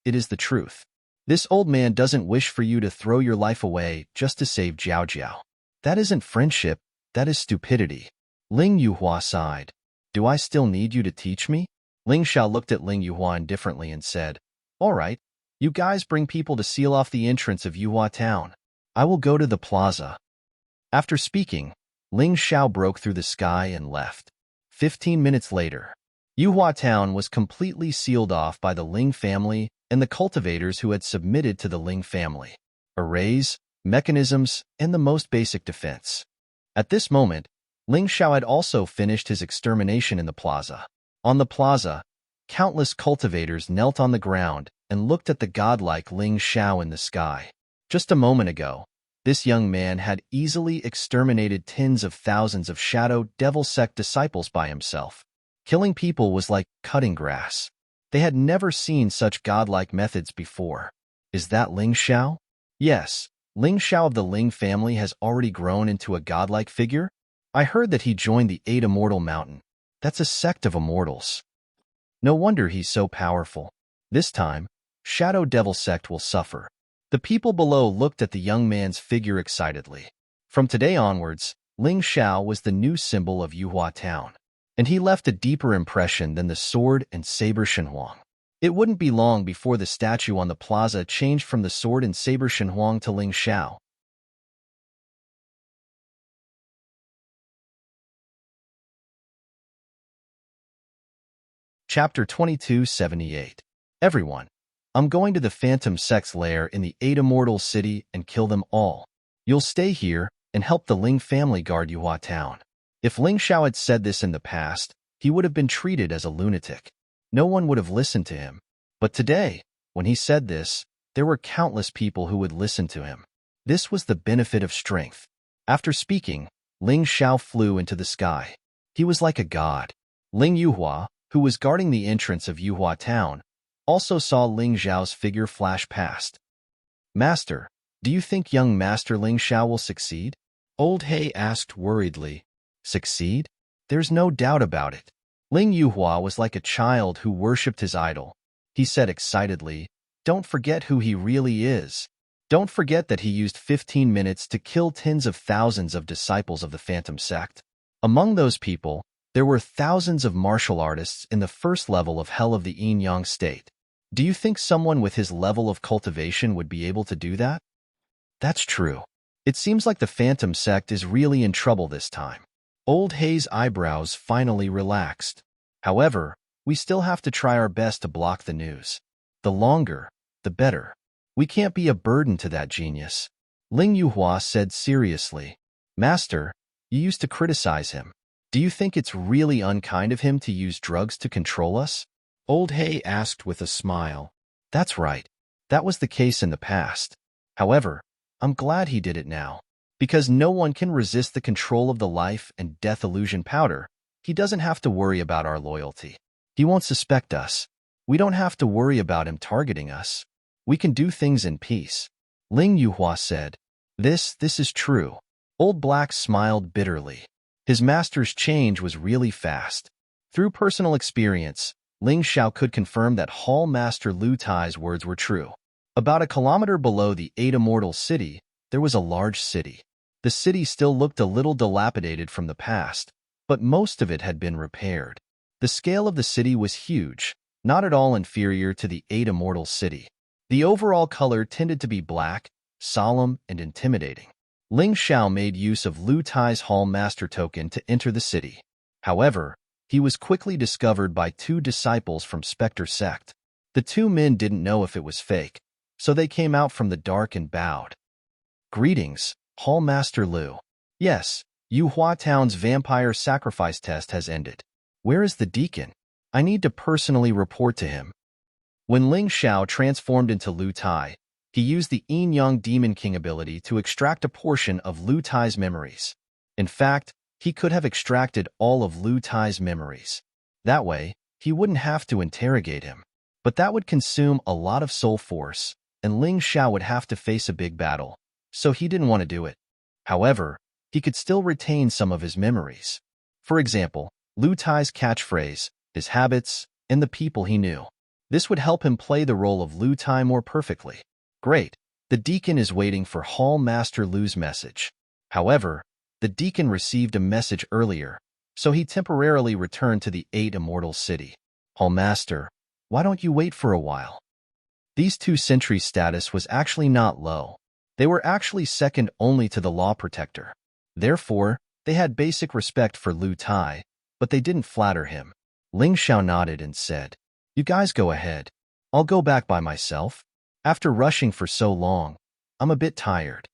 it is the truth. This old man doesn't wish for you to throw your life away just to save Jiao Jiao. That isn't friendship, that is stupidity. Ling Yuhua sighed. Do I still need you to teach me? Ling Xiao looked at Ling Yuhua indifferently and said, All right, you guys bring people to seal off the entrance of Yuhua Town. I will go to the plaza. After speaking, Ling Xiao broke through the sky and left. 15 minutes later, Yuhua Town was completely sealed off by the Ling family and the cultivators who had submitted to the Ling family. Arrays, mechanisms, and the most basic defense. At this moment, Ling Xiao had also finished his extermination in the plaza. On the plaza, countless cultivators knelt on the ground and looked at the godlike Ling Xiao in the sky. Just a moment ago, this young man had easily exterminated tens of thousands of Shadow Devil sect disciples by himself. Killing people was like cutting grass. They had never seen such godlike methods before. Is that Ling Xiao? Yes, Ling Xiao of the Ling family has already grown into a godlike figure. I heard that he joined the 8 Immortal Mountain. That's a sect of immortals. No wonder he's so powerful. This time, Shadow Devil sect will suffer. The people below looked at the young man's figure excitedly. From today onwards, Ling Xiao was the new symbol of Yuhua Town, and he left a deeper impression than the sword and saber Shenhuang. It wouldn't be long before the statue on the plaza changed from the sword and saber Shenhuang to Ling Xiao. Chapter 2278. Everyone, I'm going to the Phantom Sect's lair in the 8 Immortal City and kill them all. You'll stay here and help the Ling family guard Yuhua Town. If Ling Xiao had said this in the past, he would have been treated as a lunatic. No one would have listened to him. But today, when he said this, there were countless people who would listen to him. This was the benefit of strength. After speaking, Ling Xiao flew into the sky. He was like a god. Ling Yuhua, who was guarding the entrance of Yuhua Town, also saw Ling Xiao's figure flash past. Master, do you think young Master Ling Xiao will succeed? Old He asked worriedly. Succeed? There's no doubt about it. Ling Yuhua was like a child who worshipped his idol. He said excitedly, don't forget who he really is. Don't forget that he used 15 minutes to kill tens of thousands of disciples of the Phantom Sect. Among those people, there were thousands of martial artists in the first level of Hell of the Yin-Yang state. Do you think someone with his level of cultivation would be able to do that? That's true. It seems like the Phantom Sect is really in trouble this time. Old He's eyebrows finally relaxed. However, we still have to try our best to block the news. The longer, the better. We can't be a burden to that genius. Ling Yuhua said seriously. Master, you used to criticize him. Do you think it's really unkind of him to use drugs to control us? Old He asked with a smile. That's right. That was the case in the past. However, I'm glad he did it now. Because no one can resist the control of the life and death illusion powder, he doesn't have to worry about our loyalty. He won't suspect us. We don't have to worry about him targeting us. We can do things in peace. Ling Yuhua said. This is true. Old Black smiled bitterly. His master's change was really fast. Through personal experience, Ling Xiao could confirm that Hall Master Lu Tai's words were true. About a kilometer below the 8 Immortal City, there was a large city. The city still looked a little dilapidated from the past, but most of it had been repaired. The scale of the city was huge, not at all inferior to the 8 Immortal City. The overall color tended to be black, solemn, and intimidating. Ling Xiao made use of Lu Tai's Hall Master token to enter the city. However, he was quickly discovered by 2 disciples from Spectre Sect. The 2 men didn't know if it was fake, so they came out from the dark and bowed. Greetings, Hall Master Lu. Yes, Yuhua Town's vampire sacrifice test has ended. Where is the deacon? I need to personally report to him. When Ling Xiao transformed into Lu Tai, he used the Yin-Yang Demon King ability to extract a portion of Lu Tai's memories. In fact, he could have extracted all of Lu Tai's memories. That way, he wouldn't have to interrogate him. But that would consume a lot of soul force, and Ling Xiao would have to face a big battle, so he didn't want to do it. However, he could still retain some of his memories. For example, Lu Tai's catchphrase, his habits, and the people he knew. This would help him play the role of Lu Tai more perfectly. Great. The deacon is waiting for Hall Master Lu's message. However, the deacon received a message earlier, so he temporarily returned to the 8 Immortal City. Hall Master, why don't you wait for a while? These 2 sentries' status was actually not low. They were actually second only to the Law Protector. Therefore, they had basic respect for Lu Tai, but they didn't flatter him. Ling Xiao nodded and said, You guys go ahead. I'll go back by myself. After rushing for so long, I'm a bit tired.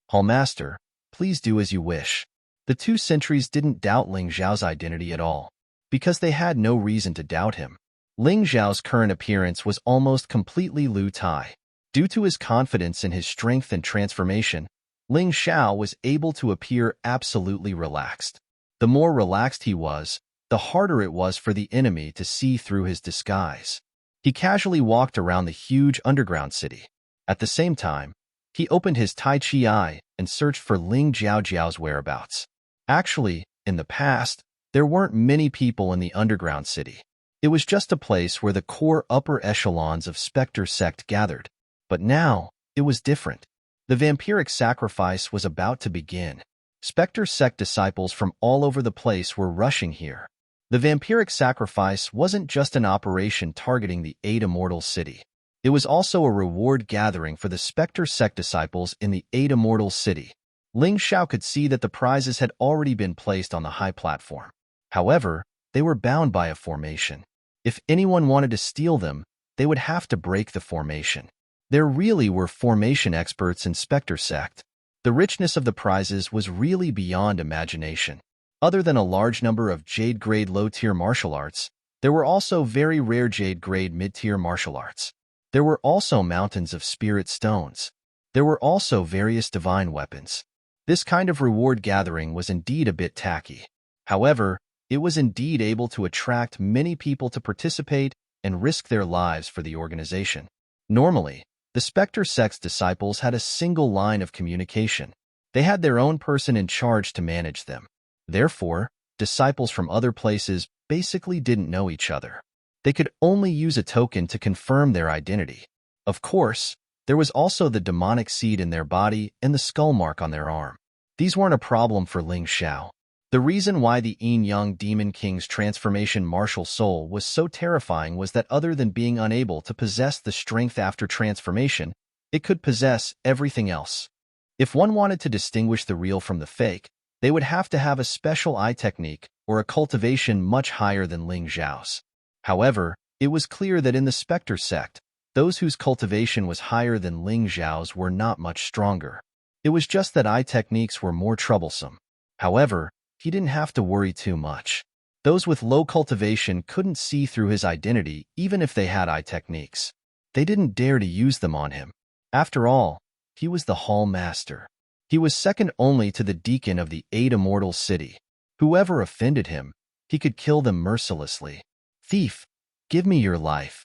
Hall Master, please do as you wish. The 2 sentries didn't doubt Ling Xiao's identity at all, because they had no reason to doubt him. Ling Xiao's current appearance was almost completely Lu Tai. Due to his confidence in his strength and transformation, Ling Xiao was able to appear absolutely relaxed. The more relaxed he was, the harder it was for the enemy to see through his disguise. He casually walked around the huge underground city. At the same time, he opened his Tai Chi eye and searched for Ling Jiaojiao's whereabouts. Actually, in the past, there weren't many people in the underground city. It was just a place where the core upper echelons of Spectre sect gathered. But now, it was different. The vampiric sacrifice was about to begin. Spectre sect disciples from all over the place were rushing here. The vampiric sacrifice wasn't just an operation targeting the 8 immortal city. It was also a reward gathering for the Spectre sect disciples in the 8 immortal city. Ling Xiao could see that the prizes had already been placed on the high platform. However, they were bound by a formation. If anyone wanted to steal them, they would have to break the formation. There really were formation experts in Spectre sect. The richness of the prizes was really beyond imagination. Other than a large number of Jade-grade low-tier martial arts, there were also very rare Jade-grade mid-tier martial arts. There were also mountains of spirit stones. There were also various divine weapons. This kind of reward gathering was indeed a bit tacky. However, it was indeed able to attract many people to participate and risk their lives for the organization. Normally, the Spectre sect's disciples had a single line of communication. They had their own person in charge to manage them. Therefore, disciples from other places basically didn't know each other. They could only use a token to confirm their identity. Of course, there was also the demonic seed in their body and the skull mark on their arm. These weren't a problem for Ling Xiao. The reason why the Yin-Yang Demon King's transformation martial soul was so terrifying was that other than being unable to possess the strength after transformation, it could possess everything else. If one wanted to distinguish the real from the fake, they would have to have a special eye technique or a cultivation much higher than Ling Xiao's. However, it was clear that in the Spectre sect, those whose cultivation was higher than Ling Xiao's were not much stronger. It was just that eye techniques were more troublesome. However, he didn't have to worry too much. Those with low cultivation couldn't see through his identity even if they had eye techniques. They didn't dare to use them on him. After all, he was the Hall Master. He was second only to the Deacon of the 8 immortal city. Whoever offended him, he could kill them mercilessly. Thief, give me your life.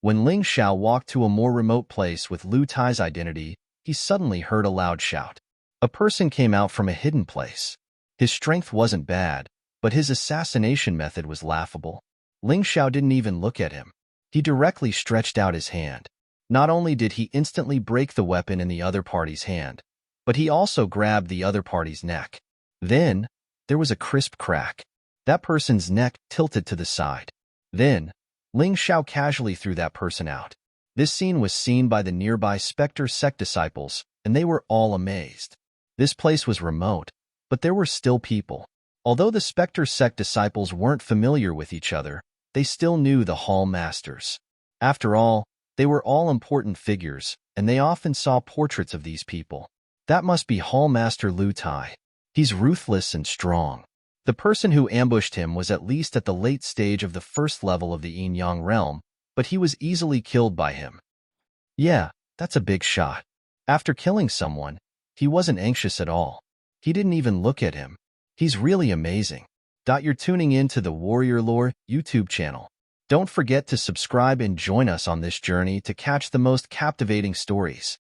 When Ling Xiao walked to a more remote place with Lu Tai's identity, he suddenly heard a loud shout. A person came out from a hidden place. His strength wasn't bad, but his assassination method was laughable. Ling Xiao didn't even look at him. He directly stretched out his hand. Not only did he instantly break the weapon in the other party's hand, but he also grabbed the other party's neck. Then, there was a crisp crack. That person's neck tilted to the side. Then, Ling Xiao casually threw that person out. This scene was seen by the nearby Spectre sect disciples, and they were all amazed. This place was remote, but there were still people. Although the Spectre sect disciples weren't familiar with each other, they still knew the Hall Masters. After all, they were all important figures, and they often saw portraits of these people. That must be Hall Master Lu Tai. He's ruthless and strong. The person who ambushed him was at least at the late stage of the first level of the Yin-Yang realm, but he was easily killed by him. Yeah, that's a big shot. After killing someone, he wasn't anxious at all. He didn't even look at him. He's really amazing. You're tuning in to the Warrior Lore YouTube channel. Don't forget to subscribe and join us on this journey to catch the most captivating stories.